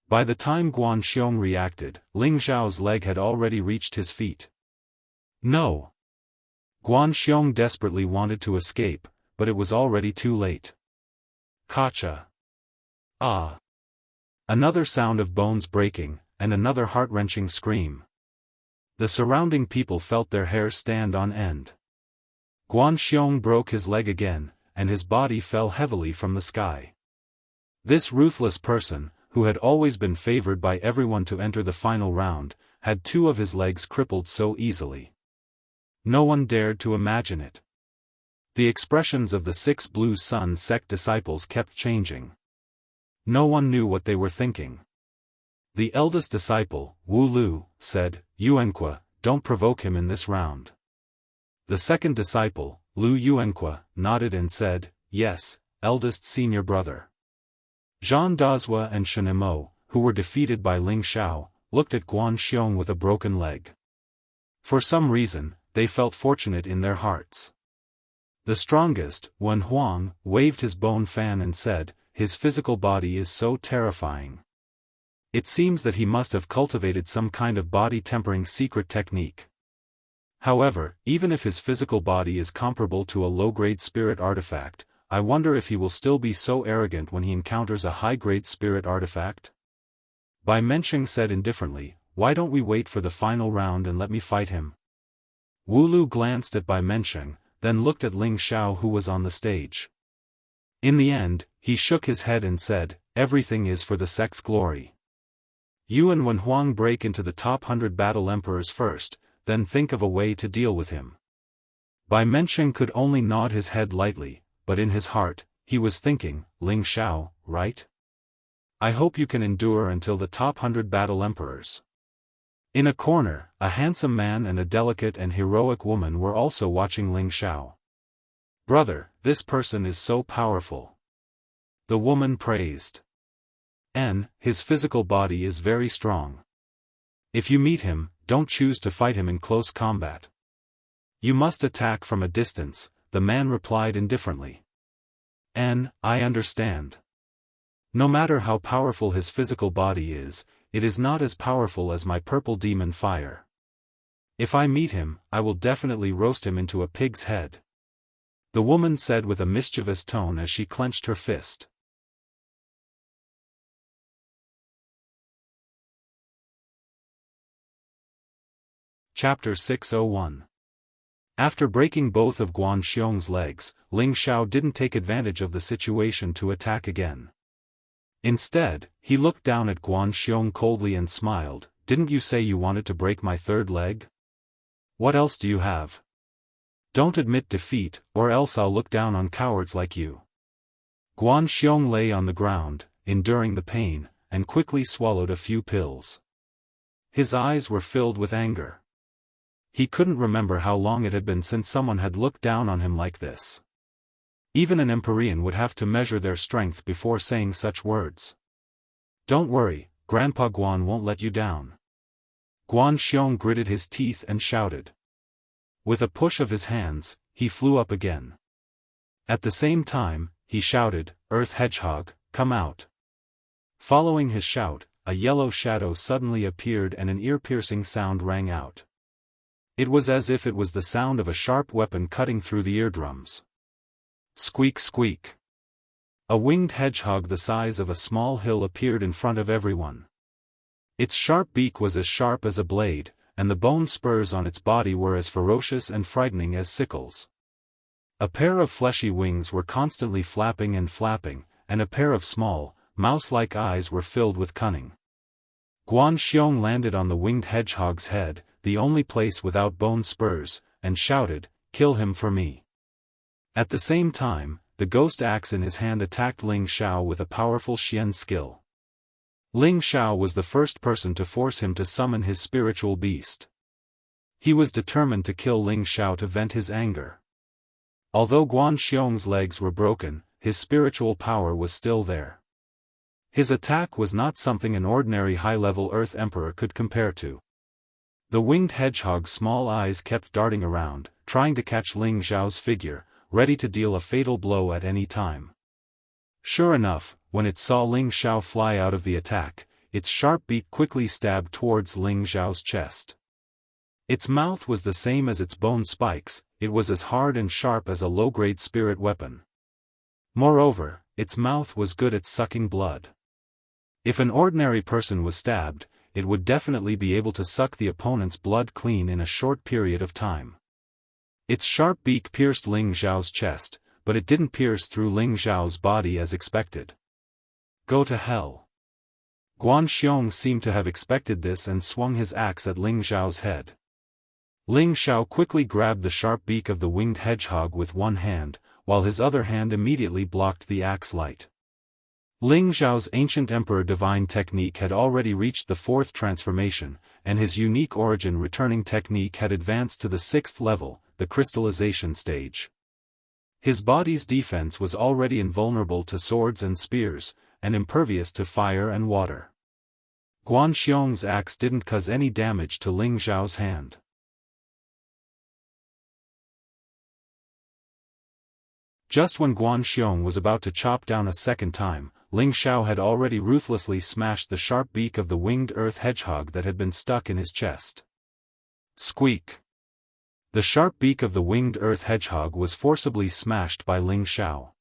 By the time Guan Xiong reacted, Ling Xiao's leg had already reached his feet. No! Guan Xiong desperately wanted to escape, but it was already too late. Kacha! Ah! Another sound of bones breaking, and another heart-wrenching scream. The surrounding people felt their hair stand on end. Guan Xiong broke his leg again, and his body fell heavily from the sky. This ruthless person, who had always been favored by everyone to enter the final round, had two of his legs crippled so easily. No one dared to imagine it. The expressions of the 6 Blue Sun sect disciples kept changing. No one knew what they were thinking. The eldest disciple, Wu Lu, said, "Yuanqua, don't provoke him in this round." The second disciple, Lu Yuanqua, nodded and said, "Yes, eldest senior brother." Zhang Dazhua and Shenemo, who were defeated by Ling Xiao, looked at Guan Xiong with a broken leg. For some reason, they felt fortunate in their hearts. The strongest, Wen Huang, waved his bone fan and said, "His physical body is so terrifying. It seems that he must have cultivated some kind of body-tempering secret technique. However, even if his physical body is comparable to a low-grade spirit artifact, I wonder if he will still be so arrogant when he encounters a high-grade spirit artifact?" Bai Mensheng said indifferently, "Why don't we wait for the final round and let me fight him?" Wu Lu glanced at Bai Mensheng, then looked at Ling Xiao who was on the stage. In the end, he shook his head and said, "Everything is for the sect's glory. You and Wen Huang break into the top 100 battle emperors first, then think of a way to deal with him." Bai Mensheng could only nod his head lightly, but in his heart, he was thinking, "Ling Xiao, right? I hope you can endure until the top 100 battle emperors." In a corner, a handsome man and a delicate and heroic woman were also watching Ling Xiao. "Brother, this person is so powerful," the woman praised. His physical body is very strong. If you meet him, don't choose to fight him in close combat. You must attack from a distance," the man replied indifferently. I understand. No matter how powerful his physical body is, it is not as powerful as my purple demon fire. If I meet him, I will definitely roast him into a pig's head," the woman said with a mischievous tone as she clenched her fist. Chapter 601. After breaking both of Guan Xiong's legs, Ling Xiao didn't take advantage of the situation to attack again. Instead, he looked down at Guan Xiong coldly and smiled, "Didn't you say you wanted to break my third leg? What else do you have? Don't admit defeat, or else I'll look down on cowards like you." Guan Xiong lay on the ground, enduring the pain, and quickly swallowed a few pills. His eyes were filled with anger. He couldn't remember how long it had been since someone had looked down on him like this. Even an Empyrean would have to measure their strength before saying such words. "Don't worry, Grandpa Guan won't let you down." Guan Xiong gritted his teeth and shouted. With a push of his hands, he flew up again. At the same time, he shouted, "Earth Hedgehog, come out." Following his shout, a yellow shadow suddenly appeared and an ear-piercing sound rang out. It was as if it was the sound of a sharp weapon cutting through the eardrums. Squeak squeak. A winged hedgehog the size of a small hill appeared in front of everyone. Its sharp beak was as sharp as a blade, and the bone spurs on its body were as ferocious and frightening as sickles. A pair of fleshy wings were constantly flapping, and a pair of small, mouse-like eyes were filled with cunning. Guan Xiong landed on the winged hedgehog's head, the only place without bone spurs, and shouted, "Kill him for me." At the same time, the ghost axe in his hand attacked Ling Xiao with a powerful Xian skill. Ling Xiao was the first person to force him to summon his spiritual beast. He was determined to kill Ling Xiao to vent his anger. Although Guan Xiong's legs were broken, his spiritual power was still there. His attack was not something an ordinary high-level Earth Emperor could compare to. The winged hedgehog's small eyes kept darting around, trying to catch Ling Xiao's figure, ready to deal a fatal blow at any time. Sure enough, when it saw Ling Xiao fly out of the attack, its sharp beak quickly stabbed towards Ling Xiao's chest. Its mouth was the same as its bone spikes, it was as hard and sharp as a low-grade spirit weapon. Moreover, its mouth was good at sucking blood. If an ordinary person was stabbed, it would definitely be able to suck the opponent's blood clean in a short period of time. Its sharp beak pierced Ling Xiao's chest, but it didn't pierce through Ling Xiao's body as expected. Go to hell. Guan Xiong seemed to have expected this and swung his axe at Ling Xiao's head. Ling Xiao quickly grabbed the sharp beak of the winged hedgehog with one hand, while his other hand immediately blocked the axe light. Ling Xiao's ancient emperor divine technique had already reached the 4th transformation, and his unique origin returning technique had advanced to the 6th level, the crystallization stage. His body's defense was already invulnerable to swords and spears, and impervious to fire and water. Guan Xiong's axe didn't cause any damage to Ling Xiao's hand. Just when Guan Xiong was about to chop down a second time, Ling Xiao had already ruthlessly smashed the sharp beak of the winged earth hedgehog that had been stuck in his chest. Squeak! The sharp beak of the winged earth hedgehog was forcibly smashed by Ling Xiao.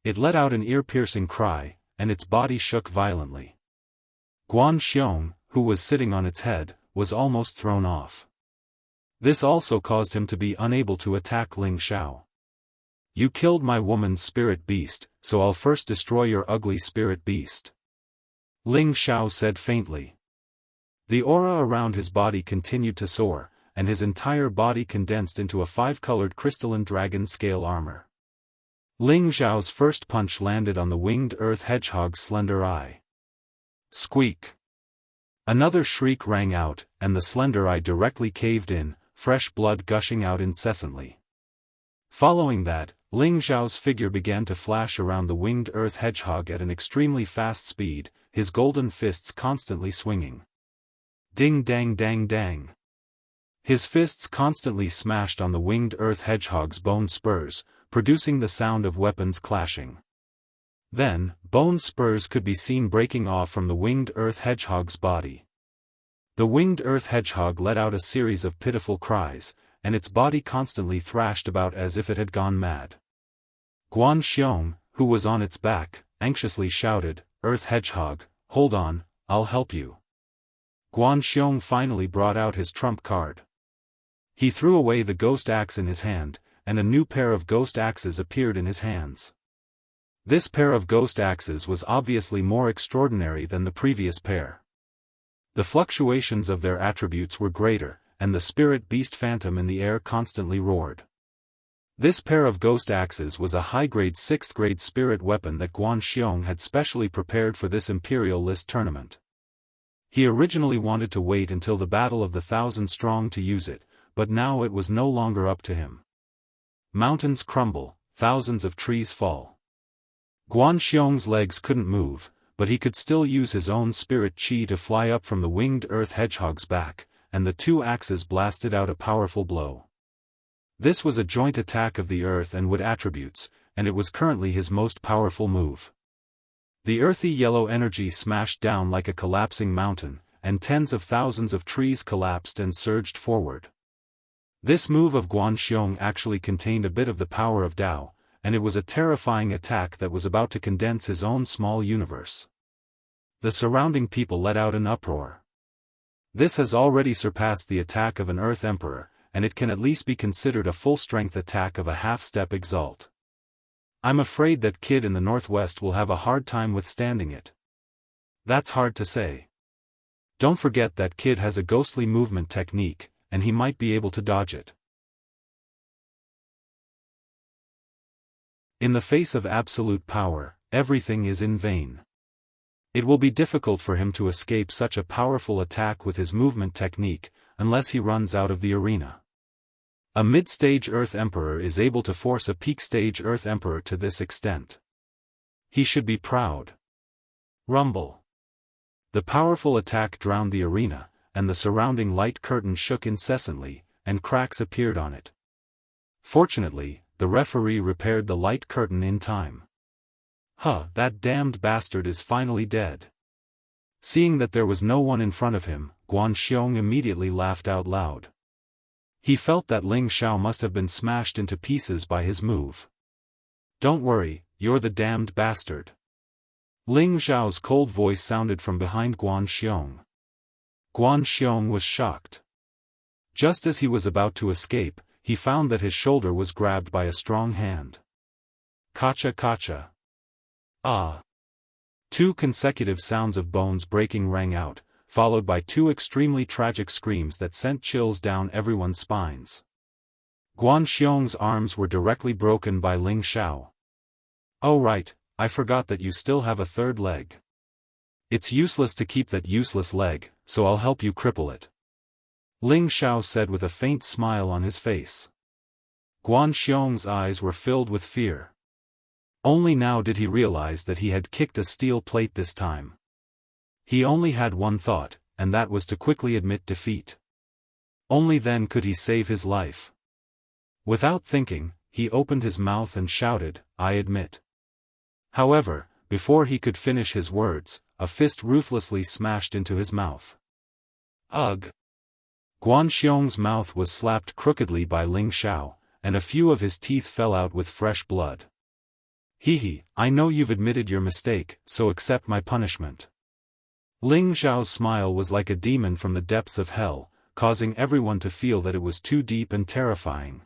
It let out an ear-piercing cry, and its body shook violently. Guan Xiong, who was sitting on its head, was almost thrown off. This also caused him to be unable to attack Ling Xiao. You killed my woman's spirit beast, so I'll first destroy your ugly spirit beast. Ling Xiao said faintly. The aura around his body continued to soar, and his entire body condensed into a 5-colored crystalline dragon-scale armor. Ling Xiao's first punch landed on the winged earth hedgehog's slender eye. Squeak! Another shriek rang out, and the slender eye directly caved in, fresh blood gushing out incessantly. Following that, Ling Xiao's figure began to flash around the winged earth hedgehog at an extremely fast speed, his golden fists constantly swinging. Ding dang dang dang. His fists constantly smashed on the winged earth hedgehog's bone spurs, producing the sound of weapons clashing. Then, bone spurs could be seen breaking off from the winged earth hedgehog's body. The winged earth hedgehog let out a series of pitiful cries, and its body constantly thrashed about as if it had gone mad. Guan Xiong, who was on its back, anxiously shouted, "Earth Hedgehog, hold on, I'll help you." Guan Xiong finally brought out his trump card. He threw away the ghost axe in his hand, and a new pair of ghost axes appeared in his hands. This pair of ghost axes was obviously more extraordinary than the previous pair. The fluctuations of their attributes were greater, and the spirit beast phantom in the air constantly roared. This pair of ghost axes was a high-grade 6th-grade spirit weapon that Guan Xiong had specially prepared for this Imperial List tournament. He originally wanted to wait until the Battle of the Thousand Strong to use it, but now it was no longer up to him. Mountains crumble, thousands of trees fall. Guan Xiong's legs couldn't move, but he could still use his own spirit chi to fly up from the winged earth hedgehog's back, and the two axes blasted out a powerful blow. This was a joint attack of the earth and wood attributes, and it was currently his most powerful move. The earthy yellow energy smashed down like a collapsing mountain, and tens of thousands of trees collapsed and surged forward. This move of Guan Xiong actually contained a bit of the power of Dao, and it was a terrifying attack that was about to condense his own small universe. The surrounding people let out an uproar. This has already surpassed the attack of an Earth Emperor, and it can at least be considered a full-strength attack of a half-step exalt. I'm afraid that kid in the northwest will have a hard time withstanding it. That's hard to say. Don't forget that kid has a ghostly movement technique, and he might be able to dodge it. In the face of absolute power, everything is in vain. It will be difficult for him to escape such a powerful attack with his movement technique, unless he runs out of the arena. A mid-stage Earth Emperor is able to force a peak-stage Earth Emperor to this extent. He should be proud. Rumble. The powerful attack drowned the arena, and the surrounding light curtain shook incessantly, and cracks appeared on it. Fortunately, the referee repaired the light curtain in time. That damned bastard is finally dead. Seeing that there was no one in front of him, Guan Xiong immediately laughed out loud. He felt that Ling Xiao must have been smashed into pieces by his move. Don't worry, you're the damned bastard. Ling Xiao's cold voice sounded from behind Guan Xiong. Guan Xiong was shocked. Just as he was about to escape, he found that his shoulder was grabbed by a strong hand. Kacha kacha. Ah! 2 consecutive sounds of bones breaking rang out, followed by 2 extremely tragic screams that sent chills down everyone's spines. Guan Xiong's arms were directly broken by Ling Xiao. Oh right, I forgot that you still have a third leg. It's useless to keep that useless leg, so I'll help you cripple it. Ling Xiao said with a faint smile on his face. Guan Xiong's eyes were filled with fear. Only now did he realize that he had kicked a steel plate this time. He only had one thought, and that was to quickly admit defeat. Only then could he save his life. Without thinking, he opened his mouth and shouted, "I admit." However, before he could finish his words, a fist ruthlessly smashed into his mouth. Ugh! Guan Xiong's mouth was slapped crookedly by Ling Xiao, and a few of his teeth fell out with fresh blood. Hee, I know you've admitted your mistake, so accept my punishment. Ling Xiao's smile was like a demon from the depths of hell, causing everyone to feel that it was too deep and terrifying.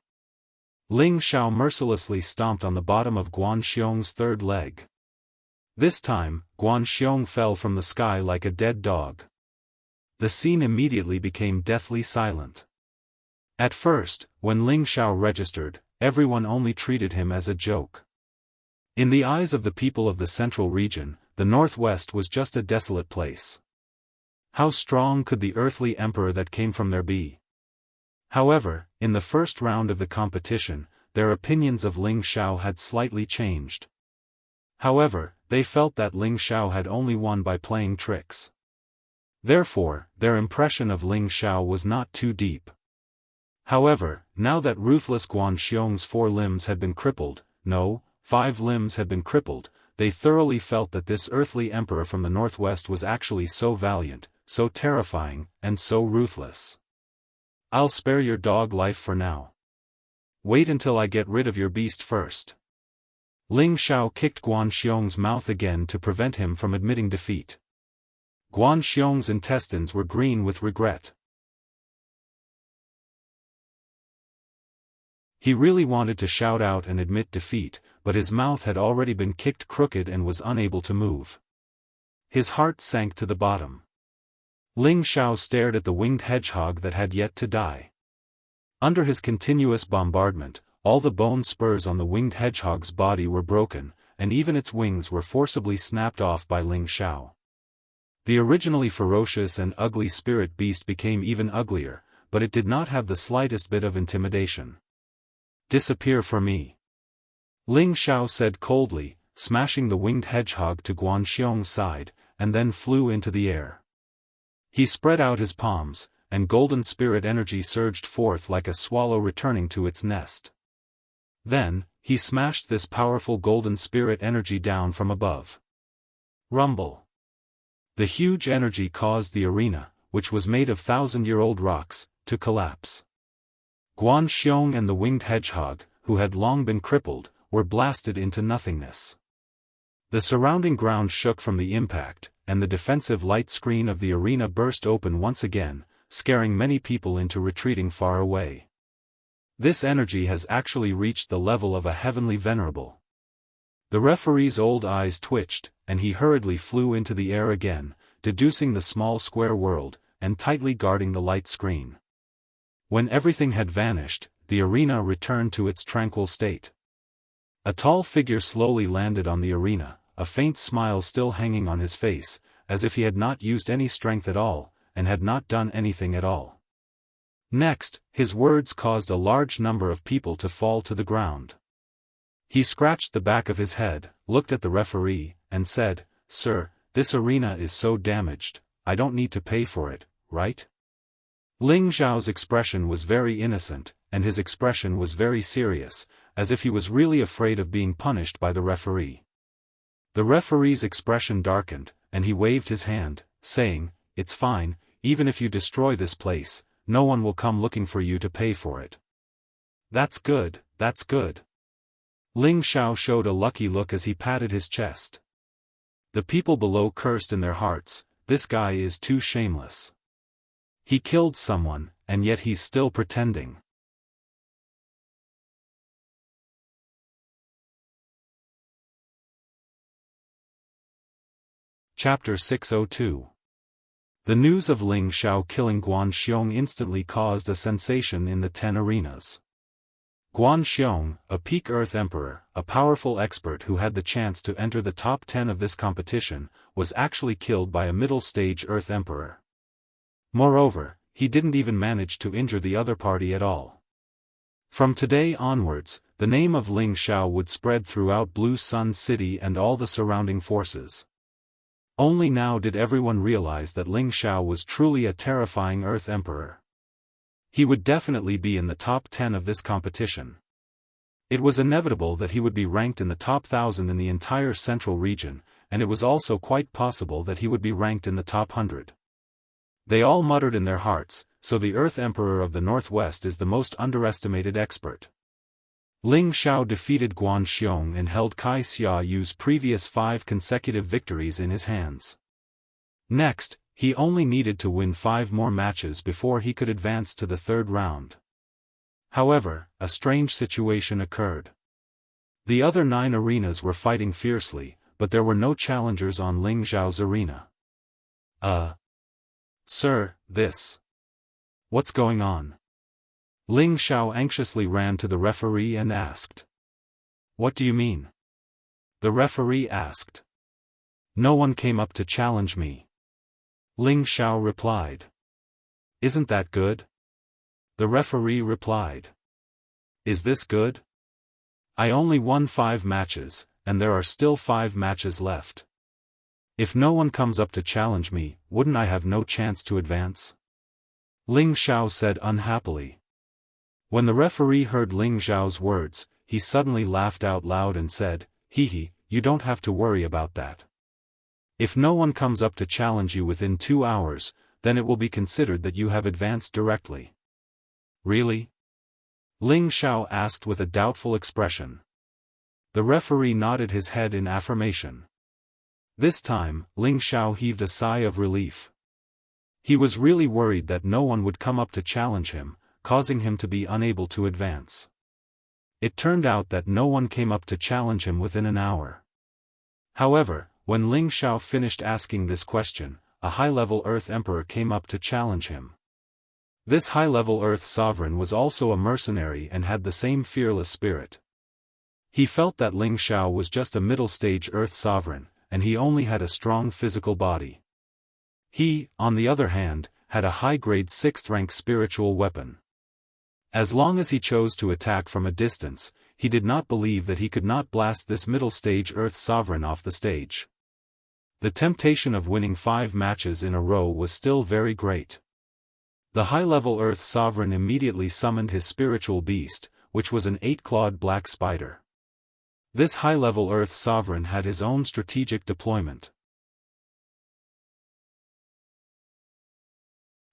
Ling Xiao mercilessly stomped on the bottom of Guan Xiong's third leg. This time, Guan Xiong fell from the sky like a dead dog. The scene immediately became deathly silent. At first, when Ling Xiao registered, everyone only treated him as a joke. In the eyes of the people of the central region, the northwest was just a desolate place. How strong could the earthly emperor that came from there be? However, in the first round of the competition, their opinions of Ling Xiao had slightly changed. However, they felt that Ling Xiao had only won by playing tricks. Therefore, their impression of Ling Xiao was not too deep. However, now that ruthless Guan Xiong's 4 limbs had been crippled, no, 5 limbs had been crippled, they thoroughly felt that this earthly emperor from the northwest was actually so valiant, so terrifying, and so ruthless. I'll spare your dog life for now. Wait until I get rid of your beast first. Ling Xiao kicked Guan Xiong's mouth again to prevent him from admitting defeat. Guan Xiong's intestines were green with regret. He really wanted to shout out and admit defeat, but his mouth had already been kicked crooked and was unable to move. His heart sank to the bottom. Ling Xiao stared at the winged hedgehog that had yet to die. Under his continuous bombardment, all the bone spurs on the winged hedgehog's body were broken, and even its wings were forcibly snapped off by Ling Xiao. The originally ferocious and ugly spirit beast became even uglier, but it did not have the slightest bit of intimidation. "Disappear for me," Ling Xiao said coldly, smashing the winged hedgehog to Guanxiong's side, and then flew into the air. He spread out his palms, and golden spirit energy surged forth like a swallow returning to its nest. Then, he smashed this powerful golden spirit energy down from above. Rumble. The huge energy caused the arena, which was made of thousand-year-old rocks, to collapse. Guanxiong and the winged hedgehog, who had long been crippled, were blasted into nothingness. The surrounding ground shook from the impact, and the defensive light screen of the arena burst open once again, scaring many people into retreating far away. This energy has actually reached the level of a heavenly venerable. The referee's old eyes twitched, and he hurriedly flew into the air again, deducing the small square world, and tightly guarding the light screen. When everything had vanished, the arena returned to its tranquil state. A tall figure slowly landed on the arena, a faint smile still hanging on his face, as if he had not used any strength at all, and had not done anything at all. Next, his words caused a large number of people to fall to the ground. He scratched the back of his head, looked at the referee, and said, "Sir, this arena is so damaged, I don't need to pay for it, right?" Ling Xiao's expression was very innocent, and his expression was very serious, as if he was really afraid of being punished by the referee. The referee's expression darkened, and he waved his hand, saying, "It's fine, even if you destroy this place, no one will come looking for you to pay for it." "That's good, that's good." Ling Xiao showed a lucky look as he patted his chest. The people below cursed in their hearts, "This guy is too shameless. He killed someone, and yet he's still pretending." Chapter 602. The news of Ling Xiao killing Guanxiong instantly caused a sensation in the 10 arenas. Guanxiong, a peak Earth Emperor, a powerful expert who had the chance to enter the top 10 of this competition, was actually killed by a middle-stage Earth Emperor. Moreover, he didn't even manage to injure the other party at all. From today onwards, the name of Ling Xiao would spread throughout Blue Sun City and all the surrounding forces. Only now did everyone realize that Ling Xiao was truly a terrifying Earth Emperor. He would definitely be in the top 10 of this competition. It was inevitable that he would be ranked in the top 1,000 in the entire central region, and it was also quite possible that he would be ranked in the top 100. They all muttered in their hearts, "So the Earth Emperor of the Northwest is the most underestimated expert." Ling Xiao defeated Guanxiong and held Kai Xiaoyu's previous 5 consecutive victories in his hands. Next, he only needed to win 5 more matches before he could advance to the 3rd round. However, a strange situation occurred. The other 9 arenas were fighting fiercely, but there were no challengers on Ling Xiao's arena. Sir, what's going on?" Ling Xiao anxiously ran to the referee and asked. "What do you mean?" the referee asked. "No one came up to challenge me," Ling Xiao replied. "Isn't that good?" the referee replied. "Is this good? I only won 5 matches, and there are still 5 matches left. If no one comes up to challenge me, wouldn't I have no chance to advance?" Ling Xiao said unhappily. When the referee heard Ling Xiao's words, he suddenly laughed out loud and said, "Hee, you don't have to worry about that. If no one comes up to challenge you within 2 hours, then it will be considered that you have advanced directly." "Really?" Ling Xiao asked with a doubtful expression. The referee nodded his head in affirmation. This time, Ling Xiao heaved a sigh of relief. He was really worried that no one would come up to challenge him, causing him to be unable to advance. It turned out that no one came up to challenge him within an hour. However, when Ling Xiao finished asking this question, a high-level Earth Emperor came up to challenge him. This high-level Earth Sovereign was also a mercenary and had the same fearless spirit. He felt that Ling Xiao was just a middle-stage Earth Sovereign, and he only had a strong physical body. He, on the other hand, had a high-grade 6th-rank spiritual weapon. As long as he chose to attack from a distance, he did not believe that he could not blast this middle-stage Earth Sovereign off the stage. The temptation of winning 5 matches in a row was still very great. The high-level Earth Sovereign immediately summoned his spiritual beast, which was an 8-clawed black spider. This high-level Earth Sovereign had his own strategic deployment.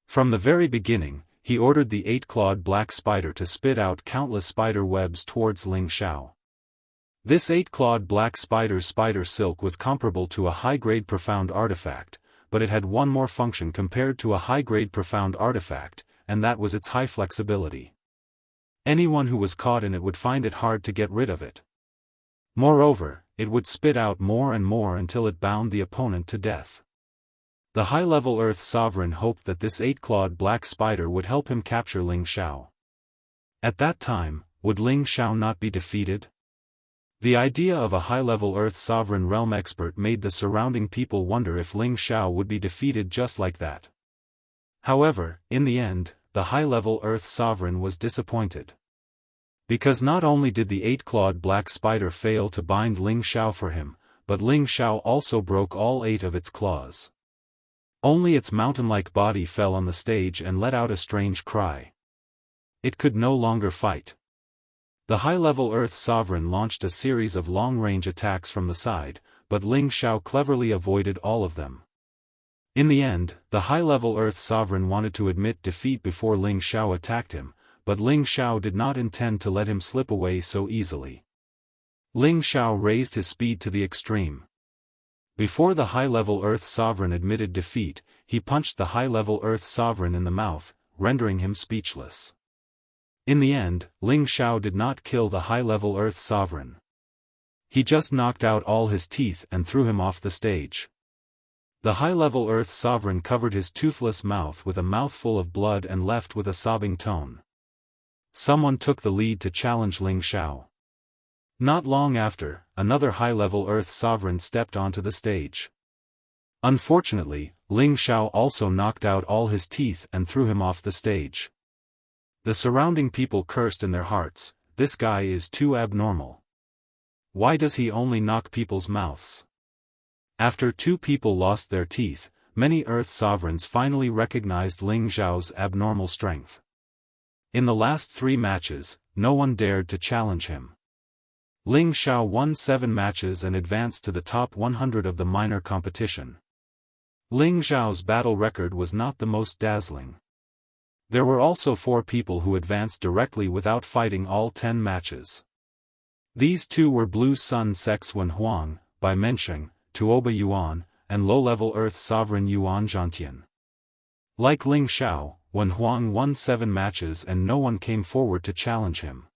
From the very beginning, he ordered the 8-clawed black spider to spit out countless spider webs towards Ling Xiao. This 8-clawed black spider's spider silk was comparable to a high-grade profound artifact, but it had one more function compared to a high-grade profound artifact, and that was its high flexibility. Anyone who was caught in it would find it hard to get rid of it. Moreover, it would spit out more and more until it bound the opponent to death. The high-level Earth Sovereign hoped that this 8-clawed black spider would help him capture Ling Xiao. At that time, would Ling Xiao not be defeated? The idea of a high-level Earth Sovereign realm expert made the surrounding people wonder if Ling Xiao would be defeated just like that. However, in the end, the high-level Earth Sovereign was disappointed. Because not only did the 8-clawed black spider fail to bind Ling Xiao for him, but Ling Xiao also broke all 8 of its claws. Only its mountain-like body fell on the stage and let out a strange cry. It could no longer fight. The high-level Earth Sovereign launched a series of long-range attacks from the side, but Ling Xiao cleverly avoided all of them. In the end, the high-level Earth Sovereign wanted to admit defeat before Ling Xiao attacked him, but Ling Xiao did not intend to let him slip away so easily. Ling Xiao raised his speed to the extreme. Before the high-level Earth Sovereign admitted defeat, he punched the high-level Earth Sovereign in the mouth, rendering him speechless. In the end, Ling Xiao did not kill the high-level Earth Sovereign. He just knocked out all his teeth and threw him off the stage. The high-level Earth Sovereign covered his toothless mouth with a mouthful of blood and left with a sobbing tone. Someone took the lead to challenge Ling Xiao. Not long after, another high-level Earth Sovereign stepped onto the stage. Unfortunately, Ling Xiao also knocked out all his teeth and threw him off the stage. The surrounding people cursed in their hearts, "This guy is too abnormal. Why does he only knock people's mouths?" After 2 people lost their teeth, many Earth Sovereigns finally recognized Ling Xiao's abnormal strength. In the last 3 matches, no one dared to challenge him. Ling Xiao won 7 matches and advanced to the top 100 of the minor competition. Ling Xiao's battle record was not the most dazzling. There were also 4 people who advanced directly without fighting all 10 matches. These 2 were Blue Sun sects Wen Huang, Bai Mensheng, Tuoba Yuan, and low-level Earth Sovereign Yuan Zhantian. Like Ling Xiao, Wen Huang won 7 matches and no one came forward to challenge him.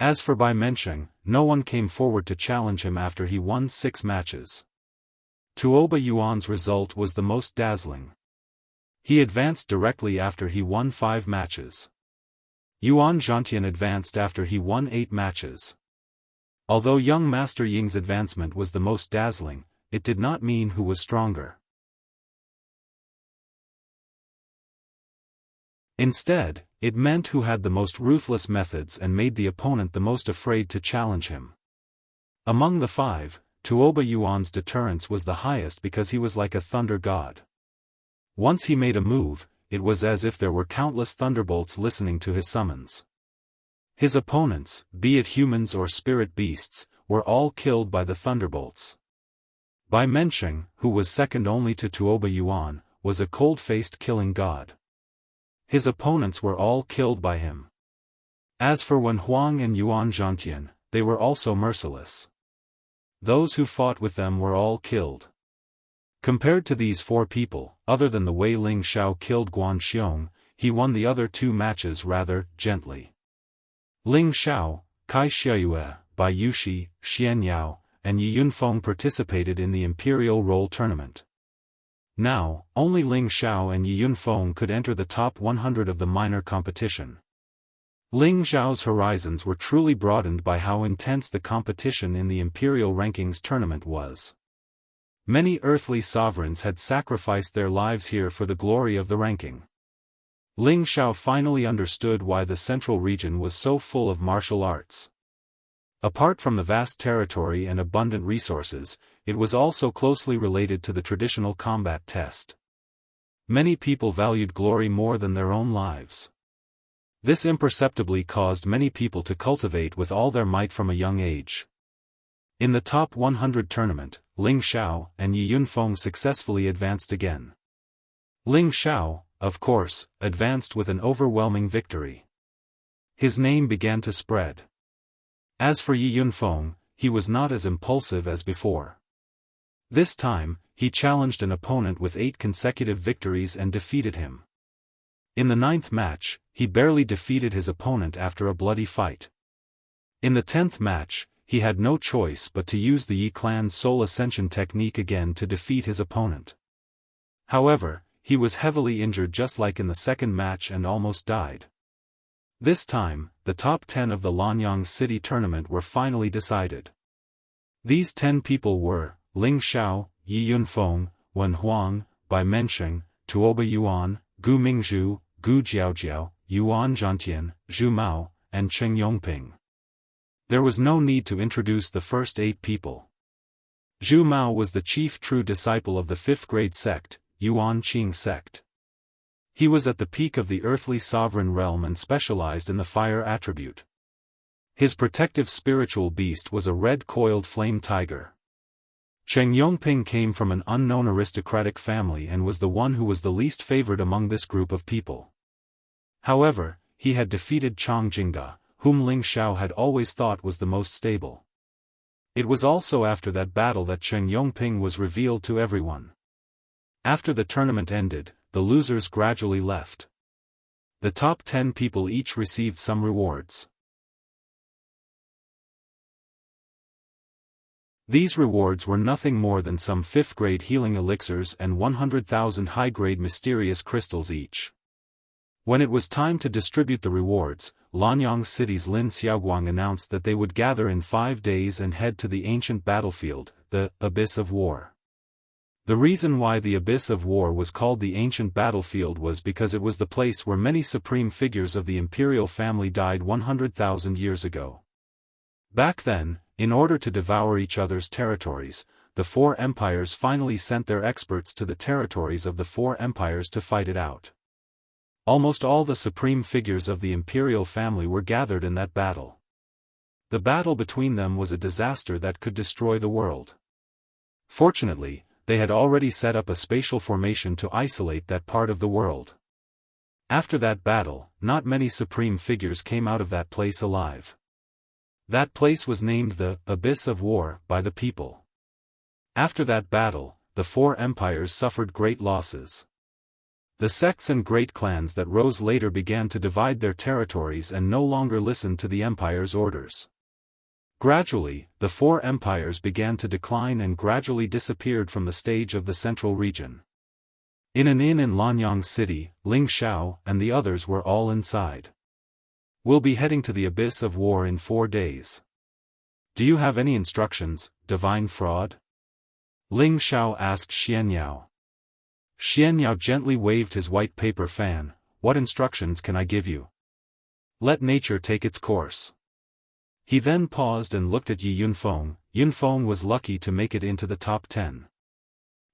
As for Bai Mensheng, no one came forward to challenge him after he won 6 matches. Tuoba Yuan's result was the most dazzling. He advanced directly after he won 5 matches. Yuan Zhantian advanced after he won 8 matches. Although young Master Ying's advancement was the most dazzling, it did not mean who was stronger. Instead, it meant who had the most ruthless methods and made the opponent the most afraid to challenge him. Among the 5, Tuoba Yuan's deterrence was the highest because he was like a thunder god. Once he made a move, it was as if there were countless thunderbolts listening to his summons. His opponents, be it humans or spirit beasts, were all killed by the thunderbolts. Bai Mensheng, who was second only to Tuoba Yuan, was a cold-faced killing god. His opponents were all killed by him. As for Wen Huang and Yuan Zhantian, they were also merciless. Those who fought with them were all killed. Compared to these 4 people, other than the way Ling Xiao killed Guan Xiong, he won the other 2 matches rather gently. Ling Xiao, Kai Xiaoyue, Bai Yuxi, Xianyao, and Yi Yunfeng participated in the Imperial Roll Tournament. Now, only Ling Xiao and Yi Yunfeng could enter the top 100 of the minor competition. Ling Xiao's horizons were truly broadened by how intense the competition in the Imperial Rankings tournament was. Many earthly sovereigns had sacrificed their lives here for the glory of the ranking. Ling Xiao finally understood why the central region was so full of martial arts. Apart from the vast territory and abundant resources, it was also closely related to the traditional combat test. Many people valued glory more than their own lives. This imperceptibly caused many people to cultivate with all their might from a young age. In the top 100 tournament, Ling Xiao and Yi Yunfeng successfully advanced again. Ling Xiao, of course, advanced with an overwhelming victory. His name began to spread. As for Yi Yunfeng, he was not as impulsive as before. This time, he challenged an opponent with 8 consecutive victories and defeated him. In the 9th match, he barely defeated his opponent after a bloody fight. In the 10th match, he had no choice but to use the Yi clan's soul ascension technique again to defeat his opponent. However, he was heavily injured just like in the 2nd match and almost died. This time, the top 10 of the Lanyang City tournament were finally decided. These 10 people were Ling Xiao, Yi Yunfeng, Wen Huang, Bai Mensheng, Tuoba Yuan, Gu Mingzhu, Gu Jiaojiao, Yuan Zhantian, Zhu Mao, and Cheng Yongping. There was no need to introduce the first 8 people. Zhu Mao was the chief true disciple of the 5th grade sect, Yuan Qing sect. He was at the peak of the earthly sovereign realm and specialized in the fire attribute. His protective spiritual beast was a red-coiled flame tiger. Cheng Yongping came from an unknown aristocratic family and was the one who was the least favored among this group of people. However, he had defeated Chang Jingda, whom Ling Xiao had always thought was the most stable. It was also after that battle that Cheng Yongping was revealed to everyone. After the tournament ended, the losers gradually left. The top 10 people each received some rewards. These rewards were nothing more than some 5th-grade healing elixirs and 100,000 high-grade mysterious crystals each. When it was time to distribute the rewards, Lanyang City's Lin Xiaoguang announced that they would gather in 5 days and head to the ancient battlefield, the Abyss of War. The reason why the Abyss of War was called the ancient battlefield was because it was the place where many supreme figures of the imperial family died 100,000 years ago. Back then, in order to devour each other's territories, the 4 empires finally sent their experts to the territories of the 4 empires to fight it out. Almost all the supreme figures of the imperial family were gathered in that battle. The battle between them was a disaster that could destroy the world. Fortunately, they had already set up a spatial formation to isolate that part of the world. After that battle, not many supreme figures came out of that place alive. That place was named the Abyss of War by the people. After that battle, the 4 empires suffered great losses. The sects and great clans that rose later began to divide their territories and no longer listened to the empire's orders. Gradually, the 4 empires began to decline and gradually disappeared from the stage of the central region. In an inn in Lanyang City, Ling Xiao and the others were all inside. "We'll be heading to the Abyss of War in 4 days. Do you have any instructions, divine fraud?" Ling Xiao asked Xianyao. Xianyao gently waved his white paper fan. "What instructions can I give you? Let nature take its course." He then paused and looked at Yi Yunfeng. Yunfeng was lucky to make it into the top 10.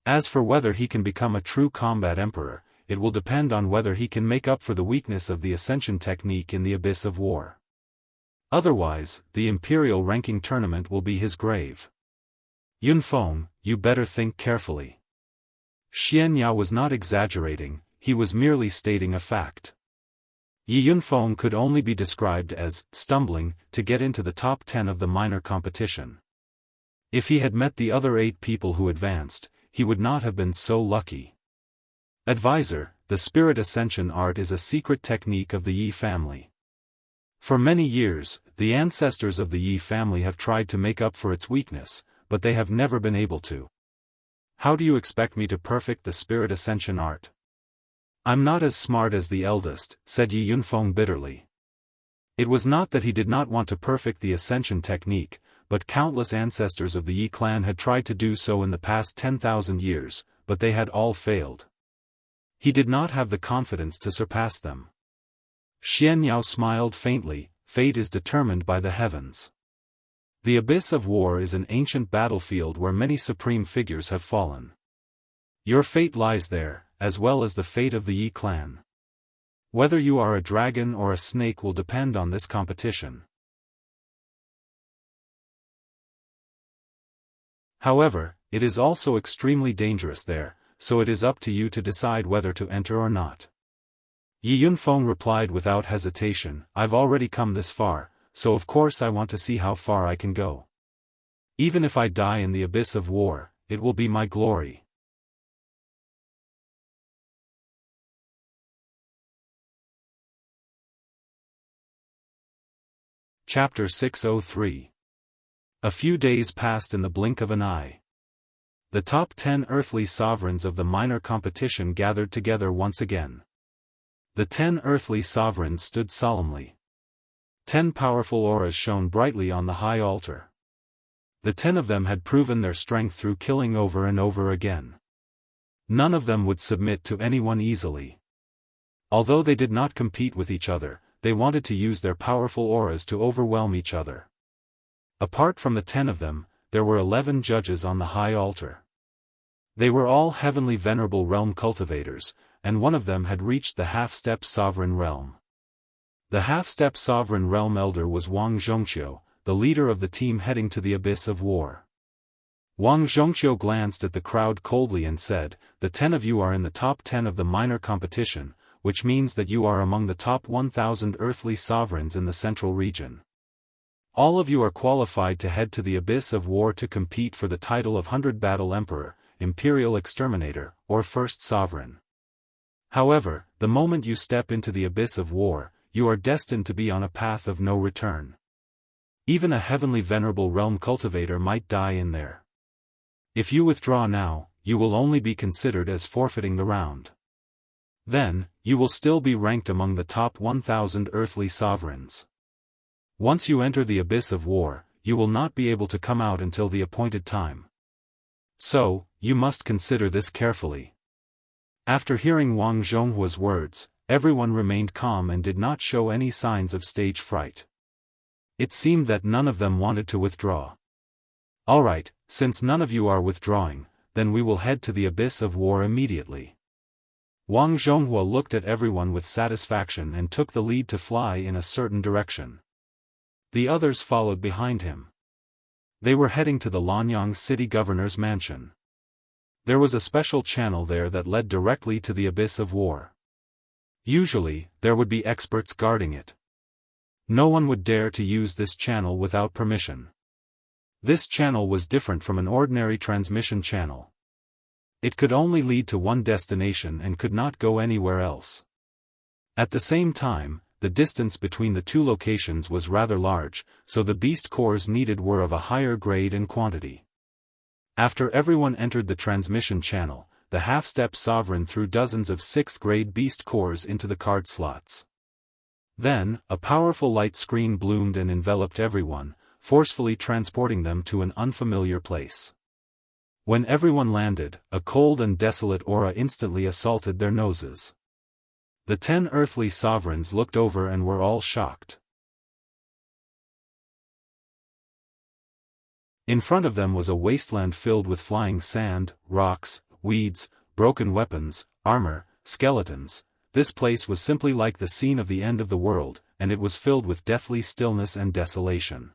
As for whether he can become a true combat emperor, it will depend on whether he can make up for the weakness of the Ascension technique in the Abyss of War. Otherwise, the Imperial ranking tournament will be his grave. "Yunfeng, you better think carefully." Xianyao was not exaggerating, he was merely stating a fact. Yi Yunfeng could only be described as stumbling to get into the top 10 of the minor competition. If he had met the other 8 people who advanced, he would not have been so lucky. Advisor, the spirit ascension art is a secret technique of the Yi family. For many years, the ancestors of the Yi family have tried to make up for its weakness, but they have never been able to. How do you expect me to perfect the spirit ascension art? I'm not as smart as the eldest, said Yi Yunfeng bitterly. It was not that he did not want to perfect the ascension technique, but countless ancestors of the Yi clan had tried to do so in the past 10,000 years, but they had all failed. He did not have the confidence to surpass them. Xianniao smiled faintly. Fate is determined by the heavens. The abyss of war is an ancient battlefield where many supreme figures have fallen. Your fate lies there, as well as the fate of the Yi clan. Whether you are a dragon or a snake will depend on this competition. However, it is also extremely dangerous there, so it is up to you to decide whether to enter or not. Yi Yunfeng replied without hesitation, I've already come this far, so of course I want to see how far I can go. Even if I die in the abyss of war, it will be my glory. Chapter 603. A few days passed in the blink of an eye. The top 10 earthly sovereigns of the minor competition gathered together once again. The 10 earthly sovereigns stood solemnly. 10 powerful auras shone brightly on the high altar. The 10 of them had proven their strength through killing over and over again. None of them would submit to anyone easily. Although they did not compete with each other, they wanted to use their powerful auras to overwhelm each other. Apart from the 10 of them, there were 11 judges on the high altar. They were all heavenly venerable realm cultivators, and one of them had reached the half-step sovereign realm. The half-step sovereign realm elder was Wang Zhongqiu, the leader of the team heading to the abyss of war. Wang Zhongqiu glanced at the crowd coldly and said, the 10 of you are in the top 10 of the minor competition, which means that you are among the top 1,000 earthly sovereigns in the central region. All of you are qualified to head to the abyss of war to compete for the title of 100 Battle Emperor, Imperial Exterminator, or First Sovereign. However, the moment you step into the abyss of war, you are destined to be on a path of no return. Even a heavenly venerable realm cultivator might die in there. If you withdraw now, you will only be considered as forfeiting the round. Then, you will still be ranked among the top 1,000 earthly sovereigns. Once you enter the abyss of war, you will not be able to come out until the appointed time. So, you must consider this carefully. After hearing Wang Zhonghua's words, everyone remained calm and did not show any signs of stage fright. It seemed that none of them wanted to withdraw. Alright, since none of you are withdrawing, then we will head to the abyss of war immediately. Wang Zhonghua looked at everyone with satisfaction and took the lead to fly in a certain direction. The others followed behind him. They were heading to the Lanyang city governor's mansion. There was a special channel there that led directly to the abyss of war. Usually, there would be experts guarding it. No one would dare to use this channel without permission. This channel was different from an ordinary transmission channel. It could only lead to one destination and could not go anywhere else. At the same time, the distance between the two locations was rather large, so the beast cores needed were of a higher grade and quantity. After everyone entered the transmission channel, the half-step sovereign threw dozens of 6th-grade beast cores into the card slots. Then, a powerful light screen bloomed and enveloped everyone, forcefully transporting them to an unfamiliar place. When everyone landed, a cold and desolate aura instantly assaulted their noses. The 10 earthly sovereigns looked over and were all shocked. In front of them was a wasteland filled with flying sand, rocks, weeds, broken weapons, armor, skeletons. This place was simply like the scene of the end of the world, and it was filled with deathly stillness and desolation.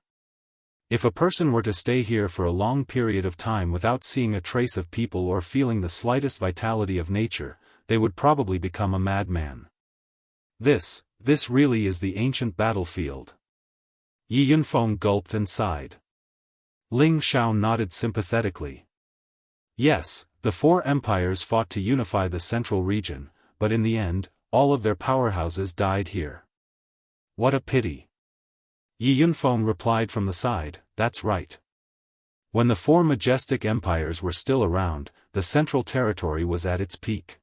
If a person were to stay here for a long period of time without seeing a trace of people or feeling the slightest vitality of nature, they would probably become a madman. This really is the ancient battlefield. Yi Yunfeng gulped and sighed. Ling Xiao nodded sympathetically. Yes, the 4 empires fought to unify the central region, but in the end, all of their powerhouses died here. What a pity. Yi Yunfeng replied from the side, that's right. When the four majestic empires were still around, the central territory was at its peak.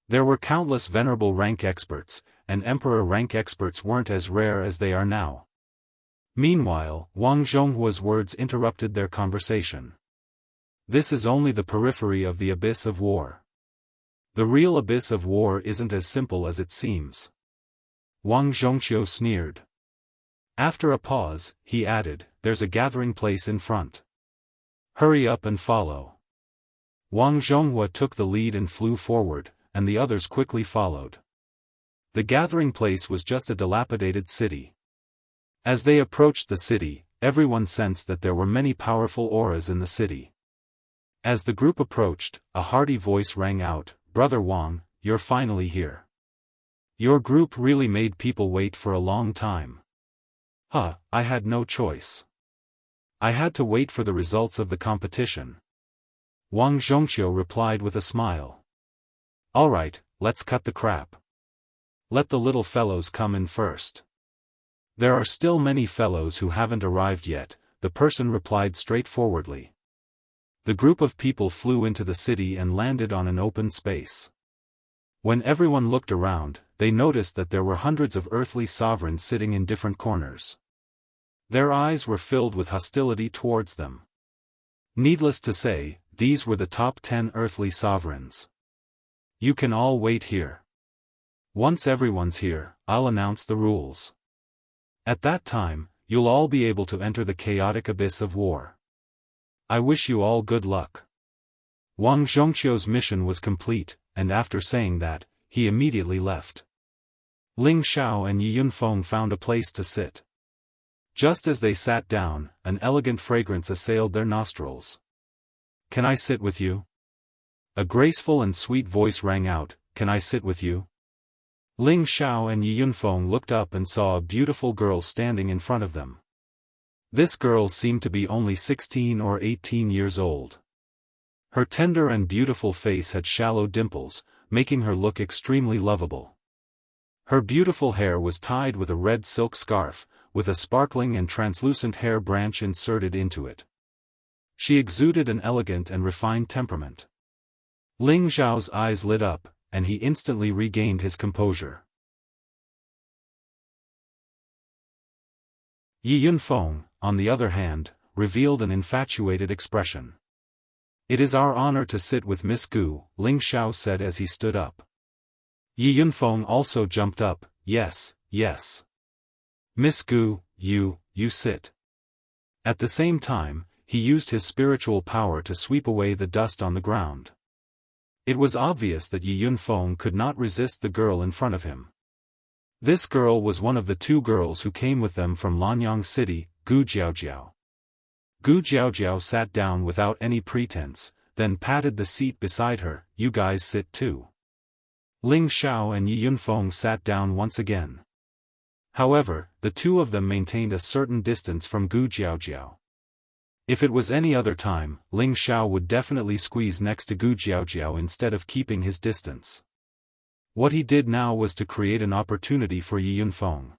There were countless venerable rank experts, and emperor rank experts weren't as rare as they are now. Meanwhile, Wang Zhonghua's words interrupted their conversation. This is only the periphery of the abyss of war. The real abyss of war isn't as simple as it seems. Wang Zhongxiu sneered. After a pause, he added, there's a gathering place in front. Hurry up and follow. Wang Zhonghua took the lead and flew forward, and the others quickly followed. The gathering place was just a dilapidated city. As they approached the city, everyone sensed that there were many powerful auras in the city. As the group approached, a hearty voice rang out, Brother Wang, you're finally here. Your group really made people wait for a long time. I had no choice. I had to wait for the results of the competition. Wang Zhongxiu replied with a smile. Alright, let's cut the crap. Let the little fellows come in first. There are still many fellows who haven't arrived yet, the person replied straightforwardly. The group of people flew into the city and landed on an open space. When everyone looked around, they noticed that there were hundreds of earthly sovereigns sitting in different corners. Their eyes were filled with hostility towards them. Needless to say, these were the top 10 earthly sovereigns. You can all wait here. Once everyone's here, I'll announce the rules. At that time, you'll all be able to enter the chaotic abyss of war. I wish you all good luck. Wang Zhongxiu's mission was complete, and after saying that, he immediately left. Ling Xiao and Yi Yunfeng found a place to sit. Just as they sat down, an elegant fragrance assailed their nostrils. Can I sit with you? A graceful and sweet voice rang out, Can I sit with you? Ling Xiao and Yi Yunfeng looked up and saw a beautiful girl standing in front of them. This girl seemed to be only 16 or 18 years old. Her tender and beautiful face had shallow dimples, making her look extremely lovable. Her beautiful hair was tied with a red silk scarf, with a sparkling and translucent hair branch inserted into it. She exuded an elegant and refined temperament. Ling Xiao's eyes lit up, and he instantly regained his composure. Yi Yunfeng, on the other hand, revealed an infatuated expression. It is our honor to sit with Miss Gu, Ling Xiao said as he stood up. Yi Yunfeng also jumped up, yes, yes. Miss Gu, you sit. At the same time, he used his spiritual power to sweep away the dust on the ground. It was obvious that Yi Yunfeng could not resist the girl in front of him. This girl was one of the two girls who came with them from Lanyang City, Gu Jiaojiao. Gu Jiaojiao sat down without any pretense, then patted the seat beside her, you guys sit too. Ling Xiao and Yi Yunfeng sat down once again. However, the two of them maintained a certain distance from Gu Jiaojiao. If it was any other time, Ling Xiao would definitely squeeze next to Gu Jiaojiao instead of keeping his distance. What he did now was to create an opportunity for Yi Yunfeng.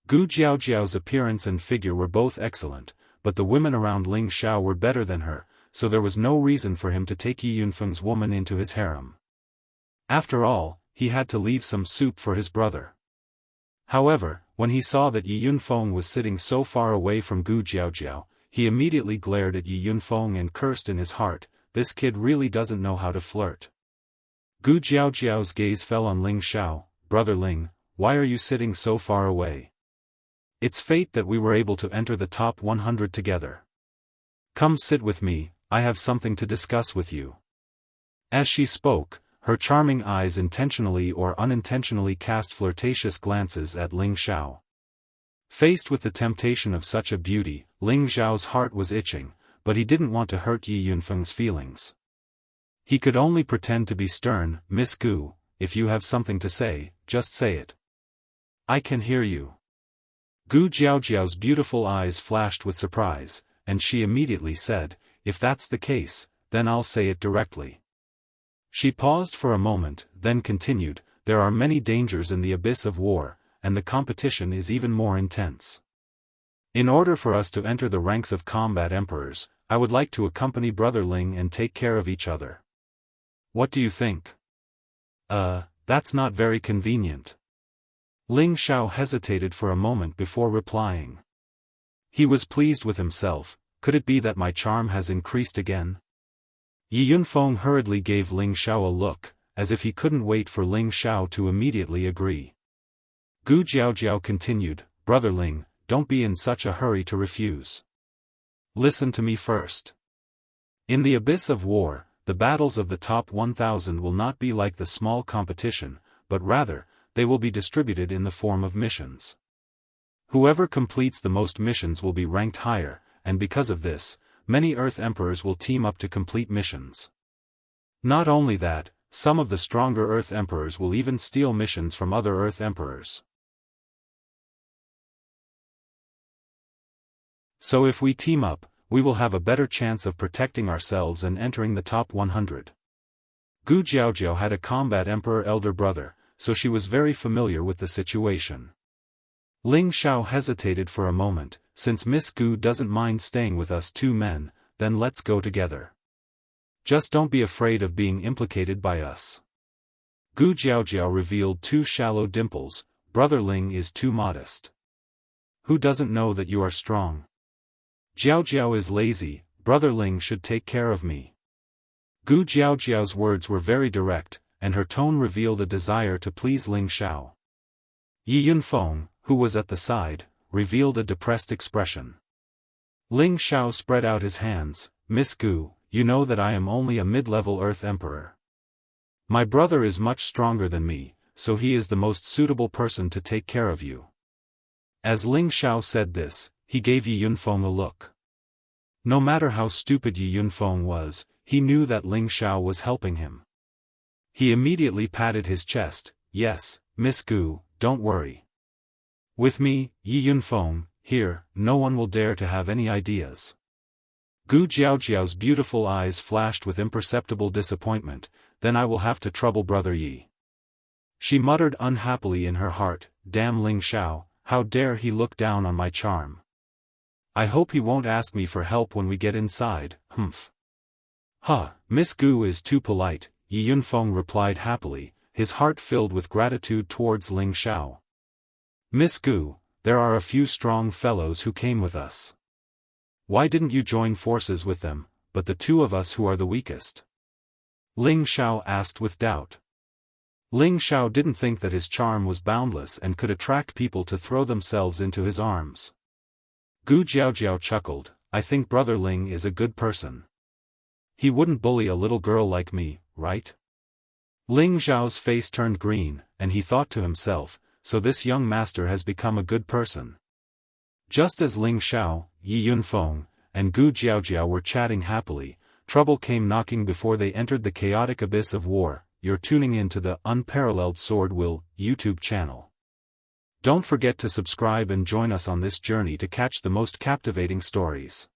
Gu Jiaojiao's appearance and figure were both excellent, but the women around Ling Xiao were better than her, so there was no reason for him to take Yi Yunfeng's woman into his harem. After all, he had to leave some soup for his brother. However, when he saw that Yi Yunfeng was sitting so far away from Gu Jiaojiao, he immediately glared at Yi Yunfeng and cursed in his heart, this kid really doesn't know how to flirt. Gu Jiaojiao's gaze fell on Ling Xiao, Brother Ling, why are you sitting so far away? It's fate that we were able to enter the top 100 together. Come sit with me, I have something to discuss with you. As she spoke, her charming eyes intentionally or unintentionally cast flirtatious glances at Ling Xiao. Faced with the temptation of such a beauty, Ling Xiao's heart was itching, but he didn't want to hurt Yi Yunfeng's feelings. He could only pretend to be stern, Miss Gu, if you have something to say, just say it. I can hear you. Gu Jiaojiao's beautiful eyes flashed with surprise, and she immediately said, if that's the case, then I'll say it directly. She paused for a moment, then continued, there are many dangers in the abyss of war, and the competition is even more intense. In order for us to enter the ranks of combat emperors, I would like to accompany Brother Ling and take care of each other. What do you think? That's not very convenient. Ling Xiao hesitated for a moment before replying. He was pleased with himself. Could it be that my charm has increased again? Yi Yunfeng hurriedly gave Ling Xiao a look, as if he couldn't wait for Ling Xiao to immediately agree. Gu Jiaojiao continued, Brother Ling, don't be in such a hurry to refuse. Listen to me first. In the abyss of war, the battles of the top 1,000 will not be like the small competition, but rather, they will be distributed in the form of missions. Whoever completes the most missions will be ranked higher, and because of this, many Earth Emperors will team up to complete missions. Not only that, some of the stronger Earth Emperors will even steal missions from other Earth Emperors. So if we team up, we will have a better chance of protecting ourselves and entering the top 100. Gu Jiaojiao had a combat emperor elder brother, so she was very familiar with the situation. Ling Xiao hesitated for a moment. Since Miss Gu doesn't mind staying with us two men, then let's go together. Just don't be afraid of being implicated by us. Gu Jiaojiao revealed two shallow dimples. Brother Ling is too modest. Who doesn't know that you are strong? Jiaojiao is lazy. Brother Ling should take care of me. Gu Jiaojiao's words were very direct, and her tone revealed a desire to please Ling Xiao. Yi Yunfeng, who was at the side, revealed a depressed expression. Ling Xiao spread out his hands. Miss Gu, you know that I am only a mid-level Earth Emperor. My brother is much stronger than me, so he is the most suitable person to take care of you. As Ling Xiao said this, he gave Yi Yunfeng a look. No matter how stupid Yi Yunfeng was, he knew that Ling Xiao was helping him. He immediately patted his chest. Yes, Miss Gu, don't worry. With me, Yi Yunfeng, here, no one will dare to have any ideas. Gu Jiaojiao's beautiful eyes flashed with imperceptible disappointment. Then I will have to trouble Brother Yi. She muttered unhappily in her heart, damn Ling Xiao, how dare he look down on my charm. I hope he won't ask me for help when we get inside, humph. Huh, Miss Gu is too polite, Yi Yunfeng replied happily, his heart filled with gratitude towards Ling Xiao. Miss Gu, there are a few strong fellows who came with us. Why didn't you join forces with them, but the two of us who are the weakest? Ling Xiao asked with doubt. Ling Xiao didn't think that his charm was boundless and could attract people to throw themselves into his arms. Gu Jiaojiao chuckled, I think Brother Ling is a good person. He wouldn't bully a little girl like me, right? Ling Xiao's face turned green, and he thought to himself, so this young master has become a good person. Just as Ling Xiao, Yi Yunfeng, and Gu Jiaojiao were chatting happily, trouble came knocking before they entered the chaotic abyss of war. You're tuning in to the Unparalleled SwordWill YouTube channel. Don't forget to subscribe and join us on this journey to catch the most captivating stories.